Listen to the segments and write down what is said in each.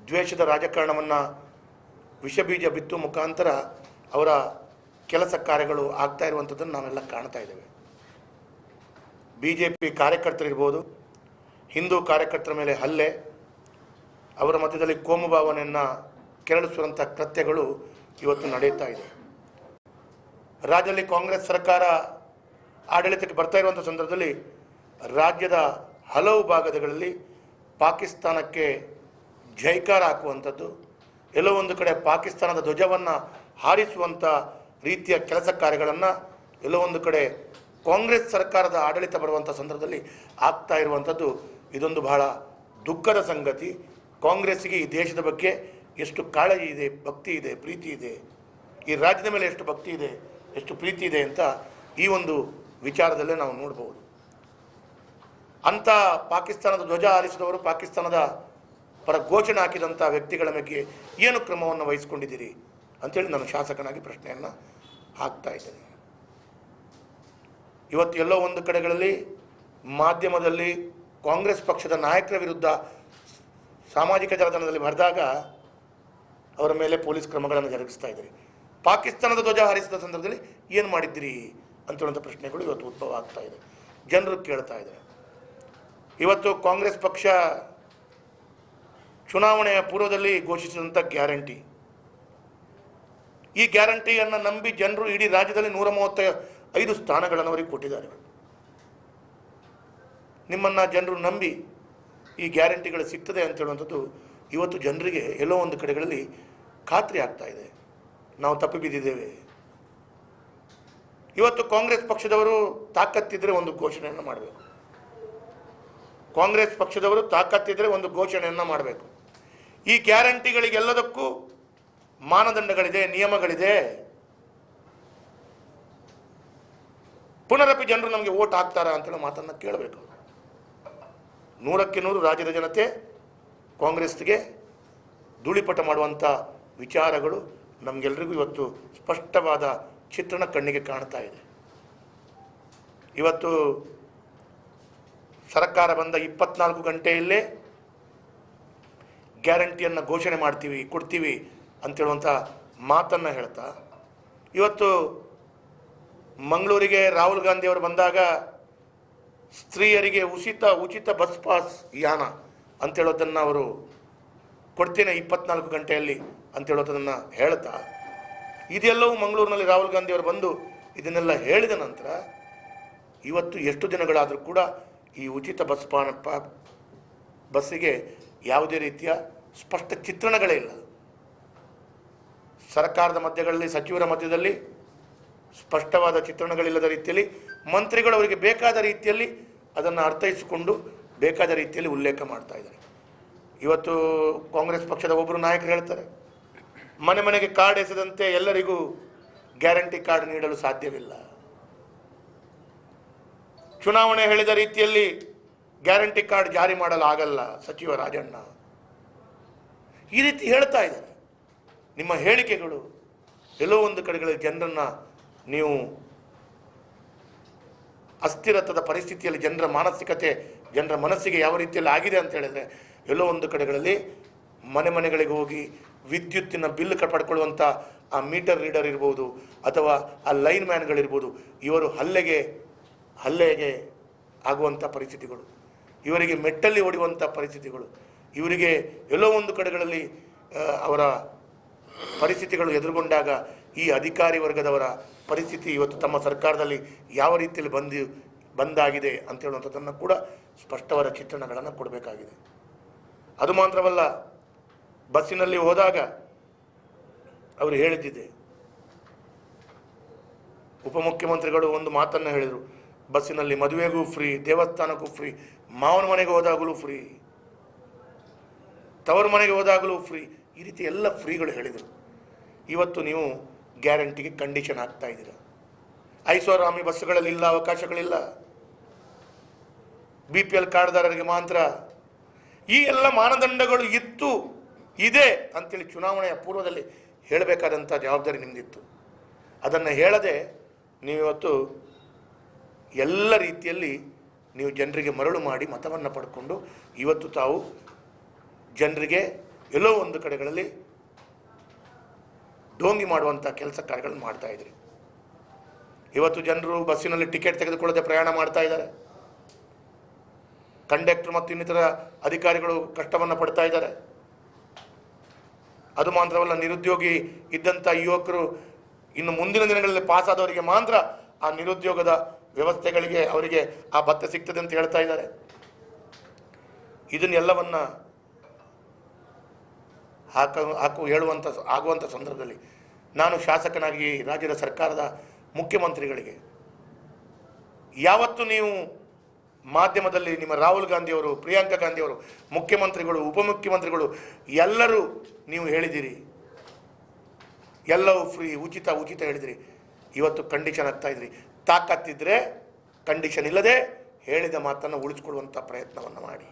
ದ್ವೇಷದ ರಾಜಕಾರಣವನ್ನು ವಿಷಬೀಜ ಬಿತ್ತು ಮುಖಾಂತರ ಅವರ ಕೆಲಸ ಕಾರ್ಯಗಳು ಆಗ್ತಾ ಇರುವಂಥದ್ದನ್ನು ನಾವೆಲ್ಲ ಕಾಣ್ತಾ ಇದ್ದೇವೆ. BJP ಕಾರ್ಯಕರ್ತರಿರ್ಬೋದು, ಹಿಂದೂ ಕಾರ್ಯಕರ್ತರ ಮೇಲೆ ಹಲ್ಲೆ, ಅವರ ಮಧ್ಯದಲ್ಲಿ ಕೋಮು ಭಾವನೆಯನ್ನು ಕೆರಳಿಸುವಂಥ ಕೃತ್ಯಗಳು ಇವತ್ತು ನಡೆಯುತ್ತಾ ಇದೆ. ರಾಜ್ಯದಲ್ಲಿ ಕಾಂಗ್ರೆಸ್ ಸರ್ಕಾರ ಆಡಳಿತಕ್ಕೆ ಬರ್ತಾ ಇರುವಂಥ ಸಂದರ್ಭದಲ್ಲಿ ರಾಜ್ಯದ ಹಲವು ಭಾಗಗಳಲ್ಲಿ ಪಾಕಿಸ್ತಾನಕ್ಕೆ ಜೈಕಾರ ಹಾಕುವಂಥದ್ದು, ಎಲ್ಲೋ ಒಂದು ಕಡೆ ಪಾಕಿಸ್ತಾನದ ಧ್ವಜವನ್ನು ಹಾರಿಸುವಂಥ ರೀತಿಯ ಕೆಲಸ ಕಾರ್ಯಗಳನ್ನು ಎಲ್ಲೋ ಒಂದು ಕಡೆ ಕಾಂಗ್ರೆಸ್ ಸರ್ಕಾರದ ಆಡಳಿತ ಬರುವಂಥ ಸಂದರ್ಭದಲ್ಲಿ ಆಗ್ತಾ ಇರುವಂಥದ್ದು ಇದೊಂದು ಬಹಳ ದುಃಖದ ಸಂಗತಿ. ಕಾಂಗ್ರೆಸ್ಸಿಗೆ ಈ ದೇಶದ ಬಗ್ಗೆ ಎಷ್ಟು ಕಾಳಜಿ ಇದೆ, ಭಕ್ತಿ ಇದೆ, ಪ್ರೀತಿ ಇದೆ, ಈ ರಾಜ್ಯದ ಮೇಲೆ ಎಷ್ಟು ಭಕ್ತಿ ಇದೆ, ಎಷ್ಟು ಪ್ರೀತಿ ಇದೆ ಅಂತ ಈ ಒಂದು ವಿಚಾರದಲ್ಲೇ ನಾವು ನೋಡ್ಬೋದು. ಅಂಥ ಪಾಕಿಸ್ತಾನದ ಧ್ವಜ ಹಾರಿಸಿದವರು, ಪಾಕಿಸ್ತಾನದ ಪರ ಘೋಷಣೆ ಹಾಕಿದಂಥ ವ್ಯಕ್ತಿಗಳ ಬಗ್ಗೆ ಏನು ಕ್ರಮವನ್ನು ವಹಿಸ್ಕೊಂಡಿದ್ದೀರಿ ಅಂಥೇಳಿ ನಾನು ಶಾಸಕನಾಗಿ ಪ್ರಶ್ನೆಯನ್ನು ಹಾಕ್ತಾ ಇದ್ದೇನೆ. ಇವತ್ತು ಎಲ್ಲೋ ಒಂದು ಕಡೆಗಳಲ್ಲಿ ಮಾಧ್ಯಮದಲ್ಲಿ ಕಾಂಗ್ರೆಸ್ ಪಕ್ಷದ ನಾಯಕರ ವಿರುದ್ಧ ಸಾಮಾಜಿಕ ಜಾಲತಾಣದಲ್ಲಿ ಬರೆದಾಗ ಅವರ ಮೇಲೆ ಪೊಲೀಸ್ ಕ್ರಮಗಳನ್ನು ಜರುಗಿಸ್ತಾ ಇದ್ದಾರೆ. ಪಾಕಿಸ್ತಾನದ ಧ್ವಜ ಹಾರಿಸಿದ ಸಂದರ್ಭದಲ್ಲಿ ಏನು ಮಾಡಿದ್ದೀರಿ ಅಂತೇಳುವಂಥ ಪ್ರಶ್ನೆಗಳು ಇವತ್ತು ಉದ್ಭವ ಆಗ್ತಾ ಇದೆ, ಜನರು ಕೇಳ್ತಾ ಇದ್ದಾರೆ. ಇವತ್ತು ಕಾಂಗ್ರೆಸ್ ಪಕ್ಷ ಚುನಾವಣೆಯ ಪೂರ್ವದಲ್ಲಿ ಘೋಷಿಸಿದಂಥ ಗ್ಯಾರಂಟಿ, ಈ ಗ್ಯಾರಂಟಿಯನ್ನು ನಂಬಿ ಜನರು ಇಡೀ ರಾಜ್ಯದಲ್ಲಿ 135 ಸ್ಥಾನಗಳನ್ನು ಅವರಿಗೆ ಕೊಟ್ಟಿದ್ದಾರೆ. ನಿಮ್ಮನ್ನು ಜನರು ನಂಬಿ ಈ ಗ್ಯಾರಂಟಿಗಳು ಸಿಗ್ತದೆ ಅಂತ ಹೇಳುವಂಥದ್ದು ಇವತ್ತು ಜನರಿಗೆ ಎಲ್ಲೋ ಒಂದು ಕಡೆಗಳಲ್ಲಿ ಖಾತ್ರಿ ಆಗ್ತಾ ಇದೆ. ನಾವು ತಪ್ಪಿ ಬಿದ್ದಿದ್ದೇವೆ. ಇವತ್ತು ಕಾಂಗ್ರೆಸ್ ಪಕ್ಷದವರು ತಾಕತ್ತಿದ್ರೆ ಒಂದು ಘೋಷಣೆಯನ್ನು ಮಾಡಬೇಕು. ಕಾಂಗ್ರೆಸ್ ಪಕ್ಷದವರು ತಾಕತ್ತಿದ್ರೆ ಒಂದು ಘೋಷಣೆಯನ್ನು ಮಾಡಬೇಕು. ಈ ಗ್ಯಾರಂಟಿಗಳಿಗೆಲ್ಲದಕ್ಕೂ ಮಾನದಂಡಗಳಿದೆ, ನಿಯಮಗಳಿದೆ. ಪುನರಪಿ ಜನರು ನಮಗೆ ವೋಟ್ ಹಾಕ್ತಾರಾ ಅಂತೇಳಿ ಮಾತನ್ನು ಕೇಳಬೇಕು. 100ಕ್ಕೆ 100 ರಾಜ್ಯದ ಜನತೆ ಕಾಂಗ್ರೆಸ್ಗೆ ಧೂಳಿಪಟ ಮಾಡುವಂಥ ವಿಚಾರಗಳು ನಮಗೆಲ್ಲರಿಗೂ ಇವತ್ತು ಸ್ಪಷ್ಟವಾದ ಚಿತ್ರಣ ಕಣ್ಣಿಗೆ ಕಾಣ್ತಾ ಇದೆ. ಇವತ್ತು ಸರ್ಕಾರ ಬಂದ 24 ಗಂಟೆಯಲ್ಲೇ ಗ್ಯಾರಂಟಿಯನ್ನು ಘೋಷಣೆ ಮಾಡ್ತೀವಿ, ಕೊಡ್ತೀವಿ ಅಂತೇಳುವಂಥ ಮಾತನ್ನು ಹೇಳ್ತಾ, ಇವತ್ತು ಮಂಗಳೂರಿಗೆ ರಾಹುಲ್ ಗಾಂಧಿ ಅವರು ಬಂದಾಗ ಸ್ತ್ರೀಯರಿಗೆ ಉಚಿತ ಬಸ್ ಪಾಸ್ ಯಾನ ಅಂತೇಳೋದನ್ನು ಅವರು ಕೊಡ್ತೇನೆ 24 ಗಂಟೆಯಲ್ಲಿ ಅಂತೇಳೋದನ್ನು ಹೇಳ್ತಾ, ಇದೆಲ್ಲವೂ ಮಂಗಳೂರಿನಲ್ಲಿ ರಾಹುಲ್ ಗಾಂಧಿ ಅವರು ಬಂದು ಇದನ್ನೆಲ್ಲ ಹೇಳಿದ ನಂತರ ಇವತ್ತು ಎಷ್ಟು ದಿನಗಳಾದರೂ ಕೂಡ ಈ ಉಚಿತ ಬಸ್ಸಿಗೆ ಯಾವುದೇ ರೀತಿಯ ಸ್ಪಷ್ಟ ಚಿತ್ರಣಗಳೇ ಇಲ್ಲ. ಸರ್ಕಾರದ ಮಧ್ಯಗಳಲ್ಲಿ, ಸಚಿವರ ಮಧ್ಯದಲ್ಲಿ ಸ್ಪಷ್ಟವಾದ ಚಿತ್ರಣಗಳಿಲ್ಲದ ರೀತಿಯಲ್ಲಿ ಮಂತ್ರಿಗಳು ಅವರಿಗೆ ಬೇಕಾದ ರೀತಿಯಲ್ಲಿ ಅದನ್ನು ಅರ್ಥೈಸಿಕೊಂಡು ಬೇಕಾದ ರೀತಿಯಲ್ಲಿ ಉಲ್ಲೇಖ ಮಾಡ್ತಾ ಇದ್ದಾರೆ. ಇವತ್ತು ಕಾಂಗ್ರೆಸ್ ಪಕ್ಷದ ಒಬ್ಬರು ನಾಯಕರು ಹೇಳ್ತಾರೆ, ಮನೆ ಮನೆಗೆ ಕಾರ್ಡ್ ಎಸೆದಂತೆ ಎಲ್ಲರಿಗೂ ಗ್ಯಾರಂಟಿ ಕಾರ್ಡ್ ನೀಡಲು ಸಾಧ್ಯವಿಲ್ಲ, ಚುನಾವಣೆ ಹೇಳಿದ ರೀತಿಯಲ್ಲಿ ಗ್ಯಾರಂಟಿ ಕಾರ್ಡ್ ಜಾರಿ ಮಾಡಲು ಆಗಲ್ಲ ಸಚಿವ ರಾಜಣ್ಣ, ಈ ರೀತಿ ಹೇಳ್ತಾ ಇದ್ದಾರೆ. ನಿಮ್ಮ ಹೇಳಿಕೆಗಳು ಎಲ್ಲೋ ಒಂದು ಕಡೆಗಳಲ್ಲಿ ಜನರನ್ನು ನೀವು ಅಸ್ಥಿರತ್ವದ ಪರಿಸ್ಥಿತಿಯಲ್ಲಿ ಜನರ ಮಾನಸಿಕತೆ, ಜನರ ಮನಸ್ಸಿಗೆ ಯಾವ ರೀತಿಯಲ್ಲಿ ಆಗಿದೆ ಅಂತ ಹೇಳಿದರೆ, ಎಲ್ಲೋ ಒಂದು ಕಡೆಗಳಲ್ಲಿ ಮನೆ ಮನೆಗಳಿಗೆ ಹೋಗಿ ವಿದ್ಯುತ್ತಿನ ಬಿಲ್ ಪಡ್ಕೊಳ್ಳುವಂಥ ಆ ಮೀಟರ್ ರೀಡರ್ ಇರ್ಬೋದು ಅಥವಾ ಆ ಲೈನ್ ಮ್ಯಾನ್ಗಳಿರ್ಬೋದು, ಇವರು ಹಲ್ಲೆಗೆ ಆಗುವಂಥ ಪರಿಸ್ಥಿತಿಗಳು, ಇವರಿಗೆ ಮೆಟ್ಟಲ್ಲಿ ಹೊಡೆಯುವಂಥ ಪರಿಸ್ಥಿತಿಗಳು, ಇವರಿಗೆ ಎಲ್ಲೋ ಒಂದು ಕಡೆಗಳಲ್ಲಿ ಅವರ ಪರಿಸ್ಥಿತಿಗಳು ಎದುರುಗೊಂಡಾಗ ಈ ಅಧಿಕಾರಿ ವರ್ಗದವರ ಪರಿಸ್ಥಿತಿ ಇವತ್ತು ತಮ್ಮ ಸರ್ಕಾರದಲ್ಲಿ ಯಾವ ರೀತಿಯಲ್ಲಿ ಬಂದಾಗಿದೆ ಅಂತ ಹೇಳುವಂಥದ್ದನ್ನು ಕೂಡ ಸ್ಪಷ್ಟವಾದ ಚಿತ್ರಣಗಳನ್ನು ಕೊಡಬೇಕಾಗಿದೆ. ಅದು ಮಾತ್ರವಲ್ಲ, ಬಸ್ಸಿನಲ್ಲಿ ಹೋದಾಗ ಅವರು ಹೇಳಿದ್ದಿದೆ, ಉಪಮುಖ್ಯಮಂತ್ರಿಗಳು ಒಂದು ಮಾತನ್ನು ಹೇಳಿದರು, ಬಸ್ಸಿನಲ್ಲಿ ಮದುವೆಗೂ ಫ್ರೀ, ದೇವಸ್ಥಾನಕ್ಕೂ ಫ್ರೀ, ಮಾವನ ಮನೆಗೆ ಹೋದಾಗಲೂ ಫ್ರೀ, ತವರು ಮನೆಗೆ ಹೋದಾಗಲೂ ಫ್ರೀ, ಈ ರೀತಿ ಎಲ್ಲ ಫ್ರೀಗಳು ಹೇಳಿದರು. ಇವತ್ತು ನೀವು ಗ್ಯಾರಂಟಿಗೆ ಕಂಡೀಷನ್ ಹಾಕ್ತಾ ಇದ್ದೀರಾ. ಐಷಾರಾಮಿ ಬಸ್ಸುಗಳಲ್ಲಿ ಇಲ್ಲ, ಅವಕಾಶಗಳಿಲ್ಲ, BPL ಕಾರ್ಡ್ದಾರರಿಗೆ ಮಾತ್ರ. ಈ ಎಲ್ಲ ಮಾನದಂಡಗಳು ಇದೆ ಅಂತೇಳಿ ಚುನಾವಣೆಯ ಪೂರ್ವದಲ್ಲಿ ಹೇಳಬೇಕಾದಂಥ ಜವಾಬ್ದಾರಿ ನಿಮ್ಮದಿತ್ತು. ಅದನ್ನು ಹೇಳದೆ ನೀವಿವತ್ತು ಎಲ್ಲ ರೀತಿಯಲ್ಲಿ ನೀವು ಜನರಿಗೆ ಮರಳು ಮಾಡಿ ಮತವನ್ನು ಪಡ್ಕೊಂಡು ಇವತ್ತು ತಾವು ಜನರಿಗೆ ಎಲ್ಲೋ ಒಂದು ಕಡೆಗಳಲ್ಲಿ ಡೋಂಗಿ ಮಾಡುವಂಥ ಕೆಲಸ ಕಾರ್ಯಗಳನ್ನು ಮಾಡ್ತಾ ಇದ್ರಿ. ಇವತ್ತು ಜನರು ಬಸ್ಸಿನಲ್ಲಿ ಟಿಕೆಟ್ ತೆಗೆದುಕೊಳ್ಳದೆ ಪ್ರಯಾಣ ಮಾಡ್ತಾ ಇದ್ದಾರೆ. ಕಂಡಕ್ಟರ್ ಮತ್ತು ಇನ್ನಿತರ ಅಧಿಕಾರಿಗಳು ಕಷ್ಟವನ್ನು ಪಡ್ತಾ ಇದ್ದಾರೆ. ಅದು ಮಾತ್ರವಲ್ಲ, ನಿರುದ್ಯೋಗಿ ಇದ್ದಂಥ ಯುವಕರು ಇನ್ನು ಮುಂದಿನ ದಿನಗಳಲ್ಲಿ ಪಾಸ್ ಆದವರಿಗೆ ಮಾತ್ರ ಆ ನಿರುದ್ಯೋಗದ ವ್ಯವಸ್ಥೆಗಳಿಗೆ ಅವರಿಗೆ ಆ ಭತ್ಯೆ ಸಿಗ್ತದೆ ಅಂತ ಹೇಳ್ತಾ ಇದ್ದಾರೆ. ಇದನ್ನೆಲ್ಲವನ್ನ ಆಗುವಂಥ ಸಂದರ್ಭದಲ್ಲಿ ನಾನು ಶಾಸಕನಾಗಿ ರಾಜ್ಯದ ಸರ್ಕಾರದ ಮುಖ್ಯಮಂತ್ರಿಗಳಿಗೆ ಯಾವತ್ತು ನೀವು ಮಾಧ್ಯಮದಲ್ಲಿ ನಿಮ್ಮ ರಾಹುಲ್ ಗಾಂಧಿಯವರು, ಪ್ರಿಯಾಂಕಾ ಗಾಂಧಿಯವರು, ಮುಖ್ಯಮಂತ್ರಿಗಳು, ಉಪಮುಖ್ಯಮಂತ್ರಿಗಳು ಎಲ್ಲರೂ ನೀವು ಹೇಳಿದಿರಿ ಎಲ್ಲವೂ ಫ್ರೀ, ಉಚಿತ ಉಚಿತ ಹೇಳಿದಿರಿ. ಇವತ್ತು ಕಂಡೀಷನ್ ಆಗ್ತಾ ಇದ್ರಿ. ತಾಕತ್ತಿದ್ರೆ ಕಂಡೀಷನ್ ಇಲ್ಲದೆ ಹೇಳಿದ ಮಾತನ್ನು ಉಳಿಸ್ಕೊಳ್ಳುವಂಥ ಪ್ರಯತ್ನವನ್ನು ಮಾಡಿ.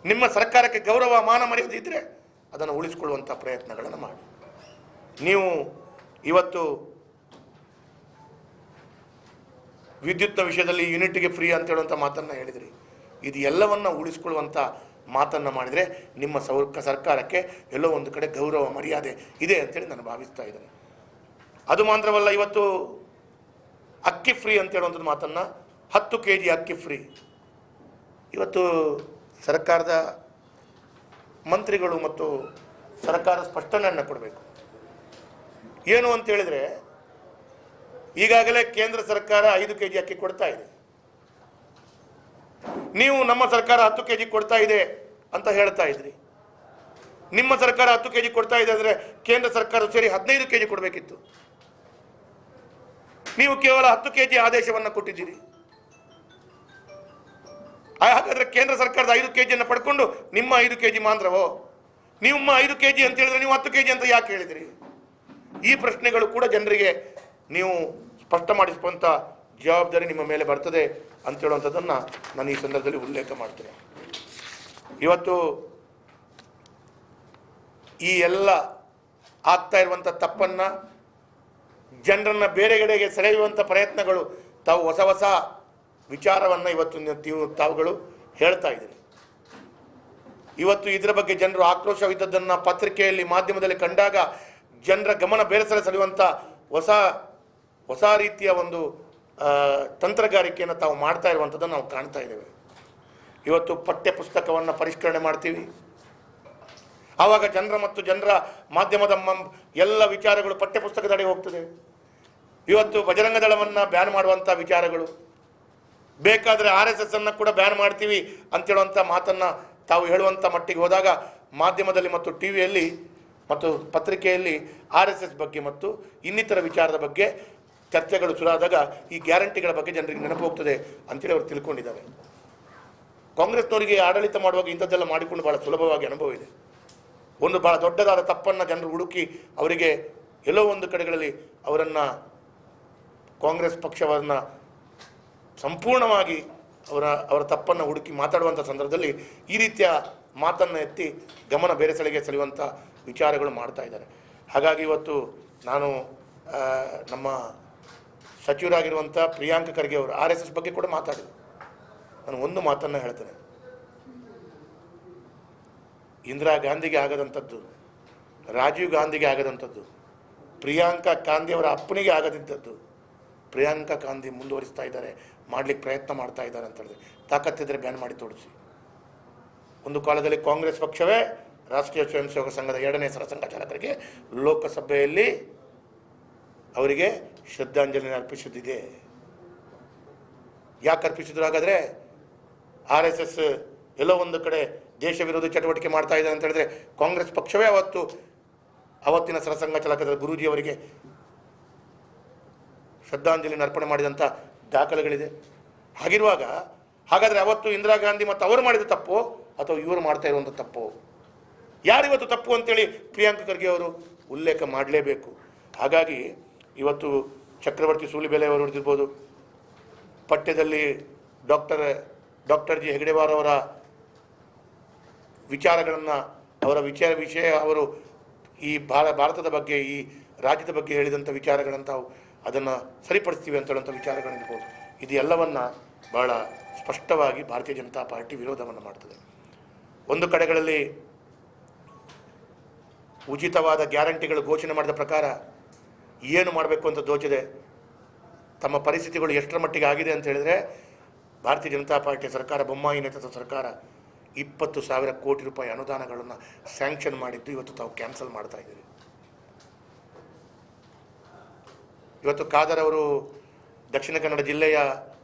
ನಿಮ್ಮ ಸರ್ಕಾರಕ್ಕೆ ಗೌರವ ಮಾನ ಮರ್ಯಾದೆ ಇದ್ದರೆ ಅದನ್ನು ಉಳಿಸ್ಕೊಳ್ಳುವಂಥ ಪ್ರಯತ್ನಗಳನ್ನು ಮಾಡಿ. ನೀವು ಇವತ್ತು ವಿದ್ಯುತ್ನ ವಿಷಯದಲ್ಲಿ ಯೂನಿಟ್ಗೆ ಫ್ರೀ ಅಂತ ಹೇಳುವಂಥ ಮಾತನ್ನು ಹೇಳಿದಿರಿ. ಇದು ಎಲ್ಲವನ್ನು ಉಳಿಸ್ಕೊಳ್ಳುವಂಥ ಮಾತನ್ನು ಮಾಡಿದರೆ ನಿಮ್ಮ ಸರ್ಕಾರಕ್ಕೆ ಎಲ್ಲೋ ಒಂದು ಕಡೆ ಗೌರವ ಮರ್ಯಾದೆ ಇದೆ ಅಂತೇಳಿ ನಾನು ಭಾವಿಸ್ತಾ ಇದ್ದೇನೆ. ಅದು ಮಾತ್ರವಲ್ಲ, ಇವತ್ತು ಅಕ್ಕಿ ಫ್ರೀ ಅಂತ ಹೇಳುವಂಥದ್ದು ಮಾತನ್ನು 10 kg ಅಕ್ಕಿ ಫ್ರೀ. ಇವತ್ತು ಸರ್ಕಾರದ ಮಂತ್ರಿಗಳು ಮತ್ತು ಸರ್ಕಾರ ಸ್ಪಷ್ಟನೆಯನ್ನು ಕೊಡಬೇಕು. ಏನು ಅಂತ ಹೇಳಿದರೆ, ಈಗಾಗಲೇ ಕೇಂದ್ರ ಸರ್ಕಾರ 5 kg ಅಕ್ಕಿ ಕೊಡ್ತಾ ಇದೆ. ನೀವು ನಮ್ಮ ಸರ್ಕಾರ 10 kg ಕೊಡ್ತಾ ಇದೆ ಅಂತ ಹೇಳ್ತಾ ಇದ್ರಿ. ನಿಮ್ಮ ಸರ್ಕಾರ 10 kg ಕೊಡ್ತಾ ಇದೆ ಅಂದರೆ ಕೇಂದ್ರ ಸರ್ಕಾರ ಸೇರಿ 15 kg ಕೊಡಬೇಕಿತ್ತು. ನೀವು ಕೇವಲ 10 kg ಆದೇಶವನ್ನು ಕೊಟ್ಟಿದ್ದೀರಿ. ಹಾಗಾದ್ರೆ ಕೇಂದ್ರ ಸರ್ಕಾರದ 5 kg ಪಡ್ಕೊಂಡು ನಿಮ್ಮ 5 kg ಮಾತ್ರವೋ? ನಿಮ್ಮ 5 kg ಅಂತ ಹೇಳಿದ್ರೆ ನೀವು 10 kg ಅಂತ ಯಾಕೆ ಹೇಳಿದ್ರಿ? ಈ ಪ್ರಶ್ನೆಗಳು ಕೂಡ ಜನರಿಗೆ ನೀವು ಸ್ಪಷ್ಟ ಮಾಡಿಸುವಂಥ ಜವಾಬ್ದಾರಿ ನಿಮ್ಮ ಮೇಲೆ ಬರ್ತದೆ ಅಂತ ಹೇಳುವಂಥದ್ದನ್ನು ನಾನು ಈ ಸಂದರ್ಭದಲ್ಲಿ ಉಲ್ಲೇಖ ಮಾಡ್ತೇನೆ. ಇವತ್ತು ಈ ಎಲ್ಲ ಆಗ್ತಾ ಇರುವಂಥ ತಪ್ಪನ್ನು, ಜನರನ್ನು ಬೇರೆಗಡೆಗೆ ಸೆಳೆಯುವಂಥ ಪ್ರಯತ್ನಗಳು, ತಾವು ಹೊಸ ಹೊಸ ವಿಚಾರವನ್ನು ಇವತ್ತು ತಾವುಗಳು ಹೇಳ್ತಾ ಇದ್ದೀರಿ. ಇವತ್ತು ಇದರ ಬಗ್ಗೆ ಜನರು ಆಕ್ರೋಶವಿದ್ದದ್ದನ್ನು ಪತ್ರಿಕೆಯಲ್ಲಿ, ಮಾಧ್ಯಮದಲ್ಲಿ ಕಂಡಾಗ ಜನರ ಗಮನ ಬೇರೆ ಸೆಳೆಯುವಂಥ ಹೊಸ ರೀತಿಯ ಒಂದು ತಂತ್ರಗಾರಿಕೆಯನ್ನು ತಾವು ಮಾಡ್ತಾ ಇರುವಂಥದ್ದನ್ನು ನಾವು ಕಾಣ್ತಾ ಇದ್ದೇವೆ. ಇವತ್ತು ಪಠ್ಯ ಪುಸ್ತಕವನ್ನು ಪರಿಷ್ಕರಣೆ ಮಾಡ್ತೀವಿ, ಆವಾಗ ಜನರ ಮಾಧ್ಯಮದ ಎಲ್ಲ ವಿಚಾರಗಳು ಪಠ್ಯ ಪುಸ್ತಕದಡಿ ಹೋಗ್ತದೆ. ಇವತ್ತು ಬಜರಂಗ ದಳವನ್ನು ಬ್ಯಾನ್ ಮಾಡುವಂಥ ವಿಚಾರಗಳು, ಬೇಕಾದರೆ RSS ಅನ್ನು ಕೂಡ ಬ್ಯಾನ್ ಮಾಡ್ತೀವಿ ಅಂತೇಳುವಂಥ ಮಾತನ್ನು ತಾವು ಹೇಳುವಂಥ ಮಟ್ಟಿಗೆ ಹೋದಾಗ ಮಾಧ್ಯಮದಲ್ಲಿ ಮತ್ತು ಟಿವಿಯಲ್ಲಿ ಮತ್ತು ಪತ್ರಿಕೆಯಲ್ಲಿ RSS ಬಗ್ಗೆ ಮತ್ತು ಇನ್ನಿತರ ವಿಚಾರದ ಬಗ್ಗೆ ಚರ್ಚೆಗಳು ಶುರುವಾದಾಗ ಈ ಗ್ಯಾರಂಟಿಗಳ ಬಗ್ಗೆ ಜನರಿಗೆ ನೆನಪು ಹೋಗ್ತದೆ ಅಂತೇಳಿ ಅವರು ತಿಳ್ಕೊಂಡಿದ್ದಾರೆ. ಕಾಂಗ್ರೆಸ್ನವರಿಗೆ ಆಡಳಿತ ಮಾಡುವಾಗ ಇಂಥದ್ದೆಲ್ಲ ಮಾಡಿಕೊಂಡು ಭಾಳ ಸುಲಭವಾಗಿ ಅನುಭವ ಇದೆ. ಒಂದು ಭಾಳ ದೊಡ್ಡದಾದ ತಪ್ಪನ್ನು ಜನರು ಹುಡುಕಿ ಅವರಿಗೆ ಎಲ್ಲೋ ಒಂದು ಕಡೆಗಳಲ್ಲಿ ಕಾಂಗ್ರೆಸ್ ಪಕ್ಷವನ್ನು ಸಂಪೂರ್ಣವಾಗಿ ಅವರ ತಪ್ಪನ್ನು ಹುಡುಕಿ ಮಾತಾಡುವಂಥ ಸಂದರ್ಭದಲ್ಲಿ ಈ ರೀತಿಯ ಮಾತನ್ನು ಎತ್ತಿ ಗಮನ ಬೇರೆ ಸೆಳೆಯುವಂಥ ವಿಚಾರಗಳು ಮಾಡ್ತಾ ಇದ್ದಾರೆ. ಹಾಗಾಗಿ ಇವತ್ತು ನಾನು ನಮ್ಮ ಸಚಿವರಾಗಿರುವಂಥ ಪ್ರಿಯಾಂಕ ಖರ್ಗೆ ಅವರು RSS ಬಗ್ಗೆ ಕೂಡ ಮಾತಾಡಿದರು. ನಾನು ಒಂದು ಮಾತನ್ನು ಹೇಳ್ತೇನೆ, ಇಂದಿರಾ ಗಾಂಧಿಗೆ ಆಗದಂಥದ್ದು, ರಾಜೀವ್ ಗಾಂಧಿಗೆ ಆಗದಂಥದ್ದು, ಪ್ರಿಯಾಂಕಾ ಗಾಂಧಿಯವರ ಅಪ್ಪನಿಗೆ ಆಗದಿದ್ದದ್ದು ಪ್ರಿಯಾಂಕಾ ಗಾಂಧಿ ಮುಂದುವರಿಸ್ತಾ ಇದ್ದಾರೆ, ಮಾಡಲಿಕ್ಕೆ ಪ್ರಯತ್ನ ಮಾಡ್ತಾ ಇದ್ದಾರೆ ಅಂತ ಹೇಳಿದ್ರೆ ತಾಕತ್ತಿದ್ರೆ ಬ್ಯಾನ್ ಮಾಡಿ ತೋರಿಸಿ. ಒಂದು ಕಾಲದಲ್ಲಿ ಕಾಂಗ್ರೆಸ್ ಪಕ್ಷವೇ ರಾಷ್ಟ್ರೀಯ ಸ್ವಯಂ ಸೇವಕ ಸಂಘದ 2ನೇ ಸರಸಂಘಚಾಲಕರಿಗೆ ಲೋಕಸಭೆಯಲ್ಲಿ ಅವರಿಗೆ ಶ್ರದ್ಧಾಂಜಲಿ ಅರ್ಪಿಸುತ್ತಿದೆ. ಯಾಕೆ ಅರ್ಪಿಸಿದ್ರು? ಹಾಗಾದರೆ RSS ಎಲ್ಲೋ ಒಂದು ಕಡೆ ದೇಶ ವಿರೋಧಿ ಚಟುವಟಿಕೆ ಮಾಡ್ತಾ ಇದೆ ಅಂತ ಹೇಳಿದ್ರೆ ಕಾಂಗ್ರೆಸ್ ಪಕ್ಷವೇ ಅವತ್ತಿನ ಸರಸಂಘ ಚಾಲಕರ ಗುರೂಜಿಯವರಿಗೆ ಶ್ರದ್ಧಾಂಜಲಿ ಅರ್ಪಣೆ ಮಾಡಿದಂಥ ದಾಖಲೆಗಳಿದೆ. ಹಾಗಿರುವಾಗ ಹಾಗಾದರೆ ಅವತ್ತು ಇಂದಿರಾ ಗಾಂಧಿ ಮತ್ತು ಅವರು ಮಾಡಿದ ತಪ್ಪು ಅಥವಾ ಇವರು ಮಾಡ್ತಾ ಇರುವಂಥ ತಪ್ಪು? ಯಾರಿವತ್ತು ತಪ್ಪು ಅಂತೇಳಿ ಪ್ರಿಯಾಂಕ ಖರ್ಗೆ ಅವರು ಉಲ್ಲೇಖ ಮಾಡಲೇಬೇಕು. ಹಾಗಾಗಿ ಇವತ್ತು ಚಕ್ರವರ್ತಿ ಸೂಲಿಬೆಲೆ ಅವರು ಹಿಡಿದಿರ್ಬೋದು, ಪಠ್ಯದಲ್ಲಿ ಡಾಕ್ಟರ್ ಜಿ ಹೆಗಡೆವಾರ್ ಅವರ ವಿಚಾರಗಳನ್ನು ಅವರ ವಿಷಯ ಅವರು ಈ ಭಾರತದ ಬಗ್ಗೆ, ಈ ರಾಜ್ಯದ ಬಗ್ಗೆ ಹೇಳಿದಂಥ ವಿಚಾರಗಳನ್ನು ತಾವು ಅದನ್ನು ಸರಿಪಡಿಸ್ತೀವಿ ಅಂತ ಹೇಳುವಂಥ ವಿಚಾರಗಳಿರ್ಬೋದು. ಇದು ಎಲ್ಲವನ್ನು ಭಾಳ ಸ್ಪಷ್ಟವಾಗಿ ಭಾರತೀಯ ಜನತಾ ಪಾರ್ಟಿ ವಿರೋಧವನ್ನು ಮಾಡ್ತದೆ. ಒಂದು ಕಡೆಗಳಲ್ಲಿ ಉಚಿತವಾದ ಗ್ಯಾರಂಟಿಗಳು ಘೋಷಣೆ ಮಾಡಿದ ಪ್ರಕಾರ ಏನು ಮಾಡಬೇಕು ಅಂತ ದೋಚಿದೆ. ತಮ್ಮ ಪರಿಸ್ಥಿತಿಗಳು ಎಷ್ಟರ ಮಟ್ಟಿಗೆ ಆಗಿದೆ ಅಂತ ಹೇಳಿದರೆ, ಭಾರತೀಯ ಜನತಾ ಪಾರ್ಟಿ ಸರ್ಕಾರ, ಬೊಮ್ಮಾಯಿ ನೇತೃತ್ವದ ಸರ್ಕಾರ 20,000 ಕೋಟಿ ರೂಪಾಯಿ ಅನುದಾನಗಳನ್ನು ಸ್ಯಾಂಕ್ಷನ್ ಮಾಡಿದ್ದು ಇವತ್ತು ತಾವು ಕ್ಯಾನ್ಸಲ್ ಮಾಡ್ತಾ ಇದ್ದೀರಿ. ಇವತ್ತು ಖಾದರ್ ಅವರು ದಕ್ಷಿಣ ಕನ್ನಡ ಜಿಲ್ಲೆಯ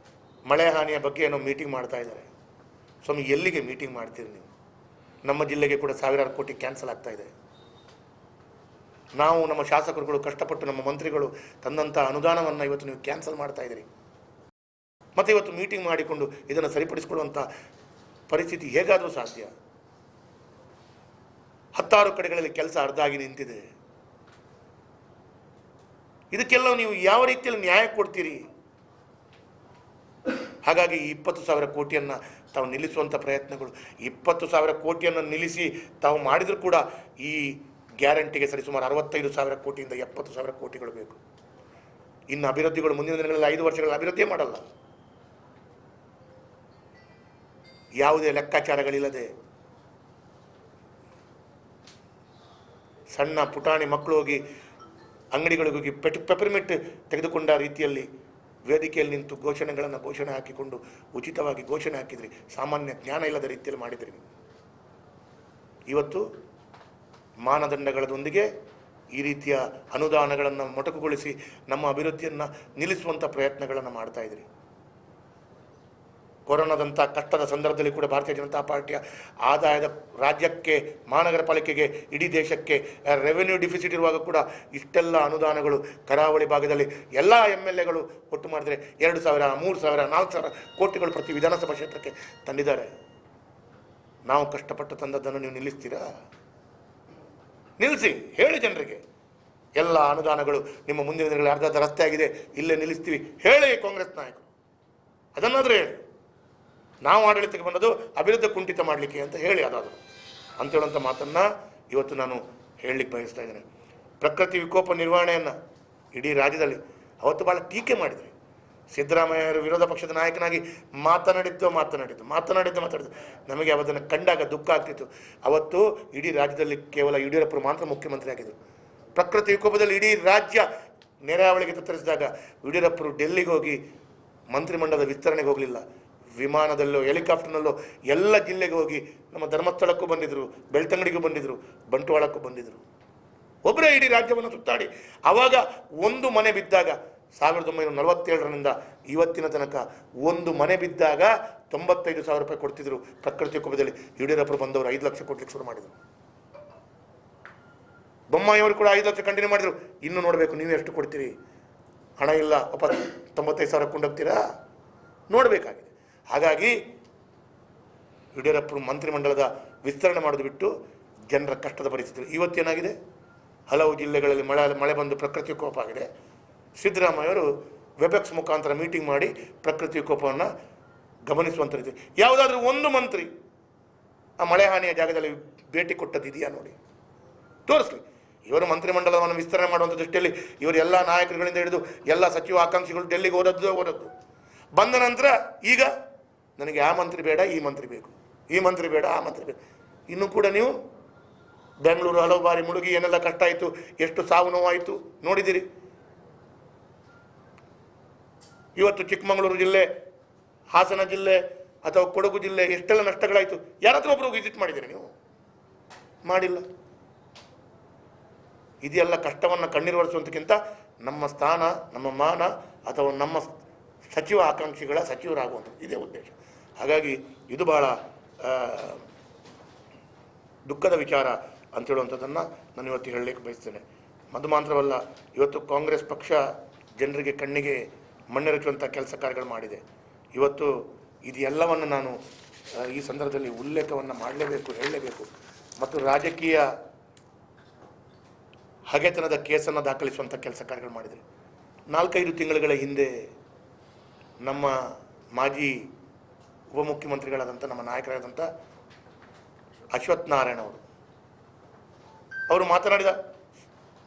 ಮಳೆ ಹಾನಿಯ ಬಗ್ಗೆ ಏನೋ ಮೀಟಿಂಗ್ ಮಾಡ್ತಾ ಇದ್ದಾರೆ. ಸ್ವಾಮಿ, ಎಲ್ಲಿಗೆ ಮೀಟಿಂಗ್ ಮಾಡ್ತೀರಿ ನೀವು? ನಮ್ಮ ಜಿಲ್ಲೆಗೆ ಕೂಡ ಸಾವಿರಾರು ಕೋಟಿ ಕ್ಯಾನ್ಸಲ್ ಆಗ್ತಾ ಇದೆ. ನಾವು ನಮ್ಮ ಶಾಸಕರುಗಳು ಕಷ್ಟಪಟ್ಟು ನಮ್ಮ ಮಂತ್ರಿಗಳು ತಂದಂಥ ಅನುದಾನವನ್ನು ಇವತ್ತು ನೀವು ಕ್ಯಾನ್ಸಲ್ ಮಾಡ್ತಾ ಇದ್ದೀರಿ. ಮತ್ತು ಇವತ್ತು ಮೀಟಿಂಗ್ ಮಾಡಿಕೊಂಡು ಇದನ್ನು ಸರಿಪಡಿಸಿಕೊಳ್ಳುವಂಥ ಪರಿಸ್ಥಿತಿ ಹೇಗಾದರೂ ಸಾಧ್ಯ? 10 ಕಡೆಗಳಲ್ಲಿ ಕೆಲಸ ಅರ್ಧ ಆಗಿ ನಿಂತಿದೆ. ಇದಕ್ಕೆಲ್ಲ ನೀವು ಯಾವ ರೀತಿಯಲ್ಲಿ ನ್ಯಾಯ ಕೊಡ್ತೀರಿ? ಹಾಗಾಗಿ ಈ 20,000 ಕೋಟಿಯನ್ನು ತಾವು ನಿಲ್ಲಿಸುವಂಥ ಪ್ರಯತ್ನಗಳು, 20,000 ಕೋಟಿಯನ್ನು ನಿಲ್ಲಿಸಿ ತಾವು ಮಾಡಿದರೂ ಕೂಡ ಈ ಗ್ಯಾರಂಟಿಗೆ ಸರಿಸುಮಾರು 65,000 ಕೋಟಿಯಿಂದ 70,000 ಕೋಟಿಗಳು ಬೇಕು. ಇನ್ನು ಅಭಿವೃದ್ಧಿಗಳು ಮುಂದಿನ ದಿನಗಳಲ್ಲಿ 5 ವರ್ಷಗಳ ಅಭಿವೃದ್ಧಿ ಮಾಡಲ್ಲ. ಯಾವುದೇ ಲೆಕ್ಕಾಚಾರಗಳಿಲ್ಲದೆ ಸಣ್ಣ ಪುಟಾಣಿ ಮಕ್ಕಳು ಹೋಗಿ ಅಂಗಡಿಗಳಿಗೆ ಹೋಗಿ ಪೆಪರ್ಮಿಂಟ್ ತೆಗೆದುಕೊಂಡ ರೀತಿಯಲ್ಲಿ ವೇದಿಕೆಯಲ್ಲಿ ನಿಂತು ಘೋಷಣೆ ಹಾಕಿಕೊಂಡು ಉಚಿತವಾಗಿ ಘೋಷಣೆ ಹಾಕಿದ್ರಿ. ಸಾಮಾನ್ಯ ಜ್ಞಾನ ಇಲ್ಲದ ರೀತಿಯಲ್ಲಿ ಮಾಡಿದ್ರಿ. ಇವತ್ತು ಮಾನದಂಡಗಳದೊಂದಿಗೆ ಈ ರೀತಿಯ ಅನುದಾನಗಳನ್ನು ಮೊಟಕುಗೊಳಿಸಿ ನಮ್ಮ ಅಭಿವೃದ್ಧಿಯನ್ನು ನಿಲ್ಲಿಸುವಂಥ ಪ್ರಯತ್ನಗಳನ್ನು ಮಾಡ್ತಾ ಇದ್ರಿ. ಕೊರೋನಾದಂಥ ಕಷ್ಟದ ಸಂದರ್ಭದಲ್ಲಿ ಕೂಡ ಭಾರತೀಯ ಜನತಾ ಪಾರ್ಟಿಯ ಆದಾಯದ ರಾಜ್ಯಕ್ಕೆ, ಮಹಾನಗರ ಪಾಲಿಕೆಗೆ, ಇಡೀ ದೇಶಕ್ಕೆ ರೆವೆನ್ಯೂ ಡಿಫಿಸಿಟ್ ಇರುವಾಗ ಕೂಡ ಇಷ್ಟೆಲ್ಲ ಅನುದಾನಗಳು ಕರಾವಳಿ ಭಾಗದಲ್ಲಿ ಎಲ್ಲ MLAಗಳು ಒಟ್ಟು ಮಾಡಿದರೆ 2,000, 3,000, 4,000 ಕೋಟಿಗಳು ಪ್ರತಿ ವಿಧಾನಸಭಾ ಕ್ಷೇತ್ರಕ್ಕೆ ತಂದಿದ್ದಾರೆ. ನಾವು ಕಷ್ಟಪಟ್ಟು ತಂದದ್ದನ್ನು ನೀವು ನಿಲ್ಲಿಸ್ತೀರಾ? ನಿಲ್ಲಿಸಿ, ಹೇಳಿ ಜನರಿಗೆ. ಎಲ್ಲ ಅನುದಾನಗಳು ನಿಮ್ಮ ಮುಂದಿನ ದಿನಗಳಲ್ಲಿ ಅರ್ಧ ರಸ್ತೆ ಆಗಿದೆ, ಇಲ್ಲೇ ನಿಲ್ಲಿಸ್ತೀವಿ ಹೇಳಿ ಕಾಂಗ್ರೆಸ್ ನಾಯಕರು. ಅದನ್ನಾದರೂ ಹೇಳಿ. ನಾವು ಆಡಳಿತಕ್ಕೆ ಬಂದದ್ದು ಅಭಿವೃದ್ಧಿ ಕುಂಠಿತ ಮಾಡಲಿಕ್ಕೆ ಅಂತ ಹೇಳಿ ಅದಾದರು ಅಂತೇಳುವಂಥ ಮಾತನ್ನು ಇವತ್ತು ನಾನು ಹೇಳಲಿಕ್ಕೆ ಬಯಸ್ತಾ ಇದ್ದೇನೆ. ಪ್ರಕೃತಿ ವಿಕೋಪ ನಿರ್ವಹಣೆಯನ್ನು ಇಡೀ ರಾಜ್ಯದಲ್ಲಿ ಅವತ್ತು ಭಾಳ ಟೀಕೆ ಮಾಡಿದ್ರಿ. ಸಿದ್ದರಾಮಯ್ಯರು ವಿರೋಧ ಪಕ್ಷದ ನಾಯಕನಾಗಿ ಮಾತನಾಡಿದ್ದು ನಮಗೆ ಅವತ್ತನ್ನು ಕಂಡಾಗ ದುಃಖ ಆಗ್ತಿತ್ತು. ಅವತ್ತು ಇಡೀ ರಾಜ್ಯದಲ್ಲಿ ಕೇವಲ ಯಡಿಯೂರಪ್ಪರು ಮಾತ್ರ ಮುಖ್ಯಮಂತ್ರಿ ಆಗಿದ್ದರು. ಪ್ರಕೃತಿ ವಿಕೋಪದಲ್ಲಿ ಇಡೀ ರಾಜ್ಯ ನೆರೆಹಾವಳಿಗೆ ತತ್ತರಿಸಿದಾಗ ಯಡಿಯೂರಪ್ಪರು ಡೆಲ್ಲಿಗೆ ಹೋಗಿ ಮಂತ್ರಿಮಂಡಲದ ವಿಸ್ತರಣೆಗೆ ಹೋಗಲಿಲ್ಲ. ವಿಮಾನದಲ್ಲೋ ಹೆಲಿಕಾಪ್ಟರ್ನಲ್ಲೋ ಎಲ್ಲ ಜಿಲ್ಲೆಗೆ ಹೋಗಿ ನಮ್ಮ ಧರ್ಮಸ್ಥಳಕ್ಕೂ ಬಂದಿದ್ದರು, ಬೆಳ್ತಂಗಡಿಗೂ ಬಂದಿದ್ದರು, ಬಂಟ್ವಾಳಕ್ಕೂ ಬಂದಿದ್ದರು. ಒಬ್ಬರೇ ಇಡೀ ರಾಜ್ಯವನ್ನು ಸುತ್ತಾಡಿ ಆವಾಗ ಒಂದು ಮನೆ ಬಿದ್ದಾಗ 1947ರಿಂದ ಇವತ್ತಿನ ತನಕ ಒಂದು ಮನೆ ಬಿದ್ದಾಗ 95,000 ರೂಪಾಯಿ ಕೊಡ್ತಿದ್ರು. ಪ್ರಕೃತಿ ವಿಕೋಪದಲ್ಲಿ ಯಡಿಯೂರಪ್ಪರು ಬಂದವರು 5 ಲಕ್ಷ ಕೊಡ್ಲಿಕ್ಕೆ ಶುರು ಮಾಡಿದರು. ಬೊಮ್ಮಾಯಿಯವರು ಕೂಡ 5 ಲಕ್ಷ ಕಂಟಿನ್ಯೂ ಮಾಡಿದರು. ಇನ್ನು ನೋಡಬೇಕು ನೀವು ಎಷ್ಟು ಕೊಡ್ತೀರಿ. ಹಣ ಇಲ್ಲ, ವಾಪಸ್ 95,000 ಕೊಂಡೋಗ್ತೀರಾ? ನೋಡಬೇಕಾಗಿದೆ. ಹಾಗಾಗಿ ಯಡಿಯೂರಪ್ಪರು ಮಂತ್ರಿಮಂಡಲದ ವಿಸ್ತರಣೆ ಮಾಡೋದು ಬಿಟ್ಟು ಜನರ ಕಷ್ಟದ ಪರಿಸ್ಥಿತಿ ಇವತ್ತೇನಾಗಿದೆ? ಹಲವು ಜಿಲ್ಲೆಗಳಲ್ಲಿ ಮಳೆ ಬಂದು ಪ್ರಕೃತಿ ವಿಕೋಪ ಆಗಿದೆ. ಸಿದ್ದರಾಮಯ್ಯವರು ವೆಬೆಕ್ಸ್ ಮುಖಾಂತರ ಮೀಟಿಂಗ್ ಮಾಡಿ ಪ್ರಕೃತಿ ವಿಕೋಪವನ್ನು ಗಮನಿಸುವಂಥ ರೀತಿ ಯಾವುದಾದ್ರೂ ಒಂದು ಮಂತ್ರಿ ಆ ಮಳೆ ಹಾನಿಯ ಜಾಗದಲ್ಲಿ ಭೇಟಿ ಕೊಟ್ಟದ್ದಿದೆಯಾ ನೋಡಿ, ತೋರಿಸ್ಲಿ. ಇವರು ಮಂತ್ರಿಮಂಡಲವನ್ನು ವಿಸ್ತರಣೆ ಮಾಡುವಂಥ ದೃಷ್ಟಿಯಲ್ಲಿ ಇವರು ಎಲ್ಲ ನಾಯಕರುಗಳಿಂದ ಹಿಡಿದು ಎಲ್ಲ ಸಚಿವ ಆಕಾಂಕ್ಷಿಗಳು ಡೆಲ್ಲಿಗೆ ಓದದ್ದು ಬಂದ ನಂತರ ಈಗ ನನಗೆ ಆ ಮಂತ್ರಿ ಬೇಡ, ಈ ಮಂತ್ರಿ ಬೇಕು, ಈ ಮಂತ್ರಿ ಬೇಡ, ಆ ಮಂತ್ರಿ ಬೇಕು. ಇನ್ನೂ ಕೂಡ ನೀವು ಬೆಂಗಳೂರು ಹಲವು ಬಾರಿ ಮುಳುಗಿ ಏನೆಲ್ಲ ಕಷ್ಟ ಆಯಿತು, ಎಷ್ಟು ಸಾವು ನೋವಾಯಿತು ನೋಡಿದ್ದೀರಿ. ಇವತ್ತು ಚಿಕ್ಕಮಗಳೂರು ಜಿಲ್ಲೆ, ಹಾಸನ ಜಿಲ್ಲೆ ಅಥವಾ ಕೊಡಗು ಜಿಲ್ಲೆ ಎಷ್ಟೆಲ್ಲ ನಷ್ಟಗಳಾಯಿತು. ಯಾರಾದರೂ ಒಬ್ಬರು ವಿಸಿಟ್ ಮಾಡಿದ್ದೀರಿ ನೀವು? ಮಾಡಿಲ್ಲ. ಇದೆಲ್ಲ ಕಷ್ಟವನ್ನು ಕಣ್ಣೀರು ಒರೆಸುವಂತಕ್ಕಿಂತ ನಮ್ಮ ಸ್ಥಾನ, ನಮ್ಮ ಮಾನ ಅಥವಾ ನಮ್ಮ ಸಚಿವ ಆಕಾಂಕ್ಷಿಗಳ ಸಚಿವರಾಗುವಂಥದ್ದು ಇದೇ ಉದ್ದೇಶ. ಹಾಗಾಗಿ ಇದು ಭಾಳ ದುಃಖದ ವಿಚಾರ ಅಂತೇಳುವಂಥದ್ದನ್ನು ನಾನು ಇವತ್ತು ಹೇಳಲಿಕ್ಕೆ ಬಯಸ್ತೇನೆ. ಅದು ಮಾತ್ರವಲ್ಲ, ಇವತ್ತು ಕಾಂಗ್ರೆಸ್ ಪಕ್ಷ ಜನರಿಗೆ ಕಣ್ಣಿಗೆ ಮಣ್ಣೆರಚುವಂಥ ಕೆಲಸ ಕಾರ್ಯಗಳು ಮಾಡಿದೆ. ಇವತ್ತು ಇದೆಲ್ಲವನ್ನು ನಾನು ಈ ಸಂದರ್ಭದಲ್ಲಿ ಉಲ್ಲೇಖವನ್ನು ಮಾಡಲೇಬೇಕು, ಹೇಳಲೇಬೇಕು. ಮತ್ತು ರಾಜಕೀಯ ಹಗೆತನದ ಕೇಸನ್ನು ದಾಖಲಿಸುವಂಥ ಕೆಲಸ ಕಾರ್ಯಗಳು ಮಾಡಿದರು. 4-5 ತಿಂಗಳುಗಳ ಹಿಂದೆ ನಮ್ಮ ಮಾಜಿ ಉಪಮುಖ್ಯಮಂತ್ರಿಗಳಾದಂಥ ನಮ್ಮ ನಾಯಕರಾದಂಥ ಅಶ್ವಥ್ ನಾರಾಯಣ ಅವರು ಮಾತನಾಡಿದ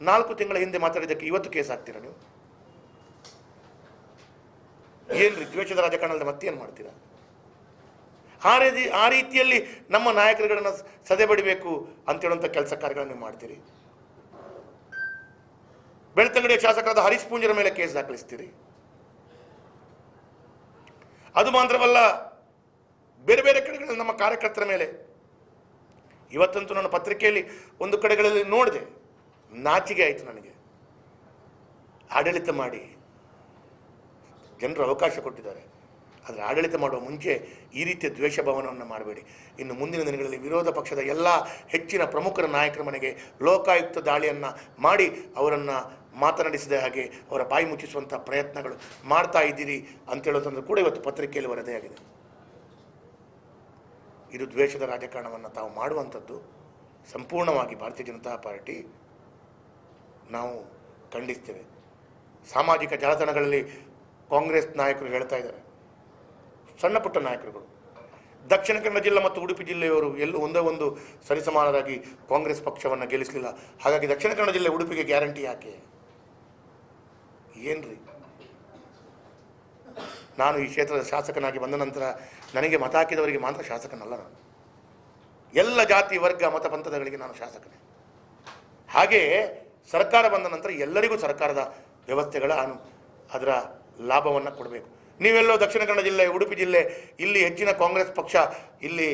4 ತಿಂಗಳ ಹಿಂದೆ ಮಾತಾಡಿದ್ದಕ್ಕೆ ಇವತ್ತು ಕೇಸ್ ಹಾಕ್ತೀರಾ ನೀವು? ಏನ್ರಿ ದ್ವೇಷದ ರಾಜಕಾರಣದಲ್ಲಿ ಮತ್ತೇನು ಮಾಡ್ತೀರಾ? ಆ ರೀತಿಯಲ್ಲಿ ನಮ್ಮ ನಾಯಕರುಗಳನ್ನು ಸದೆ ಬಡಿಬೇಕು ಅಂತೇಳುವಂಥ ಕೆಲಸ ಕಾರ್ಯಗಳನ್ನು ನೀವು ಮಾಡ್ತೀರಿ. ಬೆಳ್ತಂಗಡಿಯ ಶಾಸಕರಾದ ಹರೀಶ್ ಪೂಂಜರ ಮೇಲೆ ಕೇಸ್ ದಾಖಲಿಸ್ತೀರಿ. ಅದು ಮಾತ್ರವಲ್ಲ, ಬೇರೆ ಬೇರೆ ಕಡೆಗಳಲ್ಲಿ ನಮ್ಮ ಕಾರ್ಯಕರ್ತರ ಮೇಲೆ. ಇವತ್ತಂತೂ ನನ್ನ ಪತ್ರಿಕೆಯಲ್ಲಿ ಒಂದು ಕಡೆಗಳಲ್ಲಿ ನೋಡಿದೆ, ನಾಚಿಕೆ ಆಯಿತು ನನಗೆ. ಆಡಳಿತ ಮಾಡಿ ಜನರು ಅವಕಾಶ ಕೊಟ್ಟಿದ್ದಾರೆ, ಆದರೆ ಆಡಳಿತ ಮಾಡುವ ಮುಂಚೆ ಈ ರೀತಿಯ ದ್ವೇಷ ಭಾವನವನ್ನು ಮಾಡಬೇಡಿ. ಇನ್ನು ಮುಂದಿನ ದಿನಗಳಲ್ಲಿ ವಿರೋಧ ಪಕ್ಷದ ಎಲ್ಲ ಹೆಚ್ಚಿನ ಪ್ರಮುಖರ ನಾಯಕರ ಮನೆಗೆ ಲೋಕಾಯುಕ್ತ ದಾಳಿಯನ್ನು ಮಾಡಿ ಅವರನ್ನು ಮಾತನಾಡಿಸಿದ ಹಾಗೆ ಅವರ ಬಾಯಿ ಮುಚ್ಚಿಸುವಂಥ ಪ್ರಯತ್ನಗಳು ಮಾಡ್ತಾ ಇದ್ದೀರಿ ಅಂತೇಳೋದಂದ್ರೂ ಕೂಡ ಇವತ್ತು ಪತ್ರಿಕೆಯಲ್ಲಿ ವರದಿಯಾಗಿದೆ. ಇದು ದ್ವೇಷದ ರಾಜಕಾರಣವನ್ನು ತಾವು ಮಾಡುವಂಥದ್ದು ಸಂಪೂರ್ಣವಾಗಿ ಭಾರತೀಯ ಜನತಾ ಪಾರ್ಟಿ ನಾವು ಖಂಡಿಸ್ತೇವೆ. ಸಾಮಾಜಿಕ ಜಾಲತಾಣಗಳಲ್ಲಿ ಕಾಂಗ್ರೆಸ್ ನಾಯಕರು ಹೇಳ್ತಾ ಇದ್ದಾರೆ, ಸಣ್ಣ ಪುಟ್ಟ ನಾಯಕರುಗಳು, ದಕ್ಷಿಣ ಕನ್ನಡ ಜಿಲ್ಲೆ ಮತ್ತು ಉಡುಪಿ ಜಿಲ್ಲೆಯವರು ಎಲ್ಲೂ ಒಂದೇ ಒಂದು ಸರಿಸಮಾನರಾಗಿ ಕಾಂಗ್ರೆಸ್ ಪಕ್ಷವನ್ನು ಗೆಲ್ಲಿಸಲಿಲ್ಲ, ಹಾಗಾಗಿ ದಕ್ಷಿಣ ಕನ್ನಡ ಜಿಲ್ಲೆ ಉಡುಪಿಗೆ ಗ್ಯಾರಂಟಿ ಯಾಕೆ? ಏನ್ರಿ? ನಾನು ಈ ಕ್ಷೇತ್ರದ ಶಾಸಕನಾಗಿ ಬಂದ ನಂತರ ನನಗೆ ಮತ ಹಾಕಿದವರಿಗೆ ಮಾತ್ರ ಶಾಸಕನಲ್ಲ, ನಾನು ಎಲ್ಲ ಜಾತಿ ವರ್ಗ ಮತ ಪಂಥದಗಳಿಗೆ ನಾನು ಶಾಸಕನೇ. ಹಾಗೆಯೇ ಸರ್ಕಾರ ಬಂದ ನಂತರ ಎಲ್ಲರಿಗೂ ಸರ್ಕಾರದ ವ್ಯವಸ್ಥೆಗಳ ಅದರ ಲಾಭವನ್ನು ಕೊಡಬೇಕು. ನೀವೆಲ್ಲೋ ದಕ್ಷಿಣ ಕನ್ನಡ ಜಿಲ್ಲೆ ಉಡುಪಿ ಜಿಲ್ಲೆ ಇಲ್ಲಿ ಹೆಚ್ಚಿನ ಕಾಂಗ್ರೆಸ್ ಪಕ್ಷ ಇಲ್ಲಿ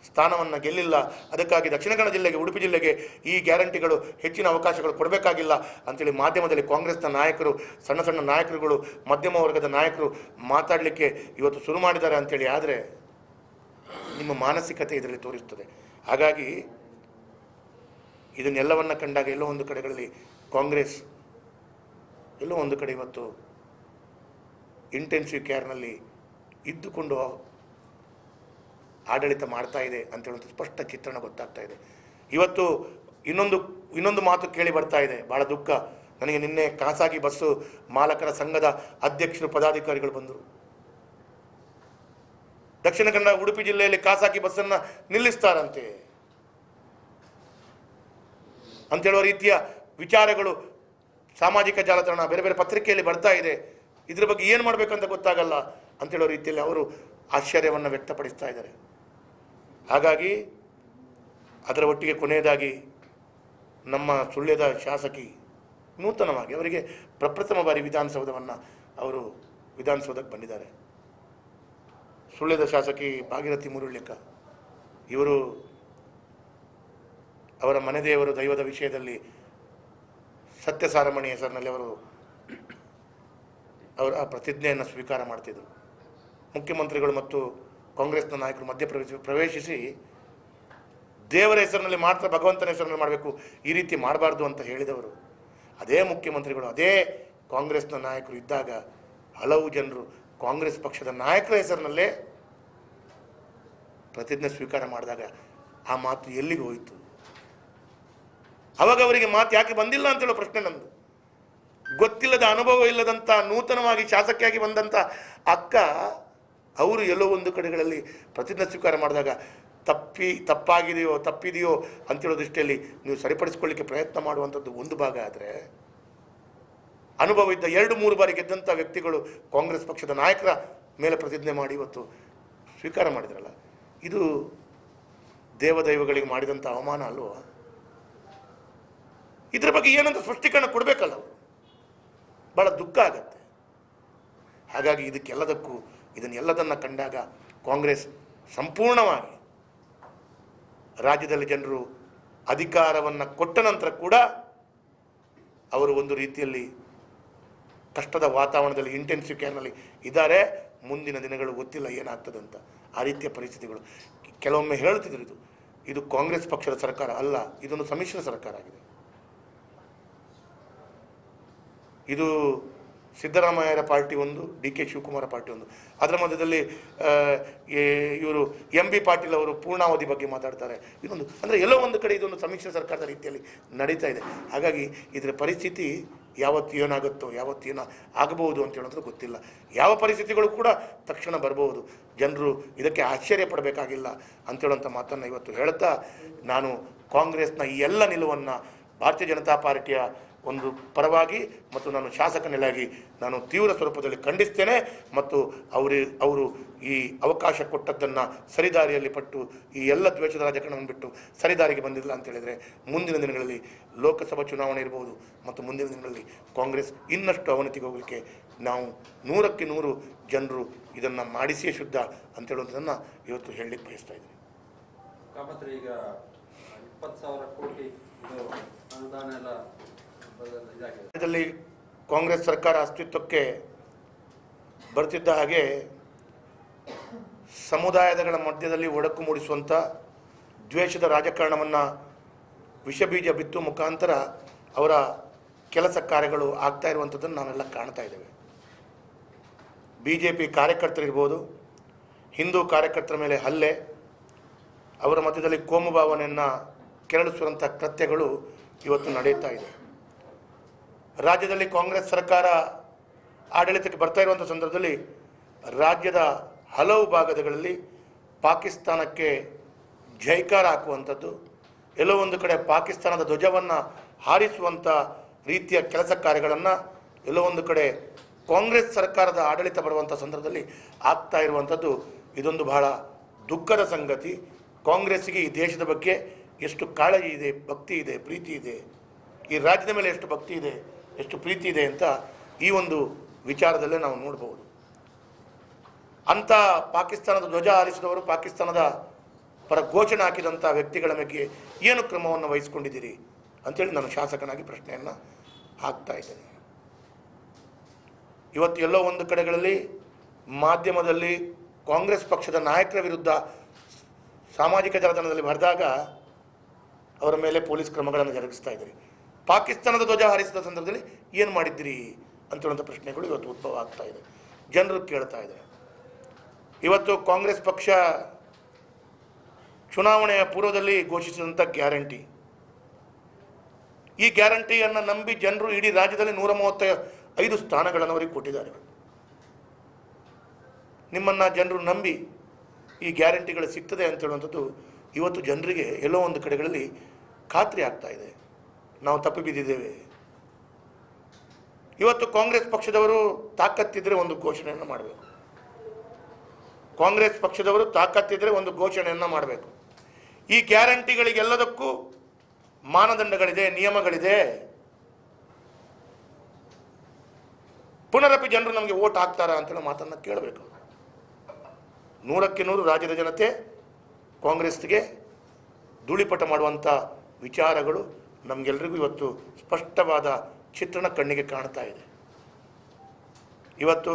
ಸ್ಥಾನವನ್ನು ಗೆಲ್ಲಿಲ್ಲ, ಅದಕ್ಕಾಗಿ ದಕ್ಷಿಣ ಕನ್ನಡ ಜಿಲ್ಲೆಗೆ ಉಡುಪಿ ಜಿಲ್ಲೆಗೆ ಈ ಗ್ಯಾರಂಟಿಗಳು ಹೆಚ್ಚಿನ ಅವಕಾಶಗಳು ಕೊಡಬೇಕಾಗಿಲ್ಲ ಅಂತೇಳಿ ಮಾಧ್ಯಮದಲ್ಲಿ ಕಾಂಗ್ರೆಸ್ನ ನಾಯಕರು, ಸಣ್ಣ ಸಣ್ಣ ನಾಯಕರುಗಳು, ಮಧ್ಯಮ ವರ್ಗದ ನಾಯಕರು ಮಾತಾಡಲಿಕ್ಕೆ ಇವತ್ತು ಶುರು ಮಾಡಿದ್ದಾರೆ ಅಂಥೇಳಿ ಆದರೆ ನಿಮ್ಮ ಮಾನಸಿಕತೆ ಇದರಲ್ಲಿ ತೋರಿಸ್ತದೆ. ಹಾಗಾಗಿ ಇದನ್ನೆಲ್ಲವನ್ನು ಕಂಡಾಗ ಎಲ್ಲೋ ಒಂದು ಕಡೆಗಳಲ್ಲಿ ಕಾಂಗ್ರೆಸ್ ಎಲ್ಲೋ ಒಂದು ಕಡೆ ಇವತ್ತು ಇಂಟೆನ್ಸಿವ್ ಕೇರ್ನಲ್ಲಿ ಇದ್ದುಕೊಂಡು ಆಡಳಿತ ಮಾಡ್ತಾ ಇದೆ ಅಂತೇಳುವಂಥ ಸ್ಪಷ್ಟ ಚಿತ್ರಣ ಗೊತ್ತಾಗ್ತಾ ಇದೆ. ಇವತ್ತು ಇನ್ನೊಂದು ಮಾತು ಕೇಳಿ ಬರ್ತಾ ಇದೆ, ಭಾಳ ದುಃಖ ನನಗೆ. ನಿನ್ನೆ ಖಾಸಗಿ ಬಸ್ಸು ಮಾಲಕರ ಸಂಘದ ಅಧ್ಯಕ್ಷರು ಪದಾಧಿಕಾರಿಗಳು ಬಂದರು. ದಕ್ಷಿಣ ಕನ್ನಡ ಉಡುಪಿ ಜಿಲ್ಲೆಯಲ್ಲಿ ಖಾಸಗಿ ಬಸ್ಸನ್ನು ನಿಲ್ಲಿಸ್ತಾರಂತೆ ಅಂತೇಳುವ ರೀತಿಯ ವಿಚಾರಗಳು ಸಾಮಾಜಿಕ ಜಾಲತಾಣ ಬೇರೆ ಬೇರೆ ಪತ್ರಿಕೆಯಲ್ಲಿ ಬರ್ತಾ ಇದೆ. ಇದ್ರ ಬಗ್ಗೆ ಏನು ಮಾಡಬೇಕಂತ ಗೊತ್ತಾಗಲ್ಲ ಅಂತೇಳೋ ರೀತಿಯಲ್ಲಿ ಅವರು ಆಶ್ಚರ್ಯವನ್ನು ವ್ಯಕ್ತಪಡಿಸ್ತಾ ಇದ್ದಾರೆ. ಹಾಗಾಗಿ ಅದರ ಒಟ್ಟಿಗೆ ಕೊನೆಯದಾಗಿ ನಮ್ಮ ಸುಳ್ಯದ ಶಾಸಕಿ ನೂತನವಾಗಿ ಅವರಿಗೆ ಪ್ರಪ್ರಥಮ ಬಾರಿ ವಿಧಾನಸೌಧಕ್ಕೆ ಬಂದಿದ್ದಾರೆ. ಸುಳ್ಯದ ಶಾಸಕಿ ಭಾಗೀರಥಿ ಮುರುಳ್ಳಿಕ ಇವರು ಅವರ ಮನೆ ದೇವರು ದೈವದ ವಿಷಯದಲ್ಲಿ ಸತ್ಯಸಾರಮಣಿ ಹೆಸರಿನಲ್ಲಿ ಅವರ ಪ್ರತಿಜ್ಞೆಯನ್ನು ಸ್ವೀಕಾರ ಮಾಡ್ತಿದ್ದರು. ಮುಖ್ಯಮಂತ್ರಿಗಳು ಮತ್ತು ಕಾಂಗ್ರೆಸ್ನ ನಾಯಕರು ಮಧ್ಯ ಪ್ರವೇಶಿಸಿ ದೇವರ ಹೆಸರಿನಲ್ಲಿ ಮಾತ್ರ ಭಗವಂತನ ಹೆಸರಿನಲ್ಲಿ ಮಾಡಬೇಕು, ಈ ರೀತಿ ಮಾಡಬಾರ್ದು ಅಂತ ಹೇಳಿದವರು ಅದೇ ಮುಖ್ಯಮಂತ್ರಿಗಳು, ಅದೇ ಕಾಂಗ್ರೆಸ್ನ ನಾಯಕರು ಇದ್ದಾಗ ಹಲವು ಜನರು ಕಾಂಗ್ರೆಸ್ ಪಕ್ಷದ ನಾಯಕರ ಹೆಸರಿನಲ್ಲೇ ಪ್ರತಿಜ್ಞೆ ಸ್ವೀಕಾರ ಮಾಡಿದಾಗ ಆ ಮಾತು ಎಲ್ಲಿಗೆ ಹೋಯಿತು? ಅವಾಗ ಅವರಿಗೆ ಮಾತು ಯಾಕೆ ಬಂದಿಲ್ಲ ಅಂತೇಳೋ ಪ್ರಶ್ನೆ ನಂದು. ಗೊತ್ತಿಲ್ಲದ ಅನುಭವ ಇಲ್ಲದಂಥ ನೂತನವಾಗಿ ಶಾಸಕಿಯಾಗಿ ಬಂದಂಥ ಅಕ್ಕ ಅವರು ಎಲ್ಲೋ ಒಂದು ಕಡೆಗಳಲ್ಲಿ ಪ್ರತಿಜ್ಞೆ ಸ್ವೀಕಾರ ಮಾಡಿದಾಗ ತಪ್ಪಿದೆಯೋ ಅಂತೇಳೋ ದೃಷ್ಟಿಯಲ್ಲಿ ನೀವು ಸರಿಪಡಿಸ್ಕೊಳ್ಳಿಕ್ಕೆ ಪ್ರಯತ್ನ ಮಾಡುವಂಥದ್ದು ಒಂದು ಭಾಗ ಆದರೆ, ಅನುಭವ ಇದ್ದ 2-3 ಬಾರಿ ಗೆದ್ದಂಥ ವ್ಯಕ್ತಿಗಳು ಕಾಂಗ್ರೆಸ್ ಪಕ್ಷದ ನಾಯಕರ ಮೇಲೆ ಪ್ರತಿಜ್ಞೆ ಮಾಡಿ ಇವತ್ತು ಸ್ವೀಕಾರ ಮಾಡಿದ್ರಲ್ಲ, ಇದು ದೇವದೈವಗಳಿಗೆ ಮಾಡಿದಂಥ ಅವಮಾನ ಅಲ್ವಾ? ಇದರ ಬಗ್ಗೆ ಏನಂತ ಸ್ಪಷ್ಟೀಕರಣ ಕೊಡಬೇಕಲ್ಲ ಅವರು. ಭಾಳ ದುಃಖ ಆಗತ್ತೆ. ಹಾಗಾಗಿ ಇದನ್ನೆಲ್ಲದನ್ನು ಕಂಡಾಗ ಕಾಂಗ್ರೆಸ್ ಸಂಪೂರ್ಣವಾಗಿ ರಾಜ್ಯದಲ್ಲಿ ಜನರು ಅಧಿಕಾರವನ್ನು ಕೊಟ್ಟ ನಂತರ ಕೂಡ ಅವರು ಒಂದು ರೀತಿಯಲ್ಲಿ ಕಷ್ಟದ ವಾತಾವರಣದಲ್ಲಿ ಇಂಟೆನ್ಸಿವ್ ಕೇರ್ನಲ್ಲಿ ಇದ್ದಾರೆ. ಮುಂದಿನ ದಿನಗಳು ಗೊತ್ತಿಲ್ಲ ಏನಾಗ್ತದಂತ. ಆ ರೀತಿಯ ಪರಿಸ್ಥಿತಿಗಳು ಕೆಲವೊಮ್ಮೆ ಹೇಳ್ತಿದ್ರು, ಇದು ಕಾಂಗ್ರೆಸ್ ಪಕ್ಷದ ಸರ್ಕಾರ ಅಲ್ಲ, ಇದೊಂದು ಸಮ್ಮಿಶ್ರ ಸರ್ಕಾರ ಆಗಿದೆ. ಇದು ಸಿದ್ದರಾಮಯ್ಯರ ಪಾರ್ಟಿ ಒಂದು, DK ಶಿವಕುಮಾರ ಪಾರ್ಟಿ ಒಂದು. ಅದರ ಮಧ್ಯದಲ್ಲಿ ಇವರು MB ಪಾಟೀಲ್ ಅವರು ಪೂರ್ಣಾವಧಿ ಬಗ್ಗೆ ಮಾತಾಡ್ತಾರೆ. ಇದೊಂದು ಅಂದರೆ ಎಲ್ಲೋ ಒಂದು ಕಡೆ ಇದೊಂದು ಸಮ್ಮಿಶ್ರ ಸರ್ಕಾರದ ರೀತಿಯಲ್ಲಿ ನಡೀತಾ ಇದೆ. ಹಾಗಾಗಿ ಇದರ ಪರಿಸ್ಥಿತಿ ಯಾವತ್ತು ಏನಾಗುತ್ತೋ, ಯಾವತ್ತು ಏನೋ ಆಗಬಹುದು ಅಂತ ಹೇಳೋದು ಗೊತ್ತಿಲ್ಲ. ಯಾವ ಪರಿಸ್ಥಿತಿಗಳು ಕೂಡ ತಕ್ಷಣ ಬರಬಹುದು. ಜನರು ಇದಕ್ಕೆ ಆಶ್ಚರ್ಯ ಪಡಬೇಕಾಗಿಲ್ಲ ಅಂತೇಳುವಂಥ ಮಾತನ್ನು ಇವತ್ತು ಹೇಳ್ತಾ, ನಾನು ಕಾಂಗ್ರೆಸ್ನ ಈ ಎಲ್ಲ ನಿಲುವನ್ನು ಭಾರತೀಯ ಜನತಾ ಪಾರ್ಟಿಯ ಒಂದು ಪರವಾಗಿ ಮತ್ತು ನಾನು ಶಾಸಕನಾಗಿ ನಾನು ತೀವ್ರ ಸ್ವರೂಪದಲ್ಲಿ ಖಂಡಿಸ್ತೇನೆ. ಮತ್ತು ಅವರು ಈ ಅವಕಾಶ ಕೊಟ್ಟದ್ದನ್ನು ಸರಿದಾರಿಯಲ್ಲಿ ಪಟ್ಟು ಈ ಎಲ್ಲ ದ್ವೇಷದ ರಾಜಕಾರಣವನ್ನು ಬಿಟ್ಟು ಸರಿದಾರಿಗೆ ಬಂದಿಲ್ಲ ಅಂತ ಹೇಳಿದರೆ ಮುಂದಿನ ದಿನಗಳಲ್ಲಿ ಲೋಕಸಭಾ ಚುನಾವಣೆ ಇರ್ಬೋದು ಮತ್ತು ಮುಂದಿನ ದಿನಗಳಲ್ಲಿ ಕಾಂಗ್ರೆಸ್ ಇನ್ನಷ್ಟು ಅವನತಿಗೆ ಹೋಗಲಿಕ್ಕೆ ನಾವು 100ಕ್ಕೆ 100 ಜನರು ಇದನ್ನು ಮಾಡಿಸಿಯೇ ಶುದ್ಧ ಅಂತ ಹೇಳುವಂಥದ್ದನ್ನು ಇವತ್ತು ಹೇಳಲಿಕ್ಕೆ ಬಯಸ್ತಾ ಇದ್ದೀನಿ. ಈಗ 20,000 ಕೋಟಿ ಅನುದಾನ ಎಲ್ಲ ಇದರಲ್ಲಿ ಕಾಂಗ್ರೆಸ್ ಸರ್ಕಾರ ಅಸ್ತಿತ್ವಕ್ಕೆ ಬರ್ತಿದ್ದ ಹಾಗೆ ಸಮುದಾಯಗಳ ಮಧ್ಯದಲ್ಲಿ ಒಡಕು ಮೂಡಿಸುವಂಥ ದ್ವೇಷದ ರಾಜಕಾರಣವನ್ನು ವಿಷಬೀಜ ಬಿತ್ತು ಮುಖಾಂತರ ಅವರ ಕೆಲಸ ಕಾರ್ಯಗಳು ಆಗ್ತಾ ಇರುವಂಥದ್ದನ್ನು ನಾವೆಲ್ಲ ಕಾಣ್ತಾ ಇದ್ದೇವೆ. BJP ಕಾರ್ಯಕರ್ತರಿರ್ಬೋದು, ಹಿಂದೂ ಕಾರ್ಯಕರ್ತರ ಮೇಲೆ ಹಲ್ಲೆ, ಅವರ ಮಧ್ಯದಲ್ಲಿ ಕೋಮು ಭಾವನೆಯನ್ನು ಕೆರಳಿಸುವಂಥ ಕೃತ್ಯಗಳು ಇವತ್ತು ನಡೆಯುತ್ತಾ ಇದೆ. ರಾಜ್ಯದಲ್ಲಿ ಕಾಂಗ್ರೆಸ್ ಸರ್ಕಾರ ಆಡಳಿತಕ್ಕೆ ಬರ್ತಾ ಇರುವಂಥ ಸಂದರ್ಭದಲ್ಲಿ ರಾಜ್ಯದ ಹಲವು ಭಾಗಗಳಲ್ಲಿ ಪಾಕಿಸ್ತಾನಕ್ಕೆ ಜೈಕಾರ ಹಾಕುವಂಥದ್ದು, ಎಲ್ಲೋ ಒಂದು ಕಡೆ ಪಾಕಿಸ್ತಾನದ ಧ್ವಜವನ್ನು ಹಾರಿಸುವಂಥ ರೀತಿಯ ಕೆಲಸ ಕಾರ್ಯಗಳನ್ನು ಎಲ್ಲೋ ಒಂದು ಕಡೆ ಕಾಂಗ್ರೆಸ್ ಸರ್ಕಾರದ ಆಡಳಿತ ಬರುವಂಥ ಸಂದರ್ಭದಲ್ಲಿ ಆಗ್ತಾ ಇರುವಂಥದ್ದು ಇದೊಂದು ಬಹಳ ದುಃಖದ ಸಂಗತಿ. ಕಾಂಗ್ರೆಸ್ಸಿಗೆ ಈ ದೇಶದ ಬಗ್ಗೆ ಎಷ್ಟು ಕಾಳಜಿ ಇದೆ, ಭಕ್ತಿ ಇದೆ, ಪ್ರೀತಿ ಇದೆ, ಈ ರಾಜ್ಯದ ಮೇಲೆ ಎಷ್ಟು ಭಕ್ತಿ ಇದೆ, ಎಷ್ಟು ಪ್ರೀತಿ ಇದೆ ಅಂತ ಈ ಒಂದು ವಿಚಾರದಲ್ಲೇ ನಾವು ನೋಡ್ಬೋದು. ಅಂಥ ಪಾಕಿಸ್ತಾನದ ಧ್ವಜ ಹಾರಿಸಿದವರು, ಪಾಕಿಸ್ತಾನದ ಪರ ಘೋಷಣೆ ಹಾಕಿದಂಥ ವ್ಯಕ್ತಿಗಳ ಬಗ್ಗೆ ಏನು ಕ್ರಮವನ್ನು ವಹಿಸ್ಕೊಂಡಿದ್ದೀರಿ ಅಂಥೇಳಿ ನಾನು ಶಾಸಕನಾಗಿ ಪ್ರಶ್ನೆಯನ್ನು ಹಾಕ್ತಾ ಇದ್ದೇನೆ. ಇವತ್ತು ಎಲ್ಲೋ ಒಂದು ಕಡೆಗಳಲ್ಲಿ ಮಾಧ್ಯಮದಲ್ಲಿ ಕಾಂಗ್ರೆಸ್ ಪಕ್ಷದ ನಾಯಕರ ವಿರುದ್ಧ ಸಾಮಾಜಿಕ ಜಾಲತಾಣದಲ್ಲಿ ಬರೆದಾಗ ಅವರ ಮೇಲೆ ಪೊಲೀಸ್ ಕ್ರಮಗಳನ್ನು ಜರುಗಿಸ್ತಾ ಇದ್ದಾರೆ. ಪಾಕಿಸ್ತಾನದ ಧ್ವಜ ಹಾರಿಸಿದ ಸಂದರ್ಭದಲ್ಲಿ ಏನು ಮಾಡಿದ್ದೀರಿ ಅಂತೇಳುವಂಥ ಪ್ರಶ್ನೆಗಳು ಇವತ್ತು ಉದ್ಭವ ಆಗ್ತಾ ಇದೆ, ಜನರು ಕೇಳ್ತಾ ಇದ್ದಾರೆ. ಇವತ್ತು ಕಾಂಗ್ರೆಸ್ ಪಕ್ಷ ಚುನಾವಣೆಯ ಪೂರ್ವದಲ್ಲಿ ಘೋಷಿಸಿದಂಥ ಗ್ಯಾರಂಟಿ, ಈ ಗ್ಯಾರಂಟಿಯನ್ನು ನಂಬಿ ಜನರು ಇಡೀ ರಾಜ್ಯದಲ್ಲಿ 135 ಸ್ಥಾನಗಳನ್ನು ಅವರಿಗೆ ಕೊಟ್ಟಿದ್ದಾರೆ. ನಿಮ್ಮನ್ನು ಜನರು ನಂಬಿ ಈ ಗ್ಯಾರಂಟಿಗಳು ಸಿಗ್ತದೆ ಅಂತ ಹೇಳುವಂಥದ್ದು ಇವತ್ತು ಜನರಿಗೆ ಎಲ್ಲೋ ಒಂದು ಕಡೆಗಳಲ್ಲಿ ಖಾತ್ರಿ ಆಗ್ತಾ ಇದೆ. ನಾವು ತಪ್ಪಿ ಬಿದ್ದಿದ್ದೇವೆ. ಇವತ್ತು ಕಾಂಗ್ರೆಸ್ ಪಕ್ಷದವರು ತಾಕತ್ತಿದ್ರೆ ಒಂದು ಘೋಷಣೆಯನ್ನು ಮಾಡಬೇಕು. ಕಾಂಗ್ರೆಸ್ ಪಕ್ಷದವರು ತಾಕತ್ತಿದ್ರೆ ಒಂದು ಘೋಷಣೆಯನ್ನು ಮಾಡಬೇಕು. ಈ ಗ್ಯಾರಂಟಿಗಳಿಗೆಲ್ಲದಕ್ಕೂ ಮಾನದಂಡಗಳಿದೆ, ನಿಯಮಗಳಿದೆ. ಪುನರಪಿ ಜನರು ನಮಗೆ ವೋಟ್ ಹಾಕ್ತಾರಾ ಅಂತೇಳಿ ಮಾತನ್ನು ಕೇಳಬೇಕು. 100ಕ್ಕೆ 100 ರಾಜ್ಯದ ಜನತೆ ಕಾಂಗ್ರೆಸ್ಗೆ ಧೂಳಿಪಟ ಮಾಡುವಂಥ ವಿಚಾರಗಳು ನಮಗೆಲ್ಲರಿಗೂ ಇವತ್ತು ಸ್ಪಷ್ಟವಾದ ಚಿತ್ರಣ ಕಣ್ಣಿಗೆ ಕಾಣ್ತಾ ಇದೆ. ಇವತ್ತು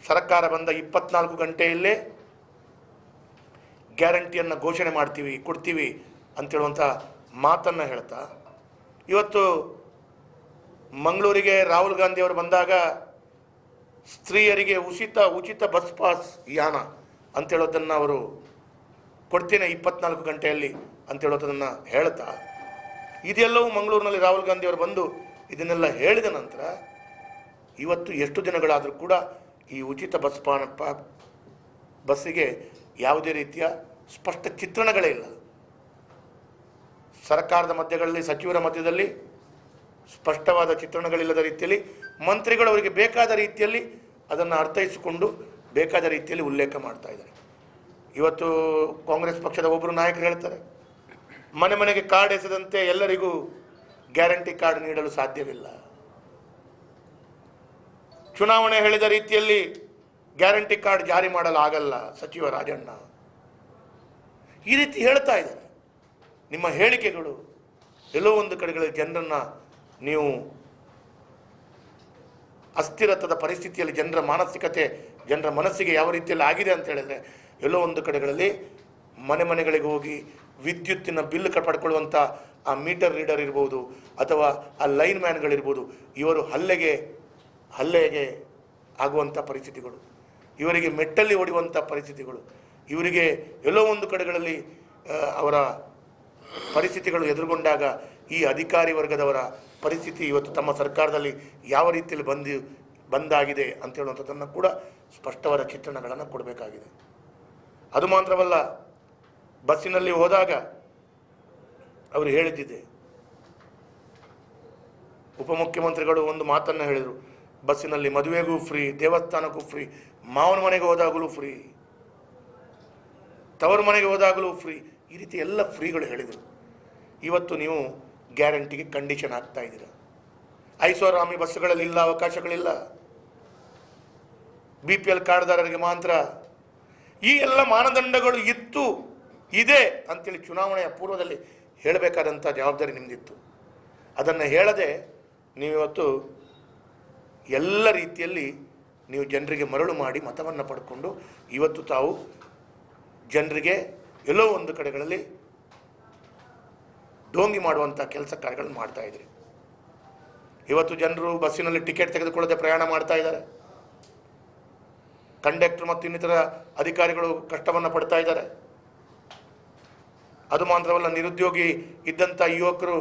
ಸರ್ಕಾರ ಬಂದ 24 ಗಂಟೆಯಲ್ಲೇ ಗ್ಯಾರಂಟಿಯನ್ನು ಘೋಷಣೆ ಮಾಡ್ತೀವಿ, ಕೊಡ್ತೀವಿ ಅಂತೇಳುವಂಥ ಮಾತನ್ನು ಹೇಳ್ತಾ, ಇವತ್ತು ಮಂಗಳೂರಿಗೆ ರಾಹುಲ್ ಗಾಂಧಿ ಅವರು ಬಂದಾಗ ಸ್ತ್ರೀಯರಿಗೆ ಉಚಿತ ಬಸ್ ಪಾಸ್ ಯಾನ ಅಂತೇಳೋದನ್ನು ಅವರು ಕೊಡ್ತೇನೆ 24 ಗಂಟೆಯಲ್ಲಿ ಅಂತೇಳೋದನ್ನು ಹೇಳ್ತಾ, ಇದೆಲ್ಲವೂ ಮಂಗಳೂರಿನಲ್ಲಿ ರಾಹುಲ್ ಗಾಂಧಿ ಅವರು ಬಂದು ಇದನ್ನೆಲ್ಲ ಹೇಳಿದ ನಂತರ ಇವತ್ತು ಎಷ್ಟು ದಿನಗಳಾದರೂ ಕೂಡ ಈ ಉಚಿತ ಬಸ್ಸಿಗೆ ಯಾವುದೇ ರೀತಿಯ ಸ್ಪಷ್ಟ ಚಿತ್ರಣಗಳೇ ಇಲ್ಲ. ಸರ್ಕಾರದ ಮಧ್ಯಗಳಲ್ಲಿ, ಸಚಿವರ ಮಧ್ಯದಲ್ಲಿ ಸ್ಪಷ್ಟವಾದ ಚಿತ್ರಣಗಳಿಲ್ಲದ ರೀತಿಯಲ್ಲಿ ಮಂತ್ರಿಗಳು ಅವರಿಗೆ ಬೇಕಾದ ರೀತಿಯಲ್ಲಿ ಅದನ್ನು ಅರ್ಥೈಸಿಕೊಂಡು ಬೇಕಾದ ರೀತಿಯಲ್ಲಿ ಉಲ್ಲೇಖ ಮಾಡ್ತಾ ಇದ್ದಾರೆ. ಇವತ್ತು ಕಾಂಗ್ರೆಸ್ ಪಕ್ಷದ ಒಬ್ಬರು ನಾಯಕರು ಹೇಳ್ತಾರೆ, ಮನೆ ಮನೆಗೆ ಕಾರ್ಡ್ ಎಸೆದಂತೆ ಎಲ್ಲರಿಗೂ ಗ್ಯಾರಂಟಿ ಕಾರ್ಡ್ ನೀಡಲು ಸಾಧ್ಯವಿಲ್ಲ. ಚುನಾವಣೆ ಹೇಳಿದ ರೀತಿಯಲ್ಲಿ ಗ್ಯಾರಂಟಿ ಕಾರ್ಡ್ ಜಾರಿ ಮಾಡಲಾಗಲ್ಲ ಸಚಿವ ರಾಜಣ್ಣ. ಈ ರೀತಿ ಹೇಳ್ತಾ ಇದ್ದಾರೆ. ನಿಮ್ಮ ಹೇಳಿಕೆಗಳು ಎಲ್ಲೋ ಒಂದು ಕಡೆಗಳಲ್ಲಿ ಜನರನ್ನು ನೀವು ಅಸ್ಥಿರತದ ಪರಿಸ್ಥಿತಿಯಲ್ಲಿ ಜನರ ಮಾನಸಿಕತೆ, ಜನರ ಮನಸ್ಸಿಗೆ ಯಾವ ರೀತಿಯಲ್ಲಿ ಆಗಿದೆ ಅಂತ ಹೇಳಿದರೆ, ಎಲ್ಲೋ ಒಂದು ಕಡೆಗಳಲ್ಲಿ ಮನೆಗಳಿಗೆ ಹೋಗಿ ವಿದ್ಯುತ್ತಿನ ಬಿಲ್ ಪಡ್ಕೊಳ್ಳುವಂಥ ಆ ಮೀಟರ್ ರೀಡರ್ ಇರ್ಬೋದು ಅಥವಾ ಆ ಲೈನ್ ಮ್ಯಾನ್ಗಳಿರ್ಬೋದು, ಇವರು ಹಲ್ಲೆಗೆ ಆಗುವಂಥ ಪರಿಸ್ಥಿತಿಗಳು, ಇವರಿಗೆ ಮೆಟ್ಟಲ್ಲಿ ಹೊಡೆಯುವಂಥ ಪರಿಸ್ಥಿತಿಗಳು, ಇವರಿಗೆ ಎಲ್ಲೋ ಒಂದು ಕಡೆಗಳಲ್ಲಿ ಅವರ ಪರಿಸ್ಥಿತಿಗಳು ಎದುರುಗೊಂಡಾಗ ಈ ಅಧಿಕಾರಿ ವರ್ಗದವರ ಪರಿಸ್ಥಿತಿ ಇವತ್ತು ತಮ್ಮ ಸರ್ಕಾರದಲ್ಲಿ ಯಾವ ರೀತಿಯಲ್ಲಿ ಬಂದಾಗಿದೆ ಅಂತ ಹೇಳುವಂಥದ್ದನ್ನು ಕೂಡ ಸ್ಪಷ್ಟವಾದ ಚಿತ್ರಣಗಳನ್ನು ಕೊಡಬೇಕಾಗಿದೆ. ಅದು ಮಾತ್ರವಲ್ಲ, ಬಸ್ಸಿನಲ್ಲಿ ಹೋದಾಗ ಅವರು ಹೇಳಿದ್ದಿದೆ, ಉಪಮುಖ್ಯಮಂತ್ರಿಗಳು ಒಂದು ಮಾತನ್ನು ಹೇಳಿದರು, ಬಸ್ಸಿನಲ್ಲಿ ಮದುವೆಗೂ ಫ್ರೀ, ದೇವಸ್ಥಾನಕ್ಕೂ ಫ್ರೀ, ಮಾವನ ಮನೆಗೆ ಹೋದಾಗಲೂ ಫ್ರೀ, ತವರು ಮನೆಗೆ ಹೋದಾಗಲೂ ಫ್ರೀ, ಈ ರೀತಿ ಎಲ್ಲ ಫ್ರೀಗಳು ಹೇಳಿದರು. ಇವತ್ತು ನೀವು ಗ್ಯಾರಂಟಿಗೆ ಕಂಡೀಷನ್ ಆಗ್ತಾ ಇದ್ದೀರ. ಐಷಾರಾಮಿ ಬಸ್ಸುಗಳಲ್ಲಿ ಇಲ್ಲ, ಅವಕಾಶಗಳಿಲ್ಲ, BPL ಕಾರ್ಡ್ದಾರರಿಗೆ ಮಾತ್ರ. ಈ ಎಲ್ಲ ಮಾನದಂಡಗಳು ಇದೆ ಅಂತೇಳಿ ಚುನಾವಣೆಯ ಪೂರ್ವದಲ್ಲಿ ಹೇಳಬೇಕಾದಂಥ ಜವಾಬ್ದಾರಿ ನಿಮ್ಮದಿತ್ತು. ಅದನ್ನು ಹೇಳದೆ ನೀವಿವತ್ತು ಎಲ್ಲ ರೀತಿಯಲ್ಲಿ ನೀವು ಜನರಿಗೆ ಮರಳು ಮಾಡಿ ಮತವನ್ನು ಪಡ್ಕೊಂಡು ಇವತ್ತು ತಾವು ಜನರಿಗೆ ಎಲ್ಲೋ ಒಂದು ಕಡೆಗಳಲ್ಲಿ ಡೋಂಗಿ ಮಾಡುವಂಥ ಕೆಲಸ ಕಾರ್ಯಗಳನ್ನು ಮಾಡ್ತಾ ಇದ್ರಿ. ಇವತ್ತು ಜನರು ಬಸ್ಸಿನಲ್ಲಿ ಟಿಕೆಟ್ ತೆಗೆದುಕೊಳ್ಳದೆ ಪ್ರಯಾಣ ಮಾಡ್ತಾ ಇದ್ದಾರೆ. ಕಂಡಕ್ಟರ್ ಮತ್ತು ಇನ್ನಿತರ ಅಧಿಕಾರಿಗಳು ಕಷ್ಟವನ್ನು ಪಡ್ತಾ ಇದ್ದಾರೆ. ಅದು ಮಾತ್ರವಲ್ಲ, ನಿರುದ್ಯೋಗಿ ಇದ್ದಂಥ ಯುವಕರು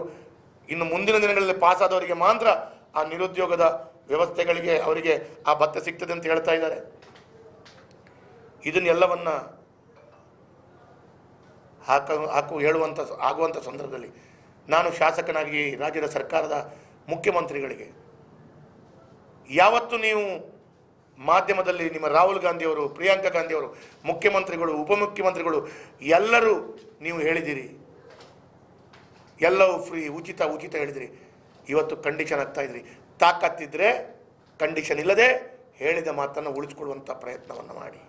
ಇನ್ನು ಮುಂದಿನ ದಿನಗಳಲ್ಲಿ ಪಾಸಾದವರಿಗೆ ಮಾತ್ರ ಆ ನಿರುದ್ಯೋಗದ ವ್ಯವಸ್ಥೆಗಳಿಗೆ ಅವರಿಗೆ ಆ ಭತ್ಯೆ ಸಿಗ್ತದೆ ಅಂತ ಹೇಳ್ತಾ ಇದ್ದಾರೆ. ಇದನ್ನೆಲ್ಲವನ್ನ ಆಗುವಂಥ ಸಂದರ್ಭದಲ್ಲಿ ನಾನು ಶಾಸಕನಾಗಿ ರಾಜ್ಯದ ಸರ್ಕಾರದ ಮುಖ್ಯಮಂತ್ರಿಗಳಿಗೆ ಯಾವತ್ತು ನೀವು ಮಾಧ್ಯಮದಲ್ಲಿ ನಿಮ್ಮ ರಾಹುಲ್ ಗಾಂಧಿಯವರು, ಪ್ರಿಯಾಂಕಾ ಗಾಂಧಿಯವರು, ಮುಖ್ಯಮಂತ್ರಿಗಳು, ಉಪಮುಖ್ಯಮಂತ್ರಿಗಳು ಎಲ್ಲರೂ ನೀವು ಹೇಳಿದಿರಿ ಎಲ್ಲವೂ ಫ್ರೀ, ಉಚಿತ ಹೇಳಿದಿರಿ. ಇವತ್ತು ಕಂಡೀಷನ್ ಆಗ್ತಾ ಇದ್ರಿ. ತಾಕತ್ತಿದ್ರೆ ಕಂಡೀಷನ್ ಇಲ್ಲದೆ ಹೇಳಿದ ಮಾತನ್ನು ಉಳಿಸ್ಕೊಳ್ಳುವಂಥ ಪ್ರಯತ್ನವನ್ನು ಮಾಡಿ.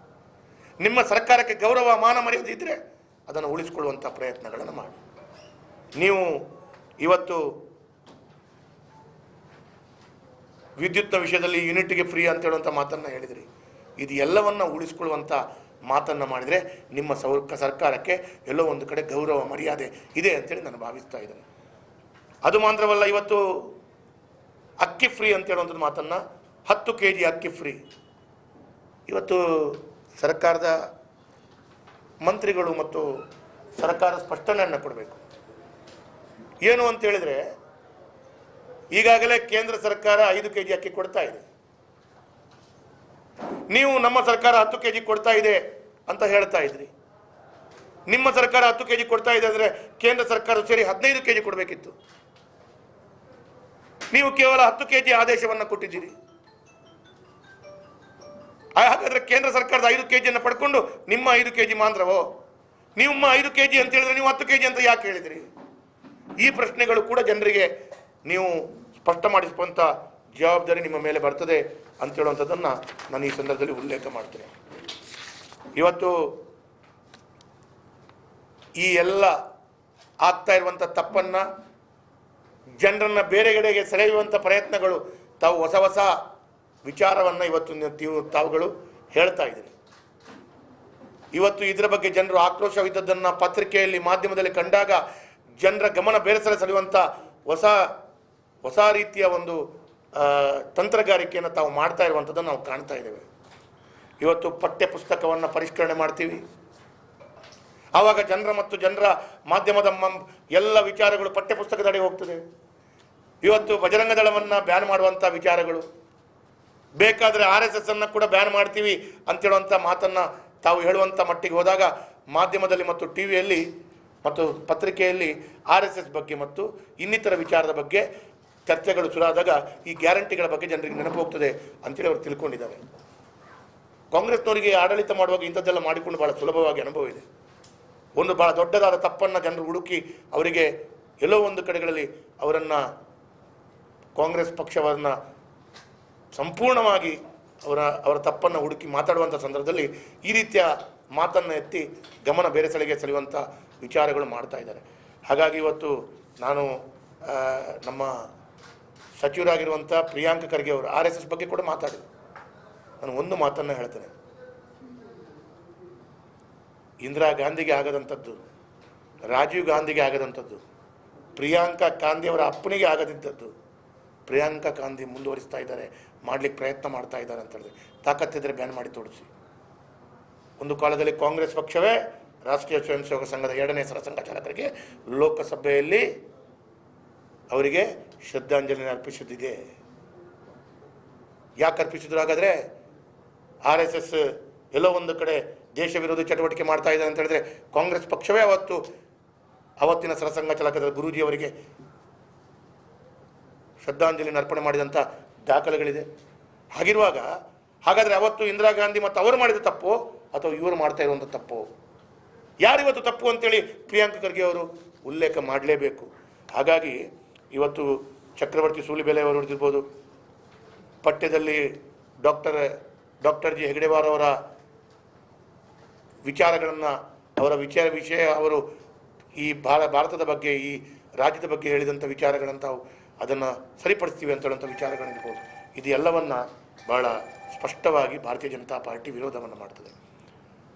ನಿಮ್ಮ ಸರ್ಕಾರಕ್ಕೆ ಗೌರವ ಮಾನ ಮರ್ಯಾದೆ ಇದ್ದರೆ ಅದನ್ನು ಉಳಿಸ್ಕೊಳ್ಳುವಂಥ ಪ್ರಯತ್ನಗಳನ್ನು ಮಾಡಿ. ನೀವು ಇವತ್ತು ವಿದ್ಯುತ್ನ ವಿಷಯದಲ್ಲಿ ಯೂನಿಟ್ಗೆ ಫ್ರೀ ಅಂತ ಹೇಳುವಂಥ ಮಾತನ್ನು ಹೇಳಿದಿರಿ. ಇದು ಎಲ್ಲವನ್ನು ಉಳಿಸ್ಕೊಳ್ಳುವಂಥ ಮಾತನ್ನು ಮಾಡಿದರೆ ನಿಮ್ಮ ಸರ್ಕಾರಕ್ಕೆ ಎಲ್ಲೋ ಒಂದು ಕಡೆ ಗೌರವ ಮರ್ಯಾದೆ ಇದೆ ಅಂತೇಳಿ ನಾನು ಭಾವಿಸ್ತಾ ಇದ್ದೇನೆ. ಅದು ಮಾತ್ರವಲ್ಲ, ಇವತ್ತು ಅಕ್ಕಿ ಫ್ರೀ ಅಂತ ಹೇಳುವಂಥದ್ದು ಮಾತನ್ನು 10 kg ಅಕ್ಕಿ ಫ್ರೀ. ಇವತ್ತು ಸರ್ಕಾರದ ಮಂತ್ರಿಗಳು ಮತ್ತು ಸರ್ಕಾರ ಸ್ಪಷ್ಟನೆಯನ್ನು ಕೊಡಬೇಕು. ಏನು ಅಂತ ಹೇಳಿದರೆ, ಈಗಾಗಲೇ ಕೇಂದ್ರ ಸರ್ಕಾರ 5 kg ಅಕ್ಕಿ ಕೊಡ್ತಾ ಇದೆ. ನೀವು ನಮ್ಮ ಸರ್ಕಾರ 10 kg ಕೊಡ್ತಾ ಇದೆ ಅಂತ ಹೇಳ್ತಾ ಇದ್ರಿ. ನಿಮ್ಮ ಸರ್ಕಾರ 10 kg ಕೊಡ್ತಾ ಇದೆ ಅಂದರೆ ಕೇಂದ್ರ ಸರ್ಕಾರ ಸೇರಿ 15 kg ಕೊಡಬೇಕಿತ್ತು. ನೀವು ಕೇವಲ 10 kg ಆದೇಶವನ್ನು ಕೊಟ್ಟಿದ್ದೀರಿ. ಹಾಗಾದ್ರೆ ಕೇಂದ್ರ ಸರ್ಕಾರದ 5 kg ಪಡ್ಕೊಂಡು ನಿಮ್ಮ 5 kg ಮಾತ್ರವೋ? ನಿಮ್ಮ 5 kg ಅಂತ ಹೇಳಿದ್ರೆ ನೀವು 10 kg ಅಂತ ಯಾಕೆ ಹೇಳಿದ್ರಿ? ಈ ಪ್ರಶ್ನೆಗಳು ಕೂಡ ಜನರಿಗೆ ನೀವು ಸ್ಪಷ್ಟ ಮಾಡಿಸುವಂಥ ಜವಾಬ್ದಾರಿ ನಿಮ್ಮ ಮೇಲೆ ಬರ್ತದೆ ಅಂತ ಹೇಳುವಂಥದ್ದನ್ನು ನಾನು ಈ ಸಂದರ್ಭದಲ್ಲಿ ಉಲ್ಲೇಖ ಮಾಡ್ತೇನೆ. ಇವತ್ತು ಈ ಎಲ್ಲ ಆಗ್ತಾ ಇರುವಂಥ ತಪ್ಪನ್ನು, ಜನರನ್ನು ಬೇರೆಗಡೆಗೆ ಸೆಳೆಯುವಂಥ ಪ್ರಯತ್ನಗಳು, ತಾವು ಹೊಸ ವಿಚಾರವನ್ನು ಇವತ್ತು ತಾವುಗಳು ಹೇಳ್ತಾ ಇದ್ದೀರಿ. ಇವತ್ತು ಇದರ ಬಗ್ಗೆ ಜನರು ಆಕ್ರೋಶವಿದ್ದದ್ದನ್ನು ಪತ್ರಿಕೆಯಲ್ಲಿ, ಮಾಧ್ಯಮದಲ್ಲಿ ಕಂಡಾಗ ಜನರ ಗಮನ ಬೇರೆ ಸೆಳೆಯುವಂಥ ಹೊಸ ರೀತಿಯ ಒಂದು ತಂತ್ರಗಾರಿಕೆಯನ್ನು ತಾವು ಮಾಡ್ತಾ ಇರುವಂಥದ್ದನ್ನು ನಾವು ಕಾಣ್ತಾ ಇದ್ದೇವೆ. ಇವತ್ತು ಪಠ್ಯ ಪುಸ್ತಕವನ್ನು ಪರಿಷ್ಕರಣೆ ಮಾಡ್ತೀವಿ, ಆವಾಗ ಜನರ ಮಾಧ್ಯಮದ ಎಲ್ಲ ವಿಚಾರಗಳು ಪಠ್ಯ ಪುಸ್ತಕದಡಿ ಹೋಗ್ತದೆ. ಇವತ್ತು ಬಜರಂಗ ದಳವನ್ನು ಬ್ಯಾನ್ ಮಾಡುವಂಥ ವಿಚಾರಗಳು, ಬೇಕಾದರೆ RSS ಅನ್ನು ಕೂಡ ಬ್ಯಾನ್ ಮಾಡ್ತೀವಿ ಅಂತೇಳುವಂಥ ಮಾತನ್ನು ತಾವು ಹೇಳುವಂಥ ಮಟ್ಟಿಗೆ ಹೋದಾಗ ಮಾಧ್ಯಮದಲ್ಲಿ ಮತ್ತು ಟಿವಿಯಲ್ಲಿ ಮತ್ತು ಪತ್ರಿಕೆಯಲ್ಲಿ RSS ಬಗ್ಗೆ ಮತ್ತು ಇನ್ನಿತರ ವಿಚಾರದ ಬಗ್ಗೆ ಚರ್ಚೆಗಳು ಶುರುವಾದಾಗ ಈ ಗ್ಯಾರಂಟಿಗಳ ಬಗ್ಗೆ ಜನರಿಗೆ ನೆನಪು ಹೋಗ್ತದೆ ಅಂತೇಳಿ ಅವರು ತಿಳ್ಕೊಂಡಿದ್ದಾರೆ. ಕಾಂಗ್ರೆಸ್ನವರಿಗೆ ಆಡಳಿತ ಮಾಡುವಾಗ ಇಂಥದ್ದೆಲ್ಲ ಮಾಡಿಕೊಂಡು ಭಾಳ ಸುಲಭವಾಗಿ ಅನುಭವ ಇದೆ. ಒಂದು ಭಾಳ ದೊಡ್ಡದಾದ ತಪ್ಪನ್ನು ಜನರು ಹುಡುಕಿ ಅವರಿಗೆ ಎಲ್ಲೋ ಒಂದು ಕಡೆಗಳಲ್ಲಿ ಕಾಂಗ್ರೆಸ್ ಪಕ್ಷವನ್ನು ಸಂಪೂರ್ಣವಾಗಿ ಅವರ ತಪ್ಪನ್ನು ಹುಡುಕಿ ಮಾತಾಡುವಂಥ ಸಂದರ್ಭದಲ್ಲಿ ಈ ರೀತಿಯ ಮಾತನ್ನು ಎತ್ತಿ ಗಮನ ಬೇರೆ ಸೆಳೆಯುವಂಥ ವಿಚಾರಗಳು ಮಾಡ್ತಾ ಇದ್ದಾರೆ. ಹಾಗಾಗಿ ಇವತ್ತು ನಾನು ನಮ್ಮ ಸಚಿವರಾಗಿರುವಂಥ ಪ್ರಿಯಾಂಕ ಖರ್ಗೆ ಅವರು RSS ಬಗ್ಗೆ ಕೂಡ ಮಾತಾಡಿದರು. ನಾನು ಒಂದು ಮಾತನ್ನು ಹೇಳ್ತೇನೆ, ಇಂದಿರಾ ಗಾಂಧಿಗೆ ಆಗದಂಥದ್ದು, ರಾಜೀವ್ ಗಾಂಧಿಗೆ ಆಗದಂಥದ್ದು, ಪ್ರಿಯಾಂಕಾ ಗಾಂಧಿಯವರ ಅಪ್ಪನಿಗೆ ಆಗದಿದ್ದದ್ದು ಪ್ರಿಯಾಂಕಾ ಗಾಂಧಿ ಮುಂದುವರಿಸ್ತಾ ಇದ್ದಾರೆ, ಮಾಡಲಿಕ್ಕೆ ಪ್ರಯತ್ನ ಮಾಡ್ತಾ ಇದ್ದಾರೆ ಅಂತ ಹೇಳಿದ್ರೆ ತಾಕತ್ತಿದ್ರೆ ಬ್ಯಾನ್ ಮಾಡಿ ತೋರಿಸಿ. ಒಂದು ಕಾಲದಲ್ಲಿ ಕಾಂಗ್ರೆಸ್ ಪಕ್ಷವೇ ರಾಷ್ಟ್ರೀಯ ಸ್ವಯಂ ಸೇವಕ ಸಂಘದ 2ನೇ ಸರಸಂಘ ಚಾಲಕರಿಗೆ ಲೋಕಸಭೆಯಲ್ಲಿ ಅವರಿಗೆ ಶ್ರದ್ಧಾಂಜಲಿ ಅರ್ಪಿಸಿದ್ದಿದೆ. ಯಾಕೆ ಅರ್ಪಿಸಿದ್ರು? ಹಾಗಾದರೆ RSS ಎಲ್ಲೋ ಒಂದು ಕಡೆ ದೇಶ ವಿರೋಧಿ ಚಟುವಟಿಕೆ ಮಾಡ್ತಾ ಇದೆ ಅಂತ ಹೇಳಿದ್ರೆ ಕಾಂಗ್ರೆಸ್ ಪಕ್ಷವೇ ಅವತ್ತಿನ ಸರಸಂಘ ಚಾಲಕದ ಗುರೂಜಿಯವರಿಗೆ ಶ್ರದ್ಧಾಂಜಲಿಯನ್ನು ಅರ್ಪಣೆ ಮಾಡಿದಂಥ ದಾಖಲೆಗಳಿದೆ. ಹಾಗಿರುವಾಗ ಹಾಗಾದರೆ ಅವತ್ತು ಇಂದಿರಾ ಗಾಂಧಿ ಮತ್ತು ಅವರು ಮಾಡಿದ ತಪ್ಪು ಅಥವಾ ಇವರು ಮಾಡ್ತಾ ಇರುವಂಥ ತಪ್ಪು? ಯಾರಿವತ್ತು ತಪ್ಪು ಅಂತೇಳಿ ಪ್ರಿಯಾಂಕ್ ಖರ್ಗೆ ಅವರು ಉಲ್ಲೇಖ ಮಾಡಲೇಬೇಕು. ಹಾಗಾಗಿ ಇವತ್ತು ಚಕ್ರವರ್ತಿ ಸೂಲಿಬೆಲೆ ಅವರು ಹಿಡಿದಿರ್ಬೋದು, ಪಠ್ಯದಲ್ಲಿ ಡಾಕ್ಟರ್ ಜಿ ಹೆಗಡೆವಾರ್ ಅವರ ವಿಚಾರಗಳನ್ನು ವಿಷಯ ಅವರು ಈ ಭಾರತದ ಬಗ್ಗೆ, ಈ ರಾಜ್ಯದ ಬಗ್ಗೆ ಹೇಳಿದಂಥ ವಿಚಾರಗಳಂತಾವು ಅದನ್ನು ಸರಿಪಡಿಸ್ತೀವಿ ಅಂತ ಹೇಳುವಂಥ ವಿಚಾರಗಳಿರ್ಬೋದು. ಇದು ಎಲ್ಲವನ್ನು ಭಾಳ ಸ್ಪಷ್ಟವಾಗಿ ಭಾರತೀಯ ಜನತಾ ಪಾರ್ಟಿ ವಿರೋಧವನ್ನು ಮಾಡ್ತದೆ.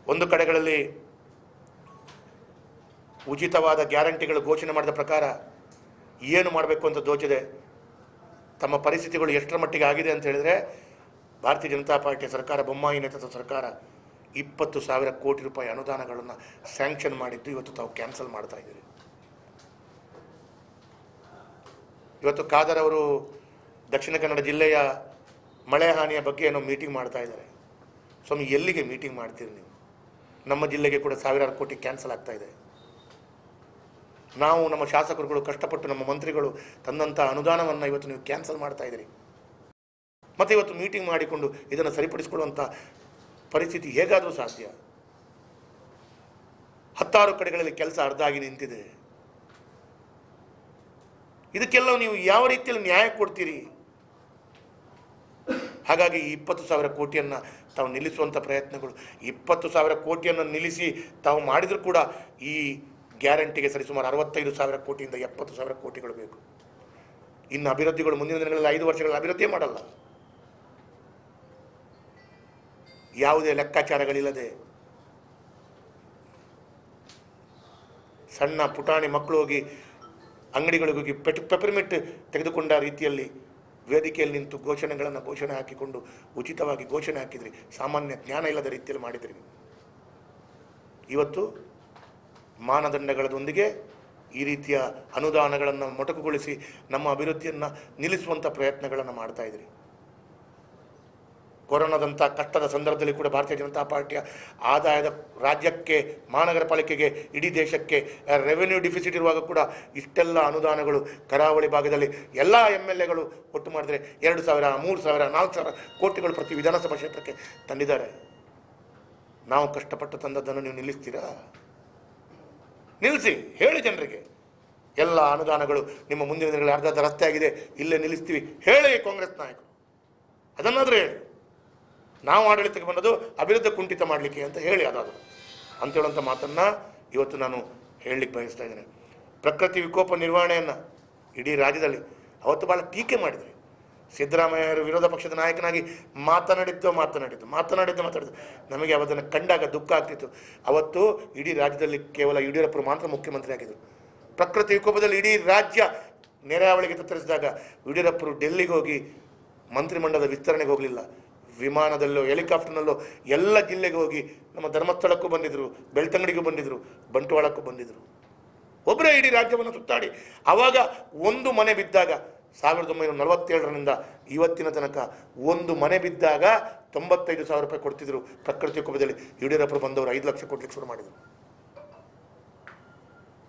ಒಂದು ಕಡೆಗಳಲ್ಲಿ ಉಚಿತವಾದ ಗ್ಯಾರಂಟಿಗಳು ಘೋಷಣೆ ಮಾಡಿದ ಪ್ರಕಾರ ಏನು ಮಾಡಬೇಕು ಅಂತ ದೋಚದೆ ತಮ್ಮ ಪರಿಸ್ಥಿತಿಗಳು ಎಷ್ಟರ ಮಟ್ಟಿಗೆ ಆಗಿದೆ ಅಂತ ಹೇಳಿದರೆ, ಭಾರತೀಯ ಜನತಾ ಪಾರ್ಟಿಯ ಸರ್ಕಾರ, ಬೊಮ್ಮಾಯಿ ನೇತೃತ್ವದ ಸರ್ಕಾರ 20,000 ಕೋಟಿ ರೂಪಾಯಿ ಅನುದಾನಗಳನ್ನು ಸ್ಯಾಂಕ್ಷನ್ ಮಾಡಿದ್ದು ಇವತ್ತು ತಾವು ಕ್ಯಾನ್ಸಲ್ ಮಾಡ್ತಾ ಇದ್ದೀರಿ. ಇವತ್ತು ಖಾದರ್ ಅವರು ದಕ್ಷಿಣ ಕನ್ನಡ ಜಿಲ್ಲೆಯ ಮಳೆ ಹಾನಿಯ ಬಗ್ಗೆ ಏನೋ ಮೀಟಿಂಗ್ ಮಾಡ್ತಾ ಇದ್ದಾರೆ. ಸ್ವಾಮಿ, ಎಲ್ಲಿಗೆ ಮೀಟಿಂಗ್ ಮಾಡ್ತೀರಿ ನೀವು? ನಮ್ಮ ಜಿಲ್ಲೆಗೆ ಕೂಡ ಸಾವಿರಾರು ಕೋಟಿ ಕ್ಯಾನ್ಸಲ್ ಆಗ್ತಾ ಇದೆ. ನಾವು ನಮ್ಮ ಶಾಸಕರುಗಳು ಕಷ್ಟಪಟ್ಟು ನಮ್ಮ ಮಂತ್ರಿಗಳು ತಂದಂಥ ಅನುದಾನವನ್ನು ಇವತ್ತು ನೀವು ಕ್ಯಾನ್ಸಲ್ ಮಾಡ್ತಾ ಇದ್ದೀರಿ. ಮತ್ತು ಇವತ್ತು ಮೀಟಿಂಗ್ ಮಾಡಿಕೊಂಡು ಇದನ್ನು ಸರಿಪಡಿಸಿಕೊಳ್ಳುವಂಥ ಪರಿಸ್ಥಿತಿ ಹೇಗಾದರೂ ಸಾಧ್ಯ? 10 ಕಡೆಗಳಲ್ಲಿ ಕೆಲಸ ಅರ್ಧ ಆಗಿ ನಿಂತಿದೆ. ಇದಕ್ಕೆಲ್ಲ ನೀವು ಯಾವ ರೀತಿಯಲ್ಲಿ ನ್ಯಾಯ ಕೊಡ್ತೀರಿ? ಹಾಗಾಗಿ ಈ 20,000 ಕೋಟಿಯನ್ನು ತಾವು ನಿಲ್ಲಿಸುವಂಥ ಪ್ರಯತ್ನಗಳು, 20,000 ಕೋಟಿಯನ್ನು ನಿಲ್ಲಿಸಿ ತಾವು ಮಾಡಿದರೂ ಕೂಡ ಈ ಗ್ಯಾರಂಟಿಗೆ ಸರಿಸುಮಾರು 65,000 ಕೋಟಿಯಿಂದ 70,000 ಕೋಟಿಗಳು ಬೇಕು. ಇನ್ನು ಅಭಿವೃದ್ಧಿಗಳು ಮುಂದಿನ ದಿನಗಳಲ್ಲಿ 5 ವರ್ಷಗಳ ಅಭಿವೃದ್ಧಿ ಮಾಡಲ್ಲ. ಯಾವುದೇ ಲೆಕ್ಕಾಚಾರಗಳಿಲ್ಲದೆ ಸಣ್ಣ ಪುಟಾಣಿ ಮಕ್ಕಳು ಹೋಗಿ ಅಂಗಡಿಗಳಿಗೆ ಹೋಗಿ ಪೆಪರ್ಮಿಂಟ್ ತೆಗೆದುಕೊಂಡ ರೀತಿಯಲ್ಲಿ ವೇದಿಕೆಯಲ್ಲಿ ನಿಂತು ಘೋಷಣೆ ಹಾಕಿಕೊಂಡು ಉಚಿತವಾಗಿ ಘೋಷಣೆ ಹಾಕಿದ್ರಿ. ಸಾಮಾನ್ಯ ಜ್ಞಾನ ಇಲ್ಲದ ರೀತಿಯಲ್ಲಿ ಮಾಡಿದ್ರಿ. ಇವತ್ತು ಮಾನದಂಡಗಳೊಂದಿಗೆ ಈ ರೀತಿಯ ಅನುದಾನಗಳನ್ನು ಮೊಟಕುಗೊಳಿಸಿ ನಮ್ಮ ಅಭಿವೃದ್ಧಿಯನ್ನು ನಿಲ್ಲಿಸುವಂಥ ಪ್ರಯತ್ನಗಳನ್ನು ಮಾಡ್ತಾ ಇದ್ರಿ. ಕೊರೋನಾದಂಥ ಕಷ್ಟದ ಸಂದರ್ಭದಲ್ಲಿ ಕೂಡ ಭಾರತೀಯ ಜನತಾ ಪಾರ್ಟಿಯ ಆದಾಯದ ರಾಜ್ಯಕ್ಕೆ, ಮಹಾನಗರ ಪಾಲಿಕೆಗೆ, ಇಡೀ ದೇಶಕ್ಕೆ ರೆವೆನ್ಯೂ ಡಿಫಿಸಿಟ್ ಇರುವಾಗ ಕೂಡ ಇಷ್ಟೆಲ್ಲ ಅನುದಾನಗಳು ಕರಾವಳಿ ಭಾಗದಲ್ಲಿ ಎಲ್ಲ MLAಗಳು ಒಟ್ಟು ಮಾಡಿದರೆ 2,000, 3,000, 4,000 ಕೋಟಿಗಳು ಪ್ರತಿ ವಿಧಾನಸಭಾ ಕ್ಷೇತ್ರಕ್ಕೆ ತಂದಿದ್ದಾರೆ. ನಾವು ಕಷ್ಟಪಟ್ಟು ತಂದದ್ದನ್ನು ನೀವು ನಿಲ್ಲಿಸ್ತೀರಾ? ನಿಲ್ಲಿಸಿ, ಹೇಳಿ ಜನರಿಗೆ. ಎಲ್ಲ ಅನುದಾನಗಳು ನಿಮ್ಮ ಮುಂದಿನ ದಿನಗಳಲ್ಲಿ ಅರ್ಧ ರಸ್ತೆ ಆಗಿದೆ, ಇಲ್ಲೇ ನಿಲ್ಲಿಸ್ತೀವಿ ಹೇಳಿ ಕಾಂಗ್ರೆಸ್ ನಾಯಕರು. ಅದನ್ನಾದರೂ ಹೇಳಿ. ನಾವು ಆಡಳಿತಕ್ಕೆ ಬಂದದ್ದು ಅಭಿವೃದ್ಧಿ ಕುಂಠಿತ ಮಾಡಲಿಕ್ಕೆ ಅಂತ ಹೇಳಿ ಅದಾದರೂ ಅಂತೇಳುವಂಥ ಮಾತನ್ನು ಇವತ್ತು ನಾನು ಹೇಳಲಿಕ್ಕೆ ಬಯಸ್ತಾ ಇದ್ದೇನೆ. ಪ್ರಕೃತಿ ವಿಕೋಪ ನಿರ್ವಹಣೆಯನ್ನು ಇಡೀ ರಾಜ್ಯದಲ್ಲಿ ಅವತ್ತು ಭಾಳ ಟೀಕೆ ಮಾಡಿದ್ರಿ. ಸಿದ್ದರಾಮಯ್ಯರು ವಿರೋಧ ಪಕ್ಷದ ನಾಯಕನಾಗಿ ಮಾತನಾಡಿದ್ದು ನಮಗೆ ಅವತ್ತನ್ನು ಕಂಡಾಗ ದುಃಖ ಆಗ್ತಿತ್ತು. ಅವತ್ತು ಇಡೀ ರಾಜ್ಯದಲ್ಲಿ ಕೇವಲ ಯಡಿಯೂರಪ್ಪರು ಮಾತ್ರ ಮುಖ್ಯಮಂತ್ರಿ ಆಗಿದ್ದರು. ಪ್ರಕೃತಿ ವಿಕೋಪದಲ್ಲಿ ಇಡೀ ರಾಜ್ಯ ನೆರೆಹಾವಳಿಗೆ ತತ್ತರಿಸಿದಾಗ ಯಡಿಯೂರಪ್ಪರು ಡೆಲ್ಲಿಗೆ ಹೋಗಿ ಮಂತ್ರಿಮಂಡಲದ ವಿಸ್ತರಣೆಗೆ ಹೋಗಲಿಲ್ಲ. ವಿಮಾನದಲ್ಲೋ ಹೆಲಿಕಾಪ್ಟರ್ನಲ್ಲೋ ಎಲ್ಲ ಜಿಲ್ಲೆಗೆ ಹೋಗಿ ನಮ್ಮ ಧರ್ಮಸ್ಥಳಕ್ಕೂ ಬಂದಿದ್ದರು, ಬೆಳ್ತಂಗಡಿಗೂ ಬಂದಿದ್ದರು, ಬಂಟ್ವಾಳಕ್ಕೂ ಬಂದಿದ್ದರು. ಒಬ್ಬರೇ ಇಡೀ ರಾಜ್ಯವನ್ನು ಸುತ್ತಾಡಿ ಆವಾಗ ಒಂದು ಮನೆ ಬಿದ್ದಾಗ 1947ರಿಂದ ಇವತ್ತಿನ ತನಕ ಒಂದು ಮನೆ ಬಿದ್ದಾಗ 95,000 ರೂಪಾಯಿ ಕೊಡ್ತಿದ್ರು. ಪ್ರಕೃತಿ ವಿಕೋಪದಲ್ಲಿ ಯಡಿಯೂರಪ್ಪರು ಬಂದವರು 5 ಲಕ್ಷ ಕೊಡ್ಲಿಕ್ಕೆ ಶುರು ಮಾಡಿದರು.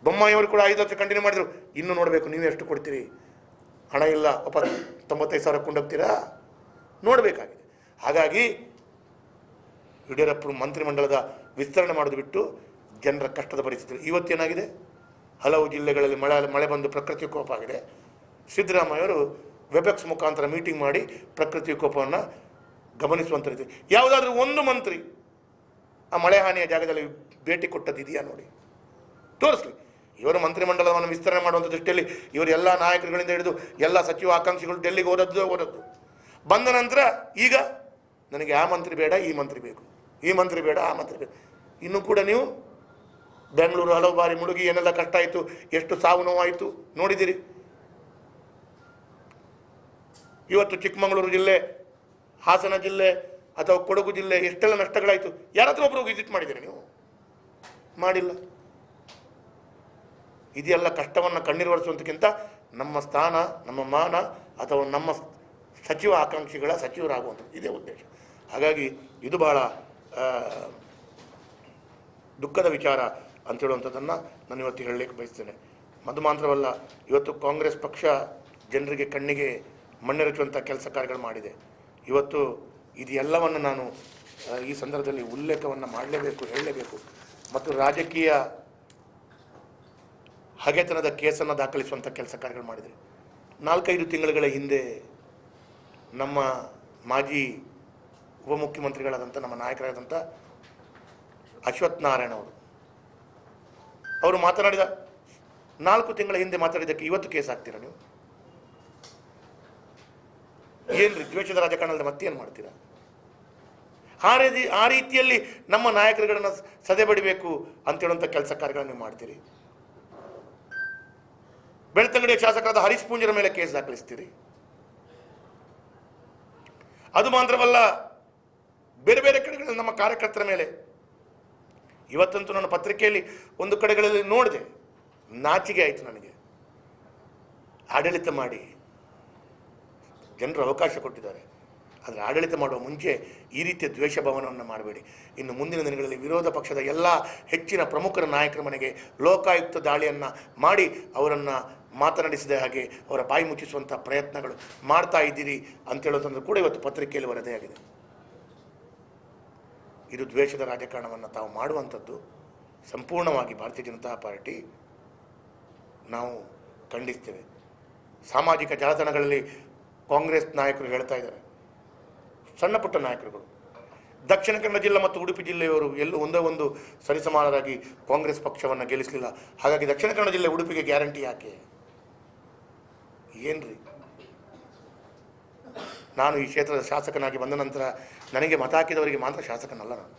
ಬೊಮ್ಮಾಯಿಯವರು ಕೂಡ 5 ಲಕ್ಷ ಕಂಟಿನ್ಯೂ ಮಾಡಿದರು. ಇನ್ನು ನೋಡಬೇಕು ನೀವು ಎಷ್ಟು ಕೊಡ್ತೀರಿ. ಹಣ ಇಲ್ಲ, ವಾಪಸ್ 95,000 ಕೊಂಡೋಗ್ತೀರಾ? ನೋಡಬೇಕಾಗಿದೆ. ಹಾಗಾಗಿ ಯಡಿಯೂರಪ್ಪರು ಮಂತ್ರಿಮಂಡಲದ ವಿಸ್ತರಣೆ ಮಾಡೋದು ಬಿಟ್ಟು ಜನರ ಕಷ್ಟದ ಪರಿಸ್ಥಿತಿ ಇವತ್ತೇನಾಗಿದೆ? ಹಲವು ಜಿಲ್ಲೆಗಳಲ್ಲಿ ಮಳೆ ಬಂದು ಪ್ರಕೃತಿ ವಿಕೋಪ ಆಗಿದೆ. ಸಿದ್ದರಾಮಯ್ಯವರು ವೆಬೆಕ್ಸ್ ಮುಖಾಂತರ ಮೀಟಿಂಗ್ ಮಾಡಿ ಪ್ರಕೃತಿ ವಿಕೋಪವನ್ನು ಗಮನಿಸುವಂಥ ರೀತಿ ಯಾವುದಾದ್ರೂ ಒಂದು ಮಂತ್ರಿ ಆ ಮಳೆ ಹಾನಿಯ ಜಾಗದಲ್ಲಿ ಭೇಟಿ ಕೊಟ್ಟದ್ದಿದೆಯಾ ನೋಡಿ, ತೋರಿಸ್ಲಿ. ಇವರು ಮಂತ್ರಿಮಂಡಲವನ್ನು ವಿಸ್ತರಣೆ ಮಾಡುವಂಥ ದೃಷ್ಟಿಯಲ್ಲಿ ಇವರು ಎಲ್ಲ ನಾಯಕರುಗಳಿಂದ ಹಿಡಿದು ಎಲ್ಲ ಸಚಿವ ಆಕಾಂಕ್ಷಿಗಳು ಡೆಲ್ಲಿಗೆ ಹೋದದ್ದು ಬಂದ ನಂತರ ಈಗ ನನಗೆ ಆ ಮಂತ್ರಿ ಬೇಡ, ಈ ಮಂತ್ರಿ ಬೇಕು, ಈ ಮಂತ್ರಿ ಬೇಡ, ಆ ಮಂತ್ರಿ ಬೇಕು. ಇನ್ನೂ ಕೂಡ ನೀವು ಬೆಂಗಳೂರು ಹಲವು ಬಾರಿ ಮುಳುಗಿ ಏನೆಲ್ಲ ಕಷ್ಟ ಆಯಿತು, ಎಷ್ಟು ಸಾವು ನೋವಾಯಿತು ನೋಡಿದ್ದೀರಿ. ಇವತ್ತು ಚಿಕ್ಕಮಗಳೂರು ಜಿಲ್ಲೆ, ಹಾಸನ ಜಿಲ್ಲೆ ಅಥವಾ ಕೊಡಗು ಜಿಲ್ಲೆ ಎಷ್ಟೆಲ್ಲ ನಷ್ಟಗಳಾಯಿತು. ಯಾರಾದರೂ ಒಬ್ಬರು ವಿಸಿಟ್ ಮಾಡಿದ್ದೀರಿ ನೀವು? ಮಾಡಿಲ್ಲ. ಇದೆಲ್ಲ ಕಷ್ಟವನ್ನು ಕಣ್ಣೀರು ಒರೆಸುವಂತಕ್ಕಿಂತ ನಮ್ಮ ಸ್ಥಾನ, ನಮ್ಮ ಮಾನ ಅಥವಾ ನಮ್ಮ ಸಚಿವ ಆಕಾಂಕ್ಷಿಗಳ ಸಚಿವರಾಗುವಂಥದ್ದು ಇದೇ ಉದ್ದೇಶ. ಹಾಗಾಗಿ ಇದು ಬಹಳ ದುಃಖದ ವಿಚಾರ ಅಂತೇಳುವಂಥದ್ದನ್ನು ನಾನು ಇವತ್ತು ಹೇಳಲಿಕ್ಕೆ ಬಯಸ್ತೇನೆ. ಅದು ಮಾತ್ರವಲ್ಲ, ಇವತ್ತು ಕಾಂಗ್ರೆಸ್ ಪಕ್ಷ ಜನರಿಗೆ ಕಣ್ಣಿಗೆ ಮಣ್ಣೆರಚುವಂಥ ಕೆಲಸ ಕಾರ್ಯಗಳು ಮಾಡಿದೆ. ಇವತ್ತು ಇದೆಲ್ಲವನ್ನು ನಾನು ಈ ಸಂದರ್ಭದಲ್ಲಿ ಉಲ್ಲೇಖವನ್ನು ಮಾಡಲೇಬೇಕು, ಹೇಳಲೇಬೇಕು. ಮತ್ತು ರಾಜಕೀಯ ಹಗೆತನದ ಕೇಸನ್ನು ದಾಖಲಿಸುವಂಥ ಕೆಲಸ ಕಾರ್ಯಗಳು ಮಾಡಿದೆ. 4-5 ತಿಂಗಳುಗಳ ಹಿಂದೆ ನಮ್ಮ ಮಾಜಿ ಉಪಮುಖ್ಯಮಂತ್ರಿಗಳಾದಂಥ ನಮ್ಮ ನಾಯಕರಾದಂಥ ಅಶ್ವಥ್ ನಾರಾಯಣ ಅವರು ಮಾತನಾಡಿದ 4 ತಿಂಗಳ ಹಿಂದೆ ಮಾತಾಡಿದ್ದಕ್ಕೆ ಇವತ್ತು ಕೇಸ್ ಹಾಕ್ತೀರಾ ನೀವು? ಏನ್ರಿ ದ್ವೇಷದ ರಾಜಕಾರಣದಲ್ಲಿ ಮತ್ತೇನು ಮಾಡ್ತೀರಾ? ಆ ರೀತಿಯಲ್ಲಿ ನಮ್ಮ ನಾಯಕರುಗಳನ್ನು ಸದೆ ಬಡಿಬೇಕು ಅಂತ ಹೇಳುವಂಥ ಕೆಲಸ ಕಾರ್ಯಗಳನ್ನು ನೀವು ಮಾಡ್ತೀರಿ. ಬೆಳ್ತಂಗಡಿಯ ಶಾಸಕರಾದ ಹರೀಶ್ ಪೂಂಜರ ಮೇಲೆ ಕೇಸ್ ದಾಖಲಿಸ್ತೀರಿ. ಅದು ಮಾತ್ರವಲ್ಲ, ಬೇರೆ ಬೇರೆ ಕಡೆಗಳಲ್ಲಿ ನಮ್ಮ ಕಾರ್ಯಕರ್ತರ ಮೇಲೆ. ಇವತ್ತಂತೂ ನನ್ನ ಪತ್ರಿಕೆಯಲ್ಲಿ ಒಂದು ಕಡೆಗಳಲ್ಲಿ ನೋಡಿದೆ, ನಾಚಿಕೆ ಆಯಿತು ನನಗೆ. ಆಡಳಿತ ಮಾಡಿ ಜನರು ಅವಕಾಶ ಕೊಟ್ಟಿದ್ದಾರೆ, ಆದರೆ ಆಡಳಿತ ಮಾಡುವ ಮುಂಚೆ ಈ ರೀತಿಯ ದ್ವೇಷ ಭಾವನವನ್ನು ಮಾಡಬೇಡಿ. ಇನ್ನು ಮುಂದಿನ ದಿನಗಳಲ್ಲಿ ವಿರೋಧ ಪಕ್ಷದ ಎಲ್ಲ ಹೆಚ್ಚಿನ ಪ್ರಮುಖರ ನಾಯಕರ ಮನೆಗೆ ಲೋಕಾಯುಕ್ತ ದಾಳಿಯನ್ನು ಮಾಡಿ ಅವರನ್ನು ಮಾತನಾಡಿಸಿದ ಹಾಗೆ ಅವರ ಬಾಯಿ ಮುಚ್ಚಿಸುವಂಥ ಪ್ರಯತ್ನಗಳು ಮಾಡ್ತಾ ಇದ್ದೀರಿ ಅಂತೇಳೋದಂದ್ರೂ ಕೂಡ ಇವತ್ತು ಪತ್ರಿಕೆಯಲ್ಲಿ ವರದಿಯಾಗಿದೆ. ಇದು ದ್ವೇಷದ ರಾಜಕಾರಣವನ್ನು ತಾವು ಮಾಡುವಂಥದ್ದು ಸಂಪೂರ್ಣವಾಗಿ ಭಾರತೀಯ ಜನತಾ ಪಾರ್ಟಿ ನಾವು ಖಂಡಿಸ್ತೇವೆ. ಸಾಮಾಜಿಕ ಜಾಲತಾಣಗಳಲ್ಲಿ ಕಾಂಗ್ರೆಸ್ ನಾಯಕರು ಹೇಳ್ತಾ ಇದ್ದಾರೆ, ಸಣ್ಣ ಪುಟ್ಟ ನಾಯಕರುಗಳು, ದಕ್ಷಿಣ ಕನ್ನಡ ಜಿಲ್ಲೆ ಮತ್ತು ಉಡುಪಿ ಜಿಲ್ಲೆಯವರು ಎಲ್ಲೂ ಒಂದೇ ಒಂದು ಸರಿಸಮಾನರಾಗಿ ಕಾಂಗ್ರೆಸ್ ಪಕ್ಷವನ್ನು ಗೆಲ್ಲಿಸಲಿಲ್ಲ, ಹಾಗಾಗಿ ದಕ್ಷಿಣ ಕನ್ನಡ ಜಿಲ್ಲೆ ಉಡುಪಿಗೆ ಗ್ಯಾರಂಟಿ ಯಾಕೆ? ಏನ್ರಿ? ನಾನು ಈ ಕ್ಷೇತ್ರದ ಶಾಸಕನಾಗಿ ಬಂದ ನಂತರ ನನಗೆ ಮತ ಹಾಕಿದವರಿಗೆ ಮಾತ್ರ ಶಾಸಕನಲ್ಲ, ನಾನು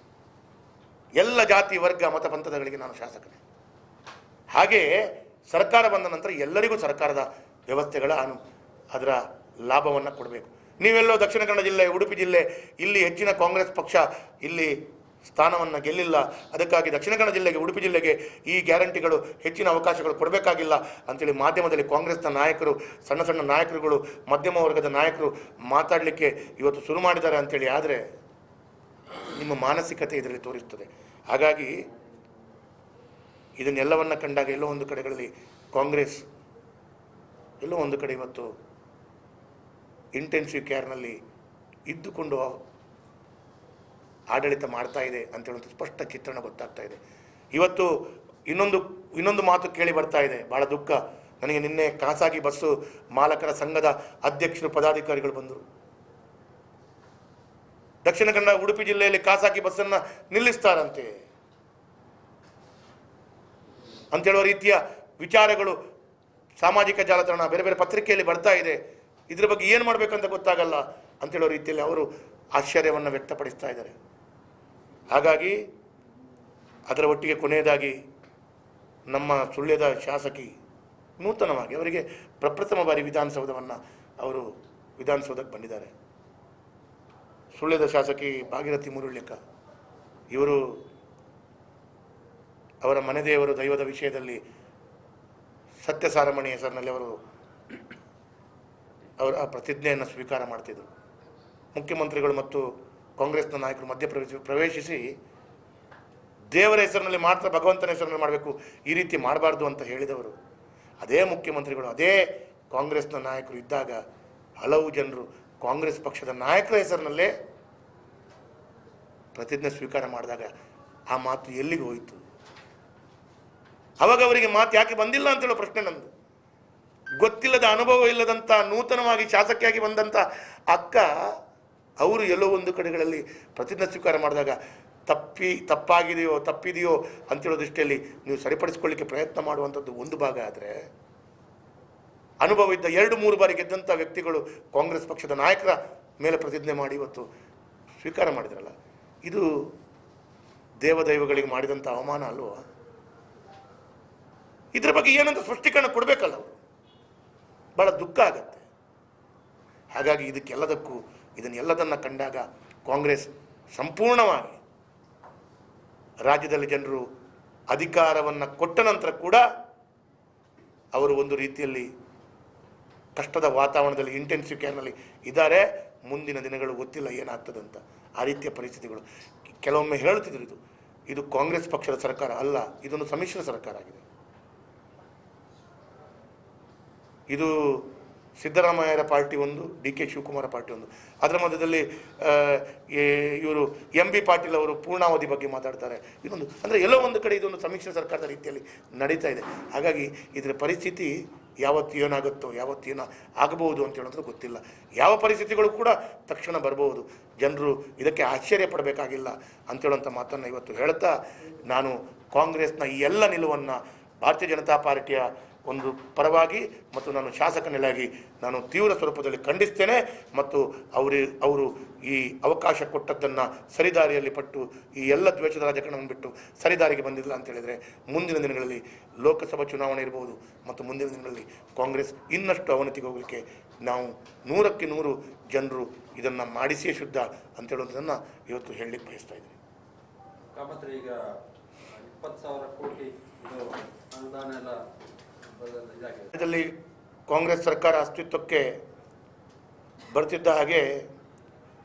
ಎಲ್ಲ ಜಾತಿ ವರ್ಗ ಮತ ಪಂಥದಗಳಿಗೆ ನಾನು ಶಾಸಕನೇ. ಹಾಗೆಯೇ ಸರ್ಕಾರ ಬಂದ ನಂತರ ಎಲ್ಲರಿಗೂ ಸರ್ಕಾರದ ವ್ಯವಸ್ಥೆಗಳ ಅದರ ಲಾಭವನ್ನು ಕೊಡಬೇಕು. ನೀವೆಲ್ಲೋ ದಕ್ಷಿಣ ಕನ್ನಡ ಜಿಲ್ಲೆ ಉಡುಪಿ ಜಿಲ್ಲೆ ಇಲ್ಲಿ ಹೆಚ್ಚಿನ ಕಾಂಗ್ರೆಸ್ ಪಕ್ಷ ಇಲ್ಲಿ ಸ್ಥಾನವನ್ನು ಗೆಲ್ಲಿಲ್ಲ, ಅದಕ್ಕಾಗಿ ದಕ್ಷಿಣ ಕನ್ನಡ ಜಿಲ್ಲೆಗೆ ಉಡುಪಿ ಜಿಲ್ಲೆಗೆ ಈ ಗ್ಯಾರಂಟಿಗಳು ಹೆಚ್ಚಿನ ಅವಕಾಶಗಳು ಕೊಡಬೇಕಾಗಿಲ್ಲ ಅಂತೇಳಿ ಮಾಧ್ಯಮದಲ್ಲಿ ಕಾಂಗ್ರೆಸ್ನ ನಾಯಕರು, ಸಣ್ಣ ಸಣ್ಣ ನಾಯಕರುಗಳು, ಮಧ್ಯಮ ವರ್ಗದ ನಾಯಕರು ಮಾತಾಡಲಿಕ್ಕೆ ಇವತ್ತು ಶುರು ಮಾಡಿದ್ದಾರೆ ಅಂತೇಳಿ. ಆದರೆ ನಿಮ್ಮ ಮಾನಸಿಕತೆ ಇದರಲ್ಲಿ ತೋರಿಸ್ತದೆ. ಹಾಗಾಗಿ ಇದನ್ನೆಲ್ಲವನ್ನು ಕಂಡಾಗ ಎಲ್ಲೋ ಒಂದು ಕಡೆಗಳಲ್ಲಿ ಕಾಂಗ್ರೆಸ್ ಎಲ್ಲೋ ಒಂದು ಕಡೆ ಇವತ್ತು ಇಂಟೆನ್ಸಿವ್ ಕೇರ್ನಲ್ಲಿ ಇದ್ದುಕೊಂಡು ಆಡಳಿತ ಮಾಡ್ತಾ ಇದೆ ಅಂತೇಳುವಂಥ ಸ್ಪಷ್ಟ ಚಿತ್ರಣ ಗೊತ್ತಾಗ್ತಾ ಇದೆ. ಇವತ್ತು ಇನ್ನೊಂದು ಮಾತು ಕೇಳಿ ಬರ್ತಾ ಇದೆ, ಭಾಳ ದುಃಖ ನನಗೆ. ನಿನ್ನೆ ಖಾಸಗಿ ಬಸ್ಸು ಮಾಲಕರ ಸಂಘದ ಅಧ್ಯಕ್ಷರು ಪದಾಧಿಕಾರಿಗಳು ಬಂದರು. ದಕ್ಷಿಣ ಕನ್ನಡ ಉಡುಪಿ ಜಿಲ್ಲೆಯಲ್ಲಿ ಖಾಸಗಿ ಬಸ್ಸನ್ನು ನಿಲ್ಲಿಸ್ತಾರಂತೆ ಅಂತೇಳುವ ರೀತಿಯ ವಿಚಾರಗಳು ಸಾಮಾಜಿಕ ಜಾಲತಾಣ ಬೇರೆ ಬೇರೆ ಪತ್ರಿಕೆಯಲ್ಲಿ ಬರ್ತಾ ಇದೆ. ಇದರ ಬಗ್ಗೆ ಏನು ಮಾಡಬೇಕಂತ ಗೊತ್ತಾಗಲ್ಲ ಅಂತೇಳೋ ರೀತಿಯಲ್ಲಿ ಅವರು ಆಶ್ಚರ್ಯವನ್ನು ವ್ಯಕ್ತಪಡಿಸ್ತಾ ಇದ್ದಾರೆ. ಹಾಗಾಗಿ ಅದರ ಒಟ್ಟಿಗೆ ಕೊನೆಯದಾಗಿ ನಮ್ಮ ಸುಳ್ಯದ ಶಾಸಕಿ ನೂತನವಾಗಿ ಅವರಿಗೆ ಪ್ರಪ್ರಥಮ ಬಾರಿ ಅವರು ವಿಧಾನಸೌಧಕ್ಕೆ ಬಂದಿದ್ದಾರೆ. ಸುಳ್ಯದ ಶಾಸಕಿ ಭಾಗೀರಥಿ ಮುರುಳ್ಳಿಕ ಇವರು ಅವರ ಮನೆದೇವರು ದೈವದ ವಿಷಯದಲ್ಲಿ ಸತ್ಯಸಾರಮಣಿ ಹೆಸರಿನಲ್ಲಿ ಅವರ ಪ್ರತಿಜ್ಞೆಯನ್ನು ಸ್ವೀಕಾರ ಮಾಡ್ತಿದ್ದರು. ಮುಖ್ಯಮಂತ್ರಿಗಳು ಮತ್ತು ಕಾಂಗ್ರೆಸ್ನ ನಾಯಕರು ಮಧ್ಯ ಪ್ರವೇಶಿಸಿ ದೇವರ ಹೆಸರಿನಲ್ಲಿ ಮಾತ್ರ ಭಗವಂತನ ಹೆಸರಿನಲ್ಲಿ ಮಾಡಬೇಕು, ಈ ರೀತಿ ಮಾಡಬಾರ್ದು ಅಂತ ಹೇಳಿದವರು. ಅದೇ ಮುಖ್ಯಮಂತ್ರಿಗಳು, ಅದೇ ಕಾಂಗ್ರೆಸ್ನ ನಾಯಕರು ಇದ್ದಾಗ ಹಲವು ಜನರು ಕಾಂಗ್ರೆಸ್ ಪಕ್ಷದ ನಾಯಕರ ಹೆಸರಿನಲ್ಲೇ ಪ್ರತಿಜ್ಞೆ ಸ್ವೀಕಾರ ಮಾಡಿದಾಗ ಆ ಮಾತು ಎಲ್ಲಿಗೆ ಹೋಯಿತು? ಅವಾಗ ಅವರಿಗೆ ಮಾತು ಯಾಕೆ ಬಂದಿಲ್ಲ ಅಂತೇಳೋ ಪ್ರಶ್ನೆ ನಂದು. ಗೊತ್ತಿಲ್ಲದ, ಅನುಭವ ಇಲ್ಲದಂಥ, ನೂತನವಾಗಿ ಶಾಸಕಿಯಾಗಿ ಬಂದಂಥ ಅಕ್ಕ ಅವರು ಎಲ್ಲೋ ಒಂದು ಕಡೆಗಳಲ್ಲಿ ಪ್ರತಿಜ್ಞೆ ಸ್ವೀಕಾರ ಮಾಡಿದಾಗ ತಪ್ಪಿದೆಯೋ ಅಂತೇಳೋ ದೃಷ್ಟಿಯಲ್ಲಿ ನೀವು ಸರಿಪಡಿಸ್ಕೊಳ್ಳಿಕ್ಕೆ ಪ್ರಯತ್ನ ಮಾಡುವಂಥದ್ದು ಒಂದು ಭಾಗ. ಆದರೆ ಅನುಭವ ಇದ್ದ 2-3 ಬಾರಿ ಗೆದ್ದಂಥ ವ್ಯಕ್ತಿಗಳು ಕಾಂಗ್ರೆಸ್ ಪಕ್ಷದ ನಾಯಕರ ಮೇಲೆ ಪ್ರತಿಜ್ಞೆ ಮಾಡಿ ಇವತ್ತು ಸ್ವೀಕಾರ ಮಾಡಿದ್ರಲ್ಲ, ಇದು ದೇವದೈವಗಳಿಗೆ ಮಾಡಿದಂಥ ಅವಮಾನ ಅಲ್ವಾ? ಇದರ ಬಗ್ಗೆ ಏನಂತ ಸ್ಪಷ್ಟೀಕರಣ ಕೊಡಬೇಕಲ್ಲ ಅವರು. ಭಾಳ ದುಃಖ ಆಗತ್ತೆ. ಹಾಗಾಗಿ ಇದನ್ನೆಲ್ಲದನ್ನು ಕಂಡಾಗ ಕಾಂಗ್ರೆಸ್ ಸಂಪೂರ್ಣವಾಗಿ ರಾಜ್ಯದಲ್ಲಿ ಜನರು ಅಧಿಕಾರವನ್ನು ಕೊಟ್ಟ ನಂತರ ಕೂಡ ಅವರು ಒಂದು ರೀತಿಯಲ್ಲಿ ಕಷ್ಟದ ವಾತಾವರಣದಲ್ಲಿ ಇಂಟೆನ್ಸಿವ್ ಕೇರ್ನಲ್ಲಿ ಇದ್ದಾರೆ. ಮುಂದಿನ ದಿನಗಳು ಗೊತ್ತಿಲ್ಲ ಏನಾಗ್ತದಂತ. ಆ ರೀತಿಯ ಪರಿಸ್ಥಿತಿಗಳು ಕೆಲವೊಮ್ಮೆ ಹೇಳ್ತಿದ್ರು, ಇದು ಕಾಂಗ್ರೆಸ್ ಪಕ್ಷದ ಸರ್ಕಾರ ಅಲ್ಲ, ಇದೊಂದು ಸಮ್ಮಿಶ್ರ ಸರ್ಕಾರ ಆಗಿದೆ. ಇದು ಸಿದ್ದರಾಮಯ್ಯರ ಪಾರ್ಟಿ ಒಂದು, ಡಿ ಕೆ ಶಿವಕುಮಾರ ಪಾರ್ಟಿ ಒಂದು. ಅದರ ಮಧ್ಯದಲ್ಲಿ ಇವರು ಎಂ ಬಿ ಪಾಟೀಲ್ ಅವರು ಪೂರ್ಣಾವಧಿ ಬಗ್ಗೆ ಮಾತಾಡ್ತಾರೆ. ಇದೊಂದು ಅಂದರೆ ಎಲ್ಲೋ ಒಂದು ಕಡೆ ಇದೊಂದು ಸಮ್ಮಿಶ್ರ ಸರ್ಕಾರದ ರೀತಿಯಲ್ಲಿ ನಡೀತಾ ಇದೆ. ಹಾಗಾಗಿ ಇದರ ಪರಿಸ್ಥಿತಿ ಯಾವತ್ತು ಏನಾಗುತ್ತೋ, ಯಾವತ್ತು ಏನೋ ಆಗಬಹುದು ಅಂತ ಹೇಳೋದು ಗೊತ್ತಿಲ್ಲ. ಯಾವ ಪರಿಸ್ಥಿತಿಗಳು ಕೂಡ ತಕ್ಷಣ ಬರಬಹುದು. ಜನರು ಇದಕ್ಕೆ ಆಶ್ಚರ್ಯ ಪಡಬೇಕಾಗಿಲ್ಲ ಅಂತೇಳುವಂಥ ಮಾತನ್ನು ಇವತ್ತು ಹೇಳ್ತಾ, ನಾನು ಕಾಂಗ್ರೆಸ್ನ ಈ ಎಲ್ಲ ನಿಲುವನ್ನು ಭಾರತೀಯ ಜನತಾ ಪಾರ್ಟಿಯ ಒಂದು ಪರವಾಗಿ ಮತ್ತು ನಾನು ಶಾಸಕನಾಗಿ ನಾನು ತೀವ್ರ ಸ್ವರೂಪದಲ್ಲಿ ಖಂಡಿಸ್ತೇನೆ. ಮತ್ತು ಅವರು ಈ ಅವಕಾಶ ಕೊಟ್ಟದ್ದನ್ನು ಸರಿದಾರಿಯಲ್ಲಿ ಪಟ್ಟು ಈ ಎಲ್ಲ ದ್ವೇಷದ ರಾಜಕಾರಣವನ್ನು ಬಿಟ್ಟು ಸರಿದಾರಿಗೆ ಬಂದಿಲ್ಲ ಅಂತ ಹೇಳಿದರೆ ಮುಂದಿನ ದಿನಗಳಲ್ಲಿ ಲೋಕಸಭಾ ಚುನಾವಣೆ ಇರ್ಬೋದು ಮತ್ತು ಮುಂದಿನ ದಿನಗಳಲ್ಲಿ ಕಾಂಗ್ರೆಸ್ ಇನ್ನಷ್ಟು ಅವನತಿಗೆ ಹೋಗಲಿಕ್ಕೆ ನಾವು 100ಕ್ಕೆ 100 ಜನರು ಇದನ್ನು ಮಾಡಿಸಿಯೇ ಶುದ್ಧ ಅಂತ ಹೇಳುವುದನ್ನು ಇವತ್ತು ಹೇಳಲಿಕ್ಕೆ ಬಯಸ್ತಾ ಇದ್ದೀನಿ. ಕಾಮತ್ರೆ, ಈಗ 20,000 ಕೋಟಿ ಇದು ಅನುದಾನ ಎಲ್ಲ ರಾಜ್ಯದಲ್ಲಿ ಕಾಂಗ್ರೆಸ್ ಸರ್ಕಾರ ಅಸ್ತಿತ್ವಕ್ಕೆ ಬರ್ತಿದ್ದ ಹಾಗೆ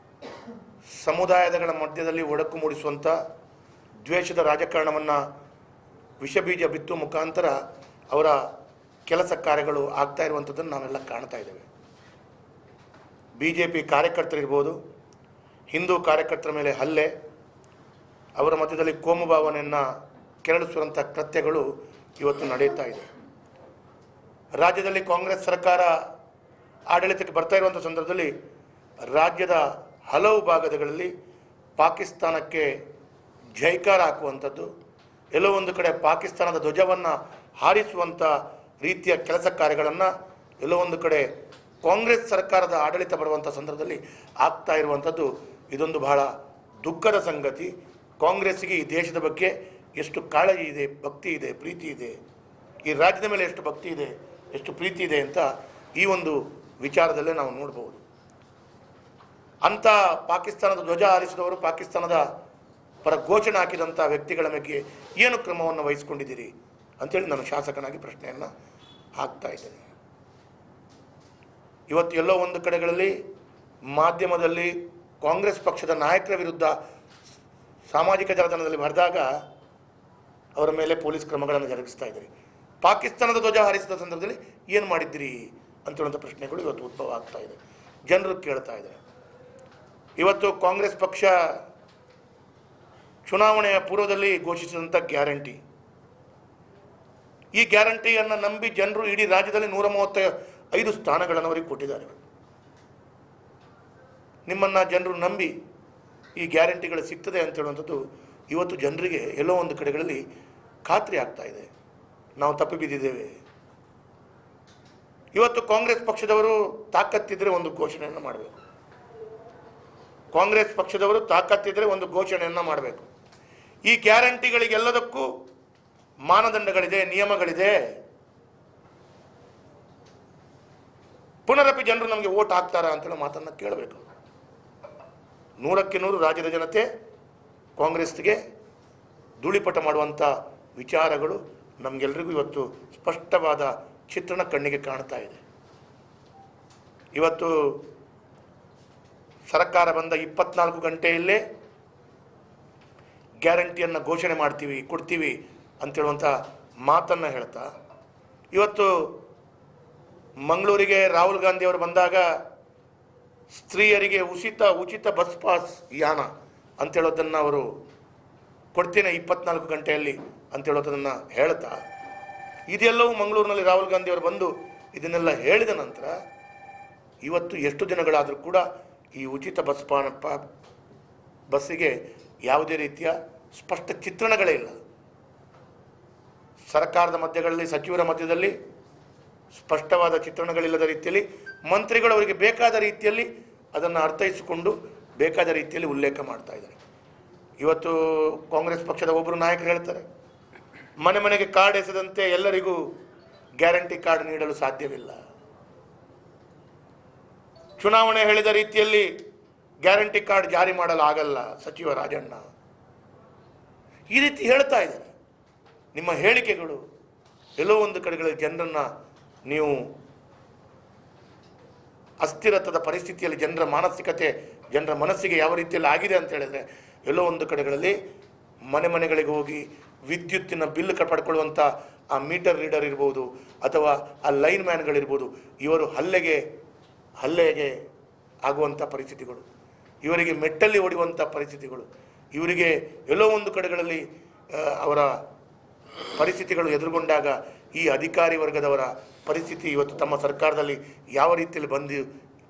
ಸಮುದಾಯಗಳ ಮಧ್ಯದಲ್ಲಿ ಒಡಕು ಮೂಡಿಸುವಂಥ ದ್ವೇಷದ ರಾಜಕಾರಣವನ್ನು ವಿಷಬೀಜ ಬಿತ್ತುವ ಮುಖಾಂತರ ಅವರ ಕೆಲಸ ಕಾರ್ಯಗಳು ಆಗ್ತಾ ಇರುವಂಥದ್ದನ್ನು ನಾವೆಲ್ಲ ಕಾಣ್ತಾ ಇದ್ದೇವೆ. BJP ಕಾರ್ಯಕರ್ತರಿರ್ಬೋದು, ಹಿಂದೂ ಕಾರ್ಯಕರ್ತರ ಮೇಲೆ ಹಲ್ಲೆ, ಅವರ ಮಧ್ಯದಲ್ಲಿ ಕೋಮು ಭಾವನೆಯನ್ನು ಕೆರಳಿಸುವಂಥ ಕೃತ್ಯಗಳು ಇವತ್ತು ನಡೆಯುತ್ತಾ ಇದೆ. ರಾಜ್ಯದಲ್ಲಿ ಕಾಂಗ್ರೆಸ್ ಸರ್ಕಾರ ಆಡಳಿತಕ್ಕೆ ಬರ್ತಾ ಇರುವಂಥ ಸಂದರ್ಭದಲ್ಲಿ ರಾಜ್ಯದ ಹಲವು ಭಾಗಗಳಲ್ಲಿ ಪಾಕಿಸ್ತಾನಕ್ಕೆ ಜೈಕಾರ ಹಾಕುವಂಥದ್ದು, ಎಲ್ಲೋ ಒಂದು ಕಡೆ ಪಾಕಿಸ್ತಾನದ ಧ್ವಜವನ್ನು ಹಾರಿಸುವಂಥ ರೀತಿಯ ಕೆಲಸ ಕಾರ್ಯಗಳನ್ನು ಎಲ್ಲೋ ಒಂದು ಕಡೆ ಕಾಂಗ್ರೆಸ್ ಸರ್ಕಾರದ ಆಡಳಿತ ಬರುವಂಥ ಸಂದರ್ಭದಲ್ಲಿ ಆಗ್ತಾ ಇರುವಂಥದ್ದು ಇದೊಂದು ಬಹಳ ದುಃಖದ ಸಂಗತಿ. ಕಾಂಗ್ರೆಸ್ಸಿಗೆ ಈ ದೇಶದ ಬಗ್ಗೆ ಎಷ್ಟು ಕಾಳಜಿ ಇದೆ, ಭಕ್ತಿ ಇದೆ, ಪ್ರೀತಿ ಇದೆ, ಈ ರಾಜ್ಯದ ಮೇಲೆ ಎಷ್ಟು ಭಕ್ತಿ ಇದೆ, ಎಷ್ಟು ಪ್ರೀತಿ ಇದೆ ಅಂತ ಈ ಒಂದು ವಿಚಾರದಲ್ಲೇ ನಾವು ನೋಡ್ಬೋದು. ಅಂಥ ಪಾಕಿಸ್ತಾನದ ಧ್ವಜ ಹಾರಿಸಿದವರು, ಪಾಕಿಸ್ತಾನದ ಪರ ಘೋಷಣೆ ಹಾಕಿದಂಥ ವ್ಯಕ್ತಿಗಳ ಬಗ್ಗೆ ಏನು ಕ್ರಮವನ್ನು ವಹಿಸ್ಕೊಂಡಿದ್ದೀರಿ ಅಂಥೇಳಿ ನಾನು ಶಾಸಕನಾಗಿ ಪ್ರಶ್ನೆಯನ್ನು ಹಾಕ್ತಾ ಇದ್ದೇನೆ. ಇವತ್ತು ಎಲ್ಲೋ ಒಂದು ಕಡೆಗಳಲ್ಲಿ ಮಾಧ್ಯಮದಲ್ಲಿ ಕಾಂಗ್ರೆಸ್ ಪಕ್ಷದ ನಾಯಕರ ವಿರುದ್ಧ ಸಾಮಾಜಿಕ ಜಾಲತಾಣದಲ್ಲಿ ಬರೆದಾಗ ಅವರ ಮೇಲೆ ಪೊಲೀಸ್ ಕ್ರಮಗಳನ್ನು ಜರುಗಿಸ್ತಾ ಇದ್ದಾರೆ. ಪಾಕಿಸ್ತಾನದ ಧ್ವಜ ಹಾರಿಸಿದ ಸಂದರ್ಭದಲ್ಲಿ ಏನು ಮಾಡಿದ್ದೀರಿ ಅಂತೇಳುವಂಥ ಪ್ರಶ್ನೆಗಳು ಇವತ್ತು ಉದ್ಭವ ಆಗ್ತಾ ಇದೆ. ಜನರು ಕೇಳ್ತಾ ಇದ್ದಾರೆ. ಇವತ್ತು ಕಾಂಗ್ರೆಸ್ ಪಕ್ಷ ಚುನಾವಣೆಯ ಪೂರ್ವದಲ್ಲಿ ಘೋಷಿಸಿದಂಥ ಗ್ಯಾರಂಟಿ, ಈ ಗ್ಯಾರಂಟಿಯನ್ನು ನಂಬಿ ಜನರು ಇಡೀ ರಾಜ್ಯದಲ್ಲಿ 135 ಸ್ಥಾನಗಳನ್ನು ಅವರಿಗೆ ಕೊಟ್ಟಿದ್ದಾರೆ. ನಿಮ್ಮನ್ನು ಜನರು ನಂಬಿ ಈ ಗ್ಯಾರಂಟಿಗಳು ಸಿಗ್ತದೆ ಅಂತ ಹೇಳುವಂಥದ್ದು ಇವತ್ತು ಜನರಿಗೆ ಎಲ್ಲೋ ಒಂದು ಕಡೆಗಳಲ್ಲಿ ಖಾತ್ರಿ ಆಗ್ತಾ ಇದೆ. ನಾವು ತಪ್ಪಿ ಬಿದ್ದಿದ್ದೇವೆ. ಇವತ್ತು ಕಾಂಗ್ರೆಸ್ ಪಕ್ಷದವರು ತಾಕತ್ತಿದ್ರೆ ಒಂದು ಘೋಷಣೆಯನ್ನು ಮಾಡಬೇಕು. ಕಾಂಗ್ರೆಸ್ ಪಕ್ಷದವರು ತಾಕತ್ತಿದ್ರೆ ಒಂದು ಘೋಷಣೆಯನ್ನು ಮಾಡಬೇಕು. ಈ ಗ್ಯಾರಂಟಿಗಳಿಗೆಲ್ಲದಕ್ಕೂ ಮಾನದಂಡಗಳಿದೆ, ನಿಯಮಗಳಿದೆ. ಪುನರಪಿ ಜನರು ನಮಗೆ ವೋಟ್ ಹಾಕ್ತಾರಾ ಅಂತೇಳಿ ಮಾತನ್ನು ಕೇಳಬೇಕು. 100ಕ್ಕೆ 100 ರಾಜ್ಯದ ಜನತೆ ಕಾಂಗ್ರೆಸ್ಗೆ ಧೂಳಿಪಟ ಮಾಡುವಂಥ ವಿಚಾರಗಳು ನಮಗೆಲ್ಲರಿಗೂ ಇವತ್ತು ಸ್ಪಷ್ಟವಾದ ಚಿತ್ರಣ ಕಣ್ಣಿಗೆ ಕಾಣ್ತಾ ಇದೆ. ಇವತ್ತು ಸರ್ಕಾರ ಬಂದ 24 ಗಂಟೆಯಲ್ಲೇ ಗ್ಯಾರಂಟಿಯನ್ನು ಘೋಷಣೆ ಮಾಡ್ತೀವಿ, ಕೊಡ್ತೀವಿ ಅಂತೇಳುವಂಥ ಮಾತನ್ನು ಹೇಳ್ತಾ, ಇವತ್ತು ಮಂಗಳೂರಿಗೆ ರಾಹುಲ್ ಗಾಂಧಿ ಅವರು ಬಂದಾಗ ಸ್ತ್ರೀಯರಿಗೆ ಉಚಿತ ಬಸ್ ಪಾಸ್ ಯಾನ ಅಂತೇಳೋದನ್ನು ಅವರು ಕೊಡ್ತೇನೆ 24 ಗಂಟೆಯಲ್ಲಿ ಅಂತೇಳೋದನ್ನು ಹೇಳ್ತಾ, ಇದೆಲ್ಲವೂ ಮಂಗಳೂರಿನಲ್ಲಿ ರಾಹುಲ್ ಗಾಂಧಿ ಅವರು ಬಂದು ಇದನ್ನೆಲ್ಲ ಹೇಳಿದ ನಂತರ ಇವತ್ತು ಎಷ್ಟು ದಿನಗಳಾದರೂ ಕೂಡ ಈ ಉಚಿತ ಬಸ್ಸಿಗೆ ಯಾವುದೇ ರೀತಿಯ ಸ್ಪಷ್ಟ ಚಿತ್ರಣಗಳೇ ಇಲ್ಲ. ಸರ್ಕಾರದ ಮಧ್ಯಗಳಲ್ಲಿ, ಸಚಿವರ ಮಧ್ಯದಲ್ಲಿ ಸ್ಪಷ್ಟವಾದ ಚಿತ್ರಣಗಳಿಲ್ಲದ ರೀತಿಯಲ್ಲಿ ಮಂತ್ರಿಗಳು ಅವರಿಗೆ ಬೇಕಾದ ರೀತಿಯಲ್ಲಿ ಅದನ್ನು ಅರ್ಥೈಸಿಕೊಂಡು ಬೇಕಾದ ರೀತಿಯಲ್ಲಿ ಉಲ್ಲೇಖ ಮಾಡ್ತಾ ಇದ್ದಾರೆ. ಇವತ್ತು ಕಾಂಗ್ರೆಸ್ ಪಕ್ಷದ ಒಬ್ಬರು ನಾಯಕರು ಹೇಳ್ತಾರೆ, ಮನೆ ಮನೆಗೆ ಕಾರ್ಡ್ ಎಸೆದಂತೆ ಎಲ್ಲರಿಗೂ ಗ್ಯಾರಂಟಿ ಕಾರ್ಡ್ ನೀಡಲು ಸಾಧ್ಯವಿಲ್ಲ. ಚುನಾವಣೆ ಹೇಳಿದ ರೀತಿಯಲ್ಲಿ ಗ್ಯಾರಂಟಿ ಕಾರ್ಡ್ ಜಾರಿ ಮಾಡಲಾಗಲ್ಲ ಸಚಿವ ರಾಜಣ್ಣ. ಈ ರೀತಿ ಹೇಳ್ತಾ ಇದ್ದಾರೆ. ನಿಮ್ಮ ಹೇಳಿಕೆಗಳು ಎಲ್ಲೋ ಒಂದು ಕಡೆಗಳಲ್ಲಿ ಜನರನ್ನು ನೀವು ಅಸ್ಥಿರತ್ವದ ಪರಿಸ್ಥಿತಿಯಲ್ಲಿ ಜನರ ಮಾನಸಿಕತೆ, ಜನರ ಮನಸ್ಸಿಗೆ ಯಾವ ರೀತಿಯಲ್ಲಿ ಆಗಿದೆ ಅಂತ ಹೇಳಿದರೆ ಎಲ್ಲೋ ಒಂದು ಕಡೆಗಳಲ್ಲಿ ಮನೆಗಳಿಗೆ ಹೋಗಿ ವಿದ್ಯುತ್ತಿನ ಬಿಲ್ ಪಡ್ಕೊಳ್ಳುವಂಥ ಆ ಮೀಟರ್ ರೀಡರ್ ಇರ್ಬೋದು ಅಥವಾ ಆ ಲೈನ್ ಮ್ಯಾನ್ಗಳಿರ್ಬೋದು, ಇವರು ಹಲ್ಲೆಗೆ ಆಗುವಂಥ ಪರಿಸ್ಥಿತಿಗಳು, ಇವರಿಗೆ ಮೆಟ್ಟಲ್ಲಿ ಹೊಡೆಯುವಂಥ ಪರಿಸ್ಥಿತಿಗಳು, ಇವರಿಗೆ ಎಲ್ಲೋ ಒಂದು ಕಡೆಗಳಲ್ಲಿ ಅವರ ಪರಿಸ್ಥಿತಿಗಳು ಎದುರುಗೊಂಡಾಗ ಈ ಅಧಿಕಾರಿ ವರ್ಗದವರ ಪರಿಸ್ಥಿತಿ ಇವತ್ತು ತಮ್ಮ ಸರ್ಕಾರದಲ್ಲಿ ಯಾವ ರೀತಿಯಲ್ಲಿ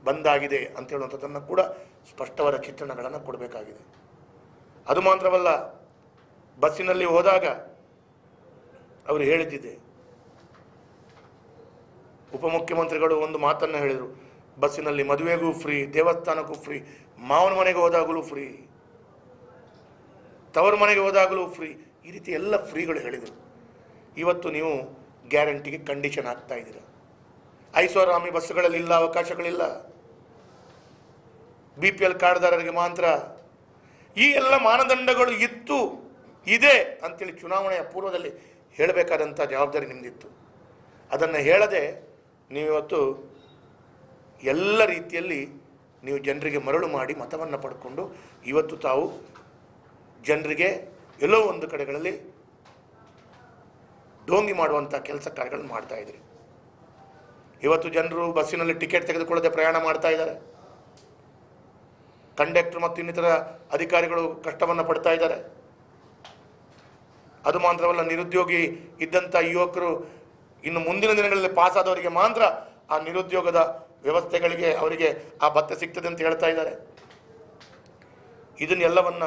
ಬಂದಾಗಿದೆ ಅಂತ ಹೇಳುವಂಥದ್ದನ್ನು ಕೂಡ ಸ್ಪಷ್ಟವಾದ ಚಿತ್ರಣಗಳನ್ನು ಕೊಡಬೇಕಾಗಿದೆ. ಅದು ಮಾತ್ರವಲ್ಲ, ಬಸ್ಸಿನಲ್ಲಿ ಹೋದಾಗ ಅವರು ಹೇಳಿದ್ದಿದೆ, ಉಪಮುಖ್ಯಮಂತ್ರಿಗಳು ಒಂದು ಮಾತನ್ನು ಹೇಳಿದರು, ಬಸ್ಸಿನಲ್ಲಿ ಮದುವೆಗೂ ಫ್ರೀ, ದೇವಸ್ಥಾನಕ್ಕೂ ಫ್ರೀ, ಮಾವನ ಮನೆಗೆ ಹೋದಾಗಲೂ ಫ್ರೀ, ತವರು ಮನೆಗೆ ಹೋದಾಗಲೂ ಫ್ರೀ, ಈ ರೀತಿ ಎಲ್ಲ ಫ್ರೀಗಳು ಹೇಳಿದರು. ಇವತ್ತು ನೀವು ಗ್ಯಾರಂಟಿಗೆ ಕಂಡೀಷನ್ ಆಗ್ತಾ ಇದ್ದೀರ. ಐಷಾರಾಮಿ ಬಸ್ಸುಗಳಲ್ಲಿ ಇಲ್ಲ, ಅವಕಾಶಗಳಿಲ್ಲ, BPL ಕಾರ್ಡ್ದಾರರಿಗೆ ಮಾತ್ರ. ಈ ಎಲ್ಲ ಮಾನದಂಡಗಳು ಇದೆ ಅಂತೇಳಿ ಚುನಾವಣೆಯ ಪೂರ್ವದಲ್ಲಿ ಹೇಳಬೇಕಾದಂಥ ಜವಾಬ್ದಾರಿ ನಿಮ್ಮದಿತ್ತು. ಅದನ್ನು ಹೇಳದೆ ನೀವಿವತ್ತು ಎಲ್ಲ ರೀತಿಯಲ್ಲಿ ನೀವು ಜನರಿಗೆ ಮರಳು ಮಾಡಿ ಮತವನ್ನು ಪಡ್ಕೊಂಡು ಇವತ್ತು ತಾವು ಜನರಿಗೆ ಎಲ್ಲೋ ಒಂದು ಕಡೆಗಳಲ್ಲಿ ಡೋಂಗಿ ಮಾಡುವಂಥ ಕೆಲಸ ಕಾರ್ಯಗಳನ್ನು ಮಾಡ್ತಾ ಇದ್ರಿ. ಇವತ್ತು ಜನರು ಬಸ್ಸಿನಲ್ಲಿ ಟಿಕೆಟ್ ತೆಗೆದುಕೊಳ್ಳದೆ ಪ್ರಯಾಣ ಮಾಡ್ತಾ ಇದ್ದಾರೆ. ಕಂಡಕ್ಟರ್ ಮತ್ತು ಇನ್ನಿತರ ಅಧಿಕಾರಿಗಳು ಕಷ್ಟವನ್ನು ಪಡ್ತಾ ಇದ್ದಾರೆ. ಅದು ಮಾತ್ರವಲ್ಲ, ನಿರುದ್ಯೋಗಿ ಇದ್ದಂಥ ಯುವಕರು ಇನ್ನು ಮುಂದಿನ ದಿನಗಳಲ್ಲಿ ಪಾಸಾದವರಿಗೆ ಮಾತ್ರ ಆ ನಿರುದ್ಯೋಗದ ವ್ಯವಸ್ಥೆಗಳಿಗೆ ಅವರಿಗೆ ಆ ಭತ್ಯೆ ಸಿಗ್ತದೆ ಅಂತ ಹೇಳ್ತಾ ಇದ್ದಾರೆ. ಇದನ್ನೆಲ್ಲವನ್ನ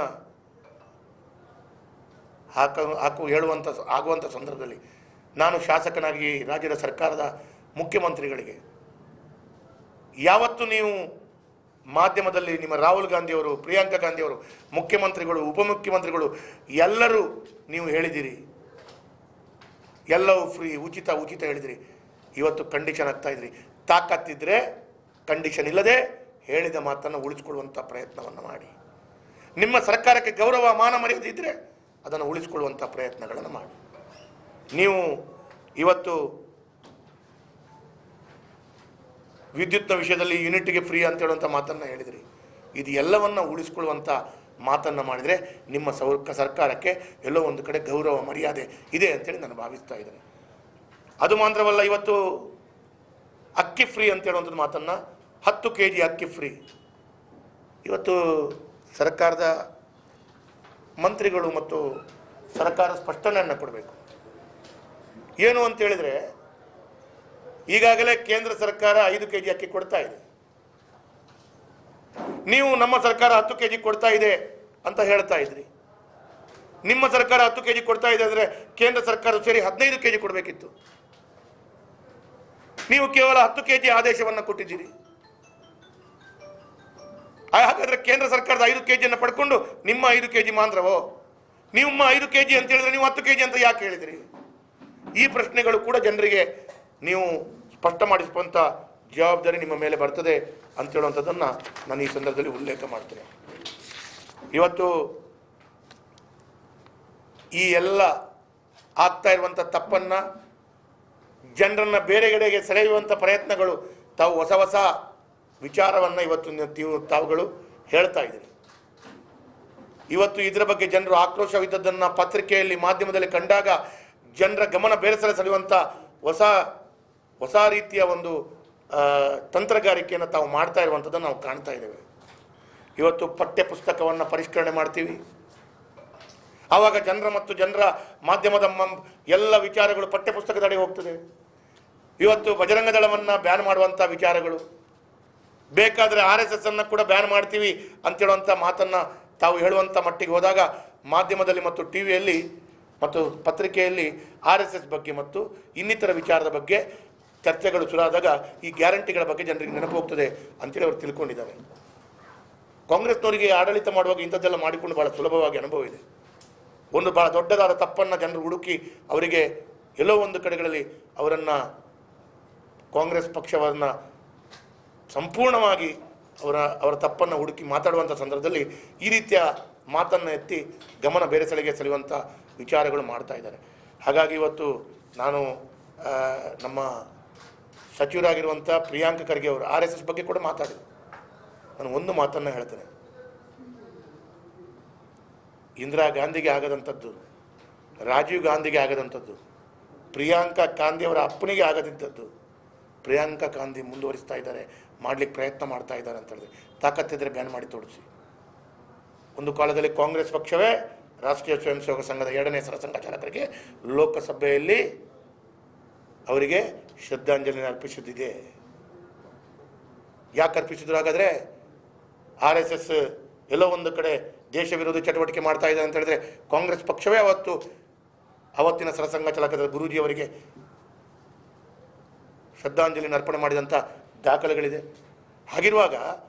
ಆಗುವಂಥ ಸಂದರ್ಭದಲ್ಲಿ ನಾನು ಶಾಸಕನಾಗಿ ರಾಜ್ಯದ ಸರ್ಕಾರದ ಮುಖ್ಯಮಂತ್ರಿಗಳಿಗೆ ಯಾವತ್ತು ನೀವು ಮಾಧ್ಯಮದಲ್ಲಿ ನಿಮ್ಮ ರಾಹುಲ್ ಗಾಂಧಿಯವರು, ಪ್ರಿಯಾಂಕಾ ಗಾಂಧಿಯವರು, ಮುಖ್ಯಮಂತ್ರಿಗಳು, ಉಪಮುಖ್ಯಮಂತ್ರಿಗಳು ಎಲ್ಲರೂ ನೀವು ಹೇಳಿದಿರಿ, ಎಲ್ಲವೂ ಫ್ರೀ, ಉಚಿತ ಹೇಳಿದಿರಿ. ಇವತ್ತು ಕಂಡೀಷನ್ ಆಗ್ತಾ ಇದ್ರಿ. ತಾಕತ್ತಿದ್ರೆ ಕಂಡೀಷನ್ ಇಲ್ಲದೆ ಹೇಳಿದ ಮಾತನ್ನು ಉಳಿಸ್ಕೊಳ್ಳುವಂಥ ಪ್ರಯತ್ನವನ್ನು ಮಾಡಿ. ನಿಮ್ಮ ಸರ್ಕಾರಕ್ಕೆ ಗೌರವ ಮಾನ ಮರ್ಯಾದೆ ಇದ್ದರೆ ಅದನ್ನು ಉಳಿಸ್ಕೊಳ್ಳುವಂಥ ಪ್ರಯತ್ನಗಳನ್ನು ಮಾಡಿ. ನೀವು ಇವತ್ತು ವಿದ್ಯುತ್ನ ವಿಷಯದಲ್ಲಿ ಯೂನಿಟ್ಗೆ ಫ್ರೀ ಅಂತ ಹೇಳುವಂಥ ಮಾತನ್ನು ಹೇಳಿದ್ರಿ. ಇದು ಎಲ್ಲವನ್ನು ಉಳಿಸ್ಕೊಳ್ಳುವಂಥ ಮಾತನ್ನು ಮಾಡಿದರೆ ನಿಮ್ಮ ಸರ್ಕಾರಕ್ಕೆ ಎಲ್ಲೋ ಒಂದು ಕಡೆ ಗೌರವ ಮರ್ಯಾದೆ ಇದೆ ಅಂತೇಳಿ ನಾನು ಭಾವಿಸ್ತಾ ಇದ್ದೇನೆ. ಅದು ಮಾತ್ರವಲ್ಲ, ಇವತ್ತು ಅಕ್ಕಿ ಫ್ರೀ ಅಂತ ಹೇಳುವಂಥದ್ದು ಮಾತನ್ನು 10 kg ಅಕ್ಕಿ ಫ್ರೀ. ಇವತ್ತು ಸರ್ಕಾರದ ಮಂತ್ರಿಗಳು ಮತ್ತು ಸರ್ಕಾರ ಸ್ಪಷ್ಟನೆಯನ್ನು ಕೊಡಬೇಕು. ಏನು ಅಂತ ಹೇಳಿದರೆ, ಈಗಾಗಲೇ ಕೇಂದ್ರ ಸರ್ಕಾರ 5 kg ಅಕ್ಕಿ ಕೊಡ್ತಾ ಇದೆ. ನೀವು ನಮ್ಮ ಸರ್ಕಾರ 10 kg ಕೊಡ್ತಾ ಇದೆ ಅಂತ ಹೇಳ್ತಾ ಇದ್ರಿ. ನಿಮ್ಮ ಸರ್ಕಾರ 10 kg ಕೊಡ್ತಾ ಇದೆ ಅಂದರೆ ಕೇಂದ್ರ ಸರ್ಕಾರ ಸೇರಿ 15 kg ಕೊಡಬೇಕಿತ್ತು. ನೀವು ಕೇವಲ 10 kg ಆದೇಶವನ್ನು ಕೊಟ್ಟಿದ್ದೀರಿ. ಹಾಗಾದ್ರೆ ಕೇಂದ್ರ ಸರ್ಕಾರದ 5 kg ಪಡ್ಕೊಂಡು ನಿಮ್ಮ 5 kg ಮಾತ್ರವೋ? ನಿಮ್ಮ 5 kg ಅಂತ ಹೇಳಿದ್ರೆ ನೀವು 10 kg ಅಂತ ಯಾಕೆ ಹೇಳಿದ್ರಿ? ಈ ಪ್ರಶ್ನೆಗಳು ಕೂಡ ಜನರಿಗೆ ನೀವು ಸ್ಪಷ್ಟ ಮಾಡಿಸುವಂಥ ಜವಾಬ್ದಾರಿ ನಿಮ್ಮ ಮೇಲೆ ಬರ್ತದೆ ಅಂತ ಹೇಳುವಂಥದ್ದನ್ನು ನಾನು ಈ ಸಂದರ್ಭದಲ್ಲಿ ಉಲ್ಲೇಖ ಮಾಡ್ತೇನೆ. ಇವತ್ತು ಈ ಎಲ್ಲ ಆಗ್ತಾ ಇರುವಂಥ ತಪ್ಪನ್ನು, ಜನರನ್ನು ಬೇರೆಗಡೆಗೆ ಸೆಳೆಯುವಂಥ ಪ್ರಯತ್ನಗಳು, ತಾವು ಹೊಸ ವಿಚಾರವನ್ನು ಇವತ್ತು ತಾವುಗಳು ಹೇಳ್ತಾ ಇದ್ದೀರಿ. ಇವತ್ತು ಇದರ ಬಗ್ಗೆ ಜನರು ಆಕ್ರೋಶವಿದ್ದದ್ದನ್ನು ಪತ್ರಿಕೆಯಲ್ಲಿ, ಮಾಧ್ಯಮದಲ್ಲಿ ಕಂಡಾಗ ಜನರ ಗಮನ ಬೇರೆ ಸೆಳೆಯುವಂಥ ಹೊಸ ರೀತಿಯ ಒಂದು ತಂತ್ರಗಾರಿಕೆಯನ್ನು ತಾವು ಮಾಡ್ತಾ ಇರುವಂಥದ್ದನ್ನು ನಾವು ಕಾಣ್ತಾ ಇದ್ದೇವೆ. ಇವತ್ತು ಪಠ್ಯ ಪುಸ್ತಕವನ್ನು ಪರಿಷ್ಕರಣೆ ಮಾಡ್ತೀವಿ, ಆವಾಗ ಜನರ ಮಾಧ್ಯಮದ ಎಲ್ಲ ವಿಚಾರಗಳು ಪಠ್ಯ ಪುಸ್ತಕದಡಿ ಹೋಗ್ತದೆ. ಇವತ್ತು ಬಜರಂಗ ದಳವನ್ನು ಬ್ಯಾನ್ ಮಾಡುವಂಥ ವಿಚಾರಗಳು, ಬೇಕಾದರೆ RSS ಅನ್ನು ಕೂಡ ಬ್ಯಾನ್ ಮಾಡ್ತೀವಿ ಅಂತೇಳುವಂಥ ಮಾತನ್ನು ತಾವು ಹೇಳುವಂಥ ಮಟ್ಟಿಗೆ ಹೋದಾಗ ಮಾಧ್ಯಮದಲ್ಲಿ ಮತ್ತು ಟಿವಿಯಲ್ಲಿ ಮತ್ತು ಪತ್ರಿಕೆಯಲ್ಲಿ RSS ಬಗ್ಗೆ ಮತ್ತು ಇನ್ನಿತರ ವಿಚಾರದ ಬಗ್ಗೆ ಚರ್ಚೆಗಳು ಶುರುವಾದಾಗ ಈ ಗ್ಯಾರಂಟಿಗಳ ಬಗ್ಗೆ ಜನರಿಗೆ ನೆನಪು ಹೋಗ್ತದೆ ಅಂತೇಳಿ ಅವರು ತಿಳ್ಕೊಂಡಿದ್ದಾರೆ. ಕಾಂಗ್ರೆಸ್ನವರಿಗೆ ಆಡಳಿತ ಮಾಡುವಾಗ ಇಂಥದ್ದೆಲ್ಲ ಮಾಡಿಕೊಂಡು ಭಾಳ ಸುಲಭವಾಗಿ ಅನುಭವ ಇದೆ. ಒಂದು ಭಾಳ ದೊಡ್ಡದಾದ ತಪ್ಪನ್ನು ಜನರು ಹುಡುಕಿ ಅವರಿಗೆ ಎಲ್ಲೋ ಒಂದು ಕಡೆಗಳಲ್ಲಿ ಕಾಂಗ್ರೆಸ್ ಪಕ್ಷವನ್ನು ಸಂಪೂರ್ಣವಾಗಿ ಅವರ ತಪ್ಪನ್ನು ಹುಡುಕಿ ಮಾತಾಡುವಂಥ ಸಂದರ್ಭದಲ್ಲಿ ಈ ರೀತಿಯ ಮಾತನ್ನು ಎತ್ತಿ ಗಮನ ಬೇರೆ ಸೆಳೆಯುವಂಥ ವಿಚಾರಗಳು ಮಾಡ್ತಾ ಇದ್ದಾರೆ. ಹಾಗಾಗಿ ಇವತ್ತು ನಾನು ನಮ್ಮ ಸಚಿವರಾಗಿರುವಂಥ ಪ್ರಿಯಾಂಕ ಖರ್ಗೆ ಅವರು RSS ಬಗ್ಗೆ ಕೂಡ ಮಾತಾಡಿದರು. ನಾನು ಒಂದು ಮಾತನ್ನು ಹೇಳ್ತೇನೆ, ಇಂದಿರಾ ಗಾಂಧಿಗೆ ಆಗದಂಥದ್ದು ರಾಜೀವ್ ಗಾಂಧಿಗೆ ಆಗದಂಥದ್ದು, ಪ್ರಿಯಾಂಕಾ ಗಾಂಧಿ ಅವರ ಅಪ್ಪನಿಗೆ ಆಗದಿದ್ದದ್ದು ಪ್ರಿಯಾಂಕಾ ಗಾಂಧಿ ಮುಂದುವರಿಸ್ತಾ ಇದ್ದಾರೆ, ಮಾಡಲಿಕ್ಕೆ ಪ್ರಯತ್ನ ಮಾಡ್ತಾ ಇದ್ದಾರೆ ಅಂತ ಹೇಳಿದ್ರೆ ತಾಕತ್ತಿದ್ರೆ ಬ್ಯಾನ್ ಮಾಡಿ ತೋರಿಸಿ. ಒಂದು ಕಾಲದಲ್ಲಿ ಕಾಂಗ್ರೆಸ್ ಪಕ್ಷವೇ ರಾಷ್ಟ್ರೀಯ ಸ್ವಯಂ ಸೇವಕ ಸಂಘದ 2ನೇ ಸರಸಂಘ ಚಾಲಕರಿಗೆ ಲೋಕಸಭೆಯಲ್ಲಿ ಅವರಿಗೆ ಶ್ರದ್ಧಾಂಜಲಿ ಅರ್ಪಿಸಿದ್ದಿದೆ. ಯಾಕೆ ಅರ್ಪಿಸಿದ್ರು? ಹಾಗಾದರೆ RSS ಎಲ್ಲೋ ಒಂದು ಕಡೆ ದೇಶ ವಿರೋಧಿ ಚಟುವಟಿಕೆ ಮಾಡ್ತಾ ಇದೆ ಅಂತ ಹೇಳಿದ್ರೆ ಕಾಂಗ್ರೆಸ್ ಪಕ್ಷವೇ ಅವತ್ತಿನ ಸರಸಂಘ ಚಾಲಕದ ಗುರೂಜಿಯವರಿಗೆ ಶ್ರದ್ಧಾಂಜಲಿಯನ್ನು ಅರ್ಪಣೆ ಮಾಡಿದಂಥ ದಾಖಲೆಗಳಿದೆ. ಹಾಗಿರುವಾಗ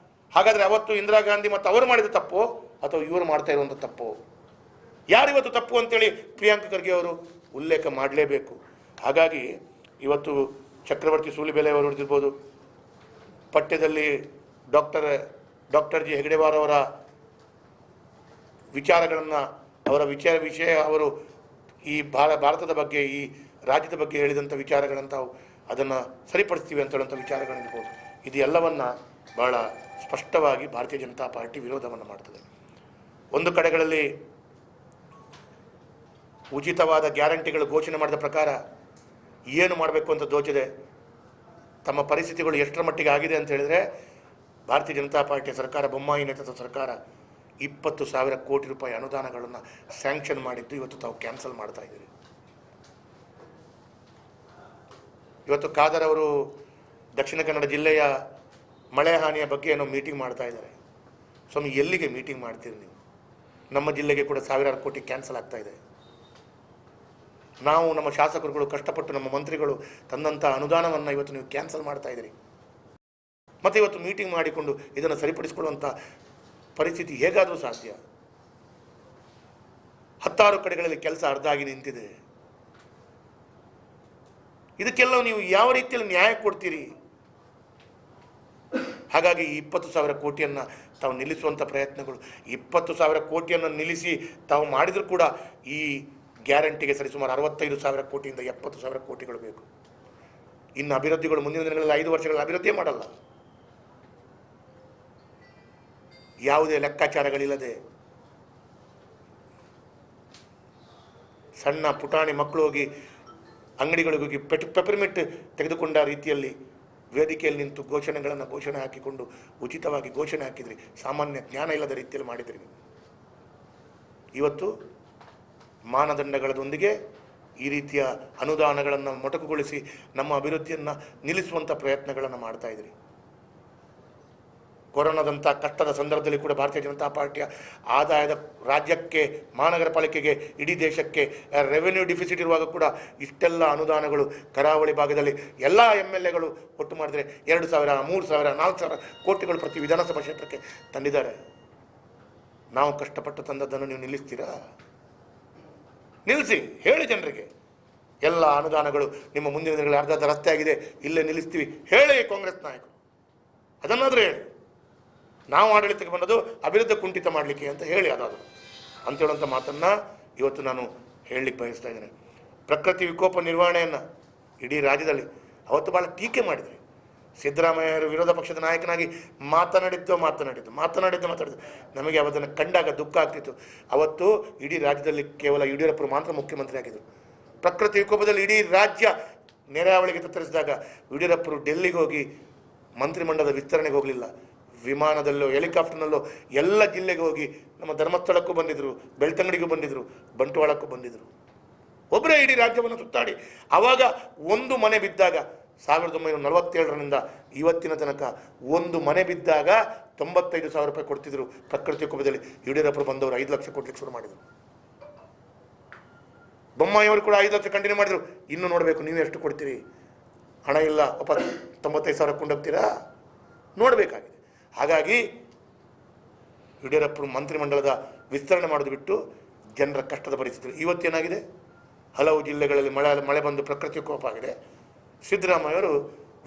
ಹಾಗಾದರೆ ಅವತ್ತು ಇಂದಿರಾ ಗಾಂಧಿ ಮತ್ತು ಅವರು ಮಾಡಿದ ತಪ್ಪು ಅಥವಾ ಇವರು ಮಾಡ್ತಾ ಇರುವಂಥ ತಪ್ಪು? ಯಾರಿವತ್ತು ತಪ್ಪು ಅಂತೇಳಿ ಪ್ರಿಯಾಂಕ ಖರ್ಗೆ ಅವರು ಉಲ್ಲೇಖ ಮಾಡಲೇಬೇಕು. ಹಾಗಾಗಿ ಇವತ್ತು ಚಕ್ರವರ್ತಿ ಸೂಲಿಬೆಲೆ ಅವರು ಹಿಡಿದಿರ್ಬೋದು, ಪಠ್ಯದಲ್ಲಿ ಡಾಕ್ಟರ್ ಜಿ ಹೆಗಡೆವಾರ್ ಅವರ ವಿಚಾರಗಳನ್ನು ವಿಷಯ ಅವರು ಈ ಭಾರತದ ಬಗ್ಗೆ, ಈ ರಾಜ್ಯದ ಬಗ್ಗೆ ಹೇಳಿದಂಥ ವಿಚಾರಗಳಂತ ಅದನ್ನು ಸರಿಪಡಿಸ್ತೀವಿ ಅಂತ ಹೇಳುವಂಥ ವಿಚಾರಗಳಿರ್ಬೋದು. ಇದು ಎಲ್ಲವನ್ನು ಭಾಳ ಸ್ಪಷ್ಟವಾಗಿ ಭಾರತೀಯ ಜನತಾ ಪಾರ್ಟಿ ವಿರೋಧವನ್ನು ಮಾಡ್ತದೆ. ಒಂದು ಕಡೆಗಳಲ್ಲಿ ಉಚಿತವಾದ ಗ್ಯಾರಂಟಿಗಳು ಘೋಷಣೆ ಮಾಡಿದ ಪ್ರಕಾರ ಏನು ಮಾಡಬೇಕು ಅಂತ ದೋಚಿದೆ. ತಮ್ಮ ಪರಿಸ್ಥಿತಿಗಳು ಎಷ್ಟರ ಮಟ್ಟಿಗೆ ಆಗಿದೆ ಅಂತ ಹೇಳಿದರೆ, ಭಾರತೀಯ ಜನತಾ ಪಾರ್ಟಿಯ ಸರ್ಕಾರ, ಬೊಮ್ಮಾಯಿ ನೇತೃತ್ವದ ಸರ್ಕಾರ 20,000 ಕೋಟಿ ರೂಪಾಯಿ ಅನುದಾನಗಳನ್ನು ಸ್ಯಾಂಕ್ಷನ್ ಮಾಡಿದ್ದು ಇವತ್ತು ತಾವು ಕ್ಯಾನ್ಸಲ್ ಮಾಡ್ತಾ ಇದ್ದೀರಿ. ಇವತ್ತು ಖಾದರ್ ಅವರು ದಕ್ಷಿಣ ಕನ್ನಡ ಜಿಲ್ಲೆಯ ಮಳೆ ಹಾನಿಯ ಬಗ್ಗೆ ಏನೋ ಮೀಟಿಂಗ್ ಮಾಡ್ತಾ ಇದ್ದಾರೆ. ಸ್ವಾಮಿ, ಎಲ್ಲಿಗೆ ಮೀಟಿಂಗ್ ಮಾಡ್ತೀರಿ ನೀವು? ನಮ್ಮ ಜಿಲ್ಲೆಗೆ ಕೂಡ 1,000 ಕೋಟಿ ಕ್ಯಾನ್ಸಲ್ ಆಗ್ತಾ ಇದೆ. ನಾವು ನಮ್ಮ ಶಾಸಕರುಗಳು ಕಷ್ಟಪಟ್ಟು ನಮ್ಮ ಮಂತ್ರಿಗಳು ತಂದಂಥ ಅನುದಾನವನ್ನು ಇವತ್ತು ನೀವು ಕ್ಯಾನ್ಸಲ್ ಮಾಡ್ತಾ ಇದ್ದೀರಿ. ಮತ್ತು ಇವತ್ತು ಮೀಟಿಂಗ್ ಮಾಡಿಕೊಂಡು ಇದನ್ನು ಸರಿಪಡಿಸಿಕೊಳ್ಳುವಂಥ ಪರಿಸ್ಥಿತಿ ಹೇಗಾದರೂ ಸಾಧ್ಯ? 16 ಕಡೆಗಳಲ್ಲಿ ಕೆಲಸ ಅರ್ಧ ಆಗಿ ನಿಂತಿದೆ. ಇದಕ್ಕೆಲ್ಲ ನೀವು ಯಾವ ರೀತಿಯಲ್ಲಿ ನ್ಯಾಯ ಕೊಡ್ತೀರಿ? ಹಾಗಾಗಿ ಈ 20,000 ಕೋಟಿಯನ್ನು ತಾವು ನಿಲ್ಲಿಸುವಂಥ ಪ್ರಯತ್ನಗಳು, 20,000 ಕೋಟಿಯನ್ನು ನಿಲ್ಲಿಸಿ ತಾವು ಮಾಡಿದರೂ ಕೂಡ ಈ ಗ್ಯಾರಂಟಿಗೆ ಸರಿಸುಮಾರು 65,000 ಕೋಟಿಯಿಂದ 70,000 ಕೋಟಿಗಳು ಬೇಕು. ಇನ್ನು ಅಭಿವೃದ್ಧಿಗಳು ಮುಂದಿನ ದಿನಗಳಲ್ಲಿ 5 ವರ್ಷಗಳ ಅಭಿವೃದ್ಧಿ ಮಾಡಲ್ಲ. ಯಾವುದೇ ಲೆಕ್ಕಾಚಾರಗಳಿಲ್ಲದೆ ಸಣ್ಣ ಪುಟಾಣಿ ಮಕ್ಕಳು ಹೋಗಿ ಅಂಗಡಿಗಳಿಗೆ ಹೋಗಿ ಪೆಪರ್ಮಿಂಟ್ ತೆಗೆದುಕೊಂಡ ರೀತಿಯಲ್ಲಿ ವೇದಿಕೆಯಲ್ಲಿ ನಿಂತು ಘೋಷಣೆ ಹಾಕಿಕೊಂಡು ಉಚಿತವಾಗಿ ಘೋಷಣೆ ಹಾಕಿದ್ರಿ. ಸಾಮಾನ್ಯ ಜ್ಞಾನ ಇಲ್ಲದ ರೀತಿಯಲ್ಲಿ ಮಾಡಿದ್ರಿ ನೀವು. ಇವತ್ತು ಮಾನದಂಡಗಳದೊಂದಿಗೆ ಈ ರೀತಿಯ ಅನುದಾನಗಳನ್ನು ಮೊಟಕುಗೊಳಿಸಿ ನಮ್ಮ ಅಭಿವೃದ್ಧಿಯನ್ನು ನಿಲ್ಲಿಸುವಂಥ ಪ್ರಯತ್ನಗಳನ್ನು ಮಾಡ್ತಾ ಇದ್ರಿ. ಕೊರೋನಾದಂಥ ಕಷ್ಟದ ಸಂದರ್ಭದಲ್ಲಿ ಕೂಡ ಭಾರತೀಯ ಜನತಾ ಪಾರ್ಟಿಯ ಆದಾಯದ ರಾಜ್ಯಕ್ಕೆ, ಮಹಾನಗರ ಪಾಲಿಕೆಗೆ, ಇಡೀ ದೇಶಕ್ಕೆ ರೆವೆನ್ಯೂ ಡಿಫಿಸಿಟ್ ಇರುವಾಗ ಕೂಡ ಇಷ್ಟೆಲ್ಲ ಅನುದಾನಗಳು ಕರಾವಳಿ ಭಾಗದಲ್ಲಿ ಎಲ್ಲ MLAಗಳು ಒಟ್ಟು ಮಾಡಿದರೆ 2,000, 3,000, 4,000 ಕೋಟಿಗಳು ಪ್ರತಿ ವಿಧಾನಸಭಾ ಕ್ಷೇತ್ರಕ್ಕೆ ತಂದಿದ್ದಾರೆ. ನಾವು ಕಷ್ಟಪಟ್ಟು ತಂದದ್ದನ್ನು ನೀವು ನಿಲ್ಲಿಸ್ತೀರಾ? ನಿಲ್ಲಿಸಿ, ಹೇಳಿ ಜನರಿಗೆ ಎಲ್ಲ ಅನುದಾನಗಳು ನಿಮ್ಮ ಮುಂದಿನ ದಿನಗಳಲ್ಲಿ ಅರ್ಧ ರಸ್ತೆ ಆಗಿದೆ, ಇಲ್ಲೇ ನಿಲ್ಲಿಸ್ತೀವಿ ಹೇಳಿ ಕಾಂಗ್ರೆಸ್ ನಾಯಕರು. ಅದನ್ನಾದರೂ ಹೇಳಿ. ನಾವು ಆಡಳಿತಕ್ಕೆ ಬಂದದ್ದು ಅಭಿವೃದ್ಧಿ ಕುಂಠಿತ ಮಾಡಲಿಕ್ಕೆ ಅಂತ ಹೇಳಿ ಅದಾದರೂ ಅಂತೇಳುವಂಥ ಮಾತನ್ನು ಇವತ್ತು ನಾನು ಹೇಳಲಿಕ್ಕೆ ಬಯಸ್ತಾ ಇದ್ದೇನೆ. ಪ್ರಕೃತಿ ವಿಕೋಪ ನಿರ್ವಹಣೆಯನ್ನು ಇಡೀ ರಾಜ್ಯದಲ್ಲಿ ಅವತ್ತು ಭಾಳ ಟೀಕೆ ಮಾಡಿದ್ರಿ. ಸಿದ್ದರಾಮಯ್ಯರು ವಿರೋಧ ಪಕ್ಷದ ನಾಯಕನಾಗಿ ಮಾತನಾಡಿದ್ದು ನಮಗೆ ಅವತ್ತನ್ನು ಕಂಡಾಗ ದುಃಖ ಆಗ್ತಿತ್ತು. ಅವತ್ತು ಇಡೀ ರಾಜ್ಯದಲ್ಲಿ ಕೇವಲ ಯಡಿಯೂರಪ್ಪರು ಮಾತ್ರ ಮುಖ್ಯಮಂತ್ರಿ ಆಗಿದ್ದರು. ಪ್ರಕೃತಿ ವಿಕೋಪದಲ್ಲಿ ಇಡೀ ರಾಜ್ಯ ನೆರೆಹಾವಳಿಗೆ ತತ್ತರಿಸಿದಾಗ ಯಡಿಯೂರಪ್ಪರು ಡೆಲ್ಲಿಗೆ ಹೋಗಿ ಮಂತ್ರಿಮಂಡಲದ ವಿಸ್ತರಣೆಗೆ ಹೋಗಲಿಲ್ಲ. ವಿಮಾನದಲ್ಲೋ ಹೆಲಿಕಾಪ್ಟರ್ನಲ್ಲೋ ಎಲ್ಲ ಜಿಲ್ಲೆಗೆ ಹೋಗಿ ನಮ್ಮ ಧರ್ಮಸ್ಥಳಕ್ಕೂ ಬಂದಿದ್ದರು, ಬೆಳ್ತಂಗಡಿಗೂ ಬಂದಿದ್ದರು, ಬಂಟ್ವಾಳಕ್ಕೂ ಬಂದಿದ್ದರು. ಒಬ್ಬರೇ ಇಡೀ ರಾಜ್ಯವನ್ನು ಸುತ್ತಾಡಿ ಆವಾಗ ಒಂದು ಮನೆ ಬಿದ್ದಾಗ 1947ರಿಂದ ಇವತ್ತಿನ ತನಕ ಒಂದು ಮನೆ ಬಿದ್ದಾಗ 95,000 ರೂಪಾಯಿ ಕೊಡ್ತಿದ್ರು. ಪ್ರಕೃತಿ ವಿಕೋಪದಲ್ಲಿ ಯಡಿಯೂರಪ್ಪರು ಬಂದವರು 5 ಲಕ್ಷ ಕೊಡ್ಲಿಕ್ಕೆ ಶುರು ಮಾಡಿದರು. ಬೊಮ್ಮಾಯಿಯವರು ಕೂಡ 5 ಲಕ್ಷ ಕಂಟಿನ್ಯೂ ಮಾಡಿದರು. ಇನ್ನು ನೋಡಬೇಕು ನೀವು ಎಷ್ಟು ಕೊಡ್ತೀರಿ. ಹಣ ಇಲ್ಲ, ವಾಪಸ್ 95,000 ಕೊಂಡೋಗ್ತೀರಾ? ನೋಡಬೇಕಾಗಿದೆ. ಹಾಗಾಗಿ ಯಡಿಯೂರಪ್ಪರು ಮಂತ್ರಿಮಂಡಲದ ವಿಸ್ತರಣೆ ಮಾಡೋದು ಬಿಟ್ಟು ಜನರ ಕಷ್ಟದ ಪರಿಸ್ಥಿತಿ ಇವತ್ತೇನಾಗಿದೆ? ಹಲವು ಜಿಲ್ಲೆಗಳಲ್ಲಿ ಮಳೆ ಬಂದು ಪ್ರಕೃತಿ ವಿಕೋಪ ಆಗಿದೆ. ಸಿದ್ದರಾಮಯ್ಯವರು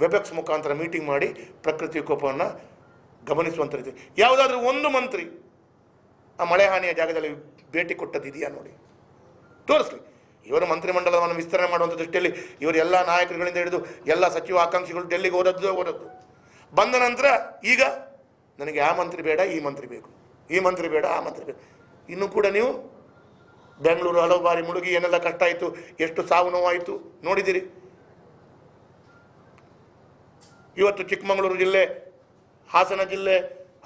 ವೆಬೆಕ್ಸ್ ಮುಖಾಂತರ ಮೀಟಿಂಗ್ ಮಾಡಿ ಪ್ರಕೃತಿ ವಿಕೋಪವನ್ನು ಗಮನಿಸುವಂಥ ರೀತಿ ಯಾವುದಾದ್ರೂ ಒಂದು ಮಂತ್ರಿ ಆ ಮಳೆ ಹಾನಿಯ ಜಾಗದಲ್ಲಿ ಭೇಟಿ ಕೊಟ್ಟದ್ದಿದೆಯಾ ನೋಡಿ, ತೋರಿಸ್ಲಿ. ಇವರು ಮಂತ್ರಿಮಂಡಲವನ್ನು ವಿಸ್ತರಣೆ ಮಾಡುವಂಥ ದೃಷ್ಟಿಯಲ್ಲಿ ಇವರು ಎಲ್ಲ ನಾಯಕರುಗಳಿಂದ ಹಿಡಿದು ಎಲ್ಲ ಸಚಿವ ಆಕಾಂಕ್ಷಿಗಳು ಡೆಲ್ಲಿಗೆ ಓದದ್ದು ಬಂದ ನಂತರ ಈಗ ನನಗೆ ಆ ಮಂತ್ರಿ ಬೇಡ, ಈ ಮಂತ್ರಿ ಬೇಕು, ಈ ಮಂತ್ರಿ ಬೇಡ, ಆ ಮಂತ್ರಿ ಬೇಕು. ಇನ್ನೂ ಕೂಡ ನೀವು ಬೆಂಗಳೂರು ಹಲವು ಬಾರಿ ಮುಳುಗಿ ಏನೆಲ್ಲ ಕಷ್ಟ ಆಯಿತು, ಎಷ್ಟು ಸಾವು ನೋವಾಯಿತು ನೋಡಿದಿರಿ. ಇವತ್ತು ಚಿಕ್ಕಮಗಳೂರು ಜಿಲ್ಲೆ, ಹಾಸನ ಜಿಲ್ಲೆ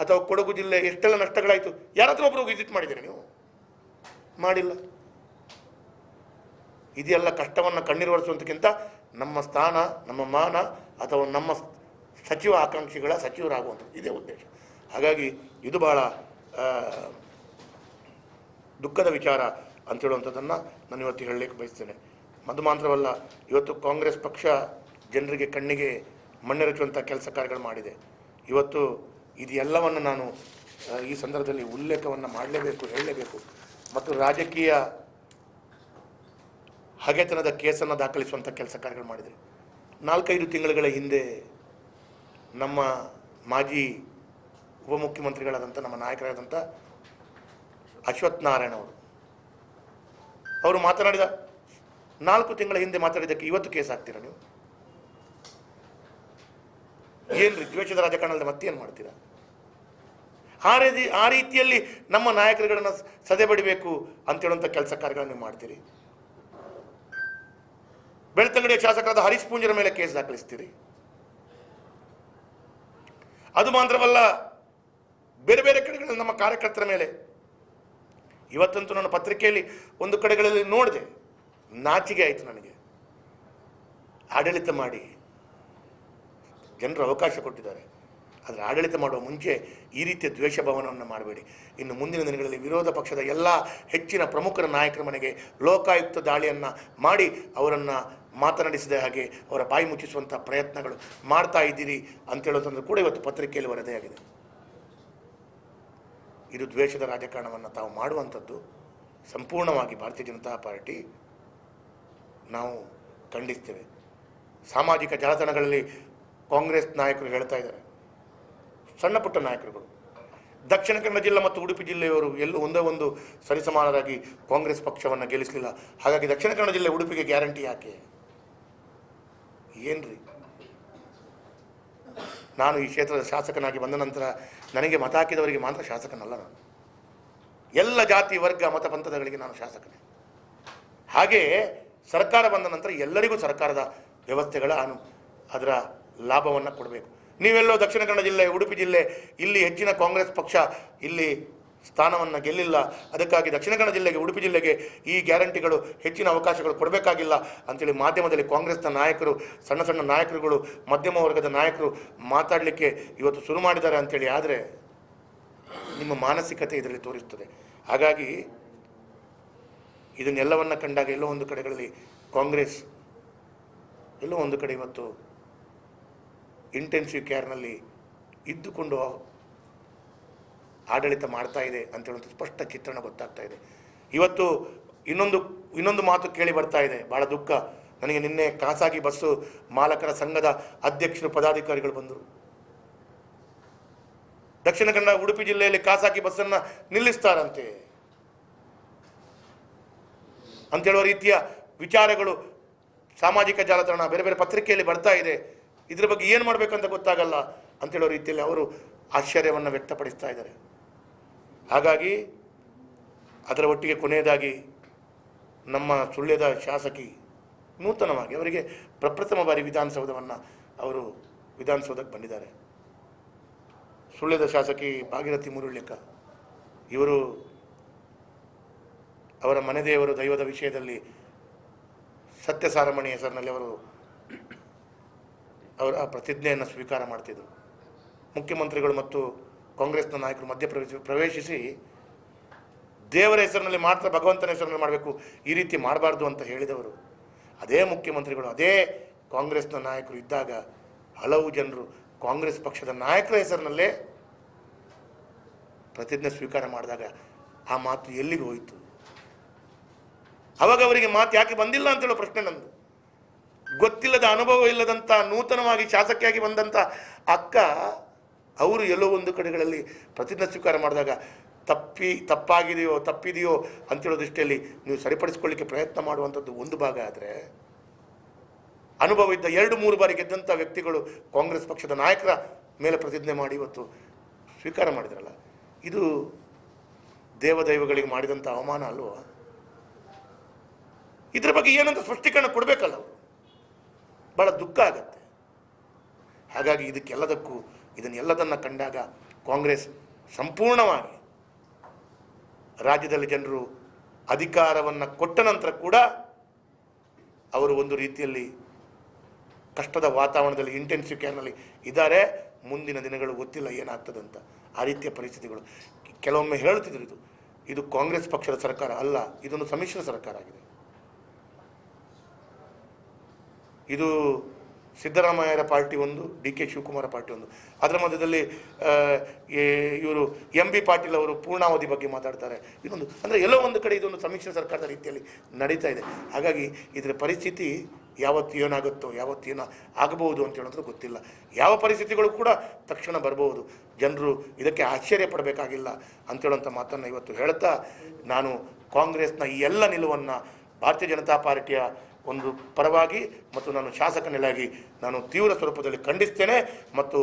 ಅಥವಾ ಕೊಡಗು ಜಿಲ್ಲೆ ಎಷ್ಟೆಲ್ಲ ನಷ್ಟಗಳಾಯಿತು. ಯಾರಾದ್ರೂ ಒಬ್ರು ವಿಸಿಟ್ ಮಾಡಿದ್ದೀರಿ ನೀವು? ಮಾಡಿಲ್ಲ. ಇದೆಲ್ಲ ಕಷ್ಟವನ್ನು ಕಣ್ಣೀರು ಒರೆಸುವಂತಕ್ಕಿಂತ ನಮ್ಮ ಸ್ಥಾನ, ನಮ್ಮ ಮಾನ ಅಥವಾ ನಮ್ಮ ಸಚಿವ ಆಕಾಂಕ್ಷಿಗಳ ಸಚಿವರಾಗುವಂಥದ್ದು ಇದೇ ಉದ್ದೇಶ. ಹಾಗಾಗಿ ಇದು ಬಹಳ ದುಃಖದ ವಿಚಾರ ಅಂತ ಹೇಳುವಂಥದ್ದನ್ನು ನಾನು ಇವತ್ತು ಹೇಳಲಿಕ್ಕೆ ಬಯಸ್ತೇನೆ. ಅದು ಮಾತ್ರವಲ್ಲ, ಇವತ್ತು ಕಾಂಗ್ರೆಸ್ ಪಕ್ಷ ಜನರಿಗೆ ಕಣ್ಣಿಗೆ ಮಣ್ಣೆರಚುವಂಥ ಕೆಲಸ ಕಾರ್ಯಗಳು ಮಾಡಿದೆ. ಇವತ್ತು ಇದೆಲ್ಲವನ್ನು ನಾನು ಈ ಸಂದರ್ಭದಲ್ಲಿ ಉಲ್ಲೇಖವನ್ನು ಮಾಡಲೇಬೇಕು, ಹೇಳಲೇಬೇಕು. ಮತ್ತು ರಾಜಕೀಯ ಹಗೆತನದ ಕೇಸನ್ನು ದಾಖಲಿಸುವಂಥ ಕೆಲಸ ಕಾರ್ಯಗಳು ಮಾಡಿದರು. 4-5 ತಿಂಗಳುಗಳ ಹಿಂದೆ ನಮ್ಮ ಮಾಜಿ ಉಪಮುಖ್ಯಮಂತ್ರಿಗಳಾದಂಥ, ನಮ್ಮ ನಾಯಕರಾದಂಥ ಅಶ್ವಥ್ ನಾರಾಯಣ ಅವರು ಮಾತನಾಡಿದ 4 ತಿಂಗಳ ಹಿಂದೆ ಮಾತಾಡಿದ್ದಕ್ಕೆ ಇವತ್ತು ಕೇಸ್ ಹಾಕ್ತೀರಾ ನೀವು? ಏನ್ರಿ ದ್ವೇಷದ ರಾಜಕಾರಣದಲ್ಲಿ ಮತ್ತೇನು ಮಾಡ್ತೀರಾ? ಆ ರೀತಿಯಲ್ಲಿ ನಮ್ಮ ನಾಯಕರುಗಳನ್ನು ಸದೆಬಡಿಬೇಕು ಅಂತ ಹೇಳುವಂಥ ಕೆಲಸ ಕಾರ್ಯಗಳನ್ನು ನೀವು ಮಾಡ್ತೀರಿ. ಬೆಳ್ತಂಗಡಿಯ ಶಾಸಕರಾದ ಹರೀಶ್ ಪೂಂಜರ ಮೇಲೆ ಕೇಸ್ ದಾಖಲಿಸ್ತೀರಿ. ಅದು ಮಾತ್ರವಲ್ಲ, ಬೇರೆ ಬೇರೆ ಕಡೆಗಳಲ್ಲಿ ನಮ್ಮ ಕಾರ್ಯಕರ್ತರ ಮೇಲೆ. ಇವತ್ತಂತೂ ನನ್ನ ಪತ್ರಿಕೆಯಲ್ಲಿ ಒಂದು ಕಡೆಗಳಲ್ಲಿ ನೋಡಿದೆ, ನಾಚಿಕೆ ಆಯಿತು ನನಗೆ. ಆಡಳಿತ ಮಾಡಿ ಜನರು ಅವಕಾಶ ಕೊಟ್ಟಿದ್ದಾರೆ, ಆದರೆ ಆಡಳಿತ ಮಾಡುವ ಮುಂಚೆ ಈ ರೀತಿಯ ದ್ವೇಷ ಭಾವನವನ್ನು ಮಾಡಬೇಡಿ. ಇನ್ನು ಮುಂದಿನ ದಿನಗಳಲ್ಲಿ ವಿರೋಧ ಪಕ್ಷದ ಎಲ್ಲ ಹೆಚ್ಚಿನ ಪ್ರಮುಖರ ನಾಯಕರ ಮನೆಗೆ ಲೋಕಾಯುಕ್ತ ದಾಳಿಯನ್ನು ಮಾಡಿ ಅವರನ್ನು ಮಾತನಾಡಿಸಿದ ಹಾಗೆ ಅವರ ಬಾಯಿ ಮುಚ್ಚಿಸುವಂಥ ಪ್ರಯತ್ನಗಳು ಮಾಡ್ತಾ ಇದ್ದೀರಿ ಅಂತ ಹೇಳೋದಂದ್ರೆ ಕೂಡ ಇವತ್ತು ಪತ್ರಿಕೆಯಲ್ಲಿ ವರದಿಯಾಗಿದೆ. ಇದು ದ್ವೇಷದ ರಾಜಕಾರಣವನ್ನು ತಾವು ಮಾಡುವಂಥದ್ದು ಸಂಪೂರ್ಣವಾಗಿ ಭಾರತೀಯ ಜನತಾ ಪಾರ್ಟಿ ನಾವು ಖಂಡಿಸ್ತೇವೆ. ಸಾಮಾಜಿಕ ಜಾಲತಾಣಗಳಲ್ಲಿ ಕಾಂಗ್ರೆಸ್ ನಾಯಕರು ಹೇಳ್ತಾ ಇದ್ದಾರೆ, ಸಣ್ಣ ಪುಟ್ಟ ನಾಯಕರುಗಳು, ದಕ್ಷಿಣ ಕನ್ನಡ ಜಿಲ್ಲೆ ಮತ್ತು ಉಡುಪಿ ಜಿಲ್ಲೆಯವರು ಎಲ್ಲೂ ಒಂದೇ ಒಂದು ಸರಿಸಮಾನರಾಗಿ ಕಾಂಗ್ರೆಸ್ ಪಕ್ಷವನ್ನು ಗೆಲ್ಲಿಸಲಿಲ್ಲ, ಹಾಗಾಗಿ ದಕ್ಷಿಣ ಕನ್ನಡ ಜಿಲ್ಲೆ ಉಡುಪಿಗೆ ಗ್ಯಾರಂಟಿ ಯಾಕೆ? ಏನ್ರಿ? ನಾನು ಈ ಕ್ಷೇತ್ರದ ಶಾಸಕನಾಗಿ ಬಂದ ನಂತರ ನನಗೆ ಮತ ಹಾಕಿದವರಿಗೆ ಮಾತ್ರ ಶಾಸಕನಲ್ಲ ನಾನು. ಎಲ್ಲ ಜಾತಿ ವರ್ಗ ಮತ ಪಂಥದಗಳಿಗೆ ನಾನು ಶಾಸಕನೇ. ಹಾಗೆ ಸರ್ಕಾರ ಬಂದ ನಂತರ ಎಲ್ಲರಿಗೂ ಸರ್ಕಾರದ ವ್ಯವಸ್ಥೆಗಳ ಅದರ ಲಾಭವನ್ನು ಕೊಡಬೇಕು. ನೀವೆಲ್ಲೋ ದಕ್ಷಿಣ ಕನ್ನಡ ಜಿಲ್ಲೆ, ಉಡುಪಿ ಜಿಲ್ಲೆ, ಇಲ್ಲಿ ಹೆಚ್ಚಿನ ಕಾಂಗ್ರೆಸ್ ಪಕ್ಷ ಇಲ್ಲಿ ಸ್ಥಾನವನ್ನು ಗೆಲ್ಲಿಲ್ಲ, ಅದಕ್ಕಾಗಿ ದಕ್ಷಿಣ ಕನ್ನಡ ಜಿಲ್ಲೆಗೆ, ಉಡುಪಿ ಜಿಲ್ಲೆಗೆ ಈ ಗ್ಯಾರಂಟಿಗಳು ಹೆಚ್ಚಿನ ಅವಕಾಶಗಳು ಕೊಡಬೇಕಾಗಿಲ್ಲ ಅಂತೇಳಿ ಮಾಧ್ಯಮದಲ್ಲಿ ಕಾಂಗ್ರೆಸ್ನ ನಾಯಕರು, ಸಣ್ಣ ಸಣ್ಣ ನಾಯಕರುಗಳು, ಮಧ್ಯಮ ವರ್ಗದ ನಾಯಕರು ಮಾತಾಡಲಿಕ್ಕೆ ಇವತ್ತು ಶುರು ಮಾಡಿದ್ದಾರೆ ಅಂಥೇಳಿ. ಆದರೆ ನಿಮ್ಮ ಮಾನಸಿಕತೆ ಇದರಲ್ಲಿ ತೋರಿಸ್ತದೆ. ಹಾಗಾಗಿ ಇದನ್ನೆಲ್ಲವನ್ನು ಕಂಡಾಗ ಎಲ್ಲೋ ಒಂದು ಕಡೆಗಳಲ್ಲಿ ಕಾಂಗ್ರೆಸ್ ಎಲ್ಲೋ ಒಂದು ಕಡೆ ಇವತ್ತು ಇಂಟೆನ್ಸಿವ್ ಕೇರ್ನಲ್ಲಿ ಇದ್ದುಕೊಂಡು ಆಡಳಿತ ಮಾಡ್ತಾ ಇದೆ ಅಂತ ಹೇಳುವಂಥ ಸ್ಪಷ್ಟ ಚಿತ್ರಣ ಗೊತ್ತಾಗ್ತಾ ಇದೆ. ಇವತ್ತು ಇನ್ನೊಂದು ಮಾತು ಕೇಳಿ ಬರ್ತಾ ಇದೆ, ಭಾಳ ದುಃಖ ನನಗೆ. ನಿನ್ನೆ ಖಾಸಗಿ ಬಸ್ಸು ಮಾಲಕರ ಸಂಘದ ಅಧ್ಯಕ್ಷರು, ಪದಾಧಿಕಾರಿಗಳು ಬಂದರು. ದಕ್ಷಿಣ ಕನ್ನಡ ಉಡುಪಿ ಜಿಲ್ಲೆಯಲ್ಲಿ ಖಾಸಗಿ ಬಸ್ಸನ್ನು ನಿಲ್ಲಿಸ್ತಾರಂತೆ ಅಂತ ಹೇಳುವ ರೀತಿಯ ವಿಚಾರಗಳು ಸಾಮಾಜಿಕ ಜಾಲತಾಣ, ಬೇರೆ ಬೇರೆ ಪತ್ರಿಕೆಯಲ್ಲಿ ಬರ್ತಾ ಇದೆ. ಇದ್ರ ಬಗ್ಗೆ ಏನು ಮಾಡಬೇಕಂತ ಗೊತ್ತಾಗಲ್ಲ ಅಂತ ಹೇಳೋ ರೀತಿಯಲ್ಲಿ ಅವರು ಆಶ್ಚರ್ಯವನ್ನು ವ್ಯಕ್ತಪಡಿಸ್ತಾ ಇದ್ದಾರೆ. ಹಾಗಾಗಿ ಅದರ ಒಟ್ಟಿಗೆ ಕೊನೆಯದಾಗಿ ನಮ್ಮ ಸುಳ್ಯದ ಶಾಸಕಿ ನೂತನವಾಗಿ ಅವರಿಗೆ ಪ್ರಪ್ರಥಮ ಬಾರಿ ವಿಧಾನಸೌಧಕ್ಕೆ ಬಂದಿದ್ದಾರೆ. ಸುಳ್ಯದ ಶಾಸಕಿ ಭಾಗೀರಥಿ ಮುರುಳಿಕ ಇವರು ಅವರ ಮನೆದೇವರು ದೈವದ ವಿಷಯದಲ್ಲಿ ಸತ್ಯಸಾರಮಣಿ ಹೆಸರಿನಲ್ಲಿ ಅವರ ಪ್ರತಿಜ್ಞೆಯನ್ನು ಸ್ವೀಕಾರ ಮಾಡ್ತಿದ್ದರು. ಮುಖ್ಯಮಂತ್ರಿಗಳು ಮತ್ತು ಕಾಂಗ್ರೆಸ್ನ ನಾಯಕರು ಮಧ್ಯ ಪ್ರವೇಶಿಸಿ ದೇವರ ಹೆಸರಿನಲ್ಲಿ ಮಾತ್ರ, ಭಗವಂತನ ಹೆಸರಿನಲ್ಲಿ ಮಾಡಬೇಕು, ಈ ರೀತಿ ಮಾಡಬಾರ್ದು ಅಂತ ಹೇಳಿದವರು ಅದೇ ಮುಖ್ಯಮಂತ್ರಿಗಳು, ಅದೇ ಕಾಂಗ್ರೆಸ್ನ ನಾಯಕರು ಇದ್ದಾಗ ಹಲವು ಜನರು ಕಾಂಗ್ರೆಸ್ ಪಕ್ಷದ ನಾಯಕರ ಹೆಸರಿನಲ್ಲೇ ಪ್ರತಿಜ್ಞೆ ಸ್ವೀಕಾರ ಮಾಡಿದಾಗ ಆ ಮಾತು ಎಲ್ಲಿಗೆ ಹೋಯಿತು? ಅವಾಗ ಅವರಿಗೆ ಮಾತು ಯಾಕೆ ಬಂದಿಲ್ಲ ಅಂತ ಹೇಳೋ ಪ್ರಶ್ನೆ ನಂದು. ಗೊತ್ತಿಲ್ಲದ, ಅನುಭವ ಇಲ್ಲದಂಥ, ನೂತನವಾಗಿ ಶಾಸಕಿಯಾಗಿ ಬಂದಂಥ ಅಕ್ಕ ಅವರು ಎಲ್ಲೋ ಒಂದು ಕಡೆಗಳಲ್ಲಿ ಪ್ರತಿಜ್ಞೆ ಸ್ವೀಕಾರ ಮಾಡಿದಾಗ ತಪ್ಪಿದೆಯೋ ಅಂತೇಳೋ ದೃಷ್ಟಿಯಲ್ಲಿ ನೀವು ಸರಿಪಡಿಸ್ಕೊಳ್ಳಿಕ್ಕೆ ಪ್ರಯತ್ನ ಮಾಡುವಂಥದ್ದು ಒಂದು ಭಾಗ. ಆದರೆ ಅನುಭವ ಇದ್ದ 2-3 ಬಾರಿ ಗೆದ್ದಂಥ ವ್ಯಕ್ತಿಗಳು ಕಾಂಗ್ರೆಸ್ ಪಕ್ಷದ ನಾಯಕರ ಮೇಲೆ ಪ್ರತಿಜ್ಞೆ ಮಾಡಿ ಇವತ್ತು ಸ್ವೀಕಾರ ಮಾಡಿದ್ರಲ್ಲ, ಇದು ದೇವದೈವಗಳಿಗೆ ಮಾಡಿದಂಥ ಅವಮಾನ ಅಲ್ವಾ? ಇದ್ರ ಬಗ್ಗೆ ಏನಂತ ಸ್ಪಷ್ಟೀಕರಣ ಕೊಡಬೇಕಲ್ಲ ಅವರು. ಭಾಳ ದುಃಖ ಆಗತ್ತೆ. ಹಾಗಾಗಿ ಇದನ್ನೆಲ್ಲದನ್ನು ಕಂಡಾಗ ಕಾಂಗ್ರೆಸ್ ಸಂಪೂರ್ಣವಾಗಿ ರಾಜ್ಯದಲ್ಲಿ ಜನರು ಅಧಿಕಾರವನ್ನು ಕೊಟ್ಟ ನಂತರ ಕೂಡ ಅವರು ಒಂದು ರೀತಿಯಲ್ಲಿ ಕಷ್ಟದ ವಾತಾವರಣದಲ್ಲಿ ಇಂಟೆನ್ಸಿವ್ ಕೇರ್ನಲ್ಲಿ ಇದ್ದಾರೆ. ಮುಂದಿನ ದಿನಗಳು ಗೊತ್ತಿಲ್ಲ ಏನಾಗ್ತದಂತ. ಆ ರೀತಿಯ ಪರಿಸ್ಥಿತಿಗಳು ಕೆಲವೊಮ್ಮೆ ಹೇಳ್ತಿದ್ರು, ಇದು ಕಾಂಗ್ರೆಸ್ ಪಕ್ಷದ ಸರ್ಕಾರ ಅಲ್ಲ, ಇದೊಂದು ಸಮ್ಮಿಶ್ರ ಸರ್ಕಾರ ಆಗಿದೆ. ಇದು ಸಿದ್ದರಾಮಯ್ಯರ ಪಾರ್ಟಿ ಒಂದು, ಡಿ ಕೆ ಶಿವಕುಮಾರ ಪಾರ್ಟಿ ಒಂದು. ಅದರ ಮಧ್ಯದಲ್ಲಿ ಇವರು ಎಂ ಬಿ ಪಾಟೀಲ್ ಅವರು ಪೂರ್ಣಾವಧಿ ಬಗ್ಗೆ ಮಾತಾಡ್ತಾರೆ. ಇದೊಂದು ಅಂದರೆ ಎಲ್ಲೋ ಒಂದು ಕಡೆ ಇದೊಂದು ಸಮ್ಮಿಶ್ರ ಸರ್ಕಾರದ ರೀತಿಯಲ್ಲಿ ನಡೀತಾ ಇದೆ. ಹಾಗಾಗಿ ಇದರ ಪರಿಸ್ಥಿತಿ ಯಾವತ್ತು ಏನಾಗುತ್ತೋ, ಯಾವತ್ತು ಏನೋ ಆಗಬಹುದು ಅಂತ ಹೇಳಿದ್ರು ಗೊತ್ತಿಲ್ಲ. ಯಾವ ಪರಿಸ್ಥಿತಿಗಳು ಕೂಡ ತಕ್ಷಣ ಬರಬಹುದು. ಜನರು ಇದಕ್ಕೆ ಆಶ್ಚರ್ಯ ಪಡಬೇಕಾಗಿಲ್ಲ ಅಂತೇಳುವಂಥ ಮಾತನ್ನು ಇವತ್ತು ಹೇಳ್ತಾ, ನಾನು ಕಾಂಗ್ರೆಸ್ನ ಈ ಎಲ್ಲ ನಿಲುವನ್ನು ಭಾರತೀಯ ಜನತಾ ಪಾರ್ಟಿಯ ಒಂದು ಪರವಾಗಿ ಮತ್ತು ನಾನು ಶಾಸಕನಾಗಿ ನಾನು ತೀವ್ರ ಸ್ವರೂಪದಲ್ಲಿ ಖಂಡಿಸ್ತೇನೆ. ಮತ್ತು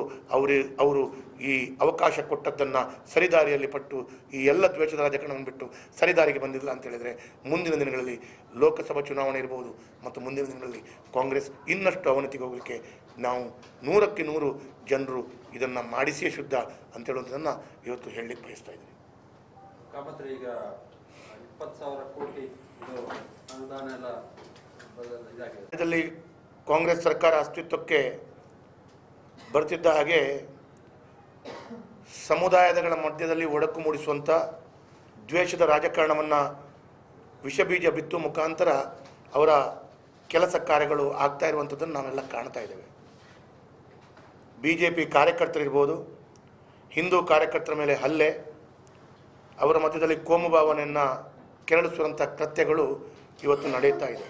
ಅವರು ಈ ಅವಕಾಶ ಕೊಟ್ಟದ್ದನ್ನು ಸರಿದಾರಿಯಲ್ಲಿ ಪಟ್ಟು ಈ ಎಲ್ಲ ದ್ವೇಷದ ರಾಜಕಾರಣವನ್ನು ಬಿಟ್ಟು ಸರಿದಾರಿಗೆ ಬಂದಿಲ್ಲ ಅಂತ ಹೇಳಿದರೆ ಮುಂದಿನ ದಿನಗಳಲ್ಲಿ ಲೋಕಸಭಾ ಚುನಾವಣೆ ಇರಬಹುದು ಮತ್ತು ಮುಂದಿನ ದಿನಗಳಲ್ಲಿ ಕಾಂಗ್ರೆಸ್ ಇನ್ನಷ್ಟು ಅವನತಿಗೆ ಹೋಗಲಿಕ್ಕೆ ನಾವು 100ಕ್ಕೆ 100 ಜನರು ಇದನ್ನು ಮಾಡಿಸಿಯೇ ಶುದ್ಧ ಅಂತ ಹೇಳುವಂಥದ್ದನ್ನು ಇವತ್ತು ಹೇಳಲಿಕ್ಕೆ ಬಯಸ್ತಾ ಇದ್ದೀನಿ. ಈಗ 20,000 ಕೋಟಿ ಅನುದಾನ ಎಲ್ಲ ರಾಜ್ಯದಲ್ಲಿ ಕಾಂಗ್ರೆಸ್ ಸರ್ಕಾರ ಅಸ್ತಿತ್ವಕ್ಕೆ ಬರ್ತಿದ್ದ ಹಾಗೆ ಸಮುದಾಯಗಳ ಮಧ್ಯದಲ್ಲಿ ಒಡಕು ಮೂಡಿಸುವಂಥ ದ್ವೇಷದ ರಾಜಕಾರಣವನ್ನು ವಿಷಬೀಜ ಬಿತ್ತು ಮುಖಾಂತರ ಅವರ ಕೆಲಸ ಕಾರ್ಯಗಳು ಆಗ್ತಾ ಇರುವಂಥದ್ದನ್ನು ನಾವೆಲ್ಲ ಕಾಣ್ತಾ ಇದ್ದೇವೆ. BJP ಕಾರ್ಯಕರ್ತರಿರ್ಬೋದು, ಹಿಂದೂ ಕಾರ್ಯಕರ್ತರ ಮೇಲೆ ಹಲ್ಲೆ, ಅವರ ಮಧ್ಯದಲ್ಲಿ ಕೋಮು ಭಾವನೆಯನ್ನು ಕೆರಳಿಸುವಂಥ ಕೃತ್ಯಗಳು ಇವತ್ತು ನಡೆಯುತ್ತಾ ಇದೆ.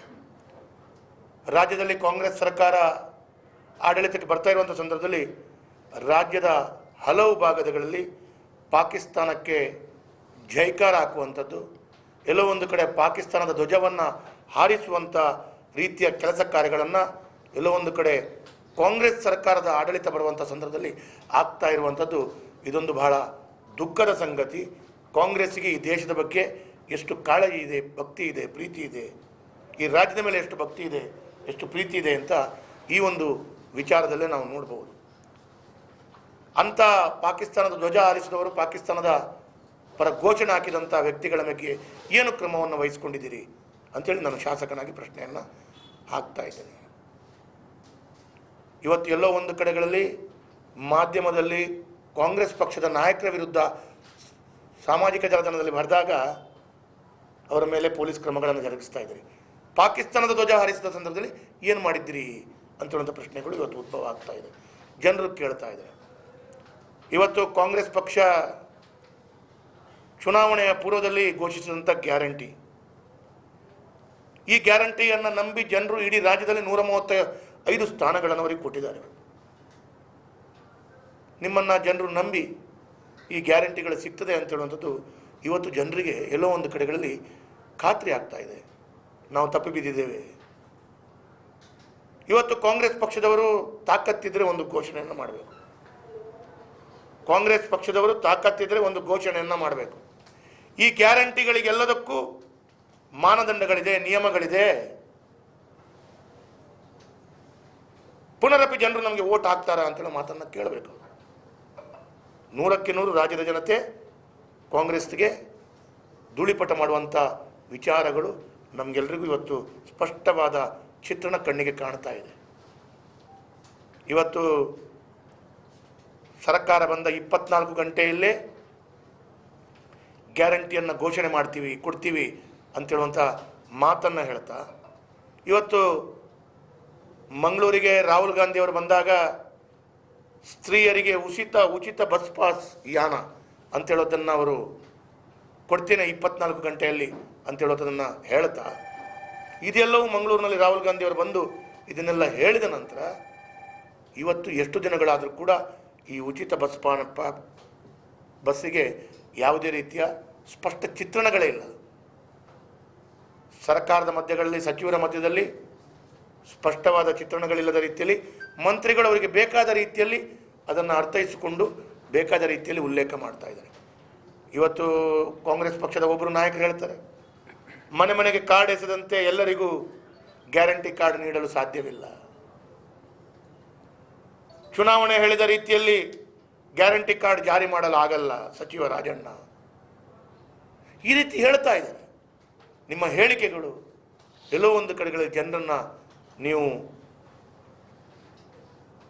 ರಾಜ್ಯದಲ್ಲಿ ಕಾಂಗ್ರೆಸ್ ಸರ್ಕಾರ ಆಡಳಿತಕ್ಕೆ ಬರ್ತಾ ಇರುವಂಥ ಸಂದರ್ಭದಲ್ಲಿ ರಾಜ್ಯದ ಹಲವು ಭಾಗಗಳಲ್ಲಿ ಪಾಕಿಸ್ತಾನಕ್ಕೆ ಜೈಕಾರ ಹಾಕುವಂಥದ್ದು, ಎಲ್ಲೋ ಒಂದು ಕಡೆ ಪಾಕಿಸ್ತಾನದ ಧ್ವಜವನ್ನು ಹಾರಿಸುವಂಥ ರೀತಿಯ ಕೆಲಸ ಕಾರ್ಯಗಳನ್ನು ಎಲ್ಲೋ ಒಂದು ಕಡೆ ಕಾಂಗ್ರೆಸ್ ಸರ್ಕಾರದ ಆಡಳಿತ ಬರುವಂಥ ಸಂದರ್ಭದಲ್ಲಿ ಆಗ್ತಾ ಇರುವಂಥದ್ದು ಇದೊಂದು ಬಹಳ ದುಃಖದ ಸಂಗತಿ. ಕಾಂಗ್ರೆಸ್ಸಿಗೆ ಈ ದೇಶದ ಬಗ್ಗೆ ಎಷ್ಟು ಕಾಳಜಿ ಇದೆ, ಭಕ್ತಿ ಇದೆ, ಪ್ರೀತಿ ಇದೆ, ಈ ರಾಜ್ಯದ ಮೇಲೆ ಎಷ್ಟು ಭಕ್ತಿ ಇದೆ, ಎಷ್ಟು ಪ್ರೀತಿ ಇದೆ ಅಂತ ಈ ಒಂದು ವಿಚಾರದಲ್ಲೇ ನಾವು ನೋಡ್ಬೋದು. ಅಂಥ ಪಾಕಿಸ್ತಾನದ ಧ್ವಜ ಹಾರಿಸಿದವರು, ಪಾಕಿಸ್ತಾನದ ಪರ ಘೋಷಣೆ ಹಾಕಿದಂಥ ವ್ಯಕ್ತಿಗಳ ಬಗ್ಗೆ ಏನು ಕ್ರಮವನ್ನು ವಹಿಸ್ಕೊಂಡಿದ್ದೀರಿ ಅಂಥೇಳಿ ನಾನು ಶಾಸಕನಾಗಿ ಪ್ರಶ್ನೆಯನ್ನು ಹಾಕ್ತಾ ಇದ್ದೇನೆ. ಇವತ್ತು ಎಲ್ಲೋ ಒಂದು ಕಡೆಗಳಲ್ಲಿ ಮಾಧ್ಯಮದಲ್ಲಿ ಕಾಂಗ್ರೆಸ್ ಪಕ್ಷದ ನಾಯಕರ ವಿರುದ್ಧ ಸಾಮಾಜಿಕ ಜಾಲತಾಣದಲ್ಲಿ ಬರೆದಾಗ ಅವರ ಮೇಲೆ ಪೊಲೀಸ್ ಕ್ರಮಗಳನ್ನು ಜರುಗಿಸ್ತಾ ಇದ್ದಾರೆ. ಪಾಕಿಸ್ತಾನದ ಧ್ವಜ ಹಾರಿಸಿದ ಸಂದರ್ಭದಲ್ಲಿ ಏನು ಮಾಡಿದ್ದೀರಿ ಅಂತೇಳುವಂಥ ಪ್ರಶ್ನೆಗಳು ಇವತ್ತು ಉದ್ಭವ ಆಗ್ತಾ ಇದೆ. ಜನರು ಕೇಳ್ತಾ ಇದ್ದಾರೆ. ಇವತ್ತು ಕಾಂಗ್ರೆಸ್ ಪಕ್ಷ ಚುನಾವಣೆಯ ಪೂರ್ವದಲ್ಲಿ ಘೋಷಿಸಿದಂಥ ಗ್ಯಾರಂಟಿ, ಈ ಗ್ಯಾರಂಟಿಯನ್ನು ನಂಬಿ ಜನರು ಇಡೀ ರಾಜ್ಯದಲ್ಲಿ 135 ಸ್ಥಾನಗಳನ್ನು ಅವರಿಗೆ ಕೊಟ್ಟಿದ್ದಾರೆ. ನಿಮ್ಮನ್ನು ಜನರು ನಂಬಿ ಈ ಗ್ಯಾರಂಟಿಗಳು ಸಿಗ್ತದೆ ಅಂತ ಹೇಳುವಂಥದ್ದು ಇವತ್ತು ಜನರಿಗೆ ಎಲ್ಲೋ ಒಂದು ಕಡೆಗಳಲ್ಲಿ ಖಾತ್ರಿ ಆಗ್ತಾ ಇದೆ. ನಾವು ತಪ್ಪಿ ಬಿದ್ದಿದ್ದೇವೆ. ಇವತ್ತು ಕಾಂಗ್ರೆಸ್ ಪಕ್ಷದವರು ತಾಕತ್ತಿದ್ರೆ ಒಂದು ಘೋಷಣೆಯನ್ನು ಮಾಡಬೇಕು. ಕಾಂಗ್ರೆಸ್ ಪಕ್ಷದವರು ತಾಕತ್ತಿದ್ರೆ ಒಂದು ಘೋಷಣೆಯನ್ನು ಮಾಡಬೇಕು. ಈ ಗ್ಯಾರಂಟಿಗಳಿಗೆಲ್ಲದಕ್ಕೂ ಮಾನದಂಡಗಳಿದೆ, ನಿಯಮಗಳಿದೆ. ಪುನರಪಿ ಜನರು ನಮಗೆ ವೋಟ್ ಹಾಕ್ತಾರಾ ಅಂತೇಳಿ ಮಾತನ್ನು ಕೇಳಬೇಕು. 100ಕ್ಕೆ 100 ರಾಜ್ಯದ ಜನತೆ ಕಾಂಗ್ರೆಸ್ಗೆ ಧೂಳಿಪಟ ಮಾಡುವಂಥ ವಿಚಾರಗಳು ನಮಗೆಲ್ಲರಿಗೂ ಇವತ್ತು ಸ್ಪಷ್ಟವಾದ ಚಿತ್ರಣ ಕಣ್ಣಿಗೆ ಕಾಣ್ತಾ ಇದೆ. ಇವತ್ತು ಸರ್ಕಾರ ಬಂದ 24 ಗಂಟೆಯಲ್ಲೇ ಗ್ಯಾರಂಟಿಯನ್ನು ಘೋಷಣೆ ಮಾಡ್ತೀವಿ, ಕೊಡ್ತೀವಿ ಅಂತೇಳುವಂಥ ಮಾತನ್ನು ಹೇಳ್ತಾ, ಇವತ್ತು ಮಂಗಳೂರಿಗೆ ರಾಹುಲ್ ಗಾಂಧಿ ಅವರು ಬಂದಾಗ ಸ್ತ್ರೀಯರಿಗೆ ಉಚಿತ ಬಸ್ ಪಾಸ್ ಯಾನ ಅಂತೇಳೋದನ್ನು ಅವರು ಕೊಡ್ತೇನೆ 24 ಗಂಟೆಯಲ್ಲಿ ಅಂತೇಳೋದನ್ನು ಹೇಳ್ತಾ, ಇದೆಲ್ಲವೂ ಮಂಗಳೂರಿನಲ್ಲಿ ರಾಹುಲ್ ಗಾಂಧಿ ಅವರು ಬಂದು ಇದನ್ನೆಲ್ಲ ಹೇಳಿದ ನಂತರ ಇವತ್ತು ಎಷ್ಟು ದಿನಗಳಾದರೂ ಕೂಡ ಈ ಉಚಿತ ಬಸ್ಸಿಗೆ ಯಾವುದೇ ರೀತಿಯ ಸ್ಪಷ್ಟ ಚಿತ್ರಣಗಳೇ ಇಲ್ಲ. ಸರ್ಕಾರದ ಮಧ್ಯಗಳಲ್ಲಿ, ಸಚಿವರ ಮಧ್ಯದಲ್ಲಿ ಸ್ಪಷ್ಟವಾದ ಚಿತ್ರಣಗಳಿಲ್ಲದ ರೀತಿಯಲ್ಲಿ ಮಂತ್ರಿಗಳು ಅವರಿಗೆ ಬೇಕಾದ ರೀತಿಯಲ್ಲಿ ಅದನ್ನು ಅರ್ಥೈಸಿಕೊಂಡು ಬೇಕಾದ ರೀತಿಯಲ್ಲಿ ಉಲ್ಲೇಖ ಮಾಡ್ತಾ ಇದ್ದಾರೆ. ಇವತ್ತು ಕಾಂಗ್ರೆಸ್ ಪಕ್ಷದ ಒಬ್ಬರು ನಾಯಕರು ಹೇಳ್ತಾರೆ, ಮನೆ ಮನೆಗೆ ಕಾರ್ಡ್ ಎಸೆದಂತೆ ಎಲ್ಲರಿಗೂ ಗ್ಯಾರಂಟಿ ಕಾರ್ಡ್ ನೀಡಲು ಸಾಧ್ಯವಿಲ್ಲ. ಚುನಾವಣೆ ಹೇಳಿದ ರೀತಿಯಲ್ಲಿ ಗ್ಯಾರಂಟಿ ಕಾರ್ಡ್ ಜಾರಿ ಮಾಡಲು ಆಗಲ್ಲ ಸಚಿವ ರಾಜಣ್ಣ. ಈ ರೀತಿ ಹೇಳ್ತಾ ಇದ್ದಾರೆ. ನಿಮ್ಮ ಹೇಳಿಕೆಗಳು ಎಲ್ಲೋ ಒಂದು ಕಡೆಗಳಲ್ಲಿ ಜನರನ್ನು ನೀವು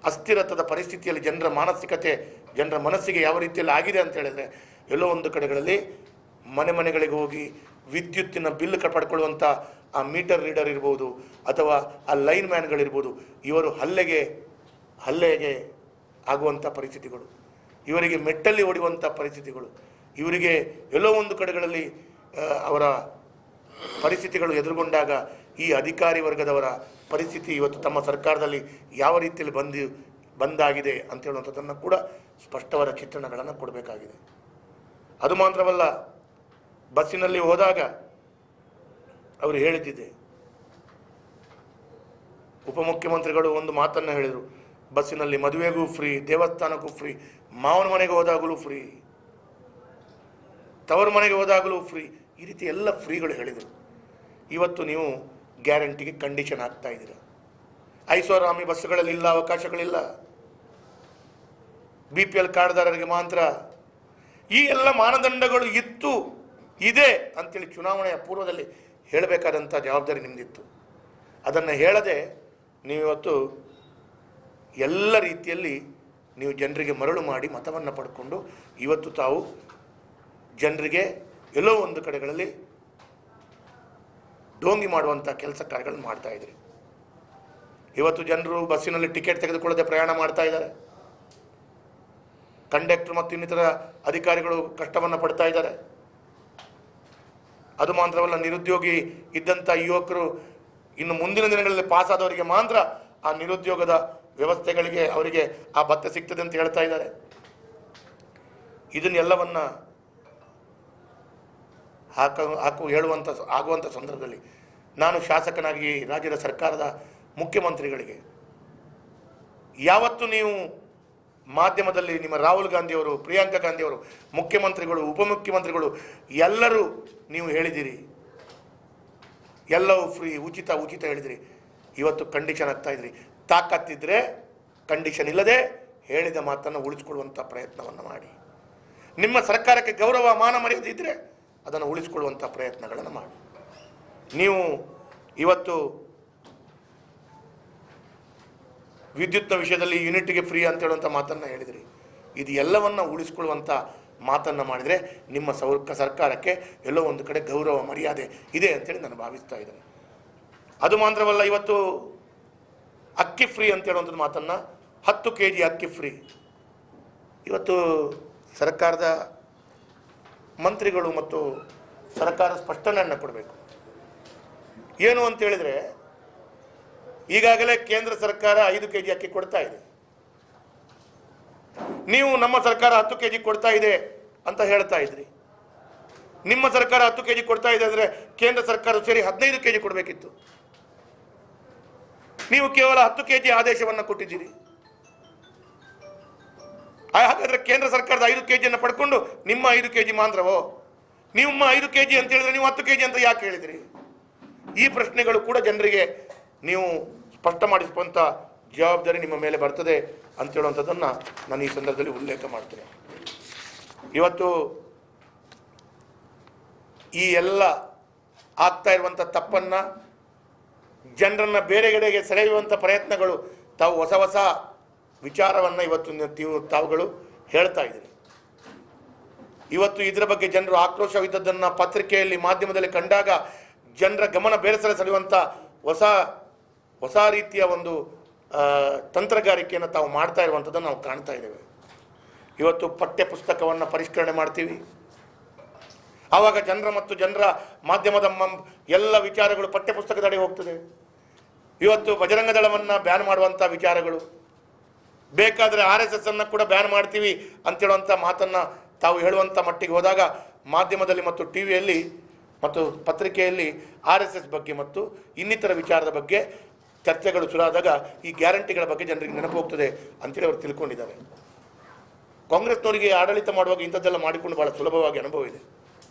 ಅಸ್ಥಿರತದ ಪರಿಸ್ಥಿತಿಯಲ್ಲಿ ಜನರ ಮಾನಸಿಕತೆ, ಜನರ ಮನಸ್ಸಿಗೆ ಯಾವ ರೀತಿಯಲ್ಲಿ ಆಗಿದೆ ಅಂತ ಹೇಳಿದರೆ, ಎಲ್ಲೋ ಒಂದು ಕಡೆಗಳಲ್ಲಿ ಮನೆ ಮನೆಗಳಿಗೆ ಹೋಗಿ ವಿದ್ಯುತ್ತಿನ ಬಿಲ್ ಪಡ್ಕೊಳ್ಳುವಂಥ ಆ ಮೀಟರ್ ರೀಡರ್ ಇರ್ಬೋದು ಅಥವಾ ಆ ಲೈನ್ ಮ್ಯಾನ್ಗಳಿರ್ಬೋದು, ಇವರು ಹಲ್ಲೆಗೆ ಆಗುವಂಥ ಪರಿಸ್ಥಿತಿಗಳು, ಇವರಿಗೆ ಮೆಟ್ಟಲ್ಲಿ ಹೊಡೆಯುವಂಥ ಪರಿಸ್ಥಿತಿಗಳು, ಇವರಿಗೆ ಎಲ್ಲೋ ಒಂದು ಕಡೆಗಳಲ್ಲಿ ಅವರ ಪರಿಸ್ಥಿತಿಗಳು ಎದುರುಗೊಂಡಾಗ ಈ ಅಧಿಕಾರಿ ವರ್ಗದವರ ಪರಿಸ್ಥಿತಿ ಇವತ್ತು ತಮ್ಮ ಸರ್ಕಾರದಲ್ಲಿ ಯಾವ ರೀತಿಯಲ್ಲಿ ಬಂದಾಗಿದೆ ಅಂತ ಹೇಳುವಂಥದ್ದನ್ನು ಕೂಡ ಸ್ಪಷ್ಟವಾದ ಚಿತ್ರಣಗಳನ್ನು ಕೊಡಬೇಕಾಗಿದೆ. ಅದು ಮಾತ್ರವಲ್ಲ, ಬಸ್ಸಿನಲ್ಲಿ ಹೋದಾಗ ಅವರು ಹೇಳಿದ್ದಿದೆ, ಉಪಮುಖ್ಯಮಂತ್ರಿಗಳು ಒಂದು ಮಾತನ್ನು ಹೇಳಿದರು, ಬಸ್ಸಿನಲ್ಲಿ ಮದುವೆಗೂ ಫ್ರೀ, ದೇವಸ್ಥಾನಕ್ಕೂ ಫ್ರೀ, ಮಾವನ ಮನೆಗೆ ಹೋದಾಗಲೂ ಫ್ರೀ, ತವರು ಮನೆಗೆ ಹೋದಾಗಲೂ ಫ್ರೀ, ಈ ರೀತಿ ಎಲ್ಲ ಫ್ರೀಗಳು ಹೇಳಿದರು. ಇವತ್ತು ನೀವು ಗ್ಯಾರಂಟಿಗೆ ಕಂಡೀಷನ್ ಆಗ್ತಾ ಇದ್ದೀರಾ. ಐಷಾರಾಮಿ ಬಸ್ಸುಗಳಲ್ಲಿ ಇಲ್ಲ, ಅವಕಾಶಗಳಿಲ್ಲ, BPL ಕಾರ್ಡ್ದಾರರಿಗೆ ಮಾತ್ರ. ಈ ಎಲ್ಲ ಮಾನದಂಡಗಳು ಇದೆ ಅಂತೇಳಿ ಚುನಾವಣೆಯ ಪೂರ್ವದಲ್ಲಿ ಹೇಳಬೇಕಾದಂಥ ಜವಾಬ್ದಾರಿ ನಿಮ್ಮದಿತ್ತು. ಅದನ್ನು ಹೇಳದೆ ನೀವಿವತ್ತು ಎಲ್ಲ ರೀತಿಯಲ್ಲಿ ನೀವು ಜನರಿಗೆ ಮರಳು ಮಾಡಿ ಮತವನ್ನು ಪಡ್ಕೊಂಡು ಇವತ್ತು ತಾವು ಜನರಿಗೆ ಎಲ್ಲೋ ಒಂದು ಕಡೆಗಳಲ್ಲಿ ಡೋಂಗಿ ಮಾಡುವಂಥ ಕೆಲಸ ಕಾರ್ಯಗಳನ್ನು ಮಾಡ್ತಾ ಇದ್ರಿ. ಇವತ್ತು ಜನರು ಬಸ್ಸಿನಲ್ಲಿ ಟಿಕೆಟ್ ತೆಗೆದುಕೊಳ್ಳದೆ ಪ್ರಯಾಣ ಮಾಡ್ತಾ ಇದ್ದಾರೆ. ಕಂಡಕ್ಟರ್ ಮತ್ತು ಇನ್ನಿತರ ಅಧಿಕಾರಿಗಳು ಕಷ್ಟವನ್ನು ಪಡ್ತಾ ಇದ್ದಾರೆ. ಅದು ಮಾತ್ರವಲ್ಲ, ನಿರುದ್ಯೋಗಿ ಇದ್ದಂಥ ಯುವಕರು ಇನ್ನು ಮುಂದಿನ ದಿನಗಳಲ್ಲಿ ಪಾಸಾದವರಿಗೆ ಮಾತ್ರ ಆ ನಿರುದ್ಯೋಗದ ವ್ಯವಸ್ಥೆಗಳಿಗೆ ಅವರಿಗೆ ಆ ಭತ್ಯೆ ಸಿಗ್ತದೆ ಅಂತ ಹೇಳ್ತಾ ಇದ್ದಾರೆ. ಇದನ್ನೆಲ್ಲವನ್ನು ಆಗುವಂಥ ಸಂದರ್ಭದಲ್ಲಿ ನಾನು ಶಾಸಕನಾಗಿ ರಾಜ್ಯದ ಸರ್ಕಾರದ ಮುಖ್ಯಮಂತ್ರಿಗಳಿಗೆ ಯಾವತ್ತು ನೀವು ಮಾಧ್ಯಮದಲ್ಲಿ ನಿಮ್ಮ ರಾಹುಲ್ ಗಾಂಧಿಯವರು, ಪ್ರಿಯಾಂಕಾ ಗಾಂಧಿಯವರು, ಮುಖ್ಯಮಂತ್ರಿಗಳು, ಉಪಮುಖ್ಯಮಂತ್ರಿಗಳು ಎಲ್ಲರೂ ನೀವು ಹೇಳಿದಿರಿ, ಎಲ್ಲವೂ ಫ್ರೀ, ಉಚಿತ ಹೇಳಿದಿರಿ. ಇವತ್ತು ಕಂಡೀಷನ್ ಆಗ್ತಾ ಇದ್ರಿ. ತಾಕತ್ತಿದ್ರೆ ಕಂಡೀಷನ್ ಇಲ್ಲದೆ ಹೇಳಿದ ಮಾತನ್ನು ಉಳಿಸ್ಕೊಳ್ಳುವಂಥ ಪ್ರಯತ್ನವನ್ನು ಮಾಡಿ. ನಿಮ್ಮ ಸರ್ಕಾರಕ್ಕೆ ಗೌರವ ಮಾನ ಮರ್ಯಾದೆ ಇದ್ದರೆ ಅದನ್ನು ಉಳಿಸ್ಕೊಳ್ಳುವಂಥ ಪ್ರಯತ್ನಗಳನ್ನು ಮಾಡಿ. ನೀವು ಇವತ್ತು ವಿದ್ಯುತ್ನ ವಿಷಯದಲ್ಲಿ ಯೂನಿಟ್ಗೆ ಫ್ರೀ ಅಂತ ಹೇಳುವಂಥ ಮಾತನ್ನು ಹೇಳಿದಿರಿ. ಇದು ಎಲ್ಲವನ್ನು ಉಳಿಸ್ಕೊಳ್ಳುವಂಥ ಮಾತನ್ನು ಮಾಡಿದರೆ ನಿಮ್ಮ ಸರ್ಕಾರಕ್ಕೆ ಎಲ್ಲೋ ಒಂದು ಕಡೆ ಗೌರವ ಮರ್ಯಾದೆ ಇದೆ ಅಂತೇಳಿ ನಾನು ಭಾವಿಸ್ತಾ ಇದ್ದೇನೆ. ಅದು ಮಾತ್ರವಲ್ಲ, ಇವತ್ತು ಅಕ್ಕಿ ಫ್ರೀ ಅಂತ ಹೇಳುವಂಥದ್ದು ಮಾತನ್ನು, 10 kg ಅಕ್ಕಿ ಫ್ರೀ. ಇವತ್ತು ಸರ್ಕಾರದ ಮಂತ್ರಿಗಳು ಮತ್ತು ಸರ್ಕಾರ ಸ್ಪಷ್ಟನೆಯನ್ನು ಕೊಡಬೇಕು. ಏನು ಅಂತ ಹೇಳಿದರೆ, ಈಗಾಗಲೇ ಕೇಂದ್ರ ಸರ್ಕಾರ 5 kg ಅಕ್ಕಿ ಕೊಡ್ತಾ ಇದೆ. ನೀವು ನಮ್ಮ ಸರ್ಕಾರ 10 kg ಕೊಡ್ತಾ ಇದೆ ಅಂತ ಹೇಳ್ತಾ ಇದ್ರಿ. ನಿಮ್ಮ ಸರ್ಕಾರ 10 kg ಕೊಡ್ತಾ ಇದೆ ಅಂದರೆ ಕೇಂದ್ರ ಸರ್ಕಾರ ಸೇರಿ 15 kg ಕೊಡಬೇಕಿತ್ತು. ನೀವು ಕೇವಲ 10 kg ಆದೇಶವನ್ನು ಕೊಟ್ಟಿದ್ದೀರಿ. ಹಾಗಾದರೆ ಕೇಂದ್ರ ಸರ್ಕಾರದ 5 kg ಪಡ್ಕೊಂಡು ನಿಮ್ಮ 5 kg ಮಾತ್ರವೋ? ನಿಮ್ಮ 5 kg ಅಂತ ಹೇಳಿದ್ರೆ ನೀವು 10 kg ಅಂತ ಯಾಕೆ ಹೇಳಿದ್ರಿ? ಈ ಪ್ರಶ್ನೆಗಳು ಕೂಡ ಜನರಿಗೆ ನೀವು ಸ್ಪಷ್ಟ ಮಾಡಿಸುವಂಥ ಜವಾಬ್ದಾರಿ ನಿಮ್ಮ ಮೇಲೆ ಬರ್ತದೆ ಅಂತ ಹೇಳುವಂಥದ್ದನ್ನು ನಾನು ಈ ಸಂದರ್ಭದಲ್ಲಿ ಉಲ್ಲೇಖ ಮಾಡ್ತೇನೆ. ಇವತ್ತು ಈ ಎಲ್ಲ ಆಗ್ತಾ ಇರುವಂಥ ತಪ್ಪನ್ನು, ಜನರನ್ನು ಬೇರೆಗಡೆಗೆ ಸೆಳೆಯುವಂಥ ಪ್ರಯತ್ನಗಳು, ತಾವು ಹೊಸ ವಿಚಾರವನ್ನು ಇವತ್ತು ತಾವುಗಳು ಹೇಳ್ತಾ ಇದ್ದೀರಿ. ಇವತ್ತು ಇದರ ಬಗ್ಗೆ ಜನರು ಆಕ್ರೋಶವಿದ್ದದ್ದನ್ನು ಪತ್ರಿಕೆಯಲ್ಲಿ, ಮಾಧ್ಯಮದಲ್ಲಿ ಕಂಡಾಗ ಜನರ ಗಮನ ಬೇರೆ ಸೆಳೆಯುವಂಥ ಹೊಸ ರೀತಿಯ ಒಂದು ತಂತ್ರಗಾರಿಕೆಯನ್ನು ತಾವು ಮಾಡ್ತಾ ಇರುವಂಥದ್ದನ್ನು ನಾವು ಕಾಣ್ತಾ ಇದ್ದೇವೆ. ಇವತ್ತು ಪಠ್ಯ ಪುಸ್ತಕವನ್ನು ಪರಿಷ್ಕರಣೆ ಮಾಡ್ತೀವಿ, ಆವಾಗ ಜನರ ಮಾಧ್ಯಮದ ಎಲ್ಲ ವಿಚಾರಗಳು ಪಠ್ಯ ಪುಸ್ತಕದಡಿ ಹೋಗ್ತದೆ. ಇವತ್ತು ಬಜರಂಗ ದಳವನ್ನು ಬ್ಯಾನ್ ಮಾಡುವಂಥ ವಿಚಾರಗಳು, ಬೇಕಾದರೆ RSS ಅನ್ನು ಕೂಡ ಬ್ಯಾನ್ ಮಾಡ್ತೀವಿ ಅಂತೇಳುವಂಥ ಮಾತನ್ನು ತಾವು ಹೇಳುವಂಥ ಮಟ್ಟಿಗೆ ಹೋದಾಗ ಮಾಧ್ಯಮದಲ್ಲಿ ಮತ್ತು ಟಿವಿಯಲ್ಲಿ ಮತ್ತು ಪತ್ರಿಕೆಯಲ್ಲಿ RSS ಬಗ್ಗೆ ಮತ್ತು ಇನ್ನಿತರ ವಿಚಾರದ ಬಗ್ಗೆ ಚರ್ಚೆಗಳು ಶುರುವಾದಾಗ ಈ ಗ್ಯಾರಂಟಿಗಳ ಬಗ್ಗೆ ಜನರಿಗೆ ನೆನಪು ಹೋಗ್ತದೆ ಅಂತೇಳಿ ಅವರು ತಿಳ್ಕೊಂಡಿದ್ದಾರೆ. ಕಾಂಗ್ರೆಸ್ನವರಿಗೆ ಆಡಳಿತ ಮಾಡುವಾಗ ಇಂಥದ್ದೆಲ್ಲ ಮಾಡಿಕೊಂಡು ಭಾಳ ಸುಲಭವಾಗಿ ಅನುಭವ ಇದೆ.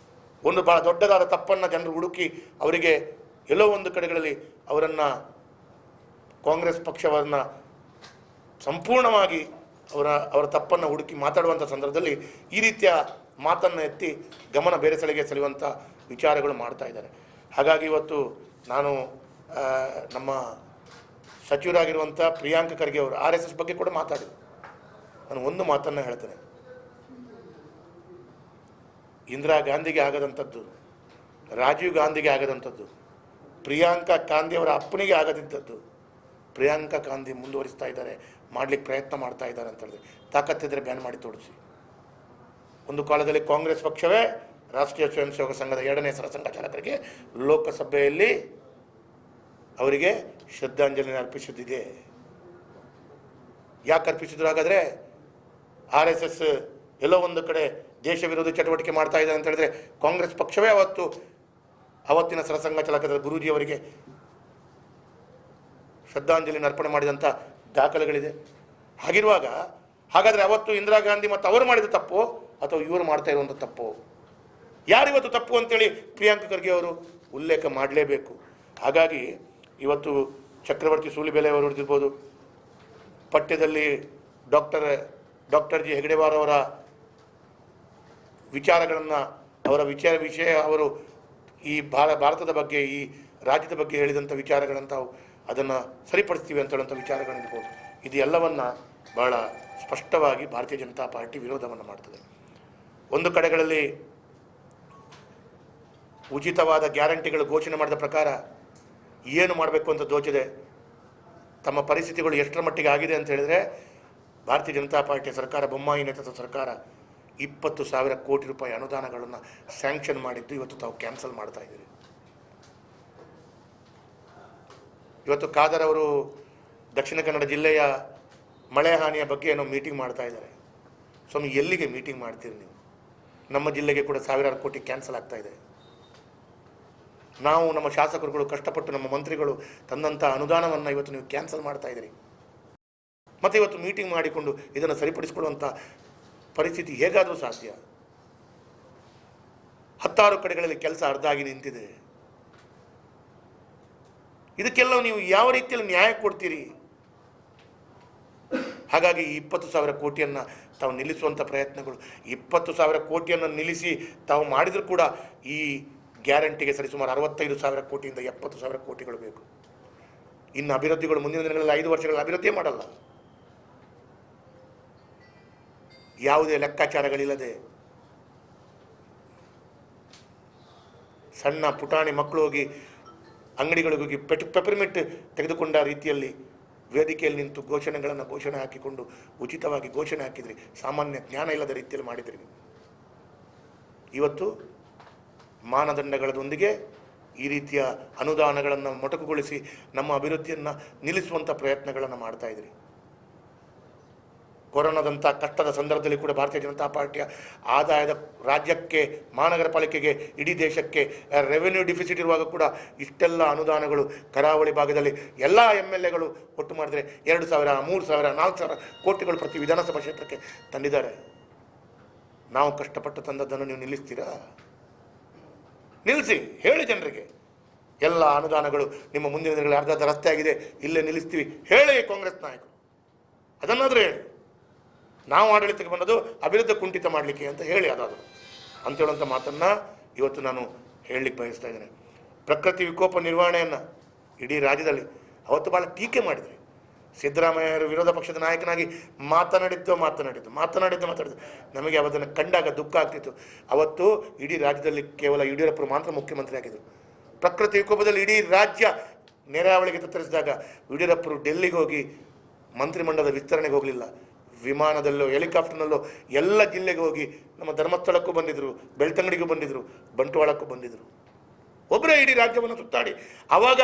ಒಂದು ಭಾಳ ದೊಡ್ಡದಾದ ತಪ್ಪನ್ನು ಜನರು ಹುಡುಕಿ ಅವರಿಗೆ ಎಲ್ಲೋ ಒಂದು ಕಡೆಗಳಲ್ಲಿ ಅವರನ್ನು ಕಾಂಗ್ರೆಸ್ ಪಕ್ಷವನ್ನು ಸಂಪೂರ್ಣವಾಗಿ ಅವರ ತಪ್ಪನ್ನು ಹುಡುಕಿ ಮಾತಾಡುವಂಥ ಸಂದರ್ಭದಲ್ಲಿ ಈ ರೀತಿಯ ಮಾತನ್ನು ಎತ್ತಿ ಗಮನ ಬೇರೆ ಸೆಳೆಯುವಂಥ ವಿಚಾರಗಳು ಮಾಡ್ತಾ ಇದ್ದಾರೆ. ಹಾಗಾಗಿ ಇವತ್ತು ನಾನು ನಮ್ಮ ಸಚಿವರಾಗಿರುವಂಥ ಪ್ರಿಯಾಂಕ ಖರ್ಗೆ ಅವರು RSS ಬಗ್ಗೆ ಕೂಡ ಮಾತಾಡಿದರು. ನಾನು ಒಂದು ಮಾತನ್ನು ಹೇಳ್ತೇನೆ, ಇಂದಿರಾ ಗಾಂಧಿಗೆ ಆಗದಂಥದ್ದು, ರಾಜೀವ್ ಗಾಂಧಿಗೆ ಆಗದಂಥದ್ದು, ಪ್ರಿಯಾಂಕಾ ಗಾಂಧಿ ಅವರ ಅಪ್ಪನಿಗೆ ಆಗದಿದ್ದದ್ದು ಪ್ರಿಯಾಂಕಾ ಗಾಂಧಿ ಮುಂದುವರಿಸ್ತಾ ಇದ್ದಾರೆ, ಮಾಡಲಿಕ್ಕೆ ಪ್ರಯತ್ನ ಮಾಡ್ತಾ ಇದ್ದಾರೆ ಅಂತ ಹೇಳಿದ್ರೆ ತಾಕತ್ತಿದ್ರೆ ಬ್ಯಾನ್ ಮಾಡಿ ತೋರಿಸಿ. ಒಂದು ಕಾಲದಲ್ಲಿ ಕಾಂಗ್ರೆಸ್ ಪಕ್ಷವೇ ರಾಷ್ಟ್ರೀಯ ಸ್ವಯಂ ಸೇವಕ ಸಂಘದ 2ನೇ ಸರಸಂಘ ಚಾಲಕರಿಗೆ ಲೋಕಸಭೆಯಲ್ಲಿ ಅವರಿಗೆ ಶ್ರದ್ಧಾಂಜಲಿ ಅರ್ಪಿಸಿದ್ದಿದೆ. ಯಾಕೆ ಅರ್ಪಿಸಿದ್ರು? ಹಾಗಾದರೆ RSS ಎಲ್ಲೋ ಒಂದು ಕಡೆ ದೇಶ ವಿರೋಧಿ ಚಟುವಟಿಕೆ ಮಾಡ್ತಾ ಇದೆ ಅಂತ ಹೇಳಿದ್ರೆ ಕಾಂಗ್ರೆಸ್ ಪಕ್ಷವೇ ಅವತ್ತಿನ ಸರಸಂಘ ಚಾಲಕರ ಗುರೂಜಿಯವರಿಗೆ ಶ್ರದ್ಧಾಂಜಲಿ ಅರ್ಪಣೆ ಮಾಡಿದಂಥ ದಾಖಲೆಗಳಿದೆ. ಹಾಗಿರುವಾಗ ಹಾಗಾದರೆ ಅವತ್ತು ಇಂದಿರಾ ಗಾಂಧಿ ಮತ್ತು ಅವರು ಮಾಡಿದ ತಪ್ಪು ಅಥವಾ ಇವರು ಮಾಡ್ತಾ ಇರುವಂಥ ತಪ್ಪು? ಯಾರಿವತ್ತು ತಪ್ಪು ಅಂತೇಳಿ ಪ್ರಿಯಾಂಕ ಖರ್ಗೆ ಅವರು ಉಲ್ಲೇಖ ಮಾಡಲೇಬೇಕು. ಹಾಗಾಗಿ ಇವತ್ತು ಚಕ್ರವರ್ತಿ ಸೂಲಿಬೆಲೆ ಅವರು ಹಿಡಿದಿರ್ಬೋದು, ಪಠ್ಯದಲ್ಲಿ ಡಾಕ್ಟರ್ ಜಿ ಹೆಗಡೆವಾರ್ ಅವರ ವಿಚಾರಗಳನ್ನು ಅವರ ವಿಷಯ ಅವರು ಈ ಭಾರತದ ಬಗ್ಗೆ ಈ ರಾಜ್ಯದ ಬಗ್ಗೆ ಹೇಳಿದಂಥ ವಿಚಾರಗಳಂತಾವು ಅದನ್ನು ಸರಿಪಡಿಸ್ತೀವಿ ಅಂತ ಹೇಳುವಂಥ ವಿಚಾರಗಳಿರ್ಬೋದು. ಇದು ಎಲ್ಲವನ್ನು ಭಾಳ ಸ್ಪಷ್ಟವಾಗಿ ಭಾರತೀಯ ಜನತಾ ಪಾರ್ಟಿ ವಿರೋಧವನ್ನು ಮಾಡ್ತದೆ. ಒಂದು ಕಡೆಗಳಲ್ಲಿ ಉಚಿತವಾದ ಗ್ಯಾರಂಟಿಗಳು ಘೋಷಣೆ ಮಾಡಿದ ಪ್ರಕಾರ ಏನು ಮಾಡಬೇಕು ಅಂತ ದೋಚಿದೆ. ತಮ್ಮ ಪರಿಸ್ಥಿತಿಗಳು ಎಷ್ಟರ ಮಟ್ಟಿಗೆ ಆಗಿದೆ ಅಂತ ಹೇಳಿದರೆ ಭಾರತೀಯ ಜನತಾ ಪಾರ್ಟಿಯ ಸರ್ಕಾರ, ಬೊಮ್ಮಾಯಿ ನೇತೃತ್ವದ ಸರ್ಕಾರ 20,000 ಕೋಟಿ ರೂಪಾಯಿ ಅನುದಾನಗಳನ್ನು ಸ್ಯಾಂಕ್ಷನ್ ಮಾಡಿದ್ದು ಇವತ್ತು ತಾವು ಕ್ಯಾನ್ಸಲ್ ಮಾಡ್ತಾ ಇದ್ದೀರಿ. ಇವತ್ತು ಖಾದರ್ ಅವರು ದಕ್ಷಿಣ ಕನ್ನಡ ಜಿಲ್ಲೆಯ ಮಳೆ ಹಾನಿಯ ಬಗ್ಗೆ ಏನೋ ಮೀಟಿಂಗ್ ಮಾಡ್ತಾ ಇದ್ದಾರೆ. ಸ್ವಾಮಿ, ಎಲ್ಲಿಗೆ ಮೀಟಿಂಗ್ ಮಾಡ್ತೀರಿ ನೀವು? ನಮ್ಮ ಜಿಲ್ಲೆಗೆ ಕೂಡ 1,000 ಕೋಟಿ ಕ್ಯಾನ್ಸಲ್ ಆಗ್ತಾ ಇದೆ. ನಾವು ನಮ್ಮ ಶಾಸಕರುಗಳು ಕಷ್ಟಪಟ್ಟು ನಮ್ಮ ಮಂತ್ರಿಗಳು ತಂದಂಥ ಅನುದಾನವನ್ನು ಇವತ್ತು ನೀವು ಕ್ಯಾನ್ಸಲ್ ಮಾಡ್ತಾ ಇದ್ದೀರಿ. ಮತ್ತು ಇವತ್ತು ಮೀಟಿಂಗ್ ಮಾಡಿಕೊಂಡು ಇದನ್ನು ಸರಿಪಡಿಸಿಕೊಳ್ಳುವಂಥ ಪರಿಸ್ಥಿತಿ ಹೇಗಾದರೂ ಸಾಧ್ಯ? 10 ಕಡೆಗಳಲ್ಲಿ ಕೆಲಸ ಅರ್ಧ ಆಗಿ ನಿಂತಿದೆ. ಇದಕ್ಕೆಲ್ಲ ನೀವು ಯಾವ ರೀತಿಯಲ್ಲಿ ನ್ಯಾಯ ಕೊಡ್ತೀರಿ? ಹಾಗಾಗಿ 20,000 ಕೋಟಿಯನ್ನು ತಾವು ನಿಲ್ಲಿಸುವಂಥ ಪ್ರಯತ್ನಗಳು, 20,000 ಕೋಟಿಯನ್ನು ನಿಲ್ಲಿಸಿ ತಾವು ಮಾಡಿದರೂ ಕೂಡ ಈ ಗ್ಯಾರಂಟಿಗೆ ಸರಿಸುಮಾರು 65,000 ಕೋಟಿಯಿಂದ 70,000 ಕೋಟಿಗಳು ಬೇಕು. ಇನ್ನು ಅಭಿವೃದ್ಧಿಗಳು ಮುಂದಿನ ದಿನಗಳಲ್ಲಿ 5 ವರ್ಷಗಳಲ್ಲಿ ಅಭಿವೃದ್ಧಿಯೇ ಮಾಡಲ್ಲ. ಯಾವುದೇ ಲೆಕ್ಕಾಚಾರಗಳಿಲ್ಲದೆ ಸಣ್ಣ ಪುಟಾಣಿ ಮಕ್ಕಳು ಹೋಗಿ ಅಂಗಡಿಗಳಿಗೆ ಹೋಗಿ ಪೆಪರ್ಮಿಂಟ್ ತೆಗೆದುಕೊಂಡ ರೀತಿಯಲ್ಲಿ ವೇದಿಕೆಯಲ್ಲಿ ನಿಂತು ಘೋಷಣೆ ಹಾಕಿಕೊಂಡು ಉಚಿತವಾಗಿ ಘೋಷಣೆ ಹಾಕಿದ್ರಿ. ಸಾಮಾನ್ಯ ಜ್ಞಾನ ಇಲ್ಲದ ರೀತಿಯಲ್ಲಿ ಮಾಡಿದ್ರಿ ನೀವು. ಇವತ್ತು ಮಾನದಂಡಗಳದೊಂದಿಗೆ ಈ ರೀತಿಯ ಅನುದಾನಗಳನ್ನು ಮೊಟಕುಗೊಳಿಸಿ ನಮ್ಮ ಅಭಿವೃದ್ಧಿಯನ್ನು ನಿಲ್ಲಿಸುವಂಥ ಪ್ರಯತ್ನಗಳನ್ನು ಮಾಡ್ತಾ ಇದ್ರಿ. ಕೊರೋನಾದಂಥ ಕಷ್ಟದ ಸಂದರ್ಭದಲ್ಲಿ ಕೂಡ ಭಾರತೀಯ ಜನತಾ ಪಾರ್ಟಿಯ ಆದಾಯದ ರಾಜ್ಯಕ್ಕೆ, ಮಹಾನಗರ ಪಾಲಿಕೆಗೆ, ಇಡೀ ದೇಶಕ್ಕೆ ರೆವೆನ್ಯೂ ಡಿಫಿಸಿಟ್ ಇರುವಾಗ ಕೂಡ ಇಷ್ಟೆಲ್ಲ ಅನುದಾನಗಳು ಕರಾವಳಿ ಭಾಗದಲ್ಲಿ ಎಲ್ಲ MLAಗಳು ಒಟ್ಟು ಮಾಡಿದರೆ 2,000, 3,000, 4,000 ಕೋಟಿಗಳು ಪ್ರತಿ ವಿಧಾನಸಭಾ ಕ್ಷೇತ್ರಕ್ಕೆ ತಂದಿದ್ದಾರೆ. ನಾವು ಕಷ್ಟಪಟ್ಟು ತಂದದ್ದನ್ನು ನೀವು ನಿಲ್ಲಿಸ್ತೀರಾ? ನಿಲ್ಲಿಸಿ, ಹೇಳಿ ಜನರಿಗೆ. ಎಲ್ಲ ಅನುದಾನಗಳು ನಿಮ್ಮ ಮುಂದಿನ ದಿನಗಳಲ್ಲಿ ಅರ್ಧ ರಸ್ತೆ ಆಗಿದೆ, ಇಲ್ಲೇ ನಿಲ್ಲಿಸ್ತೀವಿ ಹೇಳಿ ಕಾಂಗ್ರೆಸ್ ನಾಯಕರು. ಅದನ್ನಾದರೂ ಹೇಳಿ. ನಾವು ಆಡಳಿತಕ್ಕೆ ಬಂದದ್ದು ಅಭಿವೃದ್ಧಿ ಕುಂಠಿತ ಮಾಡಲಿಕ್ಕೆ ಅಂತ ಹೇಳಿ ಅದಾದರು ಅಂತ ಹೇಳುವಂಥ ಮಾತನ್ನು ಇವತ್ತು ನಾನು ಹೇಳಲಿಕ್ಕೆ ಬಯಸ್ತಾ ಇದ್ದೇನೆ. ಪ್ರಕೃತಿ ವಿಕೋಪ ನಿರ್ವಹಣೆಯನ್ನು ಇಡೀ ರಾಜ್ಯದಲ್ಲಿ ಅವತ್ತು ಭಾಳ ಟೀಕೆ ಮಾಡಿದ್ರಿ. ಸಿದ್ದರಾಮಯ್ಯರು ವಿರೋಧ ಪಕ್ಷದ ನಾಯಕನಾಗಿ ಮಾತನಾಡಿದ್ದು ನಮಗೆ ಅವತ್ತನ್ನು ಕಂಡಾಗ ದುಃಖ ಆಗ್ತಿತ್ತು. ಅವತ್ತು ಇಡೀ ರಾಜ್ಯದಲ್ಲಿ ಕೇವಲ ಯಡಿಯೂರಪ್ಪರು ಮಾತ್ರ ಮುಖ್ಯಮಂತ್ರಿ ಆಗಿದ್ದರು. ಪ್ರಕೃತಿ ವಿಕೋಪದಲ್ಲಿ ಇಡೀ ರಾಜ್ಯ ನೆರೆಹಾವಳಿಗೆ ತತ್ತರಿಸಿದಾಗ ಯಡಿಯೂರಪ್ಪರು ಡೆಲ್ಲಿಗೆ ಹೋಗಿ ಮಂತ್ರಿಮಂಡಲದ ವಿಸ್ತರಣೆಗೆ ಹೋಗಲಿಲ್ಲ. ವಿಮಾನದಲ್ಲೋ ಹೆಲಿಕಾಪ್ಟರ್ನಲ್ಲೋ ಎಲ್ಲ ಜಿಲ್ಲೆಗೆ ಹೋಗಿ ನಮ್ಮ ಧರ್ಮಸ್ಥಳಕ್ಕೂ ಬಂದಿದ್ದರು, ಬೆಳ್ತಂಗಡಿಗೂ ಬಂದಿದ್ದರು, ಬಂಟ್ವಾಳಕ್ಕೂ ಬಂದಿದ್ದರು. ಒಬ್ಬರೇ ಇಡೀ ರಾಜ್ಯವನ್ನು ಸುತ್ತಾಡಿ ಆವಾಗ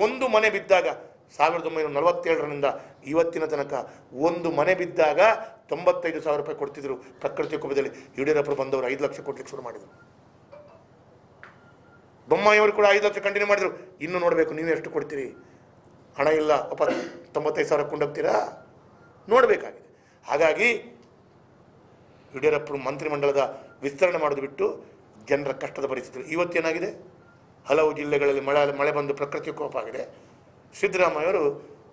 ಒಂದು ಮನೆ ಬಿದ್ದಾಗ 1947ರಿಂದ ಇವತ್ತಿನ ತನಕ ಒಂದು ಮನೆ ಬಿದ್ದಾಗ 95,000 ರೂಪಾಯಿ ಕೊಡ್ತಿದ್ರು. ಪ್ರಕೃತಿ ವಿಕೋಪದಲ್ಲಿ ಯಡಿಯೂರಪ್ಪರು ಬಂದವರು 5 ಲಕ್ಷ ಕೊಡ್ಲಿಕ್ಕೆ ಶುರು ಮಾಡಿದರು. ಬೊಮ್ಮಾಯಿಯವರು ಕೂಡ 5 ಲಕ್ಷ ಕಂಟಿನ್ಯೂ ಮಾಡಿದರು. ಇನ್ನು ನೋಡಬೇಕು ನೀವು ಎಷ್ಟು ಕೊಡ್ತೀರಿ. ಹಣ ಇಲ್ಲ, 95,000 ಕೊಂಡೋಗ್ತೀರಾ? ನೋಡಬೇಕಾಗಿದೆ. ಹಾಗಾಗಿ ಯಡಿಯೂರಪ್ಪರು ಮಂತ್ರಿಮಂಡಲದ ವಿಸ್ತರಣೆ ಮಾಡೋದು ಬಿಟ್ಟು ಜನರ ಕಷ್ಟದ ಪರಿಸ್ಥಿತಿ. ಇವತ್ತೇನಾಗಿದೆ, ಹಲವು ಜಿಲ್ಲೆಗಳಲ್ಲಿ ಮಳೆ ಬಂದು ಪ್ರಕೃತಿ ವಿಕೋಪ ಆಗಿದೆ. ಸಿದ್ದರಾಮಯ್ಯವರು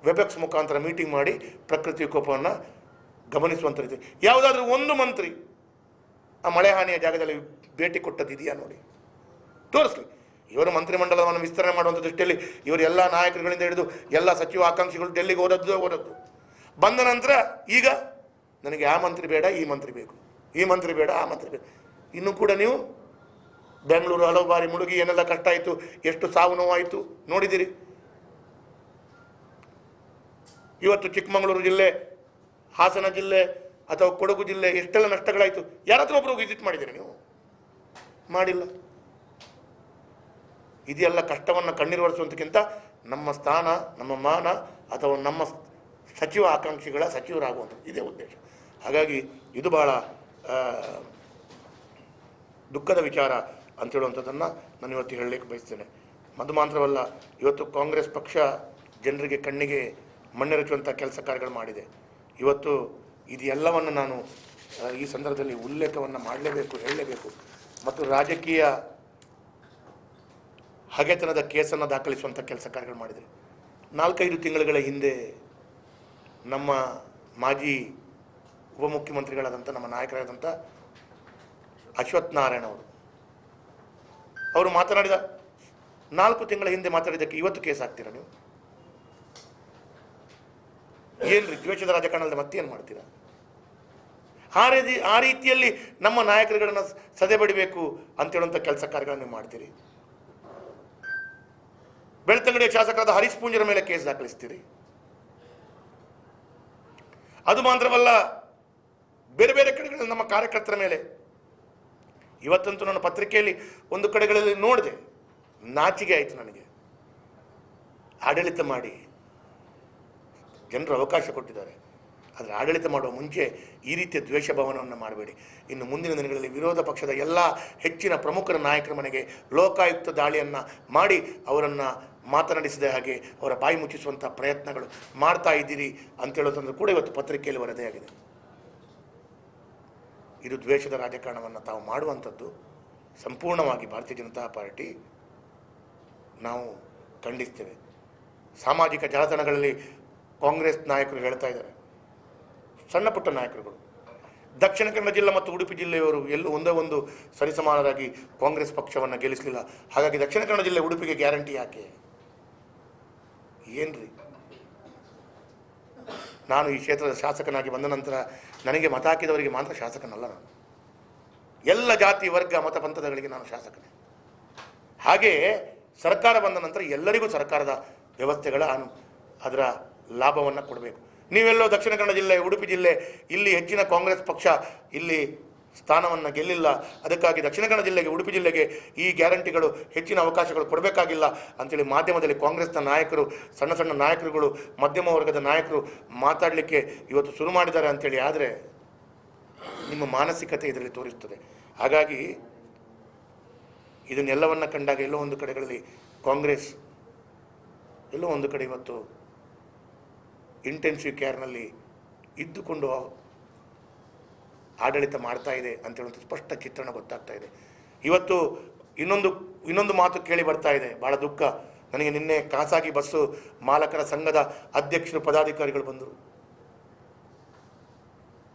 ವೆಬೆಕ್ಸ್ ಮುಖಾಂತರ ಮೀಟಿಂಗ್ ಮಾಡಿ ಪ್ರಕೃತಿ ವಿಕೋಪವನ್ನು ಗಮನಿಸುವಂಥ ರೀತಿ. ಯಾವುದಾದ್ರೂ ಒಂದು ಮಂತ್ರಿ ಆ ಮಳೆ ಹಾನಿಯ ಜಾಗದಲ್ಲಿ ಭೇಟಿ ಕೊಟ್ಟದ್ದಿದೆಯಾ ನೋಡಿ, ತೋರಿಸ್ಲಿ. ಇವರು ಮಂತ್ರಿಮಂಡಲವನ್ನು ವಿಸ್ತರಣೆ ಮಾಡುವಂಥ ದೃಷ್ಟಿಯಲ್ಲಿ ಇವರು ಎಲ್ಲ ನಾಯಕರುಗಳಿಂದ ಹಿಡಿದು ಎಲ್ಲ ಸಚಿವ ಆಕಾಂಕ್ಷಿಗಳು ಡೆಲ್ಲಿಗೆ ಓದದ್ದು ಬಂದ ನಂತರ ಈಗ ನನಗೆ ಆ ಮಂತ್ರಿ ಬೇಡ, ಈ ಮಂತ್ರಿ ಬೇಕು, ಈ ಮಂತ್ರಿ ಬೇಡ, ಆ ಮಂತ್ರಿ ಬೇಕು. ಇನ್ನೂ ಕೂಡ ನೀವು ಬೆಂಗಳೂರು ಹಲವು ಬಾರಿ ಮುಳುಗಿ ಏನೆಲ್ಲ ಕಷ್ಟ ಆಯಿತು, ಎಷ್ಟು ಸಾವು ನೋವಾಯಿತು ನೋಡಿದ್ದೀರಿ. ಇವತ್ತು ಚಿಕ್ಕಮಗಳೂರು ಜಿಲ್ಲೆ, ಹಾಸನ ಜಿಲ್ಲೆ ಅಥವಾ ಕೊಡಗು ಜಿಲ್ಲೆ ಎಷ್ಟೆಲ್ಲ ನಷ್ಟಗಳಾಯಿತು. ಯಾರಾದರೂ ಒಬ್ಬರು ವಿಸಿಟ್ ಮಾಡಿದ್ದೀರಿ ನೀವು? ಮಾಡಿಲ್ಲ. ಇದೆಲ್ಲ ಕಷ್ಟವನ್ನು ಕಣ್ಣೀರು ಒರೆಸುವಂತಕ್ಕಿಂತ ನಮ್ಮ ಸ್ಥಾನ, ನಮ್ಮ ಮಾನ ಅಥವಾ ನಮ್ಮ ಸಚಿವ ಆಕಾಂಕ್ಷಿಗಳ ಸಚಿವರಾಗುವಂಥದ್ದು ಇದೇ ಉದ್ದೇಶ. ಹಾಗಾಗಿ ಇದು ಭಾಳ ದುಃಖದ ವಿಚಾರ ಅಂತ ಹೇಳುವಂಥದ್ದನ್ನು ನಾನು ಇವತ್ತು ಹೇಳಲಿಕ್ಕೆ ಬಯಸ್ತೇನೆ. ಅದು ಮಾತ್ರವಲ್ಲ, ಇವತ್ತು ಕಾಂಗ್ರೆಸ್ ಪಕ್ಷ ಜನರಿಗೆ ಕಣ್ಣಿಗೆ ಮಣ್ಣೆರಚುವಂಥ ಕೆಲಸ ಕಾರ್ಯಗಳು ಮಾಡಿದೆ. ಇವತ್ತು ಇದೆಲ್ಲವನ್ನು ನಾನು ಈ ಸಂದರ್ಭದಲ್ಲಿ ಉಲ್ಲೇಖವನ್ನು ಮಾಡಲೇಬೇಕು, ಹೇಳಲೇಬೇಕು. ಮತ್ತು ರಾಜಕೀಯ ಹಗೆತನದ ಕೇಸನ್ನು ದಾಖಲಿಸುವಂಥ ಕೆಲಸ ಕಾರ್ಯಗಳು ಮಾಡಿದೆ. 4-5 ತಿಂಗಳುಗಳ ಹಿಂದೆ ನಮ್ಮ ಮಾಜಿ ಉಪಮುಖ್ಯಮಂತ್ರಿಗಳಾದಂಥ ನಮ್ಮ ನಾಯಕರಾದಂಥ ಅಶ್ವಥ್ ನಾರಾಯಣ ಅವರು ಮಾತನಾಡಿದ 4 ತಿಂಗಳ ಹಿಂದೆ ಮಾತಾಡಿದ್ದಕ್ಕೆ ಇವತ್ತು ಕೇಸ್ ಹಾಕ್ತೀರಾ ನೀವು? ಏನ್ರಿ ದ್ವೇಷದ ರಾಜಕಾರಣದಲ್ಲಿ ಮತ್ತೇನು ಮಾಡ್ತೀರಾ? ಆ ರೀತಿಯಲ್ಲಿ ನಮ್ಮ ನಾಯಕರುಗಳನ್ನು ಸದೆ ಬಡಿಬೇಕು ಅಂತೇಳುವಂಥ ಕೆಲಸ ಕಾರ್ಯಗಳನ್ನು ನೀವು ಮಾಡ್ತೀರಿ. ಬೆಳ್ತಂಗಡಿಯ ಶಾಸಕರಾದ ಹರೀಶ್ ಪೂಂಜರ ಮೇಲೆ ಕೇಸ್ ದಾಖಲಿಸ್ತೀರಿ. ಅದು ಮಾತ್ರವಲ್ಲ, ಬೇರೆ ಬೇರೆ ಕಡೆಗಳಲ್ಲಿ ನಮ್ಮ ಕಾರ್ಯಕರ್ತರ ಮೇಲೆ. ಇವತ್ತಂತೂ ನನ್ನ ಪತ್ರಿಕೆಯಲ್ಲಿ ಒಂದು ಕಡೆಗಳಲ್ಲಿ ನೋಡಿದೆ, ನಾಚಿಕೆ ಆಯಿತು ನನಗೆ. ಆಡಳಿತ ಮಾಡಿ ಜನರು ಅವಕಾಶ ಕೊಟ್ಟಿದ್ದಾರೆ, ಆದರೆ ಆಡಳಿತ ಮಾಡುವ ಮುಂಚೆ ಈ ರೀತಿಯ ದ್ವೇಷ ಭಾವನವನ್ನು ಮಾಡಬೇಡಿ. ಇನ್ನು ಮುಂದಿನ ದಿನಗಳಲ್ಲಿ ವಿರೋಧ ಪಕ್ಷದ ಎಲ್ಲ ಹೆಚ್ಚಿನ ಪ್ರಮುಖರ ನಾಯಕರ ಮನೆಗೆ ಲೋಕಾಯುಕ್ತ ದಾಳಿಯನ್ನು ಮಾಡಿ ಅವರನ್ನು ಮಾತನಾಡಿಸಿದ ಹಾಗೆ ಅವರ ಬಾಯಿ ಮುಚ್ಚಿಸುವಂಥ ಪ್ರಯತ್ನಗಳು ಮಾಡ್ತಾ ಇದ್ದೀರಿ ಅಂತೇಳೋದಂದ್ರೂ ಕೂಡ ಇವತ್ತು ಪತ್ರಿಕೆಯಲ್ಲಿ ವರದಿಯಾಗಿದೆ. ಇದು ದ್ವೇಷದ ರಾಜಕಾರಣವನ್ನು ತಾವು ಮಾಡುವಂಥದ್ದು ಸಂಪೂರ್ಣವಾಗಿ ಭಾರತೀಯ ಜನತಾ ಪಾರ್ಟಿ ನಾವು ಖಂಡಿಸ್ತೇವೆ. ಸಾಮಾಜಿಕ ಜಾಲತಾಣಗಳಲ್ಲಿ ಕಾಂಗ್ರೆಸ್ ನಾಯಕರು ಹೇಳ್ತಾ ಇದ್ದಾರೆ, ಸಣ್ಣ ಪುಟ್ಟ ನಾಯಕರುಗಳು, ದಕ್ಷಿಣ ಕನ್ನಡ ಜಿಲ್ಲೆ ಮತ್ತು ಉಡುಪಿ ಜಿಲ್ಲೆಯವರು ಎಲ್ಲೂ ಒಂದೇ ಒಂದು ಸರಿಸಮಾನರಾಗಿ ಕಾಂಗ್ರೆಸ್ ಪಕ್ಷವನ್ನು ಗೆಲ್ಲಿಸಲಿಲ್ಲ. ಹಾಗಾಗಿ ದಕ್ಷಿಣ ಕನ್ನಡ ಜಿಲ್ಲೆ ಉಡುಪಿಗೆ ಗ್ಯಾರಂಟಿ ಯಾಕೆ? ಏನ್ರಿ? ನಾನು ಈ ಕ್ಷೇತ್ರದ ಶಾಸಕನಾಗಿ ಬಂದ ನಂತರ ನನಗೆ ಮತ ಹಾಕಿದವರಿಗೆ ಮಾತ್ರ ಶಾಸಕನಲ್ಲ, ನಾನು ಎಲ್ಲ ಜಾತಿ ವರ್ಗ ಮತ ಪಂಥದಗಳಿಗೆ ನಾನು ಶಾಸಕನೇ. ಹಾಗೆಯೇ ಸರ್ಕಾರ ಬಂದ ನಂತರ ಎಲ್ಲರಿಗೂ ಸರ್ಕಾರದ ವ್ಯವಸ್ಥೆಗಳ ಅದರ ಲಾಭವನ್ನು ಕೊಡಬೇಕು. ನೀವೆಲ್ಲೋ ದಕ್ಷಿಣ ಕನ್ನಡ ಜಿಲ್ಲೆ, ಉಡುಪಿ ಜಿಲ್ಲೆ, ಇಲ್ಲಿ ಹೆಚ್ಚಿನ ಕಾಂಗ್ರೆಸ್ ಪಕ್ಷ ಇಲ್ಲಿ ಸ್ಥಾನವನ್ನು ಗೆಲ್ಲಿಲ್ಲ, ಅದಕ್ಕಾಗಿ ದಕ್ಷಿಣ ಕನ್ನಡ ಜಿಲ್ಲೆಗೆ, ಉಡುಪಿ ಜಿಲ್ಲೆಗೆ ಈ ಗ್ಯಾರಂಟಿಗಳು ಹೆಚ್ಚಿನ ಅವಕಾಶಗಳು ಕೊಡಬೇಕಾಗಿಲ್ಲ ಅಂತೇಳಿ ಮಾಧ್ಯಮದಲ್ಲಿ ಕಾಂಗ್ರೆಸ್ನ ನಾಯಕರು, ಸಣ್ಣ ಸಣ್ಣ ನಾಯಕರುಗಳು, ಮಧ್ಯಮ ವರ್ಗದ ನಾಯಕರು ಮಾತಾಡಲಿಕ್ಕೆ ಇವತ್ತು ಶುರು ಮಾಡಿದ್ದಾರೆ ಅಂಥೇಳಿ. ಆದರೆ ನಿಮ್ಮ ಮಾನಸಿಕತೆ ಇದರಲ್ಲಿ ತೋರಿಸ್ತದೆ. ಹಾಗಾಗಿ ಇದನ್ನೆಲ್ಲವನ್ನು ಕಂಡಾಗ ಎಲ್ಲೋ ಒಂದು ಕಡೆಗಳಲ್ಲಿ ಕಾಂಗ್ರೆಸ್ ಎಲ್ಲೋ ಒಂದು ಕಡೆ ಇವತ್ತು ಇಂಟೆನ್ಸಿವ್ ಕೇರ್ನಲ್ಲಿ ಇದ್ದುಕೊಂಡು ಆಡಳಿತ ಮಾಡ್ತಾ ಇದೆ ಅಂತೇಳುವಂಥ ಸ್ಪಷ್ಟ ಚಿತ್ರಣ ಗೊತ್ತಾಗ್ತಾ ಇದೆ. ಇವತ್ತು ಇನ್ನೊಂದು ಮಾತು ಕೇಳಿ ಬರ್ತಾ ಇದೆ, ಭಾಳ ದುಃಖ ನನಗೆ. ನಿನ್ನೆ ಖಾಸಗಿ ಬಸ್ಸು ಮಾಲಕರ ಸಂಘದ ಅಧ್ಯಕ್ಷರು, ಪದಾಧಿಕಾರಿಗಳು ಬಂದರು.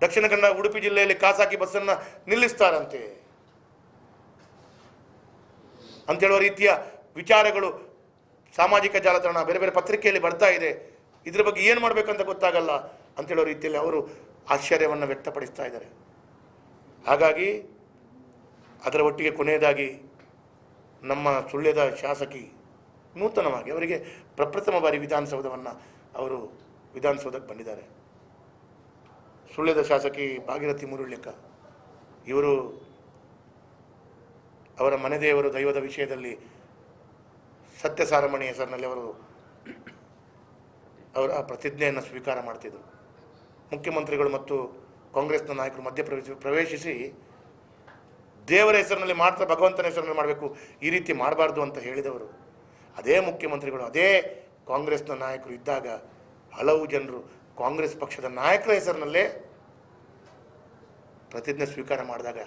ದಕ್ಷಿಣ ಕನ್ನಡ ಉಡುಪಿ ಜಿಲ್ಲೆಯಲ್ಲಿ ಖಾಸಗಿ ಬಸ್ಸನ್ನು ನಿಲ್ಲಿಸ್ತಾರಂತೆ ಅಂತೇಳುವ ರೀತಿಯ ವಿಚಾರಗಳು ಸಾಮಾಜಿಕ ಜಾಲತಾಣ, ಬೇರೆ ಬೇರೆ ಪತ್ರಿಕೆಯಲ್ಲಿ ಬರ್ತಾ ಇದೆ. ಇದ್ರ ಬಗ್ಗೆ ಏನು ಮಾಡಬೇಕಂತ ಗೊತ್ತಾಗಲ್ಲ ಅಂತೇಳೋ ರೀತಿಯಲ್ಲಿ ಅವರು ಆಶ್ಚರ್ಯವನ್ನು ವ್ಯಕ್ತಪಡಿಸ್ತಾ ಇದ್ದಾರೆ. ಹಾಗಾಗಿ ಅದರ ಒಟ್ಟಿಗೆ ಕೊನೆಯದಾಗಿ ನಮ್ಮ ಸುಳ್ಯದ ಶಾಸಕಿ ನೂತನವಾಗಿ ಅವರಿಗೆ ಪ್ರಪ್ರಥಮ ಬಾರಿ ವಿಧಾನಸೌಧಕ್ಕೆ ಬಂದಿದ್ದಾರೆ. ಸುಳ್ಯದ ಶಾಸಕಿ ಭಾಗೀರಥಿ ಮುರುಳ್ಳಿಕ ಇವರು ಅವರ ಮನೆ ದೇವರು ದೈವದ ವಿಷಯದಲ್ಲಿ ಸತ್ಯಸಾರಮಣಿ ಹೆಸರಿನಲ್ಲಿ ಅವರ ಪ್ರತಿಜ್ಞೆಯನ್ನು ಸ್ವೀಕಾರ ಮಾಡ್ತಿದ್ದರು. ಮುಖ್ಯಮಂತ್ರಿಗಳು ಮತ್ತು ಕಾಂಗ್ರೆಸ್ನ ನಾಯಕರು ಮಧ್ಯ ಪ್ರವೇಶಿಸಿ ದೇವರ ಹೆಸರಿನಲ್ಲಿ ಮಾತ್ರ, ಭಗವಂತನ ಹೆಸರಿನಲ್ಲಿ ಮಾಡಬೇಕು, ಈ ರೀತಿ ಮಾಡಬಾರ್ದು ಅಂತ ಹೇಳಿದವರು ಅದೇ ಮುಖ್ಯಮಂತ್ರಿಗಳು, ಅದೇ ಕಾಂಗ್ರೆಸ್ನ ನಾಯಕರು ಇದ್ದಾಗ ಹಲವು ಜನರು ಕಾಂಗ್ರೆಸ್ ಪಕ್ಷದ ನಾಯಕರ ಹೆಸರಿನಲ್ಲೇ ಪ್ರತಿಜ್ಞೆ ಸ್ವೀಕಾರ ಮಾಡಿದಾಗ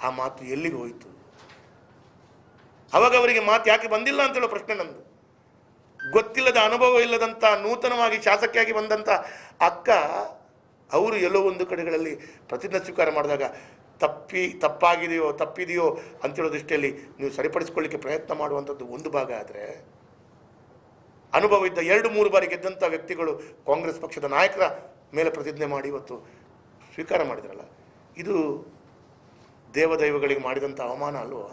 ಆ ಮಾತು ಎಲ್ಲಿಗೆ ಹೋಯಿತು? ಅವಾಗ ಅವರಿಗೆ ಮಾತು ಯಾಕೆ ಬಂದಿಲ್ಲ ಅಂತೇಳೋ ಪ್ರಶ್ನೆ ನಂದು. ಗೊತ್ತಿಲ್ಲದ ಅನುಭವ ಇಲ್ಲದಂಥ ನೂತನವಾಗಿ ಶಾಸಕಿಯಾಗಿ ಬಂದಂಥ ಅಕ್ಕ ಅವರು ಎಲ್ಲೋ ಒಂದು ಕಡೆಗಳಲ್ಲಿ ಪ್ರತಿಜ್ಞೆ ಸ್ವೀಕಾರ ಮಾಡಿದಾಗ ತಪ್ಪಿದೆಯೋ ಅಂತೇಳೋ ದೃಷ್ಟಿಯಲ್ಲಿ ನೀವು ಸರಿಪಡಿಸ್ಕೊಳ್ಳಿಕ್ಕೆ ಪ್ರಯತ್ನ ಮಾಡುವಂಥದ್ದು ಒಂದು ಭಾಗ ಆದರೆ, ಅನುಭವ ಇದ್ದ 2-3 ಬಾರಿ ಗೆದ್ದಂಥ ವ್ಯಕ್ತಿಗಳು ಕಾಂಗ್ರೆಸ್ ಪಕ್ಷದ ನಾಯಕರ ಮೇಲೆ ಪ್ರತಿಜ್ಞೆ ಮಾಡಿ ಇವತ್ತು ಸ್ವೀಕಾರ ಮಾಡಿದ್ರಲ್ಲ, ಇದು ದೇವದೈವಗಳಿಗೆ ಮಾಡಿದಂಥ ಅವಮಾನ ಅಲ್ವಾ?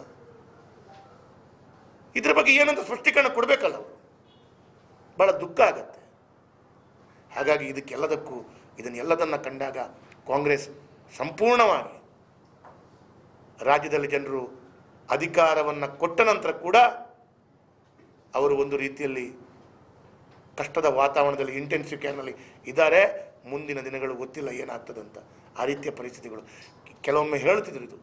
ಇದರ ಬಗ್ಗೆ ಏನಂತ ಸ್ಪಷ್ಟೀಕರಣ ಕೊಡಬೇಕಲ್ಲ ಅವರು. ಭಾಳ ದುಃಖ ಆಗತ್ತೆ. ಹಾಗಾಗಿ ಇದನ್ನೆಲ್ಲದನ್ನು ಕಂಡಾಗ ಕಾಂಗ್ರೆಸ್ ಸಂಪೂರ್ಣವಾಗಿ ರಾಜ್ಯದಲ್ಲಿ ಜನರು ಅಧಿಕಾರವನ್ನು ಕೊಟ್ಟ ನಂತರ ಕೂಡ ಅವರು ಒಂದು ರೀತಿಯಲ್ಲಿ ಕಷ್ಟದ ವಾತಾವರಣದಲ್ಲಿ ಇಂಟೆನ್ಸಿವ್ ಕೇರ್ನಲ್ಲಿ ಇದ್ದಾರೆ. ಮುಂದಿನ ದಿನಗಳು ಗೊತ್ತಿಲ್ಲ ಏನಾಗ್ತದಂತ. ಆ ರೀತಿಯ ಪರಿಸ್ಥಿತಿಗಳು ಕೆಲವೊಮ್ಮೆ ಹೇಳುತ್ತಿದ್ರು,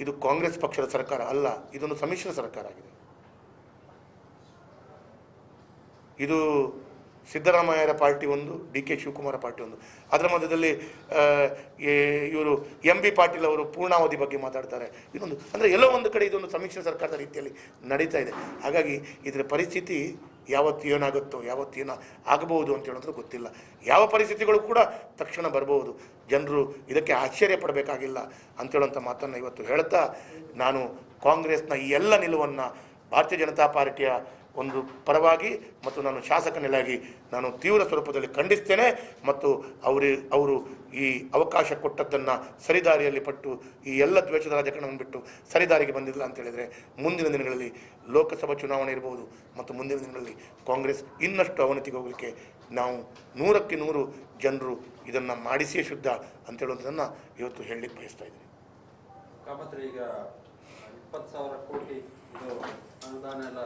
ಇದು ಕಾಂಗ್ರೆಸ್ ಪಕ್ಷದ ಸರ್ಕಾರ ಅಲ್ಲ, ಇದೊಂದು ಸಮ್ಮಿಶ್ರ ಸರ್ಕಾರ ಆಗಿದೆ. ಇದು ಸಿದ್ದರಾಮಯ್ಯರ ಪಾರ್ಟಿ ಒಂದು, DK ಶಿವಕುಮಾರ ಪಾರ್ಟಿ ಒಂದು. ಅದರ ಮಧ್ಯದಲ್ಲಿ ಇವರು MB ಪಾಟೀಲ್ ಅವರು ಪೂರ್ಣಾವಧಿ ಬಗ್ಗೆ ಮಾತಾಡ್ತಾರೆ. ಇದೊಂದು ಅಂದರೆ ಎಲ್ಲೋ ಒಂದು ಕಡೆ ಇದೊಂದು ಸಮ್ಮಿಶ್ರ ಸರ್ಕಾರದ ರೀತಿಯಲ್ಲಿ ನಡೀತಾ ಇದೆ. ಹಾಗಾಗಿ ಇದರ ಪರಿಸ್ಥಿತಿ ಯಾವತ್ತು ಏನಾಗುತ್ತೋ, ಯಾವತ್ತು ಏನೋ ಆಗಬಹುದು ಅಂತ ಹೇಳಿದ್ರೆ ಗೊತ್ತಿಲ್ಲ. ಯಾವ ಪರಿಸ್ಥಿತಿಗಳು ಕೂಡ ತಕ್ಷಣ ಬರಬಹುದು. ಜನರು ಇದಕ್ಕೆ ಆಶ್ಚರ್ಯ ಪಡಬೇಕಾಗಿಲ್ಲ ಅಂತೇಳುವಂಥ ಮಾತನ್ನು ಇವತ್ತು ಹೇಳ್ತಾ, ನಾನು ಕಾಂಗ್ರೆಸ್ನ ಈ ಎಲ್ಲ ನಿಲುವನ್ನು ಭಾರತೀಯ ಜನತಾ ಪಾರ್ಟಿಯ ಒಂದು ಪರವಾಗಿ ಮತ್ತು ನಾನು ಶಾಸಕನಾಗಿ ನಾನು ತೀವ್ರ ಸ್ವರೂಪದಲ್ಲಿ ಖಂಡಿಸ್ತೇನೆ. ಮತ್ತು ಅವರು ಈ ಅವಕಾಶ ಕೊಟ್ಟದ್ದನ್ನು ಸರಿದಾರಿಯಲ್ಲಿ ಪಟ್ಟು ಈ ಎಲ್ಲ ದ್ವೇಷದ ರಾಜಕಾರಣವನ್ನು ಬಿಟ್ಟು ಸರಿದಾರಿಗೆ ಬಂದಿಲ್ಲ ಅಂತ ಹೇಳಿದರೆ, ಮುಂದಿನ ದಿನಗಳಲ್ಲಿ ಲೋಕಸಭಾ ಚುನಾವಣೆ ಇರಬಹುದು ಮತ್ತು ಮುಂದಿನ ದಿನಗಳಲ್ಲಿ ಕಾಂಗ್ರೆಸ್ ಇನ್ನಷ್ಟು ಅವನತಿಗೆ ಹೋಗಲಿಕ್ಕೆ ನಾವು 100ಕ್ಕೆ 100 ಜನರು ಇದನ್ನು ಮಾಡಿಸಿಯೇ ಶುದ್ಧ ಅಂತ ಹೇಳುವುದನ್ನು ಇವತ್ತು ಹೇಳಲಿಕ್ಕೆ ಬಯಸ್ತಾ ಇದ್ದೀನಿ. ಈಗ 20,000 ಕೋಟಿ ಇದು ಅನುದಾನ ಎಲ್ಲ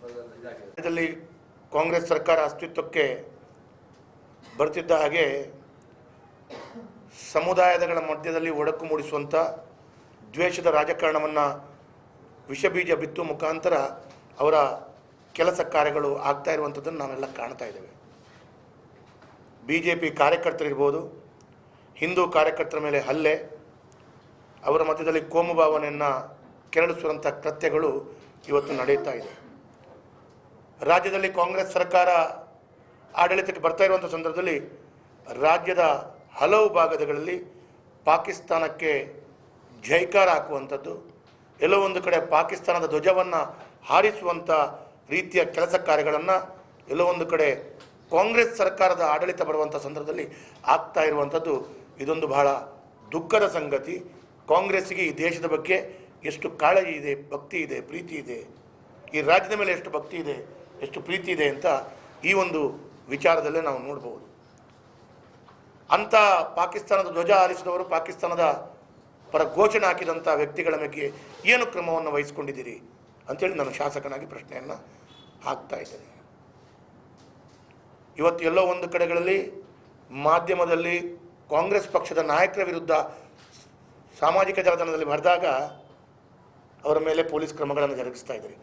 ರಾಜ್ಯದಲ್ಲಿ ಕಾಂಗ್ರೆಸ್ ಸರ್ಕಾರ ಅಸ್ತಿತ್ವಕ್ಕೆ ಬರ್ತಿದ್ದ ಹಾಗೆ ಸಮುದಾಯಗಳ ಮಧ್ಯದಲ್ಲಿ ಒಡಕು ಮೂಡಿಸುವಂಥ ದ್ವೇಷದ ರಾಜಕಾರಣವನ್ನು ವಿಷಬೀಜ ಬಿತ್ತುವ ಮುಖಾಂತರ ಅವರ ಕೆಲಸ ಕಾರ್ಯಗಳು ಆಗ್ತಾ ಇರುವಂಥದ್ದನ್ನು ನಾವೆಲ್ಲ ಕಾಣ್ತಾ ಇದ್ದೇವೆ. BJP ಕಾರ್ಯಕರ್ತರಿರ್ಬೋದು, ಹಿಂದೂ ಕಾರ್ಯಕರ್ತರ ಮೇಲೆ ಹಲ್ಲೆ, ಅವರ ಮಧ್ಯದಲ್ಲಿ ಕೋಮು ಭಾವನೆಯನ್ನು ಕೆರಳಿಸುವಂಥ ಕೃತ್ಯಗಳು ಇವತ್ತು ನಡೆಯುತ್ತಾ ಇದೆ. ರಾಜ್ಯದಲ್ಲಿ ಕಾಂಗ್ರೆಸ್ ಸರ್ಕಾರ ಆಡಳಿತಕ್ಕೆ ಬರ್ತಾ ಇರುವಂಥ ಸಂದರ್ಭದಲ್ಲಿ ರಾಜ್ಯದ ಹಲವು ಭಾಗಗಳಲ್ಲಿ ಪಾಕಿಸ್ತಾನಕ್ಕೆ ಜೈಕಾರ ಹಾಕುವಂಥದ್ದು, ಎಲ್ಲೋ ಒಂದು ಕಡೆ ಪಾಕಿಸ್ತಾನದ ಧ್ವಜವನ್ನು ಹಾರಿಸುವಂಥ ರೀತಿಯ ಕೆಲಸ ಕಾರ್ಯಗಳನ್ನು ಎಲ್ಲೋ ಒಂದು ಕಡೆ ಕಾಂಗ್ರೆಸ್ ಸರ್ಕಾರದ ಆಡಳಿತ ಬರುವಂಥ ಸಂದರ್ಭದಲ್ಲಿ ಆಗ್ತಾ ಇರುವಂಥದ್ದು ಇದೊಂದು ಬಹಳ ದುಃಖದ ಸಂಗತಿ. ಕಾಂಗ್ರೆಸ್ಸಿಗೆ ಈ ದೇಶದ ಬಗ್ಗೆ ಎಷ್ಟು ಕಾಳಜಿ ಇದೆ, ಭಕ್ತಿ ಇದೆ, ಪ್ರೀತಿ ಇದೆ, ಈ ರಾಜ್ಯದ ಮೇಲೆ ಎಷ್ಟು ಭಕ್ತಿ ಇದೆ, ಎಷ್ಟು ಪ್ರೀತಿ ಇದೆ ಅಂತ ಈ ಒಂದು ವಿಚಾರದಲ್ಲೇ ನಾವು ನೋಡ್ಬೋದು. ಅಂಥ ಪಾಕಿಸ್ತಾನದ ಧ್ವಜ ಹಾರಿಸಿದವರು, ಪಾಕಿಸ್ತಾನದ ಪರ ಘೋಷಣೆ ಹಾಕಿದಂಥ ವ್ಯಕ್ತಿಗಳ ಬಗ್ಗೆ ಏನು ಕ್ರಮವನ್ನು ವಹಿಸ್ಕೊಂಡಿದ್ದೀರಿ ಅಂಥೇಳಿ ನಾನು ಶಾಸಕನಾಗಿ ಪ್ರಶ್ನೆಯನ್ನು ಹಾಕ್ತಾ ಇದ್ದೇನೆ. ಇವತ್ತು ಎಲ್ಲೋ ಒಂದು ಕಡೆಗಳಲ್ಲಿ ಮಾಧ್ಯಮದಲ್ಲಿ ಕಾಂಗ್ರೆಸ್ ಪಕ್ಷದ ನಾಯಕರ ವಿರುದ್ಧ ಸಾಮಾಜಿಕ ಜಾಲತಾಣದಲ್ಲಿ ಬರೆದಾಗ ಅವರ ಮೇಲೆ ಪೊಲೀಸ್ ಕ್ರಮಗಳನ್ನು ಜರುಗಿಸ್ತಾ ಇದ್ದಾರೆ.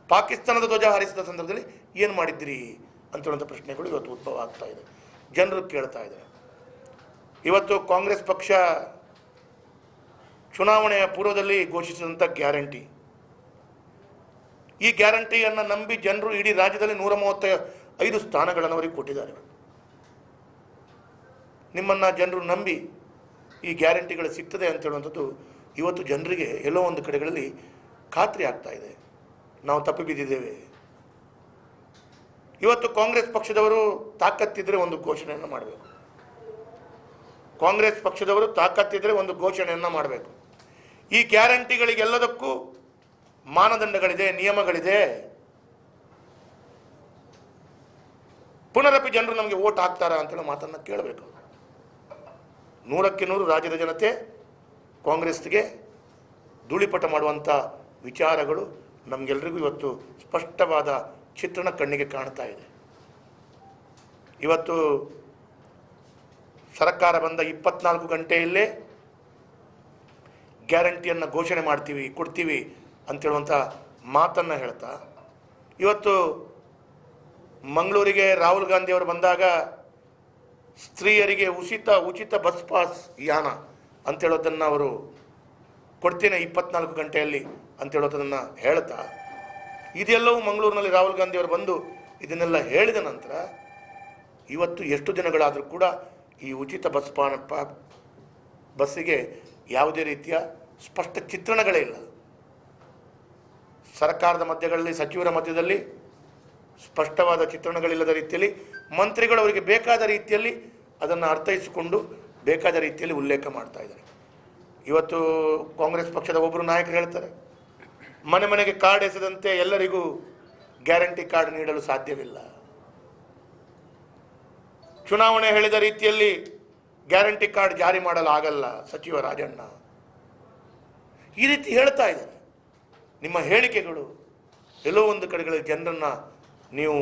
ಪಾಕಿಸ್ತಾನದ ಧ್ವಜ ಹಾರಿಸಿದ ಸಂದರ್ಭದಲ್ಲಿ ಏನು ಮಾಡಿದ್ದೀರಿ ಅಂತೇಳುವಂಥ ಪ್ರಶ್ನೆಗಳು ಇವತ್ತು ಉದ್ಭವ ಆಗ್ತಾ ಇದೆ. ಜನರು ಕೇಳ್ತಾ ಇದ್ದಾರೆ. ಇವತ್ತು ಕಾಂಗ್ರೆಸ್ ಪಕ್ಷ ಚುನಾವಣೆಯ ಪೂರ್ವದಲ್ಲಿ ಘೋಷಿಸಿದಂಥ ಗ್ಯಾರಂಟಿ, ಈ ಗ್ಯಾರಂಟಿಯನ್ನು ನಂಬಿ ಜನರು ಇಡೀ ರಾಜ್ಯದಲ್ಲಿ 135 ಸ್ಥಾನಗಳನ್ನು ಅವರಿಗೆ ಕೊಟ್ಟಿದ್ದಾರೆ. ನಿಮ್ಮನ್ನು ಜನರು ನಂಬಿ ಈ ಗ್ಯಾರಂಟಿಗಳು ಸಿಗ್ತದೆ ಅಂತ ಹೇಳುವಂಥದ್ದು ಇವತ್ತು ಜನರಿಗೆ ಎಲ್ಲೋ ಒಂದು ಕಡೆಗಳಲ್ಲಿ ಖಾತ್ರಿ ಆಗ್ತಾ ಇದೆ. ನಾವು ತಪ್ಪಿ ಬಿದ್ದಿದ್ದೇವೆ. ಇವತ್ತು ಕಾಂಗ್ರೆಸ್ ಪಕ್ಷದವರು ತಾಕತ್ತಿದ್ರೆ ಒಂದು ಘೋಷಣೆಯನ್ನು ಮಾಡಬೇಕು. ಕಾಂಗ್ರೆಸ್ ಪಕ್ಷದವರು ತಾಕತ್ತಿದ್ರೆ ಒಂದು ಘೋಷಣೆಯನ್ನು ಮಾಡಬೇಕು. ಈ ಗ್ಯಾರಂಟಿಗಳಿಗೆಲ್ಲದಕ್ಕೂ ಮಾನದಂಡಗಳಿದೆ, ನಿಯಮಗಳಿದೆ. ಪುನರಪಿ ಜನರು ನಮಗೆ ವೋಟ್ ಹಾಕ್ತಾರಾ ಅಂತೇಳಿ ಮಾತನ್ನು ಕೇಳಬೇಕು. 100ಕ್ಕೆ 100 ರಾಜ್ಯದ ಜನತೆ ಕಾಂಗ್ರೆಸ್ಗೆ ಧೂಳಿಪಟ ಮಾಡುವಂಥ ವಿಚಾರಗಳು ನಮಗೆಲ್ಲರಿಗೂ ಇವತ್ತು ಸ್ಪಷ್ಟವಾದ ಚಿತ್ರಣ ಕಣ್ಣಿಗೆ ಕಾಣ್ತಾ ಇದೆ. ಇವತ್ತು ಸರ್ಕಾರ ಬಂದ 24 ಗಂಟೆಯಲ್ಲೇ ಗ್ಯಾರಂಟಿಯನ್ನು ಘೋಷಣೆ ಮಾಡ್ತೀವಿ, ಕೊಡ್ತೀವಿ ಅಂತೇಳುವಂಥ ಮಾತನ್ನು ಹೇಳ್ತಾ, ಇವತ್ತು ಮಂಗಳೂರಿಗೆ ರಾಹುಲ್ ಗಾಂಧಿ ಅವರು ಬಂದಾಗ ಸ್ತ್ರೀಯರಿಗೆ ಉಚಿತ ಬಸ್ ಪಾಸ್ ಯಾನ ಅಂತೇಳೋದನ್ನು ಅವರು ಕೊಡ್ತೇನೆ 24 ಗಂಟೆಯಲ್ಲಿ ಅಂತೇಳೋದನ್ನು ಹೇಳ್ತಾ ಇದೆಲ್ಲವೂ ಮಂಗಳೂರಿನಲ್ಲಿ ರಾಹುಲ್ ಗಾಂಧಿ ಅವರು ಬಂದು ಇದನ್ನೆಲ್ಲ ಹೇಳಿದ ನಂತರ ಇವತ್ತು ಎಷ್ಟು ದಿನಗಳಾದರೂ ಕೂಡ ಈ ಉಚಿತ ಬಸ್ಸಿಗೆ ಯಾವುದೇ ರೀತಿಯ ಸ್ಪಷ್ಟ ಚಿತ್ರಣಗಳೇ ಇಲ್ಲ. ಸರ್ಕಾರದ ಮಧ್ಯಗಳಲ್ಲಿ, ಸಚಿವರ ಮಧ್ಯದಲ್ಲಿ ಸ್ಪಷ್ಟವಾದ ಚಿತ್ರಣಗಳಿಲ್ಲದ ರೀತಿಯಲ್ಲಿ ಮಂತ್ರಿಗಳು ಅವರಿಗೆ ಬೇಕಾದ ರೀತಿಯಲ್ಲಿ ಅದನ್ನು ಅರ್ಥೈಸಿಕೊಂಡು ಬೇಕಾದ ರೀತಿಯಲ್ಲಿ ಉಲ್ಲೇಖ ಮಾಡ್ತಾ ಇದ್ದಾರೆ. ಇವತ್ತು ಕಾಂಗ್ರೆಸ್ ಪಕ್ಷದ ಒಬ್ಬರು ನಾಯಕರು ಹೇಳ್ತಾರೆ, ಮನೆ ಮನೆಗೆ ಕಾರ್ಡ್ ಎಸೆದಂತೆ ಎಲ್ಲರಿಗೂ ಗ್ಯಾರಂಟಿ ಕಾರ್ಡ್ ನೀಡಲು ಸಾಧ್ಯವಿಲ್ಲ. ಚುನಾವಣೆ ಹೇಳಿದ ರೀತಿಯಲ್ಲಿ ಗ್ಯಾರಂಟಿ ಕಾರ್ಡ್ ಜಾರಿ ಮಾಡಲು ಆಗಲ್ಲ ಸಚಿವ ರಾಜಣ್ಣ. ಈ ರೀತಿ ಹೇಳ್ತಾ ಇದ್ದಾರೆ. ನಿಮ್ಮ ಹೇಳಿಕೆಗಳು ಎಲ್ಲೋ ಒಂದು ಕಡೆಗಳಲ್ಲಿ ಜನರನ್ನು ನೀವು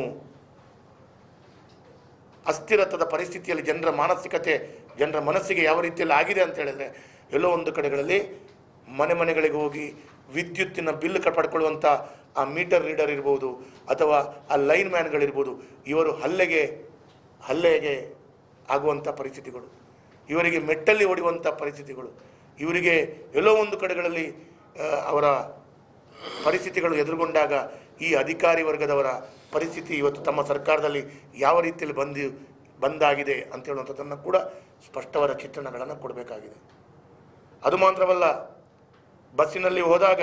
ಅಸ್ಥಿರತದ ಪರಿಸ್ಥಿತಿಯಲ್ಲಿ ಜನರ ಮಾನಸಿಕತೆ, ಜನರ ಮನಸ್ಸಿಗೆ ಯಾವ ರೀತಿಯಲ್ಲಿ ಆಗಿದೆ ಅಂತ ಹೇಳಿದರೆ, ಎಲ್ಲೋ ಒಂದು ಕಡೆಗಳಲ್ಲಿ ಮನೆ ಮನೆಗಳಿಗೆ ಹೋಗಿ ವಿದ್ಯುತ್ತಿನ ಬಿಲ್ ಪಡ್ಕೊಳ್ಳುವಂಥ ಆ ಮೀಟರ್ ರೀಡರ್ ಇರ್ಬೋದು ಅಥವಾ ಆ ಲೈನ್ ಮ್ಯಾನ್ಗಳಿರ್ಬೋದು, ಇವರು ಹಲ್ಲೆಗೆ ಆಗುವಂಥ ಪರಿಸ್ಥಿತಿಗಳು, ಇವರಿಗೆ ಮೆಟ್ಟಲ್ಲಿ ಹೊಡೆಯುವಂಥ ಪರಿಸ್ಥಿತಿಗಳು, ಇವರಿಗೆ ಎಲ್ಲೋ ಒಂದು ಕಡೆಗಳಲ್ಲಿ ಅವರ ಪರಿಸ್ಥಿತಿಗಳು ಎದುರುಗೊಂಡಾಗ ಈ ಅಧಿಕಾರಿ ವರ್ಗದವರ ಪರಿಸ್ಥಿತಿ ಇವತ್ತು ತಮ್ಮ ಸರ್ಕಾರದಲ್ಲಿ ಯಾವ ರೀತಿಯಲ್ಲಿ ಬಂದಾಗಿದೆ ಅಂತ ಹೇಳುವಂಥದ್ದನ್ನು ಕೂಡ ಸ್ಪಷ್ಟವಾದ ಚಿತ್ರಣಗಳನ್ನು ಕೊಡಬೇಕಾಗಿದೆ. ಅದು ಮಾತ್ರವಲ್ಲ, ಬಸ್ಸಿನಲ್ಲಿ ಹೋದಾಗ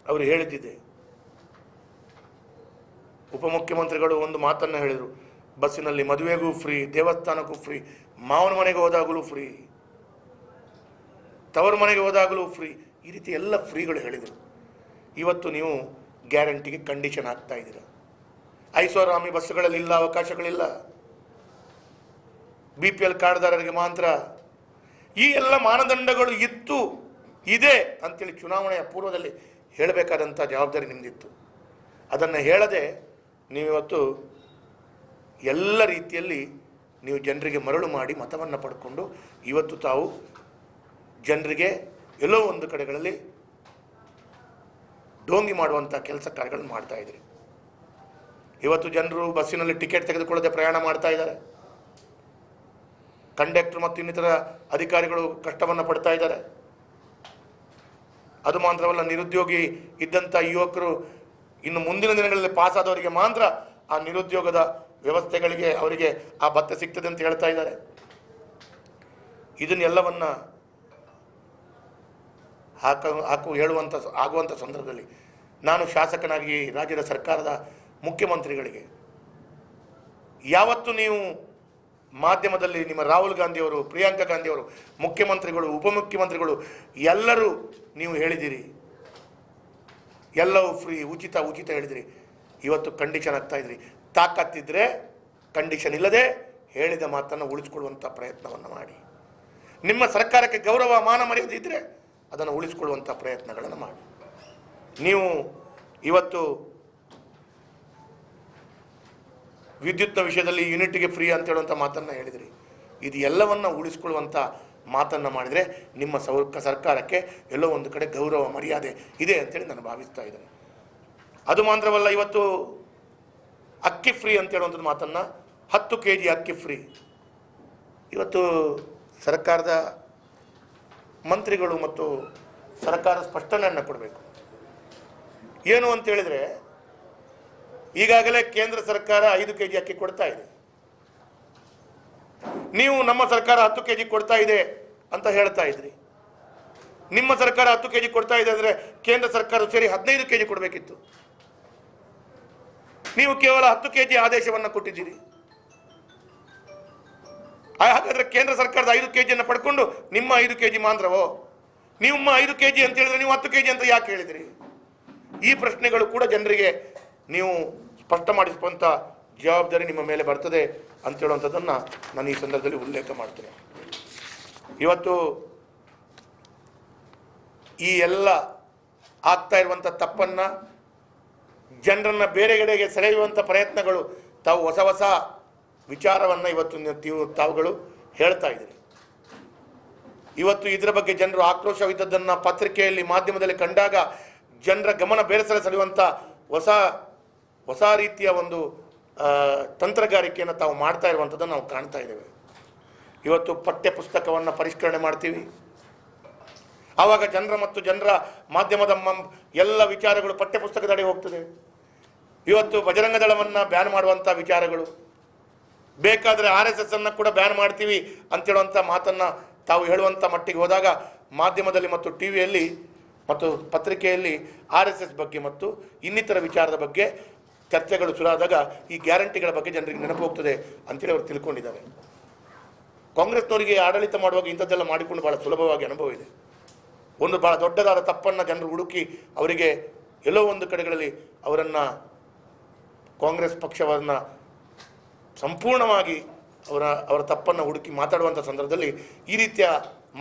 ಅವರು ಹೇಳಿದ್ದಿದೆ, ಉಪಮುಖ್ಯಮಂತ್ರಿಗಳು ಒಂದು ಮಾತನ್ನು ಹೇಳಿದರು, ಬಸ್ಸಿನಲ್ಲಿ ಮದುವೆಗೂ ಫ್ರೀ, ದೇವಸ್ಥಾನಕ್ಕೂ ಫ್ರೀ, ಮಾವನ ಮನೆಗೆ ಹೋದಾಗಲೂ ಫ್ರೀ, ತವರು ಮನೆಗೆ ಹೋದಾಗಲೂ ಫ್ರೀ, ಈ ರೀತಿ ಎಲ್ಲ ಫ್ರೀಗಳು ಹೇಳಿದರು. ಇವತ್ತು ನೀವು ಗ್ಯಾರಂಟಿಗೆ ಕಂಡೀಷನ್ ಹಾಕ್ತಾ ಇದ್ದೀರ. ಐಷಾರಾಮಿ ಬಸ್ಸುಗಳಲ್ಲಿ ಇಲ್ಲ, ಅವಕಾಶಗಳಿಲ್ಲ, BPL ಕಾರ್ಡ್ದಾರರಿಗೆ ಮಾತ್ರ. ಈ ಎಲ್ಲ ಮಾನದಂಡಗಳು ಇದೆ ಅಂತೇಳಿ ಚುನಾವಣೆಯ ಪೂರ್ವದಲ್ಲಿ ಹೇಳಬೇಕಾದಂಥ ಜವಾಬ್ದಾರಿ ನಿಮ್ಮದಿತ್ತು. ಅದನ್ನು ಹೇಳದೆ ನೀವಿವತ್ತು ಎಲ್ಲ ರೀತಿಯಲ್ಲಿ ನೀವು ಜನರಿಗೆ ಮರಳು ಮಾಡಿ ಮತವನ್ನು ಪಡ್ಕೊಂಡು ಇವತ್ತು ತಾವು ಜನರಿಗೆ ಎಲ್ಲೋ ಒಂದು ಕಡೆಗಳಲ್ಲಿ ಡೋಂಗಿ ಮಾಡುವಂಥ ಕೆಲಸ ಕಾರ್ಯಗಳನ್ನು ಮಾಡ್ತಾ ಇದ್ದೀರಿ. ಇವತ್ತು ಜನರು ಬಸ್ಸಿನಲ್ಲಿ ಟಿಕೆಟ್ ತೆಗೆದುಕೊಳ್ಳದೆ ಪ್ರಯಾಣ ಮಾಡ್ತಾ ಇದ್ದಾರೆ. ಕಂಡಕ್ಟರ್ ಮತ್ತು ಇನ್ನಿತರ ಅಧಿಕಾರಿಗಳು ಕಷ್ಟವನ್ನು ಪಡ್ತಾ ಇದ್ದಾರೆ. ಅದು ಮಾತ್ರವಲ್ಲ, ನಿರುದ್ಯೋಗಿ ಇದ್ದಂಥ ಯುವಕರು ಇನ್ನು ಮುಂದಿನ ದಿನಗಳಲ್ಲಿ ಪಾಸಾದವರಿಗೆ ಮಾತ್ರ ಆ ನಿರುದ್ಯೋಗದ ವ್ಯವಸ್ಥೆಗಳಿಗೆ ಅವರಿಗೆ ಆ ಭತ್ಯೆ ಸಿಗ್ತದೆ ಅಂತ ಹೇಳ್ತಾ ಇದ್ದಾರೆ. ಇದನ್ನೆಲ್ಲವನ್ನ ಆಗುವಂಥ ಸಂದರ್ಭದಲ್ಲಿ ನಾನು ಶಾಸಕನಾಗಿ ರಾಜ್ಯದ ಸರ್ಕಾರದ ಮುಖ್ಯಮಂತ್ರಿಗಳಿಗೆ ಯಾವತ್ತು ನೀವು ಮಾಧ್ಯಮದಲ್ಲಿ ನಿಮ್ಮ ರಾಹುಲ್ ಗಾಂಧಿಯವರು, ಪ್ರಿಯಾಂಕಾ ಗಾಂಧಿಯವರು, ಮುಖ್ಯಮಂತ್ರಿಗಳು, ಉಪಮುಖ್ಯಮಂತ್ರಿಗಳು ಎಲ್ಲರೂ ನೀವು ಹೇಳಿದಿರಿ, ಎಲ್ಲವೂ ಫ್ರೀ, ಉಚಿತ ಹೇಳಿದಿರಿ. ಇವತ್ತು ಕಂಡೀಷನ್ ಆಗ್ತಾ ಇದ್ರಿ. ತಾಕತ್ತಿದ್ರೆ ಕಂಡೀಷನ್ ಇಲ್ಲದೆ ಹೇಳಿದ ಮಾತನ್ನು ಉಳಿಸ್ಕೊಳ್ಳುವಂಥ ಪ್ರಯತ್ನವನ್ನು ಮಾಡಿ. ನಿಮ್ಮ ಸರ್ಕಾರಕ್ಕೆ ಗೌರವ, ಮಾನ ಮರ್ಯಾದೆ ಇದ್ದರೆ ಅದನ್ನು ಉಳಿಸ್ಕೊಳ್ಳುವಂಥ ಪ್ರಯತ್ನಗಳನ್ನು ಮಾಡಿ. ನೀವು ಇವತ್ತು ವಿದ್ಯುತ್ನ ವಿಷಯದಲ್ಲಿ ಯೂನಿಟ್ಗೆ ಫ್ರೀ ಅಂತ ಹೇಳುವಂಥ ಮಾತನ್ನು ಹೇಳಿದಿರಿ. ಇದು ಎಲ್ಲವನ್ನು ಉಳಿಸ್ಕೊಳ್ಳುವಂಥ ಮಾತನ್ನು ಮಾಡಿದರೆ ನಿಮ್ಮ ಸರ್ಕಾರಕ್ಕೆ ಎಲ್ಲೋ ಒಂದು ಕಡೆ ಗೌರವ, ಮರ್ಯಾದೆ ಇದೆ ಅಂತೇಳಿ ನಾನು ಭಾವಿಸ್ತಾ ಇದ್ದೇನೆ. ಅದು ಮಾತ್ರವಲ್ಲ, ಇವತ್ತು ಅಕ್ಕಿ ಫ್ರೀ ಅಂತ ಹೇಳುವಂಥದ್ದು ಮಾತನ್ನು, 10 kg ಅಕ್ಕಿ ಫ್ರೀ. ಇವತ್ತು ಸರ್ಕಾರದ ಮಂತ್ರಿಗಳು ಮತ್ತು ಸರ್ಕಾರ ಸ್ಪಷ್ಟನೆಯನ್ನು ಕೊಡಬೇಕು. ಏನು ಅಂತ ಹೇಳಿದರೆ, ಈಗಾಗಲೇ ಕೇಂದ್ರ ಸರ್ಕಾರ 5 kg ಅಕ್ಕಿ ಕೊಡ್ತಾ ಇದೆ. ನೀವು ನಮ್ಮ ಸರ್ಕಾರ 10 kg ಕೊಡ್ತಾ ಇದೆ ಅಂತ ಹೇಳ್ತಾ ಇದ್ರಿ. ನಿಮ್ಮ ಸರ್ಕಾರ 10 kg ಕೊಡ್ತಾ ಇದೆ ಅಂದರೆ ಕೇಂದ್ರ ಸರ್ಕಾರ ಸೇರಿ 15 kg ಕೊಡಬೇಕಿತ್ತು. ನೀವು ಕೇವಲ 10 kg ಆದೇಶವನ್ನು ಕೊಟ್ಟಿದ್ದೀರಿ. ಹಾಗಾದ್ರೆ ಕೇಂದ್ರ ಸರ್ಕಾರದ 5 kg ಪಡ್ಕೊಂಡು ನಿಮ್ಮ 5 kg ಮಾತ್ರವೋ? ನಿಮ್ಮ 5 kg ಅಂತ ಹೇಳಿದ್ರೆ ನೀವು 10 kg ಅಂತ ಯಾಕೆ ಹೇಳಿದ್ರಿ? ಈ ಪ್ರಶ್ನೆಗಳು ಕೂಡ ಜನರಿಗೆ ನೀವು ಸ್ಪಷ್ಟ ಮಾಡಿಸುವಂಥ ಜವಾಬ್ದಾರಿ ನಿಮ್ಮ ಮೇಲೆ ಬರ್ತದೆ ಅಂತ ಹೇಳುವಂಥದ್ದನ್ನು ನಾನು ಈ ಸಂದರ್ಭದಲ್ಲಿ ಉಲ್ಲೇಖ ಮಾಡ್ತೇನೆ. ಇವತ್ತು ಈ ಎಲ್ಲ ಆಗ್ತಾ ಇರುವಂಥ ತಪ್ಪನ್ನು, ಜನರನ್ನು ಬೇರೆಗಡೆಗೆ ಸೆಳೆಯುವಂಥ ಪ್ರಯತ್ನಗಳು, ತಾವು ಹೊಸ ವಿಚಾರವನ್ನು ಇವತ್ತು ತಾವುಗಳು ಹೇಳ್ತಾ ಇದ್ದೀರಿ. ಇವತ್ತು ಇದರ ಬಗ್ಗೆ ಜನರು ಆಕ್ರೋಶವಿದ್ದದ್ದನ್ನು ಪತ್ರಿಕೆಯಲ್ಲಿ, ಮಾಧ್ಯಮದಲ್ಲಿ ಕಂಡಾಗ ಜನರ ಗಮನ ಬೇರೆ ಸೆಳೆಯುವಂಥ ಹೊಸ ರೀತಿಯ ಒಂದು ತಂತ್ರಗಾರಿಕೆಯನ್ನು ತಾವು ಮಾಡ್ತಾ ಇರುವಂಥದ್ದನ್ನು ನಾವು ಕಾಣ್ತಾ ಇದ್ದೇವೆ. ಇವತ್ತು ಪಠ್ಯ ಪುಸ್ತಕವನ್ನು ಪರಿಷ್ಕರಣೆ ಮಾಡ್ತೀವಿ, ಆವಾಗ ಜನರ ಮತ್ತು ಜನರ ಮಾಧ್ಯಮದ ಎಲ್ಲ ವಿಚಾರಗಳು ಪಠ್ಯಪುಸ್ತಕದಡಿ ಹೋಗ್ತದೆ. ಇವತ್ತು ಬಜರಂಗ ದಳವನ್ನು ಬ್ಯಾನ್ ಮಾಡುವಂಥ ವಿಚಾರಗಳು, ಬೇಕಾದರೆ RSS ಅನ್ನು ಕೂಡ ಬ್ಯಾನ್ ಮಾಡ್ತೀವಿ ಅಂತೇಳುವಂಥ ಮಾತನ್ನು ತಾವು ಹೇಳುವಂಥ ಮಟ್ಟಿಗೆ ಹೋದಾಗ ಮಾಧ್ಯಮದಲ್ಲಿ ಮತ್ತು ಟಿವಿಯಲ್ಲಿ ಮತ್ತು ಪತ್ರಿಕೆಯಲ್ಲಿ RSS ಬಗ್ಗೆ ಮತ್ತು ಇನ್ನಿತರ ವಿಚಾರದ ಬಗ್ಗೆ ಚರ್ಚೆಗಳು ಶುರುವಾದಾಗ ಈ ಗ್ಯಾರಂಟಿಗಳ ಬಗ್ಗೆ ಜನರಿಗೆ ನೆನಪು ಹೋಗ್ತದೆ ಅಂತೇಳಿ ಅವರು ತಿಳ್ಕೊಂಡಿದ್ದಾರೆ. ಕಾಂಗ್ರೆಸ್ನವರಿಗೆ ಆಡಳಿತ ಮಾಡುವಾಗ ಇಂಥದ್ದೆಲ್ಲ ಮಾಡಿಕೊಂಡು ಭಾಳ ಸುಲಭವಾಗಿ ಅನುಭವ ಇದೆ. ಒಂದು ಭಾಳ ದೊಡ್ಡದಾದ ತಪ್ಪನ್ನು ಜನರು ಹುಡುಕಿ ಅವರಿಗೆ ಎಲ್ಲೋ ಒಂದು ಕಡೆಗಳಲ್ಲಿ ಕಾಂಗ್ರೆಸ್ ಪಕ್ಷವನ್ನು ಸಂಪೂರ್ಣವಾಗಿ ಅವರ ತಪ್ಪನ್ನು ಹುಡುಕಿ ಮಾತಾಡುವಂಥ ಸಂದರ್ಭದಲ್ಲಿ ಈ ರೀತಿಯ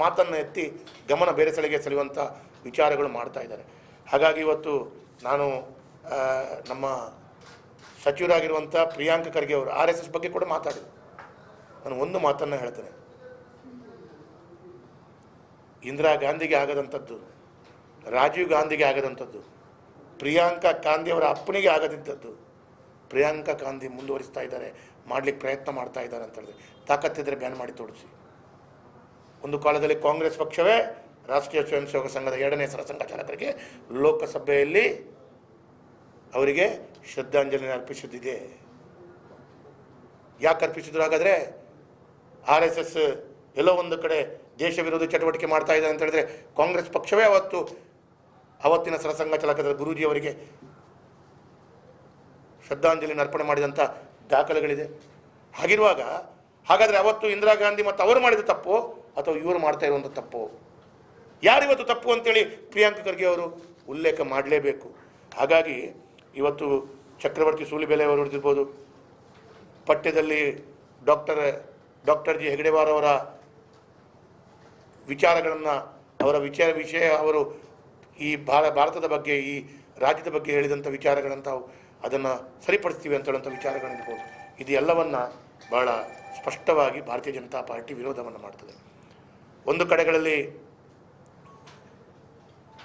ಮಾತನ್ನು ಎತ್ತಿ ಗಮನ ಬೇರೆ ಸೆಳೆಗೆ ಸೆಳೆಯುವಂಥ ವಿಚಾರಗಳು ಮಾಡ್ತಾ ಇದ್ದಾರೆ. ಹಾಗಾಗಿ ಇವತ್ತು ನಾನು ನಮ್ಮ ಸಚಿವರಾಗಿರುವಂಥ ಪ್ರಿಯಾಂಕ ಖರ್ಗೆ ಅವರು RSS ಬಗ್ಗೆ ಕೂಡ ಮಾತಾಡಿದರು. ನಾನು ಒಂದು ಮಾತನ್ನು ಹೇಳ್ತೇನೆ, ಇಂದಿರಾ ಗಾಂಧಿಗೆ ಆಗದಂಥದ್ದು, ರಾಜೀವ್ ಗಾಂಧಿಗೆ ಆಗದಂಥದ್ದು, ಪ್ರಿಯಾಂಕಾ ಗಾಂಧಿ ಅವರ ಅಪ್ಪನಿಗೆ ಆಗದಂಥದ್ದು ಪ್ರಿಯಾಂಕಾ ಗಾಂಧಿ ಮುಂದುವರಿಸ್ತಾ ಇದ್ದಾರೆ, ಮಾಡಲಿಕ್ಕೆ ಪ್ರಯತ್ನ ಮಾಡ್ತಾ ಇದ್ದಾರೆ ಅಂತ ಹೇಳಿದ್ರೆ ತಾಕತ್ತಿದ್ರೆ ಬ್ಯಾನ್ ಮಾಡಿ ತೋರಿಸಿ. ಒಂದು ಕಾಲದಲ್ಲಿ ಕಾಂಗ್ರೆಸ್ ಪಕ್ಷವೇ ರಾಷ್ಟ್ರೀಯ ಸ್ವಯಂ ಸೇವಕ ಸಂಘದ 2ನೇ ಸರಸಂಘ ಚಾಲಕರಿಗೆ ಲೋಕಸಭೆಯಲ್ಲಿ ಅವರಿಗೆ ಶ್ರದ್ಧಾಂಜಲಿ ಅರ್ಪಿಸಿದ್ದಿದೆ. ಯಾಕೆ ಅರ್ಪಿಸಿದ್ರು? ಹಾಗಾದರೆ RSS ಎಲ್ಲೋ ಒಂದು ಕಡೆ ದೇಶ ವಿರೋಧಿ ಚಟುವಟಿಕೆ ಮಾಡ್ತಾ ಇದೆ ಅಂತ ಹೇಳಿದ್ರೆ ಕಾಂಗ್ರೆಸ್ ಪಕ್ಷವೇ ಅವತ್ತಿನ ಸರಸಂಘ ಚಾಲಕರ ಗುರೂಜಿ ಅವರಿಗೆ ಶ್ರದ್ಧಾಂಜಲಿನ ಅರ್ಪಣೆ ಮಾಡಿದಂಥ ದಾಖಲೆಗಳಿದೆ. ಹಾಗಿರುವಾಗ ಹಾಗಾದರೆ ಅವತ್ತು ಇಂದಿರಾ ಗಾಂಧಿ ಮತ್ತು ಅವರು ಮಾಡಿದ ತಪ್ಪು ಅಥವಾ ಇವರು ಮಾಡ್ತಾ ಇರುವಂಥ ತಪ್ಪು? ಯಾರಿವತ್ತು ತಪ್ಪು ಅಂತೇಳಿ ಪ್ರಿಯಾಂಕ ಖರ್ಗೆ ಅವರು ಉಲ್ಲೇಖ ಮಾಡಲೇಬೇಕು. ಹಾಗಾಗಿ ಇವತ್ತು ಚಕ್ರವರ್ತಿ ಸೂಲಿಬೆಲೆ ಅವರು ಹಿಡಿದಿರ್ಬೋದು, ಪಠ್ಯದಲ್ಲಿ ಡಾಕ್ಟರ್ ಜಿ ಹೆಗಡೆವಾರ್ ಅವರ ವಿಚಾರಗಳನ್ನು ವಿಷಯ ಅವರು ಈ ಭಾರತದ ಬಗ್ಗೆ ಈ ರಾಜ್ಯದ ಬಗ್ಗೆ ಹೇಳಿದಂಥ ವಿಚಾರಗಳಂತಾವು ಅದನ್ನು ಸರಿಪಡಿಸ್ತೀವಿ ಅಂತ ಹೇಳುವಂಥ ವಿಚಾರಗಳಿರ್ಬೋದು. ಇದು ಎಲ್ಲವನ್ನು ಭಾಳ ಸ್ಪಷ್ಟವಾಗಿ ಭಾರತೀಯ ಜನತಾ ಪಾರ್ಟಿ ವಿರೋಧವನ್ನು ಮಾಡ್ತದೆ. ಒಂದು ಕಡೆಗಳಲ್ಲಿ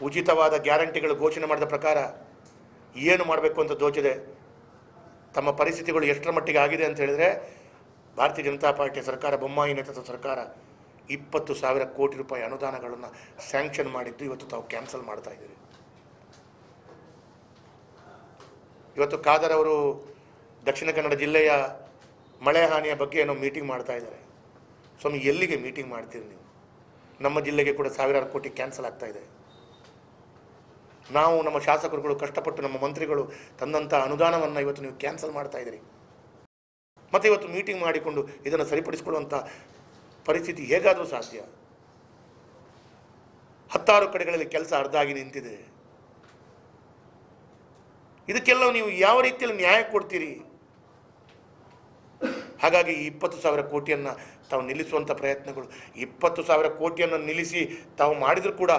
ಉಚಿತವಾದ ಗ್ಯಾರಂಟಿಗಳು ಘೋಷಣೆ ಮಾಡಿದ ಪ್ರಕಾರ ಏನು ಮಾಡಬೇಕು ಅಂತ ದೋಚಿದೆ. ತಮ್ಮ ಪರಿಸ್ಥಿತಿಗಳು ಎಷ್ಟರ ಮಟ್ಟಿಗೆ ಆಗಿದೆ ಅಂತ ಹೇಳಿದರೆ ಭಾರತೀಯ ಜನತಾ ಪಾರ್ಟಿಯ ಸರ್ಕಾರ, ಬೊಮ್ಮಾಯಿ ನೇತೃತ್ವದ ಸರ್ಕಾರ 20,000 ಕೋಟಿ ರೂಪಾಯಿ ಅನುದಾನಗಳನ್ನು ಸ್ಯಾಂಕ್ಷನ್ ಮಾಡಿದ್ದು ಇವತ್ತು ತಾವು ಕ್ಯಾನ್ಸಲ್ ಮಾಡ್ತಾ ಇದ್ದೀರಿ. ಇವತ್ತು ಖಾದರ್ ಅವರು ದಕ್ಷಿಣ ಕನ್ನಡ ಜಿಲ್ಲೆಯ ಮಳೆ ಹಾನಿಯ ಬಗ್ಗೆ ಏನೋ ಮೀಟಿಂಗ್ ಮಾಡ್ತಾ ಇದ್ದಾರೆ. ಸ್ವಾಮಿ, ಎಲ್ಲಿಗೆ ಮೀಟಿಂಗ್ ಮಾಡ್ತೀರಿ ನೀವು? ನಮ್ಮ ಜಿಲ್ಲೆಗೆ ಕೂಡ 1,000 ಕೋಟಿ ಕ್ಯಾನ್ಸಲ್ ಆಗ್ತಾ ಇದೆ. ನಾವು ನಮ್ಮ ಶಾಸಕರುಗಳು ಕಷ್ಟಪಟ್ಟು ನಮ್ಮ ಮಂತ್ರಿಗಳು ತಂದಂಥ ಅನುದಾನವನ್ನು ಇವತ್ತು ನೀವು ಕ್ಯಾನ್ಸಲ್ ಮಾಡ್ತಾ ಇದ್ದೀರಿ. ಮತ್ತು ಇವತ್ತು ಮೀಟಿಂಗ್ ಮಾಡಿಕೊಂಡು ಇದನ್ನು ಸರಿಪಡಿಸಿಕೊಳ್ಳುವಂಥ ಪರಿಸ್ಥಿತಿ ಹೇಗಾದರೂ ಸಾಧ್ಯ? 16 ಕಡೆಗಳಲ್ಲಿ ಕೆಲಸ ಅರ್ಧ ಆಗಿ ನಿಂತಿದೆ. ಇದಕ್ಕೆಲ್ಲ ನೀವು ಯಾವ ರೀತಿಯಲ್ಲಿ ನ್ಯಾಯ ಕೊಡ್ತೀರಿ? ಹಾಗಾಗಿ ಈ 20,000 ಕೋಟಿಯನ್ನು ತಾವು ನಿಲ್ಲಿಸುವಂಥ ಪ್ರಯತ್ನಗಳು, 20,000 ಕೋಟಿಯನ್ನು ನಿಲ್ಲಿಸಿ ತಾವು ಮಾಡಿದರೂ ಕೂಡ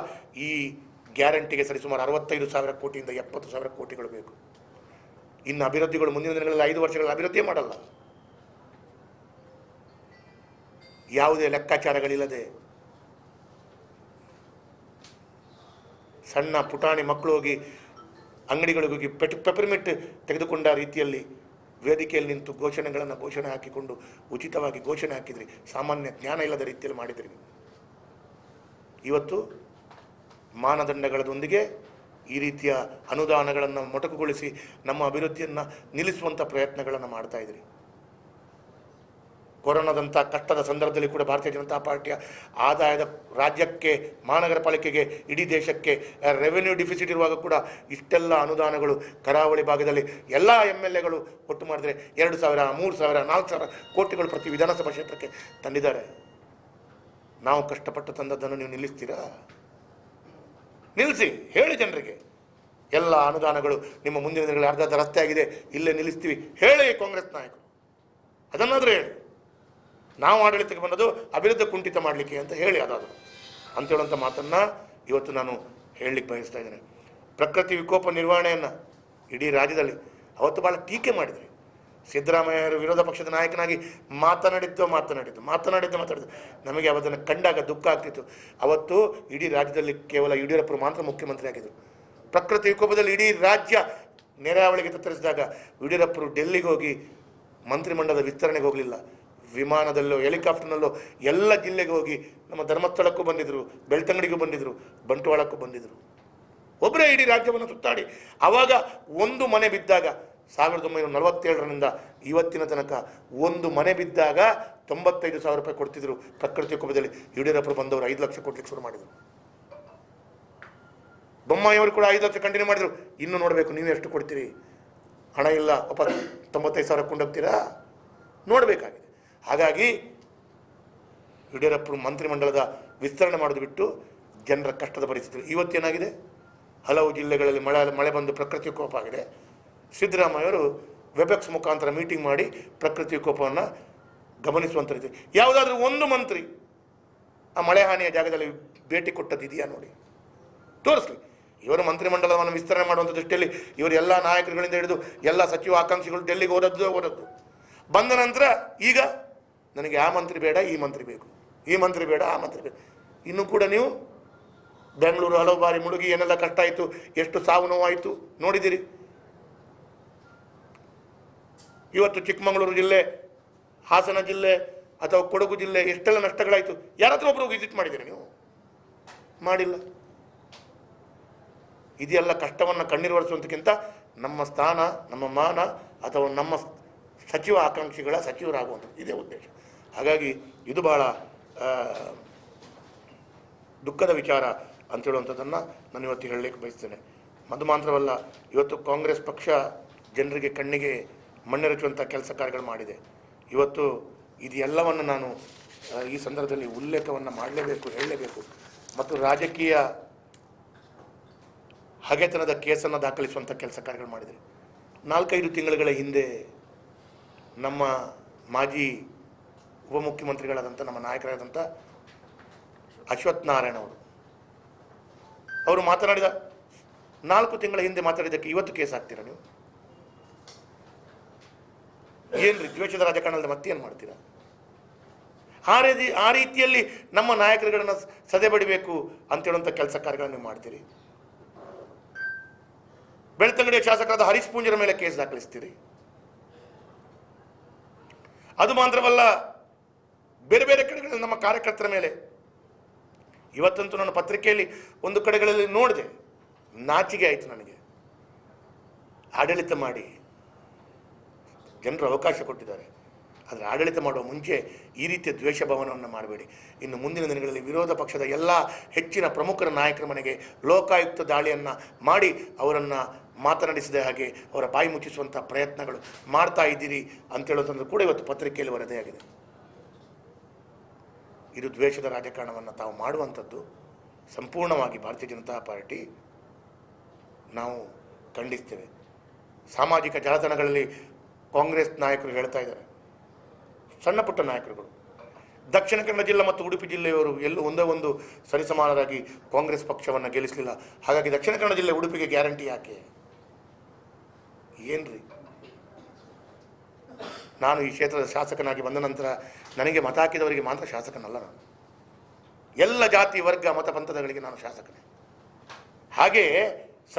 ಈ ಗ್ಯಾರಂಟಿಗೆ ಸರಿಸುಮಾರು 65,000 ಕೋಟಿಯಿಂದ 70,000 ಕೋಟಿಗಳು ಬೇಕು. ಇನ್ನು ಅಭಿವೃದ್ಧಿಗಳು ಮುಂದಿನ ದಿನಗಳಲ್ಲಿ 5 ವರ್ಷಗಳ ಅಭಿವೃದ್ಧಿ ಮಾಡಲ್ಲ. ಯಾವುದೇ ಲೆಕ್ಕಾಚಾರಗಳಿಲ್ಲದೆ ಸಣ್ಣ ಪುಟಾಣಿ ಮಕ್ಕಳು ಹೋಗಿ ಅಂಗಡಿಗಳಿಗೆ ಹೋಗಿ ಪೆಪರ್ಮಿಂಟ್ ತೆಗೆದುಕೊಂಡ ರೀತಿಯಲ್ಲಿ ವೇದಿಕೆಯಲ್ಲಿ ನಿಂತು ಘೋಷಣೆ ಹಾಕಿಕೊಂಡು ಉಚಿತವಾಗಿ ಘೋಷಣೆ ಹಾಕಿದ್ರಿ. ಸಾಮಾನ್ಯ ಜ್ಞಾನ ಇಲ್ಲದ ರೀತಿಯಲ್ಲಿ ಮಾಡಿದ್ರಿ. ಇವತ್ತು ಮಾನದಂಡಗಳೊಂದಿಗೆ ಈ ರೀತಿಯ ಅನುದಾನಗಳನ್ನು ಮೊಟಕುಗೊಳಿಸಿ ನಮ್ಮ ಅಭಿವೃದ್ಧಿಯನ್ನು ನಿಲ್ಲಿಸುವಂಥ ಪ್ರಯತ್ನಗಳನ್ನು ಮಾಡ್ತಾ ಇದ್ರಿ. ಕೊರೋನಾದಂಥ ಕಷ್ಟದ ಸಂದರ್ಭದಲ್ಲಿ ಕೂಡ ಭಾರತೀಯ ಜನತಾ ಪಾರ್ಟಿಯ ಆದಾಯದ ರಾಜ್ಯಕ್ಕೆ, ಮಹಾನಗರ ಪಾಲಿಕೆಗೆ, ಇಡೀ ದೇಶಕ್ಕೆ ರೆವೆನ್ಯೂ ಡಿಫಿಸಿಟ್ ಇರುವಾಗ ಕೂಡ ಇಷ್ಟೆಲ್ಲ ಅನುದಾನಗಳು ಕರಾವಳಿ ಭಾಗದಲ್ಲಿ ಎಲ್ಲ MLAಗಳು ಒಟ್ಟು ಮಾಡಿದರೆ 2,000, 3,000, 4,000 ಕೋಟಿಗಳು ಪ್ರತಿ ವಿಧಾನಸಭಾ ಕ್ಷೇತ್ರಕ್ಕೆ ತಂದಿದ್ದಾರೆ. ನಾವು ಕಷ್ಟಪಟ್ಟು ತಂದದ್ದನ್ನು ನೀವು ನಿಲ್ಲಿಸ್ತೀರಾ? ನಿಲ್ಲಿಸಿ, ಹೇಳಿ ಜನರಿಗೆ. ಎಲ್ಲ ಅನುದಾನಗಳು ನಿಮ್ಮ ಮುಂದಿನ ದಿನಗಳಲ್ಲಿ ಅರ್ಧ ರಸ್ತೆ ಆಗಿದೆ, ಇಲ್ಲೇ ನಿಲ್ಲಿಸ್ತೀವಿ ಹೇಳಿ ಕಾಂಗ್ರೆಸ್ ನಾಯಕರು. ಅದನ್ನಾದರೂ ಹೇಳಿ. ನಾವು ಆಡಳಿತಕ್ಕೆ ಬಂದದ್ದು ಅಭಿವೃದ್ಧಿ ಕುಂಠಿತ ಮಾಡಲಿಕ್ಕೆ ಅಂತ ಹೇಳಿ ಅದಾದರೂ ಅಂತೇಳುವಂಥ ಮಾತನ್ನು ಇವತ್ತು ನಾನು ಹೇಳಲಿಕ್ಕೆ ಬಯಸ್ತಾ ಇದ್ದೇನೆ. ಪ್ರಕೃತಿ ವಿಕೋಪ ನಿರ್ವಹಣೆಯನ್ನು ಇಡೀ ರಾಜ್ಯದಲ್ಲಿ ಅವತ್ತು ಭಾಳ ಟೀಕೆ ಮಾಡಿದ್ರಿ. ಸಿದ್ದರಾಮಯ್ಯರು ವಿರೋಧ ಪಕ್ಷದ ನಾಯಕನಾಗಿ ಮಾತನಾಡಿದ್ದು ನಮಗೆ ಅವತ್ತನ್ನು ಕಂಡಾಗ ದುಃಖ ಆಗ್ತಿತ್ತು. ಅವತ್ತು ಇಡೀ ರಾಜ್ಯದಲ್ಲಿ ಕೇವಲ ಯಡಿಯೂರಪ್ಪರು ಮಾತ್ರ ಮುಖ್ಯಮಂತ್ರಿ ಆಗಿದ್ದರು. ಪ್ರಕೃತಿ ವಿಕೋಪದಲ್ಲಿ ಇಡೀ ರಾಜ್ಯ ನೆರೆಹಾವಳಿಗೆ ತತ್ತರಿಸಿದಾಗ ಯಡಿಯೂರಪ್ಪರು ಡೆಲ್ಲಿಗೆ ಹೋಗಿ ಮಂತ್ರಿಮಂಡಲದ ವಿಸ್ತರಣೆಗೆ ಹೋಗಲಿಲ್ಲ. ವಿಮಾನದಲ್ಲೋ ಹೆಲಿಕಾಪ್ಟರ್ನಲ್ಲೋ ಎಲ್ಲ ಜಿಲ್ಲೆಗೆ ಹೋಗಿ ನಮ್ಮ ಧರ್ಮಸ್ಥಳಕ್ಕೂ ಬಂದಿದ್ದರು, ಬೆಳ್ತಂಗಡಿಗೂ ಬಂದಿದ್ದರು, ಬಂಟ್ವಾಳಕ್ಕೂ ಬಂದಿದ್ದರು. ಒಬ್ಬರೇ ಇಡೀ ರಾಜ್ಯವನ್ನು ಸುತ್ತಾಡಿ ಆವಾಗ ಒಂದು ಮನೆ ಬಿದ್ದಾಗ 1947ರಿಂದ ಇವತ್ತಿನ ತನಕ ಒಂದು ಮನೆ ಬಿದ್ದಾಗ 95,000 ರೂಪಾಯಿ ಕೊಡ್ತಿದ್ರು. ಪ್ರಕೃತಿ ವಿಕೋಪದಲ್ಲಿ ಯಡಿಯೂರಪ್ಪರು ಬಂದವರು 5 ಲಕ್ಷ ಕೊಡ್ಲಿಕ್ಕೆ ಶುರು ಮಾಡಿದರು. ಬೊಮ್ಮಾಯಿಯವರು ಕೂಡ 5 ಲಕ್ಷ ಕಂಟಿನ್ಯೂ ಮಾಡಿದರು. ಇನ್ನು ನೋಡಬೇಕು ನೀವು ಎಷ್ಟು ಕೊಡ್ತೀರಿ, ಹಣ ಇಲ್ಲ ವಾಪಸ್ 95,000 ಕೊಂಡೋಗ್ತೀರಾ, ನೋಡಬೇಕಾಗಿದೆ. ಹಾಗಾಗಿ ಯಡಿಯೂರಪ್ಪರು ಮಂತ್ರಿಮಂಡಲದ ವಿಸ್ತರಣೆ ಮಾಡೋದು ಬಿಟ್ಟು ಜನರ ಕಷ್ಟದ ಪರಿಸ್ಥಿತಿ ಇವತ್ತೇನಾಗಿದೆ, ಹಲವು ಜಿಲ್ಲೆಗಳಲ್ಲಿ ಮಳೆ ಬಂದು ಪ್ರಕೃತಿ ವಿಕೋಪ ಆಗಿದೆ. ಸಿದ್ದರಾಮಯ್ಯವರು ವೆಬೆಕ್ಸ್ ಮುಖಾಂತರ ಮೀಟಿಂಗ್ ಮಾಡಿ ಪ್ರಕೃತಿ ವಿಕೋಪವನ್ನು ಗಮನಿಸುವಂಥ ರೀತಿ ಯಾವುದಾದ್ರೂ ಒಂದು ಮಂತ್ರಿ ಆ ಮಳೆ ಹಾನಿಯ ಜಾಗದಲ್ಲಿ ಭೇಟಿ ಕೊಟ್ಟದ್ದಿದೆಯಾ ನೋಡಿ, ತೋರಿಸ್ಲಿ. ಇವರು ಮಂತ್ರಿಮಂಡಲವನ್ನು ವಿಸ್ತರಣೆ ಮಾಡುವಂಥ ದೃಷ್ಟಿಯಲ್ಲಿ ಇವರು ಎಲ್ಲ ನಾಯಕರುಗಳಿಂದ ಹಿಡಿದು ಎಲ್ಲ ಸಚಿವ ಆಕಾಂಕ್ಷಿಗಳು ಡೆಲ್ಲಿಗೆ ಹೋದದ್ದು ಬಂದ ನಂತರ ಈಗ ನನಗೆ ಆ ಮಂತ್ರಿ ಬೇಡ, ಈ ಮಂತ್ರಿ ಬೇಕು, ಈ ಮಂತ್ರಿ ಬೇಡ, ಆ ಮಂತ್ರಿ ಬೇಕು. ಇನ್ನೂ ಕೂಡ ನೀವು ಬೆಂಗಳೂರು ಹಲವು ಬಾರಿ ಮುಳುಗಿ ಏನೆಲ್ಲ ಕಷ್ಟ ಆಯಿತು, ಎಷ್ಟು ಸಾವು ನೋವಾಯಿತು ನೋಡಿದ್ದೀರಿ. ಇವತ್ತು ಚಿಕ್ಕಮಗಳೂರು ಜಿಲ್ಲೆ, ಹಾಸನ ಜಿಲ್ಲೆ ಅಥವಾ ಕೊಡಗು ಜಿಲ್ಲೆ ಎಷ್ಟೆಲ್ಲ ನಷ್ಟಗಳಾಯಿತು. ಯಾರಾದರೂ ಒಬ್ಬರು ವಿಸಿಟ್ ಮಾಡಿದ್ದೀರಿ ನೀವು? ಮಾಡಿಲ್ಲ. ಇದೆಲ್ಲ ಕಷ್ಟವನ್ನು ಕಣ್ಣೀರು ಒರೆಸುವಂತಕ್ಕಿಂತ ನಮ್ಮ ಸ್ಥಾನ, ನಮ್ಮ ಮಾನ ಅಥವಾ ನಮ್ಮ ಸಚಿವ ಆಕಾಂಕ್ಷಿಗಳ ಸಚಿವರಾಗುವಂಥದ್ದು ಇದೇ ಉದ್ದೇಶ. ಹಾಗಾಗಿ ಇದು ಭಾಳ ದುಃಖದ ವಿಚಾರ ಅಂತೇಳುವಂಥದ್ದನ್ನು ನಾನು ಇವತ್ತು ಹೇಳಲಿಕ್ಕೆ ಬಯಸ್ತೇನೆ. ಅದು ಮಾತ್ರವಲ್ಲ, ಇವತ್ತು ಕಾಂಗ್ರೆಸ್ ಪಕ್ಷ ಜನರಿಗೆ ಕಣ್ಣಿಗೆ ಮಣ್ಣೆರಚುವಂಥ ಕೆಲಸ ಕಾರ್ಯಗಳು ಮಾಡಿದೆ. ಇವತ್ತು ಇದೆಲ್ಲವನ್ನು ನಾನು ಈ ಸಂದರ್ಭದಲ್ಲಿ ಉಲ್ಲೇಖವನ್ನು ಮಾಡಲೇಬೇಕು, ಹೇಳಲೇಬೇಕು. ಮತ್ತು ರಾಜಕೀಯ ಹಗೆತನದ ಕೇಸನ್ನು ದಾಖಲಿಸುವಂಥ ಕೆಲಸ ಕಾರ್ಯಗಳು ಮಾಡಿದೆ. 4-5 ತಿಂಗಳುಗಳ ಹಿಂದೆ ನಮ್ಮ ಮಾಜಿ ಉಪಮುಖ್ಯಮಂತ್ರಿಗಳಾದಂಥ ನಮ್ಮ ನಾಯಕರಾದಂಥ ಅಶ್ವಥ್ ನಾರಾಯಣ ಅವರು ಮಾತನಾಡಿದ 4 ತಿಂಗಳ ಹಿಂದೆ ಮಾತಾಡಿದ್ದಕ್ಕೆ ಇವತ್ತು ಕೇಸ್ ಹಾಕ್ತೀರಾ ನೀವು? ಏನ್ರಿ ದ್ವೇಷದ ರಾಜಕಾರಣದಲ್ಲಿ ಮತ್ತೇನು ಮಾಡ್ತೀರಾ? ಆ ರೀತಿಯಲ್ಲಿ ನಮ್ಮ ನಾಯಕರುಗಳನ್ನು ಸದೆ ಬಡಿಬೇಕು ಅಂತೇಳುವಂಥ ಕೆಲಸ ಕಾರ್ಯಗಳನ್ನು ನೀವು ಮಾಡ್ತೀರಿ. ಬೆಳ್ತಂಗಡಿಯ ಶಾಸಕರಾದ ಹರೀಶ್ ಪೂಂಜರ ಮೇಲೆ ಕೇಸ್ ದಾಖಲಿಸ್ತೀರಿ. ಅದು ಮಾತ್ರವಲ್ಲ, ಬೇರೆ ಬೇರೆ ಕಡೆಗಳಲ್ಲಿ ನಮ್ಮ ಕಾರ್ಯಕರ್ತರ ಮೇಲೆ ಇವತ್ತಂತೂ ನನ್ನ ಪತ್ರಿಕೆಯಲ್ಲಿ ಒಂದು ಕಡೆಗಳಲ್ಲಿ ನೋಡಿದೆ, ನಾಚಿಕೆ ಆಯಿತು ನನಗೆ. ಆಡಳಿತ ಮಾಡಿ ಜನರು ಅವಕಾಶ ಕೊಟ್ಟಿದ್ದಾರೆ, ಆದರೆ ಆಡಳಿತ ಮಾಡುವ ಮುಂಚೆ ಈ ರೀತಿಯ ದ್ವೇಷ ಭಾವನವನ್ನು ಮಾಡಬೇಡಿ. ಇನ್ನು ಮುಂದಿನ ದಿನಗಳಲ್ಲಿ ವಿರೋಧ ಪಕ್ಷದ ಎಲ್ಲ ಹೆಚ್ಚಿನ ಪ್ರಮುಖರ ನಾಯಕರ ಮನೆಗೆ ಲೋಕಾಯುಕ್ತ ದಾಳಿಯನ್ನು ಮಾಡಿ ಅವರನ್ನು ಮಾತನಾಡಿಸಿದ ಹಾಗೆ ಅವರ ಬಾಯಿ ಮುಚ್ಚಿಸುವಂಥ ಪ್ರಯತ್ನಗಳು ಮಾಡ್ತಾ ಇದ್ದೀರಿ ಅಂತೇಳೋದಂದ್ರೂ ಕೂಡ ಇವತ್ತು ಪತ್ರಿಕೆಯಲ್ಲಿ ವರದಿಯಾಗಿದೆ. ಇದು ದ್ವೇಷದ ರಾಜಕಾರಣವನ್ನು ತಾವು ಮಾಡುವಂಥದ್ದು ಸಂಪೂರ್ಣವಾಗಿ ಭಾರತೀಯ ಜನತಾ ಪಾರ್ಟಿ ನಾವು ಖಂಡಿಸ್ತೇವೆ. ಸಾಮಾಜಿಕ ಜಾಲತಾಣಗಳಲ್ಲಿ ಕಾಂಗ್ರೆಸ್ ನಾಯಕರು ಹೇಳ್ತಾ ಇದ್ದಾರೆ, ಸಣ್ಣ ಪುಟ್ಟ ನಾಯಕರುಗಳು, ದಕ್ಷಿಣ ಕನ್ನಡ ಜಿಲ್ಲೆ ಮತ್ತು ಉಡುಪಿ ಜಿಲ್ಲೆಯವರು ಎಲ್ಲೂ ಒಂದೇ ಒಂದು ಸರಿಸಮಾನರಾಗಿ ಕಾಂಗ್ರೆಸ್ ಪಕ್ಷವನ್ನು ಗೆಲ್ಲಿಸಲಿಲ್ಲ, ಹಾಗಾಗಿ ದಕ್ಷಿಣ ಕನ್ನಡ ಜಿಲ್ಲೆ ಉಡುಪಿಗೆ ಗ್ಯಾರಂಟಿ ಯಾಕೆ? ಏನ್ರಿ? ನಾನು ಈ ಕ್ಷೇತ್ರದ ಶಾಸಕನಾಗಿ ಬಂದ ನಂತರ ನನಗೆ ಮತ ಹಾಕಿದವರಿಗೆ ಮಾತ್ರ ಶಾಸಕನಲ್ಲ, ನಾನು ಎಲ್ಲ ಜಾತಿ ವರ್ಗ ಮತ ಪಂಥದಗಳಿಗೆ ನಾನು ಶಾಸಕನೇ. ಹಾಗೆಯೇ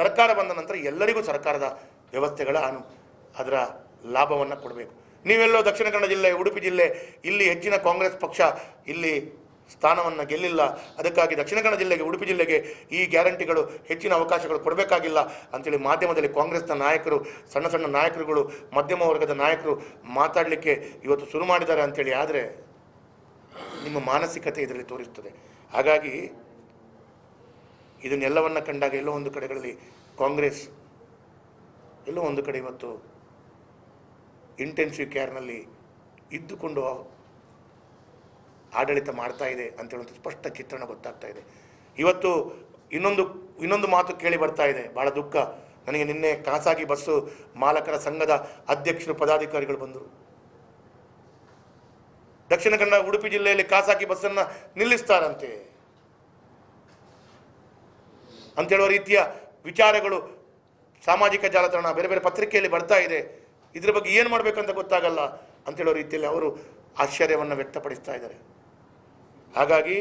ಸರ್ಕಾರ ಬಂದ ನಂತರ ಎಲ್ಲರಿಗೂ ಸರ್ಕಾರದ ವ್ಯವಸ್ಥೆಗಳ ಅದರ ಲಾಭವನ್ನು ಕೊಡಬೇಕು. ನೀವೆಲ್ಲೋ ದಕ್ಷಿಣ ಕನ್ನಡ ಜಿಲ್ಲೆ, ಉಡುಪಿ ಜಿಲ್ಲೆ, ಇಲ್ಲಿ ಹೆಚ್ಚಿನ ಕಾಂಗ್ರೆಸ್ ಪಕ್ಷ ಇಲ್ಲಿ ಸ್ಥಾನವನ್ನು ಗೆಲ್ಲಿಲ್ಲ, ಅದಕ್ಕಾಗಿ ದಕ್ಷಿಣ ಕನ್ನಡ ಜಿಲ್ಲೆಗೆ, ಉಡುಪಿ ಜಿಲ್ಲೆಗೆ ಈ ಗ್ಯಾರಂಟಿಗಳು ಹೆಚ್ಚಿನ ಅವಕಾಶಗಳು ಕೊಡಬೇಕಾಗಿಲ್ಲ ಅಂತೇಳಿ ಮಾಧ್ಯಮದಲ್ಲಿ ಕಾಂಗ್ರೆಸ್ನ ನಾಯಕರು, ಸಣ್ಣ ಸಣ್ಣ ನಾಯಕರುಗಳು, ಮಧ್ಯಮ ವರ್ಗದ ನಾಯಕರು ಮಾತಾಡಲಿಕ್ಕೆ ಇವತ್ತು ಶುರು ಮಾಡಿದ್ದಾರೆ ಅಂಥೇಳಿ. ಆದರೆ ನಿಮ್ಮ ಮಾನಸಿಕತೆ ಇದರಲ್ಲಿ ತೋರಿಸ್ತದೆ. ಹಾಗಾಗಿ ಇದನ್ನೆಲ್ಲವನ್ನು ಕಂಡಾಗ ಎಲ್ಲೋ ಒಂದು ಕಡೆಗಳಲ್ಲಿ ಕಾಂಗ್ರೆಸ್ ಎಲ್ಲೋ ಒಂದು ಕಡೆ ಇವತ್ತು ಇಂಟೆನ್ಸಿವ್ ಕೇರ್ನಲ್ಲಿ ಇದ್ದುಕೊಂಡು ಆಡಳಿತ ಮಾಡ್ತಾ ಇದೆ ಅಂತೇಳುವಂಥ ಸ್ಪಷ್ಟ ಚಿತ್ರಣ ಗೊತ್ತಾಗ್ತಾ ಇದೆ. ಇವತ್ತು ಇನ್ನೊಂದು ಮಾತು ಕೇಳಿ ಬರ್ತಾ ಇದೆ, ಭಾಳ ದುಃಖ ನನಗೆ. ನಿನ್ನೆ ಖಾಸಗಿ ಬಸ್ಸು ಮಾಲಕರ ಸಂಘದ ಅಧ್ಯಕ್ಷರು, ಪದಾಧಿಕಾರಿಗಳು ಬಂದರು. ದಕ್ಷಿಣ ಕನ್ನಡ ಉಡುಪಿ ಜಿಲ್ಲೆಯಲ್ಲಿ ಖಾಸಗಿ ಬಸ್ಸನ್ನು ನಿಲ್ಲಿಸ್ತಾರಂತೆ ಅಂತೇಳುವ ರೀತಿಯ ವಿಚಾರಗಳು ಸಾಮಾಜಿಕ ಜಾಲತಾಣ, ಬೇರೆ ಬೇರೆ ಪತ್ರಿಕೆಯಲ್ಲಿ ಬರ್ತಾ ಇದೆ. ಇದರ ಬಗ್ಗೆ ಏನು ಮಾಡಬೇಕಂತ ಗೊತ್ತಾಗಲ್ಲ ಅಂತೇಳೋ ರೀತಿಯಲ್ಲಿ ಅವರು ಆಶ್ಚರ್ಯವನ್ನು ವ್ಯಕ್ತಪಡಿಸ್ತಾ ಇದ್ದಾರೆ. ಹಾಗಾಗಿ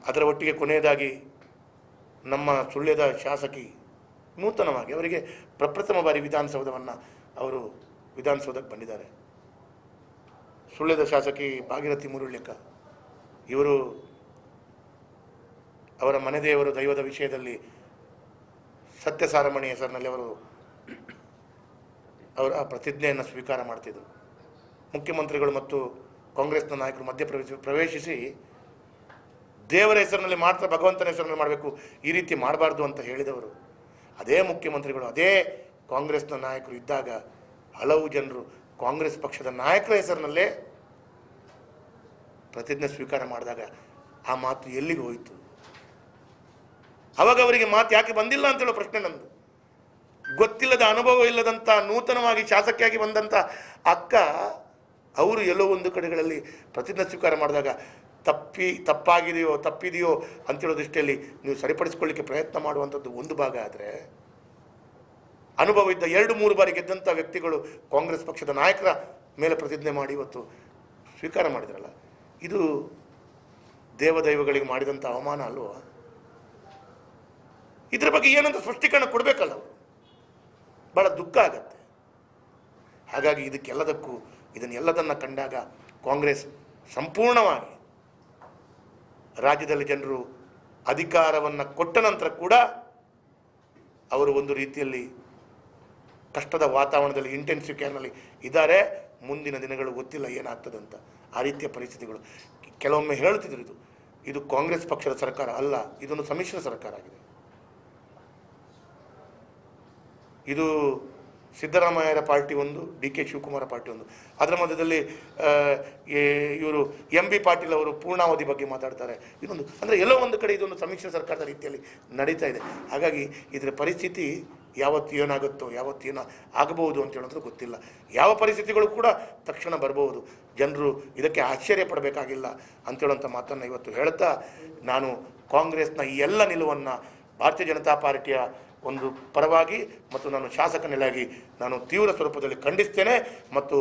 ಅದರ ಒಟ್ಟಿಗೆ ಕೊನೆಯದಾಗಿ ನಮ್ಮ ಸುಳ್ಯದ ಶಾಸಕಿ ನೂತನವಾಗಿ ಅವರಿಗೆ ಪ್ರಪ್ರಥಮ ಬಾರಿ ವಿಧಾನಸೌಧಕ್ಕೆ ಬಂದಿದ್ದಾರೆ. ಸುಳ್ಯದ ಶಾಸಕಿ ಭಾಗೀರಥಿ ಮುರುಳಿಕ ಇವರು ಅವರ ಮನೆದೇವರು ದೈವದ ವಿಷಯದಲ್ಲಿ ಸತ್ಯಸಾರಮಣಿ ಹೆಸರಿನಲ್ಲಿ ಅವರು ಅವರ ಪ್ರತಿಜ್ಞೆಯನ್ನು ಸ್ವೀಕಾರ ಮಾಡ್ತಿದ್ದರು. ಮುಖ್ಯಮಂತ್ರಿಗಳು ಮತ್ತು ಕಾಂಗ್ರೆಸ್ನ ನಾಯಕರು ಮಧ್ಯ ಪ್ರವೇಶಿಸಿ ದೇವರ ಹೆಸರಿನಲ್ಲಿ ಮಾತ್ರ ಭಗವಂತನ ಹೆಸರಿನಲ್ಲಿ ಮಾಡಬೇಕು, ಈ ರೀತಿ ಮಾಡಬಾರ್ದು ಅಂತ ಹೇಳಿದವರು. ಅದೇ ಮುಖ್ಯಮಂತ್ರಿಗಳು ಅದೇ ಕಾಂಗ್ರೆಸ್ನ ನಾಯಕರು ಇದ್ದಾಗ ಹಲವು ಜನರು ಕಾಂಗ್ರೆಸ್ ಪಕ್ಷದ ನಾಯಕರ ಹೆಸರಿನಲ್ಲೇ ಪ್ರತಿಜ್ಞೆ ಸ್ವೀಕಾರ ಮಾಡಿದಾಗ ಆ ಮಾತು ಎಲ್ಲಿಗೆ ಹೋಯಿತು? ಅವಾಗ ಅವರಿಗೆ ಮಾತು ಯಾಕೆ ಬಂದಿಲ್ಲ ಅಂತ ಹೇಳೋ ಪ್ರಶ್ನೆ ನಂದು. ಗೊತ್ತಿಲ್ಲದ ಅನುಭವ ಇಲ್ಲದಂಥ ನೂತನವಾಗಿ ಶಾಸಕಿಯಾಗಿ ಬಂದಂಥ ಅಕ್ಕ ಅವರು ಎಲ್ಲೋ ಒಂದು ಕಡೆಗಳಲ್ಲಿ ಪ್ರತಿಜ್ಞೆ ಸ್ವೀಕಾರ ಮಾಡಿದಾಗ ತಪ್ಪಿದೆಯೋ ಅಂತೇಳೋ ದೃಷ್ಟಿಯಲ್ಲಿ ನೀವು ಸರಿಪಡಿಸ್ಕೊಳ್ಳಿಕ್ಕೆ ಪ್ರಯತ್ನ ಮಾಡುವಂಥದ್ದು ಒಂದು ಭಾಗ ಆದರೆ, ಅನುಭವ ಇದ್ದ 2-3 ಬಾರಿ ಗೆದ್ದಂಥ ವ್ಯಕ್ತಿಗಳು ಕಾಂಗ್ರೆಸ್ ಪಕ್ಷದ ನಾಯಕರ ಮೇಲೆ ಪ್ರತಿಜ್ಞೆ ಮಾಡಿ ಇವತ್ತು ಸ್ವೀಕಾರ ಮಾಡಿದ್ರಲ್ಲ, ಇದು ದೇವದೈವಗಳಿಗೆ ಮಾಡಿದಂಥ ಅವಮಾನ ಅಲ್ವಾ? ಇದರ ಬಗ್ಗೆ ಏನಂತ ಸ್ಪಷ್ಟೀಕರಣ ಕೊಡಬೇಕಲ್ಲ ಅವರು. ಭಾಳ ದುಃಖ ಆಗತ್ತೆ. ಹಾಗಾಗಿ ಇದನ್ನೆಲ್ಲದನ್ನು ಕಂಡಾಗ ಕಾಂಗ್ರೆಸ್ ಸಂಪೂರ್ಣವಾಗಿ ರಾಜ್ಯದಲ್ಲಿ ಜನರು ಅಧಿಕಾರವನ್ನು ಕೊಟ್ಟ ನಂತರ ಕೂಡ ಅವರು ಒಂದು ರೀತಿಯಲ್ಲಿ ಕಷ್ಟದ ವಾತಾವರಣದಲ್ಲಿ ಇಂಟೆನ್ಸಿವ್ ಕೇರ್ನಲ್ಲಿ ಇದ್ದಾರೆ. ಮುಂದಿನ ದಿನಗಳು ಗೊತ್ತಿಲ್ಲ ಏನಾಗ್ತದಂತ. ಆ ರೀತಿಯ ಪರಿಸ್ಥಿತಿಗಳು. ಕೆಲವೊಮ್ಮೆ ಹೇಳ್ತಿದ್ರು ಇದು ಕಾಂಗ್ರೆಸ್ ಪಕ್ಷದ ಸರ್ಕಾರ ಅಲ್ಲ, ಇದೊಂದು ಸಮ್ಮಿಶ್ರ ಸರ್ಕಾರ ಆಗಿದೆ. ಇದು ಸಿದ್ದರಾಮಯ್ಯರ ಪಾರ್ಟಿ ಒಂದು, ಡಿ.ಕೆ. ಶಿವಕುಮಾರ ಪಾರ್ಟಿ ಒಂದು. ಅದರ ಮಧ್ಯದಲ್ಲಿ ಇವರು ಎಂ ಬಿ ಪಾಟೀಲ್ ಅವರು ಪೂರ್ಣಾವಧಿ ಬಗ್ಗೆ ಮಾತಾಡ್ತಾರೆ. ಇದೊಂದು ಅಂದರೆ ಎಲ್ಲೋ ಒಂದು ಕಡೆ ಇದೊಂದು ಸಮ್ಮಿಶ್ರ ಸರ್ಕಾರದ ರೀತಿಯಲ್ಲಿ ನಡೀತಾ ಇದೆ. ಹಾಗಾಗಿ ಇದರ ಪರಿಸ್ಥಿತಿ ಯಾವತ್ತು ಏನಾಗುತ್ತೋ, ಯಾವತ್ತು ಏನೋ ಆಗಬಹುದು ಅಂತ ಹೇಳೋದು ಗೊತ್ತಿಲ್ಲ. ಯಾವ ಪರಿಸ್ಥಿತಿಗಳು ಕೂಡ ತಕ್ಷಣ ಬರಬಹುದು. ಜನರು ಇದಕ್ಕೆ ಆಶ್ಚರ್ಯ ಪಡಬೇಕಾಗಿಲ್ಲ ಅಂತೇಳುವಂಥ ಮಾತನ್ನು ಇವತ್ತು ಹೇಳ್ತಾ, ನಾನು ಕಾಂಗ್ರೆಸ್ನ ಈ ಎಲ್ಲ ನಿಲುವನ್ನು ಭಾರತೀಯ ಜನತಾ ಪಾರ್ಟಿಯ ಒಂದು ಪರವಾಗಿ ಮತ್ತು ನಾನು ಶಾಸಕನಾಗಿ ನಾನು ತೀವ್ರ ಸ್ವರೂಪದಲ್ಲಿ ಖಂಡಿಸ್ತೇನೆ. ಮತ್ತು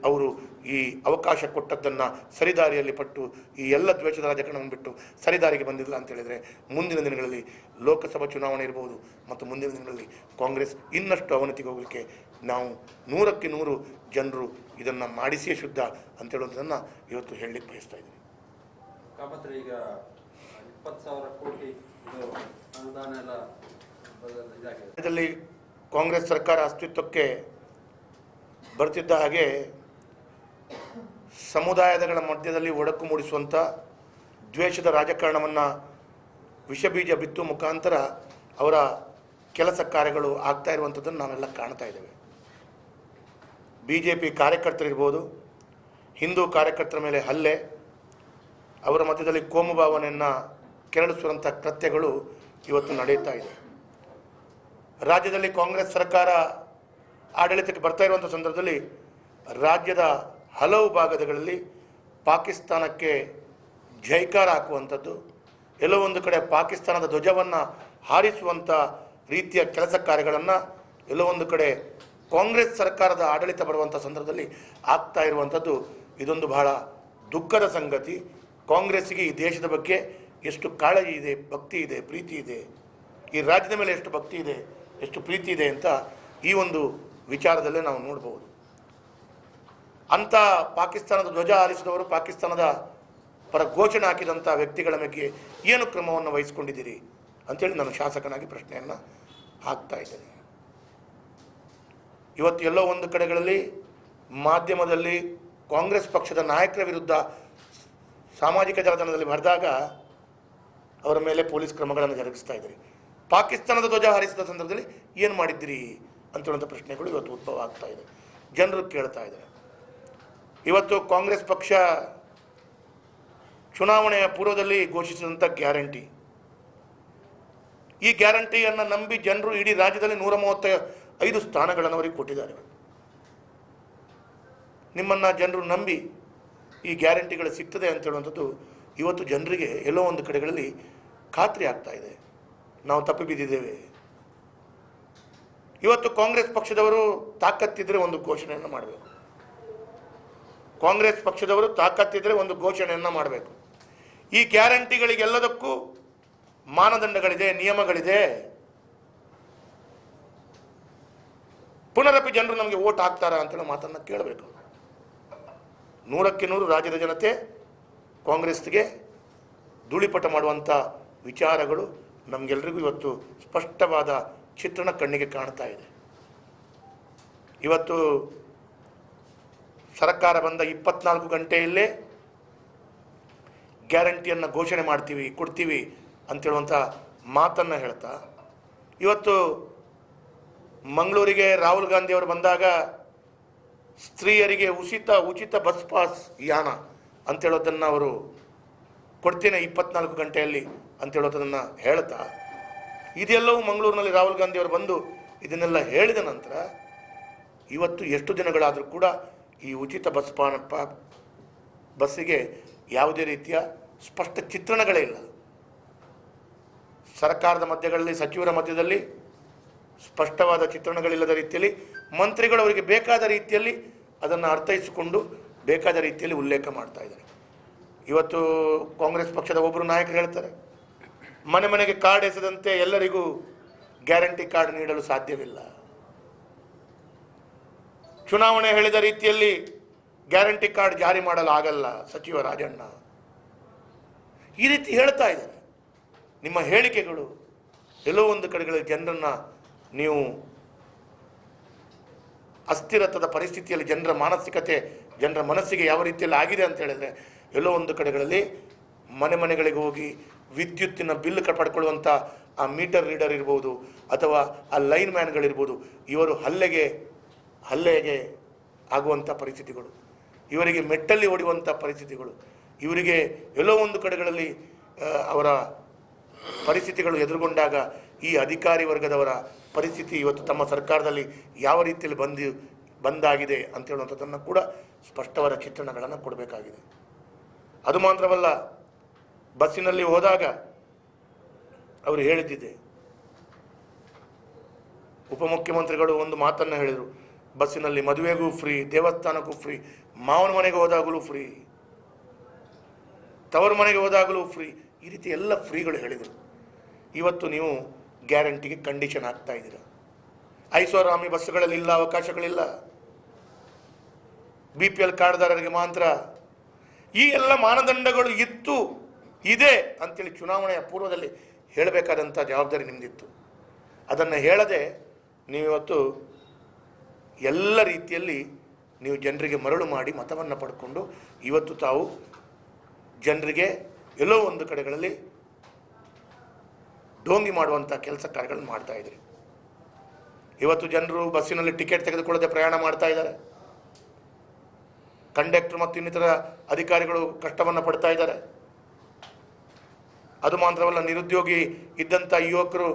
ಅವರು ಈ ಅವಕಾಶ ಕೊಟ್ಟದ್ದನ್ನು ಸರಿದಾರಿಯಲ್ಲಿ ಪಟ್ಟು ಈ ಎಲ್ಲ ದ್ವೇಷದ ರಾಜಕಾರಣವನ್ನು ಬಿಟ್ಟು ಸರಿದಾರಿಗೆ ಬಂದಿಲ್ಲ ಅಂತ ಹೇಳಿದರೆ ಮುಂದಿನ ದಿನಗಳಲ್ಲಿ ಲೋಕಸಭಾ ಚುನಾವಣೆ ಇರ್ಬೋದು ಮತ್ತು ಮುಂದಿನ ದಿನಗಳಲ್ಲಿ ಕಾಂಗ್ರೆಸ್ ಇನ್ನಷ್ಟು ಅವನತಿಗೆ ಹೋಗಲಿಕ್ಕೆ ನಾವು 100ಕ್ಕೆ 100 ಜನರು ಇದನ್ನು ಮಾಡಿಸಿಯೇ ಶುದ್ಧ ಅಂತೇಳುವುದನ್ನು ಇವತ್ತು ಹೇಳಲಿಕ್ಕೆ ಬಯಸ್ತಾ ಇದ್ದೀನಿ. ಈಗ 20,000 ಕೋಟಿ ಅನುದಾನ ಎಲ್ಲ ರಾಜ್ಯದಲ್ಲಿ ಕಾಂಗ್ರೆಸ್ ಸರ್ಕಾರ ಅಸ್ತಿತ್ವಕ್ಕೆ ಬರ್ತಿದ್ದ ಹಾಗೆ ಸಮುದಾಯಗಳ ಮಧ್ಯದಲ್ಲಿ ಒಡಕು ಮೂಡಿಸುವಂಥ ದ್ವೇಷದ ರಾಜಕಾರಣವನ್ನು ವಿಷಬೀಜ ಬಿತ್ತು ಮುಖಾಂತರ ಅವರ ಕೆಲಸ ಕಾರ್ಯಗಳು ಆಗ್ತಾ ಇರುವಂಥದ್ದನ್ನು ನಾವೆಲ್ಲ ಕಾಣ್ತಾ ಇದ್ದೇವೆ. BJP ಕಾರ್ಯಕರ್ತರಿರ್ಬೋದು, ಹಿಂದೂ ಕಾರ್ಯಕರ್ತರ ಮೇಲೆ ಹಲ್ಲೆ, ಅವರ ಮಧ್ಯದಲ್ಲಿ ಕೋಮು ಭಾವನೆಯನ್ನು ಕೆರಳಿಸುವಂಥ ಕೃತ್ಯಗಳು ಇವತ್ತು ನಡೆಯುತ್ತಾ ಇದೆ. ರಾಜ್ಯದಲ್ಲಿ ಕಾಂಗ್ರೆಸ್ ಸರ್ಕಾರ ಆಡಳಿತಕ್ಕೆ ಬರ್ತಾ ಇರುವಂಥ ಸಂದರ್ಭದಲ್ಲಿ ರಾಜ್ಯದ ಹಲವು ಭಾಗಗಳಲ್ಲಿ ಪಾಕಿಸ್ತಾನಕ್ಕೆ ಜೈಕಾರ ಹಾಕುವಂಥದ್ದು, ಎಲ್ಲೋ ಒಂದು ಕಡೆ ಪಾಕಿಸ್ತಾನದ ಧ್ವಜವನ್ನು ಹಾರಿಸುವಂಥ ರೀತಿಯ ಕೆಲಸ ಕಾರ್ಯಗಳನ್ನು ಎಲ್ಲೋ ಒಂದು ಕಡೆ ಕಾಂಗ್ರೆಸ್ ಸರ್ಕಾರದ ಆಡಳಿತ ಬರುವಂಥ ಸಂದರ್ಭದಲ್ಲಿ ಆಗ್ತಾ ಇರುವಂಥದ್ದು ಇದೊಂದು ಬಹಳ ದುಃಖದ ಸಂಗತಿ. ಕಾಂಗ್ರೆಸ್ಸಿಗೆ ಈ ದೇಶದ ಬಗ್ಗೆ ಎಷ್ಟು ಕಾಳಜಿ ಇದೆ, ಭಕ್ತಿ ಇದೆ, ಪ್ರೀತಿ ಇದೆ, ಈ ರಾಜ್ಯದ ಮೇಲೆ ಎಷ್ಟು ಭಕ್ತಿ ಇದೆ, ಎಷ್ಟು ಪ್ರೀತಿ ಇದೆ ಅಂತ ಈ ಒಂದು ವಿಚಾರದಲ್ಲೇ ನಾವು ನೋಡ್ಬೋದು. ಅಂಥ ಪಾಕಿಸ್ತಾನದ ಧ್ವಜ ಹಾರಿಸಿದವರು, ಪಾಕಿಸ್ತಾನದ ಪರ ಘೋಷಣೆ ಹಾಕಿದಂಥ ವ್ಯಕ್ತಿಗಳ ಬಗ್ಗೆ ಏನು ಕ್ರಮವನ್ನು ವಹಿಸಿಕೊಂಡಿದ್ದೀರಿ ಅಂಥೇಳಿ ನಾನು ಶಾಸಕನಾಗಿ ಪ್ರಶ್ನೆಯನ್ನು ಹಾಕ್ತಾ ಇದ್ದೇನೆ. ಇವತ್ತು ಎಲ್ಲೋ ಒಂದು ಕಡೆಗಳಲ್ಲಿ ಮಾಧ್ಯಮದಲ್ಲಿ ಕಾಂಗ್ರೆಸ್ ಪಕ್ಷದ ನಾಯಕರ ವಿರುದ್ಧ ಸಾಮಾಜಿಕ ಜಾಲತಾಣದಲ್ಲಿ ಬರೆದಾಗ ಅವರ ಮೇಲೆ ಪೊಲೀಸ್ ಕ್ರಮಗಳನ್ನು ಜರುಗಿಸ್ತಾ ಇದ್ದಾರೆ. ಪಾಕಿಸ್ತಾನದ ಧ್ವಜ ಹಾರಿಸಿದ ಸಂದರ್ಭದಲ್ಲಿ ಏನು ಮಾಡಿದ್ದೀರಿ ಅಂತೇಳುವಂಥ ಪ್ರಶ್ನೆಗಳು ಇವತ್ತು ಉದ್ಭವ ಆಗ್ತಾ ಇದೆ. ಜನರು ಕೇಳ್ತಾ ಇದ್ದಾರೆ. ಇವತ್ತು ಕಾಂಗ್ರೆಸ್ ಪಕ್ಷ ಚುನಾವಣೆಯ ಪೂರ್ವದಲ್ಲಿ ಘೋಷಿಸಿದಂಥ ಗ್ಯಾರಂಟಿ, ಈ ಗ್ಯಾರಂಟಿಯನ್ನು ನಂಬಿ ಜನರು ಇಡೀ ರಾಜ್ಯದಲ್ಲಿ 135 ಸ್ಥಾನಗಳನ್ನು ಅವರಿಗೆ ಕೊಟ್ಟಿದ್ದಾರೆ. ನಿಮ್ಮನ್ನು ಜನರು ನಂಬಿ ಈ ಗ್ಯಾರಂಟಿಗಳು ಸಿಗ್ತದೆ ಅಂತ ಹೇಳುವಂಥದ್ದು ಇವತ್ತು ಜನರಿಗೆ ಎಲ್ಲೋ ಒಂದು ಕಡೆಗಳಲ್ಲಿ ಖಾತ್ರಿ ಆಗ್ತಾ ಇದೆ. ನಾವು ತಪ್ಪಿ ಬಿದ್ದಿದ್ದೇವೆ. ಇವತ್ತು ಕಾಂಗ್ರೆಸ್ ಪಕ್ಷದವರು ತಾಕತ್ತಿದ್ರೆ ಒಂದು ಘೋಷಣೆಯನ್ನು ಮಾಡಬೇಕು. ಕಾಂಗ್ರೆಸ್ ಪಕ್ಷದವರು ತಾಕತ್ತಿದ್ರೆ ಒಂದು ಘೋಷಣೆಯನ್ನು ಮಾಡಬೇಕು. ಈ ಗ್ಯಾರಂಟಿಗಳಿಗೆಲ್ಲದಕ್ಕೂ ಮಾನದಂಡಗಳಿದೆ, ನಿಯಮಗಳಿದೆ. ಪುನರಪಿ ಜನರು ನಮಗೆ ವೋಟ್ ಹಾಕ್ತಾರಾ ಅಂತೇಳಿ ಮಾತನ್ನು ಕೇಳಬೇಕು. 100ಕ್ಕೆ 100 ರಾಜ್ಯದ ಜನತೆ ಕಾಂಗ್ರೆಸ್ಗೆ ಧೂಳಿಪಟ ಮಾಡುವಂಥ ವಿಚಾರಗಳು ನಮಗೆಲ್ಲರಿಗೂ ಇವತ್ತು ಸ್ಪಷ್ಟವಾದ ಚಿತ್ರಣ ಕಣ್ಣಿಗೆ ಕಾಣ್ತಾ ಇದೆ. ಇವತ್ತು ಸರ್ಕಾರ ಬಂದ 24 ಗಂಟೆಯಲ್ಲೇ ಗ್ಯಾರಂಟಿಯನ್ನು ಘೋಷಣೆ ಮಾಡ್ತೀವಿ, ಕೊಡ್ತೀವಿ ಅಂತೇಳುವಂಥ ಮಾತನ್ನು ಹೇಳ್ತಾ, ಇವತ್ತು ಮಂಗಳೂರಿಗೆ ರಾಹುಲ್ ಗಾಂಧಿ ಅವರು ಬಂದಾಗ ಸ್ತ್ರೀಯರಿಗೆ ಉಚಿತ ಬಸ್ ಪಾಸ್ ಯಾನ ಅಂತೇಳೋದನ್ನು ಅವರು ಕೊಡ್ತೇನೆ 24 ಗಂಟೆಯಲ್ಲಿ ಅಂತೇಳೋದನ್ನು ಹೇಳ್ತಾ, ಇದೆಲ್ಲವೂ ಮಂಗಳೂರಿನಲ್ಲಿ ರಾಹುಲ್ ಗಾಂಧಿ ಅವರು ಬಂದು ಇದನ್ನೆಲ್ಲ ಹೇಳಿದ ನಂತರ ಇವತ್ತು ಎಷ್ಟು ದಿನಗಳಾದರೂ ಕೂಡ ಈ ಉಚಿತ ಬಸ್ಸಿಗೆ ಯಾವುದೇ ರೀತಿಯ ಸ್ಪಷ್ಟ ಚಿತ್ರಣಗಳೇ ಇಲ್ಲ. ಸರ್ಕಾರದ ಮಧ್ಯಗಳಲ್ಲಿ, ಸಚಿವರ ಮಧ್ಯದಲ್ಲಿ ಸ್ಪಷ್ಟವಾದ ಚಿತ್ರಣಗಳಿಲ್ಲದ ರೀತಿಯಲ್ಲಿ ಮಂತ್ರಿಗಳು ಅವರಿಗೆ ಬೇಕಾದ ರೀತಿಯಲ್ಲಿ ಅದನ್ನು ಅರ್ಥೈಸಿಕೊಂಡು ಬೇಕಾದ ರೀತಿಯಲ್ಲಿ ಉಲ್ಲೇಖ ಮಾಡ್ತಾ ಇದ್ದಾರೆ. ಇವತ್ತು ಕಾಂಗ್ರೆಸ್ ಪಕ್ಷದ ಒಬ್ಬರು ನಾಯಕರು ಹೇಳ್ತಾರೆ, ಮನೆ ಮನೆಗೆ ಕಾರ್ಡ್ ಎಸೆದಂತೆ ಎಲ್ಲರಿಗೂ ಗ್ಯಾರಂಟಿ ಕಾರ್ಡ್ ನೀಡಲು ಸಾಧ್ಯವಿಲ್ಲ. ಚುನಾವಣೆ ಹೇಳಿದ ರೀತಿಯಲ್ಲಿ ಗ್ಯಾರಂಟಿ ಕಾರ್ಡ್ ಜಾರಿ ಮಾಡಲು ಆಗಲ್ಲ ಸಚಿವ ರಾಜಣ್ಣ. ಈ ರೀತಿ ಹೇಳ್ತಾ ಇದ್ದಾರೆ. ನಿಮ್ಮ ಹೇಳಿಕೆಗಳು ಎಲ್ಲೋ ಒಂದು ಕಡೆಗಳಲ್ಲಿ ಜನರನ್ನು ನೀವು ಅಸ್ಥಿರತದ ಪರಿಸ್ಥಿತಿಯಲ್ಲಿ ಜನರ ಮಾನಸಿಕತೆ, ಜನರ ಮನಸ್ಸಿಗೆ ಯಾವ ರೀತಿಯಲ್ಲಿ ಆಗಿದೆ ಅಂತ ಹೇಳಿದರೆ, ಎಲ್ಲೋ ಒಂದು ಕಡೆಗಳಲ್ಲಿ ಮನೆಗಳಿಗೆ ಹೋಗಿ ವಿದ್ಯುತ್ತಿನ ಬಿಲ್ ಪಡ್ಕೊಳ್ಳುವಂಥ ಆ ಮೀಟರ್ ರೀಡರ್ ಇರ್ಬೋದು ಅಥವಾ ಆ ಲೈನ್ ಮ್ಯಾನ್ಗಳಿರ್ಬೋದು, ಇವರು ಹಲ್ಲೆಗೆ ಆಗುವಂಥ ಪರಿಸ್ಥಿತಿಗಳು, ಇವರಿಗೆ ಮೆಟ್ಟಲ್ಲಿ ಹೊಡೆಯುವಂಥ ಪರಿಸ್ಥಿತಿಗಳು, ಇವರಿಗೆ ಎಲ್ಲೋ ಒಂದು ಕಡೆಗಳಲ್ಲಿ ಅವರ ಪರಿಸ್ಥಿತಿಗಳು ಎದುರುಗೊಂಡಾಗ ಈ ಅಧಿಕಾರಿ ವರ್ಗದವರ ಪರಿಸ್ಥಿತಿ ಇವತ್ತು ತಮ್ಮ ಸರ್ಕಾರದಲ್ಲಿ ಯಾವ ರೀತಿಯಲ್ಲಿ ಬಂದಾಗಿದೆ ಅಂತ ಹೇಳುವಂಥದ್ದನ್ನು ಕೂಡ ಸ್ಪಷ್ಟವಾದ ಚಿತ್ರಣಗಳನ್ನು ಕೊಡಬೇಕಾಗಿದೆ. ಅದು ಮಾತ್ರವಲ್ಲ, ಬಸ್ಸಿನಲ್ಲಿ ಹೋದಾಗ ಅವರು ಹೇಳಿದ್ದಿದೆ, ಉಪಮುಖ್ಯಮಂತ್ರಿಗಳು ಒಂದು ಮಾತನ್ನು ಹೇಳಿದರು, ಬಸ್ಸಿನಲ್ಲಿ ಮದುವೆಗೂ ಫ್ರೀ, ದೇವಸ್ಥಾನಕ್ಕೂ ಫ್ರೀ, ಮಾವನ ಮನೆಗೆ ಹೋದಾಗಲೂ ಫ್ರೀ, ತವರು ಮನೆಗೆ ಹೋದಾಗಲೂ ಫ್ರೀ, ಈ ರೀತಿ ಎಲ್ಲ ಫ್ರೀಗಳು ಹೇಳಿದರು. ಇವತ್ತು ನೀವು ಗ್ಯಾರಂಟಿಗೆ ಕಂಡೀಷನ್ ಆಗ್ತಾ ಇದ್ದೀರ. ಐಷಾರಾಮಿ ಬಸ್ಸುಗಳಲ್ಲಿ ಇಲ್ಲ, ಅವಕಾಶಗಳಿಲ್ಲ, BPL ಕಾರ್ಡ್ದಾರರಿಗೆ ಮಾತ್ರ. ಈ ಎಲ್ಲ ಮಾನದಂಡಗಳು ಇದೆ ಅಂತೇಳಿ ಚುನಾವಣೆಯ ಪೂರ್ವದಲ್ಲಿ ಹೇಳಬೇಕಾದಂಥ ಜವಾಬ್ದಾರಿ ನಿಮ್ಮದಿತ್ತು. ಅದನ್ನು ಹೇಳದೆ ನೀವಿವತ್ತು ಎಲ್ಲ ರೀತಿಯಲ್ಲಿ ನೀವು ಜನರಿಗೆ ಮರಳು ಮಾಡಿ ಮತವನ್ನು ಪಡ್ಕೊಂಡು ಇವತ್ತು ತಾವು ಜನರಿಗೆ ಎಲ್ಲೋ ಒಂದು ಕಡೆಗಳಲ್ಲಿ ಡೋಂಗಿ ಮಾಡುವಂಥ ಕೆಲಸ ಕಾರ್ಯಗಳನ್ನು ಮಾಡ್ತಾ ಇದ್ರಿ. ಇವತ್ತು ಜನರು ಬಸ್ಸಿನಲ್ಲಿ ಟಿಕೆಟ್ ತೆಗೆದುಕೊಳ್ಳದೆ ಪ್ರಯಾಣ ಮಾಡ್ತಾ ಇದ್ದಾರೆ. ಕಂಡಕ್ಟರ್ ಮತ್ತು ಇನ್ನಿತರ ಅಧಿಕಾರಿಗಳು ಕಷ್ಟವನ್ನು ಪಡ್ತಾ ಇದ್ದಾರೆ. ಅದು ಮಾತ್ರವಲ್ಲ, ನಿರುದ್ಯೋಗಿ ಇದ್ದಂಥ ಯುವಕರು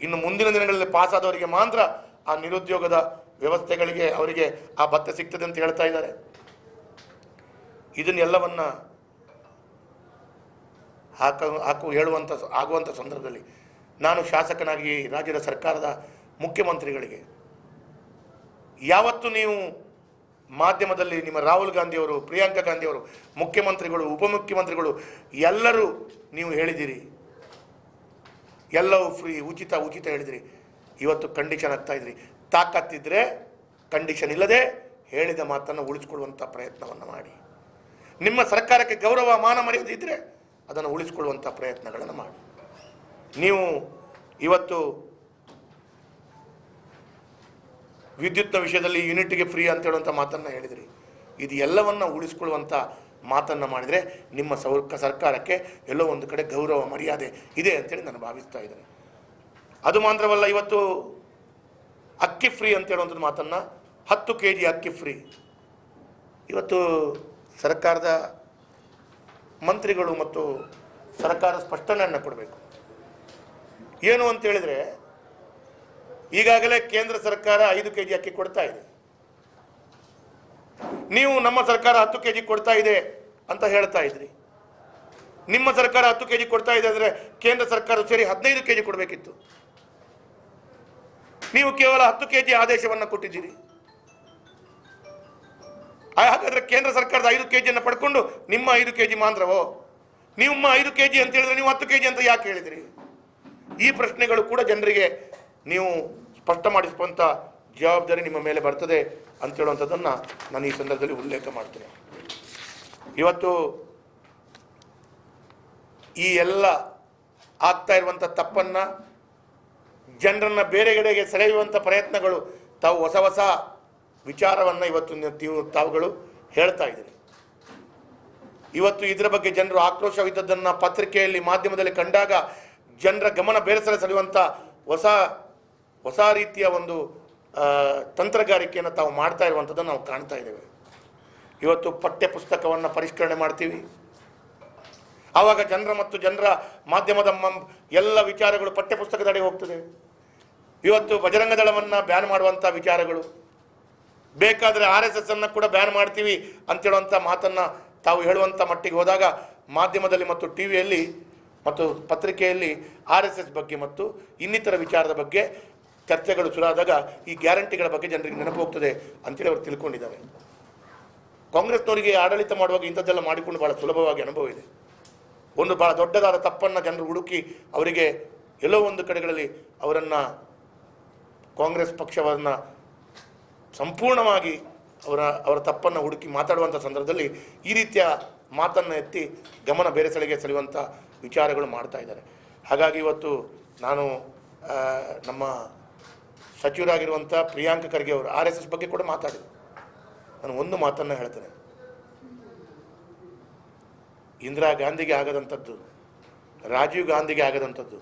ಇನ್ನು ಮುಂದಿನ ದಿನಗಳಲ್ಲಿ ಪಾಸಾದವರಿಗೆ ಮಾತ್ರ ಆ ನಿರುದ್ಯೋಗದ ವ್ಯವಸ್ಥೆಗಳಿಗೆ ಅವರಿಗೆ ಆ ಭತ್ಯೆ ಸಿಗ್ತದೆ ಅಂತ ಹೇಳ್ತಾ ಇದ್ದಾರೆ. ಇದನ್ನೆಲ್ಲವನ್ನು ಆಗುವಂಥ ಸಂದರ್ಭದಲ್ಲಿ ನಾನು ಶಾಸಕನಾಗಿ ರಾಜ್ಯದ ಸರ್ಕಾರದ ಮುಖ್ಯಮಂತ್ರಿಗಳಿಗೆ ಯಾವತ್ತು ನೀವು ಮಾಧ್ಯಮದಲ್ಲಿ ನಿಮ್ಮ ರಾಹುಲ್ ಗಾಂಧಿಯವರು, ಪ್ರಿಯಾಂಕಾ ಗಾಂಧಿಯವರು, ಮುಖ್ಯಮಂತ್ರಿಗಳು, ಉಪಮುಖ್ಯಮಂತ್ರಿಗಳು ಎಲ್ಲರೂ ನೀವು ಹೇಳಿದಿರಿ, ಎಲ್ಲವೂ ಫ್ರೀ, ಉಚಿತ ಹೇಳಿದಿರಿ. ಇವತ್ತು ಕಂಡೀಷನ್ ಆಗ್ತಾ ಇದ್ರಿ. ತಾಕತ್ತಿದ್ರೆ ಕಂಡೀಷನ್ ಇಲ್ಲದೆ ಹೇಳಿದ ಮಾತನ್ನು ಉಳಿಸ್ಕೊಳ್ಳುವಂಥ ಪ್ರಯತ್ನವನ್ನು ಮಾಡಿ. ನಿಮ್ಮ ಸರ್ಕಾರಕ್ಕೆ ಗೌರವ, ಮಾನ ಮರ್ಯಾದೆ ಇದ್ದರೆ ಅದನ್ನು ಉಳಿಸ್ಕೊಳ್ಳುವಂಥ ಪ್ರಯತ್ನಗಳನ್ನು ಮಾಡಿ. ನೀವು ಇವತ್ತು ವಿದ್ಯುತ್ನ ವಿಷಯದಲ್ಲಿ ಯೂನಿಟ್ಗೆ ಫ್ರೀ ಅಂತ ಹೇಳುವಂಥ ಮಾತನ್ನು ಹೇಳಿದ್ರಿ. ಇದು ಎಲ್ಲವನ್ನು ಉಳಿಸ್ಕೊಳ್ಳುವಂಥ ಮಾತನ್ನು ಮಾಡಿದರೆ ನಿಮ್ಮ ಸರ್ಕಾರಕ್ಕೆ ಎಲ್ಲೋ ಒಂದು ಕಡೆ ಗೌರವ, ಮರ್ಯಾದೆ ಇದೆ ಅಂತೇಳಿ ನಾನು ಭಾವಿಸ್ತಾ ಇದ್ದೇನೆ. ಅದು ಮಾತ್ರವಲ್ಲ, ಇವತ್ತು ಅಕ್ಕಿ ಫ್ರೀ ಅಂತ ಹೇಳುವಂಥದ್ದು ಮಾತನ್ನು, 10 kg ಅಕ್ಕಿ ಫ್ರೀ. ಇವತ್ತು ಸರ್ಕಾರದ ಮಂತ್ರಿಗಳು ಮತ್ತು ಸರ್ಕಾರ ಸ್ಪಷ್ಟನೆಯನ್ನು ಕೊಡಬೇಕು. ಏನು ಅಂತ ಹೇಳಿದರೆ, ಈಗಾಗಲೇ ಕೇಂದ್ರ ಸರ್ಕಾರ 5 kg ಅಕ್ಕಿ ಕೊಡ್ತಾ ಇದೆ. ನೀವು ನಮ್ಮ ಸರ್ಕಾರ 10 kg ಕೊಡ್ತಾ ಇದೆ ಅಂತ ಹೇಳ್ತಾ ಇದ್ರಿ. ನಿಮ್ಮ ಸರ್ಕಾರ 10 kg ಕೊಡ್ತಾ ಇದೆ ಅಂದರೆ ಕೇಂದ್ರ ಸರ್ಕಾರ ಸೇರಿ 15 kg ಕೊಡಬೇಕಿತ್ತು. ನೀವು ಕೇವಲ 10 kg ಆದೇಶವನ್ನು ಕೊಟ್ಟಿದ್ದೀರಿ. ಹಾಗಾದರೆ ಕೇಂದ್ರ ಸರ್ಕಾರದ 5 kg ಪಡ್ಕೊಂಡು ನಿಮ್ಮ 5 kg ಮಾತ್ರವೋ? ನಿಮ್ಮ 5 kg ಅಂತ ಹೇಳಿದ್ರೆ ನೀವು 10 kg ಅಂತ ಯಾಕೆ ಹೇಳಿದ್ರಿ? ಈ ಪ್ರಶ್ನೆಗಳು ಕೂಡ ಜನರಿಗೆ ನೀವು ಸ್ಪಷ್ಟ ಮಾಡಿಸುವಂಥ ಜವಾಬ್ದಾರಿ ನಿಮ್ಮ ಮೇಲೆ ಬರ್ತದೆ ಅಂತ ಹೇಳುವಂಥದ್ದನ್ನು ನಾನು ಈ ಸಂದರ್ಭದಲ್ಲಿ ಉಲ್ಲೇಖ ಮಾಡ್ತೇನೆ. ಇವತ್ತು ಈ ಎಲ್ಲ ಆಗ್ತಾ ಇರುವಂಥ ತಪ್ಪನ್ನು ಜನರನ್ನು ಬೇರೆಗಡೆಗೆ ಸೆಳೆಯುವಂಥ ಪ್ರಯತ್ನಗಳು, ತಾವು ಹೊಸ ಹೊಸ ವಿಚಾರವನ್ನು ಇವತ್ತು ತಾವುಗಳು ಹೇಳ್ತಾ ಇದ್ದೀರಿ. ಇವತ್ತು ಇದರ ಬಗ್ಗೆ ಜನರು ಆಕ್ರೋಶವಿದ್ದದ್ದನ್ನು ಪತ್ರಿಕೆಯಲ್ಲಿ, ಮಾಧ್ಯಮದಲ್ಲಿ ಕಂಡಾಗ ಜನರ ಗಮನ ಬೇರೆ ಸೆಳೆಯುವಂಥ ಹೊಸ ರೀತಿಯ ಒಂದು ತಂತ್ರಗಾರಿಕೆಯನ್ನು ತಾವು ಮಾಡ್ತಾ ಇರುವಂಥದ್ದನ್ನು ನಾವು ಕಾಣ್ತಾ ಇದ್ದೇವೆ. ಇವತ್ತು ಪಠ್ಯ ಪುಸ್ತಕವನ್ನು ಪರಿಷ್ಕರಣೆ ಮಾಡ್ತೀವಿ, ಆವಾಗ ಜನರ ಮಾಧ್ಯಮದ ಎಲ್ಲ ವಿಚಾರಗಳು ಪಠ್ಯ ಪುಸ್ತಕದಡಿ ಹೋಗ್ತದೆ. ಇವತ್ತು ಬಜರಂಗ ದಳವನ್ನು ಬ್ಯಾನ್ ಮಾಡುವಂಥ ವಿಚಾರಗಳು, ಬೇಕಾದರೆ RSS ಅನ್ನು ಕೂಡ ಬ್ಯಾನ್ ಮಾಡ್ತೀವಿ ಅಂತೇಳುವಂಥ ಮಾತನ್ನು ತಾವು ಹೇಳುವಂಥ ಮಟ್ಟಿಗೆ ಹೋದಾಗ ಮಾಧ್ಯಮದಲ್ಲಿ ಮತ್ತು ಟಿವಿಯಲ್ಲಿ ಮತ್ತು ಪತ್ರಿಕೆಯಲ್ಲಿ RSS ಬಗ್ಗೆ ಮತ್ತು ಇನ್ನಿತರ ವಿಚಾರದ ಬಗ್ಗೆ ಚರ್ಚೆಗಳು ಶುರುವಾದಾಗ ಈ ಗ್ಯಾರಂಟಿಗಳ ಬಗ್ಗೆ ಜನರಿಗೆ ನೆನಪು ಹೋಗ್ತದೆ ಅಂತೇಳಿ ಅವರು ತಿಳ್ಕೊಂಡಿದ್ದಾರೆ. ಕಾಂಗ್ರೆಸ್ನವರಿಗೆ ಆಡಳಿತ ಮಾಡುವಾಗ ಇಂಥದ್ದೆಲ್ಲ ಮಾಡಿಕೊಂಡು ಭಾಳ ಸುಲಭವಾಗಿ ಅನುಭವ ಇದೆ. ಒಂದು ಭಾಳ ದೊಡ್ಡದಾದ ತಪ್ಪನ್ನು ಜನರು ಹುಡುಕಿ ಅವರಿಗೆ ಎಲ್ಲೋ ಒಂದು ಕಡೆಗಳಲ್ಲಿ ಕಾಂಗ್ರೆಸ್ ಪಕ್ಷವನ್ನು ಸಂಪೂರ್ಣವಾಗಿ ಅವರ ತಪ್ಪನ್ನು ಹುಡುಕಿ ಮಾತಾಡುವಂಥ ಸಂದರ್ಭದಲ್ಲಿ ಈ ರೀತಿಯ ಮಾತನ್ನು ಎತ್ತಿ ಗಮನ ಬೇರೆ ಸೆಳೆಯುವಂಥ ವಿಚಾರಗಳು ಮಾಡ್ತಾ ಇದ್ದಾರೆ. ಹಾಗಾಗಿ ಇವತ್ತು ನಾನು ನಮ್ಮ ಸಚಿವರಾಗಿರುವಂಥ ಪ್ರಿಯಾಂಕ ಖರ್ಗೆ ಅವರು RSS ಬಗ್ಗೆ ಕೂಡ ಮಾತಾಡಿದರು. ನಾನು ಒಂದು ಮಾತನ್ನು ಹೇಳ್ತೇನೆ, ಇಂದಿರಾ ಗಾಂಧಿಗೆ ಆಗದಂಥದ್ದು, ರಾಜೀವ್ ಗಾಂಧಿಗೆ ಆಗದಂಥದ್ದು,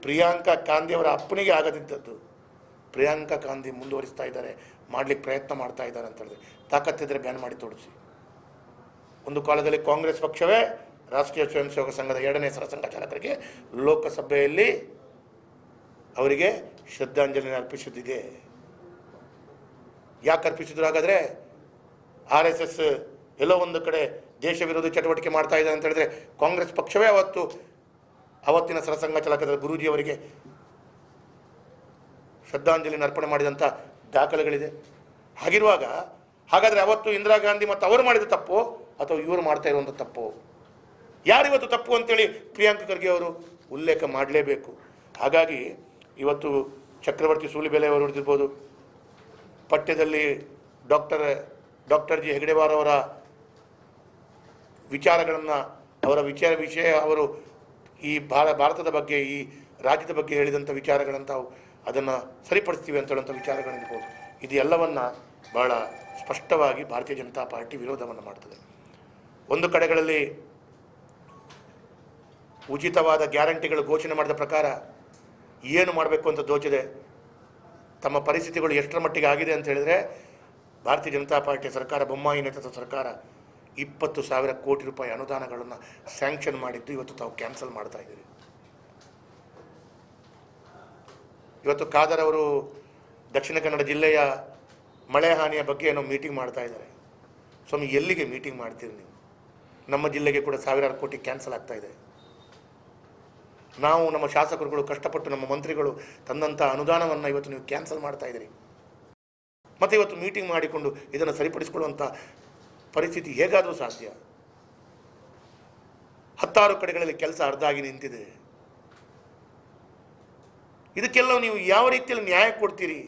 ಪ್ರಿಯಾಂಕಾ ಗಾಂಧಿಯವರ ಅಪ್ಪನಿಗೆ ಆಗದಿದ್ದದ್ದು ಪ್ರಿಯಾಂಕಾ ಗಾಂಧಿ ಮುಂದುವರಿಸ್ತಾ ಇದ್ದಾರೆ, ಮಾಡಲಿಕ್ಕೆ ಪ್ರಯತ್ನ ಮಾಡ್ತಾ ಇದ್ದಾರೆ ಅಂತ ಹೇಳಿದ್ರೆ ತಾಕತ್ತಿದ್ರೆ ಬ್ಯಾನ್ ಮಾಡಿ ತೋರಿಸಿ. ಒಂದು ಕಾಲದಲ್ಲಿ ಕಾಂಗ್ರೆಸ್ ಪಕ್ಷವೇ ರಾಷ್ಟ್ರೀಯ ಸ್ವಯಂ ಸೇವಕ ಸಂಘದ 2ನೇ ಸರಸಂಘ ಚಾಲಕರಿಗೆ ಲೋಕಸಭೆಯಲ್ಲಿ ಅವರಿಗೆ ಶ್ರದ್ಧಾಂಜಲಿ ಅರ್ಪಿಸುತ್ತಿದೆ. ಯಾಕೆ ಅರ್ಪಿಸಿದ್ರು? ಹಾಗಾದರೆ RSS ಎಲ್ಲೋ ಒಂದು ಕಡೆ ದೇಶ ವಿರೋಧಿ ಚಟುವಟಿಕೆ ಮಾಡ್ತಾ ಇದೆ ಅಂತ ಹೇಳಿದ್ರೆ ಕಾಂಗ್ರೆಸ್ ಪಕ್ಷವೇ ಅವತ್ತಿನ ಸರಸಂಘ ಚಾಲಕರ ಗುರೂಜಿಯವರಿಗೆ ಶ್ರದ್ಧಾಂಜಲಿ ಅರ್ಪಣೆ ಮಾಡಿದಂಥ ದಾಖಲೆಗಳಿದೆ. ಹಾಗಾದರೆ ಅವತ್ತು ಇಂದಿರಾ ಗಾಂಧಿ ಮತ್ತು ಅವರು ಮಾಡಿದ ತಪ್ಪು ಅಥವಾ ಇವರು ಮಾಡ್ತಾ ಇರುವಂಥ ತಪ್ಪು? ಯಾರಿವತ್ತು ತಪ್ಪು ಅಂತೇಳಿ ಪ್ರಿಯಾಂಕ ಖರ್ಗೆ ಅವರು ಉಲ್ಲೇಖ ಮಾಡಲೇಬೇಕು. ಹಾಗಾಗಿ ಇವತ್ತು ಚಕ್ರವರ್ತಿ ಸೂಲಿಬೆಲೆ ಅವರು ಹಿಡಿದಿರ್ಬೋದು, ಪಠ್ಯದಲ್ಲಿ ಡಾಕ್ಟರ್ ಜಿ ಹೆಗಡೆವಾರ್ ಅವರ ವಿಚಾರಗಳನ್ನು ವಿಷಯ ಅವರು ಈ ಭಾರತದ ಬಗ್ಗೆ, ಈ ರಾಜ್ಯದ ಬಗ್ಗೆ ಹೇಳಿದಂಥ ವಿಚಾರಗಳನ್ನು ತಾವು ಅದನ್ನು ಸರಿಪಡಿಸ್ತೀವಿ ಅಂತ ಹೇಳುವಂಥ ವಿಚಾರಗಳಿರ್ಬೋದು. ಇದು ಎಲ್ಲವನ್ನು ಭಾಳ ಸ್ಪಷ್ಟವಾಗಿ ಭಾರತೀಯ ಜನತಾ ಪಾರ್ಟಿ ವಿರೋಧವನ್ನು ಮಾಡ್ತದೆ. ಒಂದು ಕಡೆಗಳಲ್ಲಿ ಉಚಿತವಾದ ಗ್ಯಾರಂಟಿಗಳು ಘೋಷಣೆ ಮಾಡಿದ ಪ್ರಕಾರ ಏನು ಮಾಡಬೇಕು ಅಂತ ದೋಚಿದೆ. ತಮ್ಮ ಪರಿಸ್ಥಿತಿಗಳು ಎಷ್ಟರ ಮಟ್ಟಿಗೆ ಆಗಿದೆ ಅಂತ ಹೇಳಿದರೆ, ಭಾರತೀಯ ಜನತಾ ಪಾರ್ಟಿಯ ಸರ್ಕಾರ, ಬೊಮ್ಮಾಯಿ ನೇತೃತ್ವದ ಸರ್ಕಾರ 20,000 ಕೋಟಿ ರೂಪಾಯಿ ಅನುದಾನಗಳನ್ನು ಸ್ಯಾಂಕ್ಷನ್ ಮಾಡಿದ್ದು ಇವತ್ತು ತಾವು ಕ್ಯಾನ್ಸಲ್ ಮಾಡ್ತಾ ಇದ್ದೀರಿ. ಇವತ್ತು ಖಾದರ್ ಅವರು ದಕ್ಷಿಣ ಕನ್ನಡ ಜಿಲ್ಲೆಯ ಮಳೆ ಹಾನಿಯ ಬಗ್ಗೆ ಏನೋ ಮೀಟಿಂಗ್ ಮಾಡ್ತಾ ಇದ್ದಾರೆ. ಸ್ವಾಮಿ, ಎಲ್ಲಿಗೆ ಮೀಟಿಂಗ್ ಮಾಡ್ತೀರಿ ನೀವು? ನಮ್ಮ ಜಿಲ್ಲೆಗೆ ಕೂಡ 1000 ಕೋಟಿ ಕ್ಯಾನ್ಸಲ್ ಆಗ್ತಾ ಇದೆ. ನಾವು ನಮ್ಮ ಶಾಸಕರುಗಳು ಕಷ್ಟಪಟ್ಟು ನಮ್ಮ ಮಂತ್ರಿಗಳು ತಂದಂಥ ಅನುದಾನವನ್ನು ಇವತ್ತು ನೀವು ಕ್ಯಾನ್ಸಲ್ ಮಾಡ್ತಾ ಇದ್ದೀರಿ. ಮತ್ತು ಇವತ್ತು ಮೀಟಿಂಗ್ ಮಾಡಿಕೊಂಡು ಇದನ್ನು ಸರಿಪಡಿಸಿಕೊಳ್ಳುವಂಥ ಪರಿಸ್ಥಿತಿ ಹೇಗಾದರೂ ಸಾಧ್ಯ? 10 ಕಡೆಗಳಲ್ಲಿ ಕೆಲಸ ಅರ್ಧ ಆಗಿ ನಿಂತಿದೆ. ಇದಕ್ಕೆಲ್ಲ ನೀವು ಯಾವ ರೀತಿಯಲ್ಲಿ ನ್ಯಾಯ ಕೊಡ್ತೀರಿ?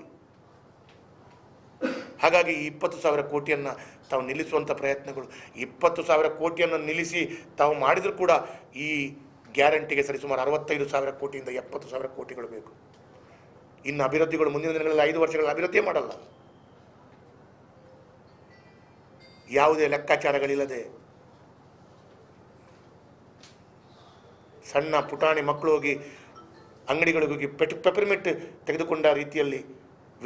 ಹಾಗಾಗಿ 20,000 ಕೋಟಿಯನ್ನು ತಾವು ನಿಲ್ಲಿಸುವಂಥ ಪ್ರಯತ್ನಗಳು, 20,000 ಕೋಟಿಯನ್ನು ನಿಲ್ಲಿಸಿ ತಾವು ಮಾಡಿದರೂ ಕೂಡ ಈ ಗ್ಯಾರಂಟಿಗೆ ಸರಿಸುಮಾರು 65,000 ಕೋಟಿಯಿಂದ 70,000 ಕೋಟಿಗಳು ಬೇಕು. ಇನ್ನು ಅಭಿವೃದ್ಧಿಗಳು ಮುಂದಿನ ದಿನಗಳಲ್ಲಿ 5 ವರ್ಷಗಳ ಅಭಿವೃದ್ಧಿಯೇ ಮಾಡಲ್ಲ. ಯಾವುದೇ ಲೆಕ್ಕಾಚಾರಗಳಿಲ್ಲದೆ ಸಣ್ಣ ಪುಟಾಣಿ ಮಕ್ಕಳು ಹೋಗಿ ಅಂಗಡಿಗಳಿಗೆ ಹೋಗಿ ಪೆಪರ್ಮಿಂಟ್ ತೆಗೆದುಕೊಂಡ ರೀತಿಯಲ್ಲಿ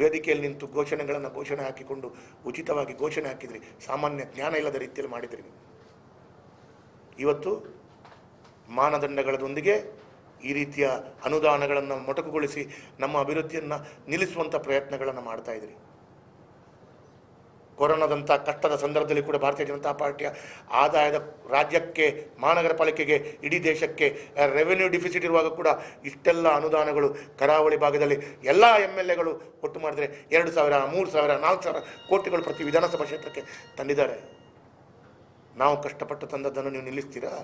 ವೇದಿಕೆಯಲ್ಲಿ ನಿಂತು ಘೋಷಣೆ ಹಾಕಿಕೊಂಡು ಉಚಿತವಾಗಿ ಘೋಷಣೆ ಹಾಕಿದ್ರಿ. ಸಾಮಾನ್ಯ ಜ್ಞಾನ ಇಲ್ಲದ ರೀತಿಯಲ್ಲಿ ಮಾಡಿದ್ರಿ ನೀವು. ಇವತ್ತು ಮಾನದಂಡಗಳದೊಂದಿಗೆ ಈ ರೀತಿಯ ಅನುದಾನಗಳನ್ನು ಮೊಟಕುಗೊಳಿಸಿ ನಮ್ಮ ಅಭಿವೃದ್ಧಿಯನ್ನು ನಿಲ್ಲಿಸುವಂಥ ಪ್ರಯತ್ನಗಳನ್ನು ಮಾಡ್ತಾ ಇದ್ರಿ. ಕೊರೋನಾದಂಥ ಕಷ್ಟದ ಸಂದರ್ಭದಲ್ಲಿ ಕೂಡ ಭಾರತೀಯ ಜನತಾ ಪಾರ್ಟಿಯ ಆದಾಯದ ರಾಜ್ಯಕ್ಕೆ, ಮಹಾನಗರ ಪಾಲಿಕೆಗೆ, ಇಡೀ ದೇಶಕ್ಕೆ ರೆವೆನ್ಯೂ ಡಿಫಿಸಿಟ್ ಇರುವಾಗ ಕೂಡ ಇಷ್ಟೆಲ್ಲ ಅನುದಾನಗಳು ಕರಾವಳಿ ಭಾಗದಲ್ಲಿ ಎಲ್ಲ MLAಗಳು ಒಟ್ಟು ಮಾಡಿದರೆ 2,000, 3,000, 4,000 ಕೋಟಿಗಳು ಪ್ರತಿ ವಿಧಾನಸಭಾ ಕ್ಷೇತ್ರಕ್ಕೆ ತಂದಿದ್ದಾರೆ. ನಾವು ಕಷ್ಟಪಟ್ಟು ತಂದದ್ದನ್ನು ನೀವು ನಿಲ್ಲಿಸ್ತೀರಾ?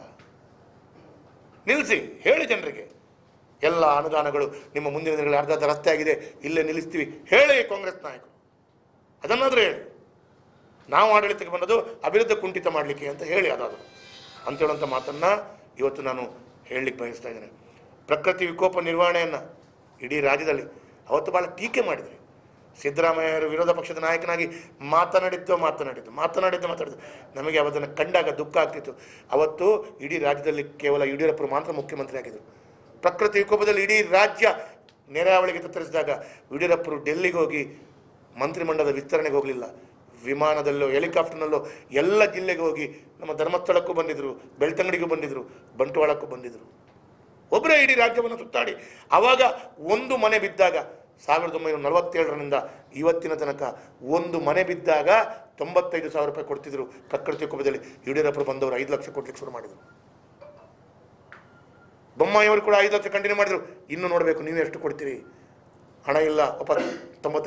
ನಿಲ್ಲಿಸಿ, ಹೇಳಿ ಜನರಿಗೆ ಎಲ್ಲ ಅನುದಾನಗಳು ನಿಮ್ಮ ಮುಂದಿನ ದಿನಗಳಲ್ಲಿ ಅರ್ಧ ರಸ್ತೆ ಆಗಿದೆ, ಇಲ್ಲೇ ನಿಲ್ಲಿಸ್ತೀವಿ ಹೇಳಿ ಕಾಂಗ್ರೆಸ್ ನಾಯಕರು. ಅದನ್ನಾದರೂ ಹೇಳಿ. ನಾವು ಆಡಳಿತಕ್ಕೆ ಬಂದದ್ದು ಅಭಿವೃದ್ಧಿ ಕುಂಠಿತ ಮಾಡಲಿಕ್ಕೆ ಅಂತ ಹೇಳಿ ಅದಾದರು ಅಂತೇಳುವಂಥ ಮಾತನ್ನು ಇವತ್ತು ನಾನು ಹೇಳಲಿಕ್ಕೆ ಬಯಸ್ತಾ ಇದ್ದೇನೆ. ಪ್ರಕೃತಿ ವಿಕೋಪ ನಿರ್ವಹಣೆಯನ್ನು ಇಡೀ ರಾಜ್ಯದಲ್ಲಿ ಅವತ್ತು ಭಾಳ ಟೀಕೆ ಮಾಡಿದ್ರಿ. ಸಿದ್ದರಾಮಯ್ಯರು ವಿರೋಧ ಪಕ್ಷದ ನಾಯಕನಾಗಿ ಮಾತನಾಡಿದ್ದು ನಮಗೆ ಅವತ್ತನ್ನು ಕಂಡಾಗ ದುಃಖ ಆಗ್ತಿತ್ತು. ಅವತ್ತು ಇಡೀ ರಾಜ್ಯದಲ್ಲಿ ಕೇವಲ ಯಡಿಯೂರಪ್ಪರು ಮಾತ್ರ ಮುಖ್ಯಮಂತ್ರಿ ಆಗಿದ್ದರು. ಪ್ರಕೃತಿ ವಿಕೋಪದಲ್ಲಿ ಇಡೀ ರಾಜ್ಯ ನೆರೆಹಾವಳಿಗೆ ತತ್ತರಿಸಿದಾಗ ಯಡಿಯೂರಪ್ಪರು ಡೆಲ್ಲಿಗೆ ಹೋಗಿ ಮಂತ್ರಿಮಂಡಲದ ವಿಸ್ತರಣೆಗೆ ಹೋಗಲಿಲ್ಲ. ವಿಮಾನದಲ್ಲೋ ಹೆಲಿಕಾಪ್ಟರ್ನಲ್ಲೋ ಎಲ್ಲ ಜಿಲ್ಲೆಗೆ ಹೋಗಿ ನಮ್ಮ ಧರ್ಮಸ್ಥಳಕ್ಕೂ ಬಂದಿದ್ದರು, ಬೆಳ್ತಂಗಡಿಗೂ ಬಂದಿದ್ದರು, ಬಂಟ್ವಾಳಕ್ಕೂ ಬಂದಿದ್ದರು. ಒಬ್ಬರೇ ಇಡೀ ರಾಜ್ಯವನ್ನು ಸುತ್ತಾಡಿ ಆವಾಗ ಒಂದು ಮನೆ ಬಿದ್ದಾಗ 1947ರಿಂದ ಇವತ್ತಿನ ತನಕ ಒಂದು ಮನೆ ಬಿದ್ದಾಗ 95,000 ರೂಪಾಯಿ ಕೊಡ್ತಿದ್ರು. ಪ್ರಕೃತಿ ವಿಕೋಪದಲ್ಲಿ ಯಡಿಯೂರಪ್ಪರು ಬಂದವರು 5 ಲಕ್ಷ ಕೊಡ್ಲಿಕ್ಕೆ ಶುರು ಮಾಡಿದರು. ಬೊಮ್ಮಾಯಿಯವರು ಕೂಡ 5 ಲಕ್ಷ ಕಂಟಿನ್ಯೂ ಮಾಡಿದರು. ಇನ್ನು ನೋಡಬೇಕು ನೀವು ಎಷ್ಟು ಕೊಡ್ತೀರಿ. ಹಣ ಇಲ್ಲ, ವಾಪಸ್ 95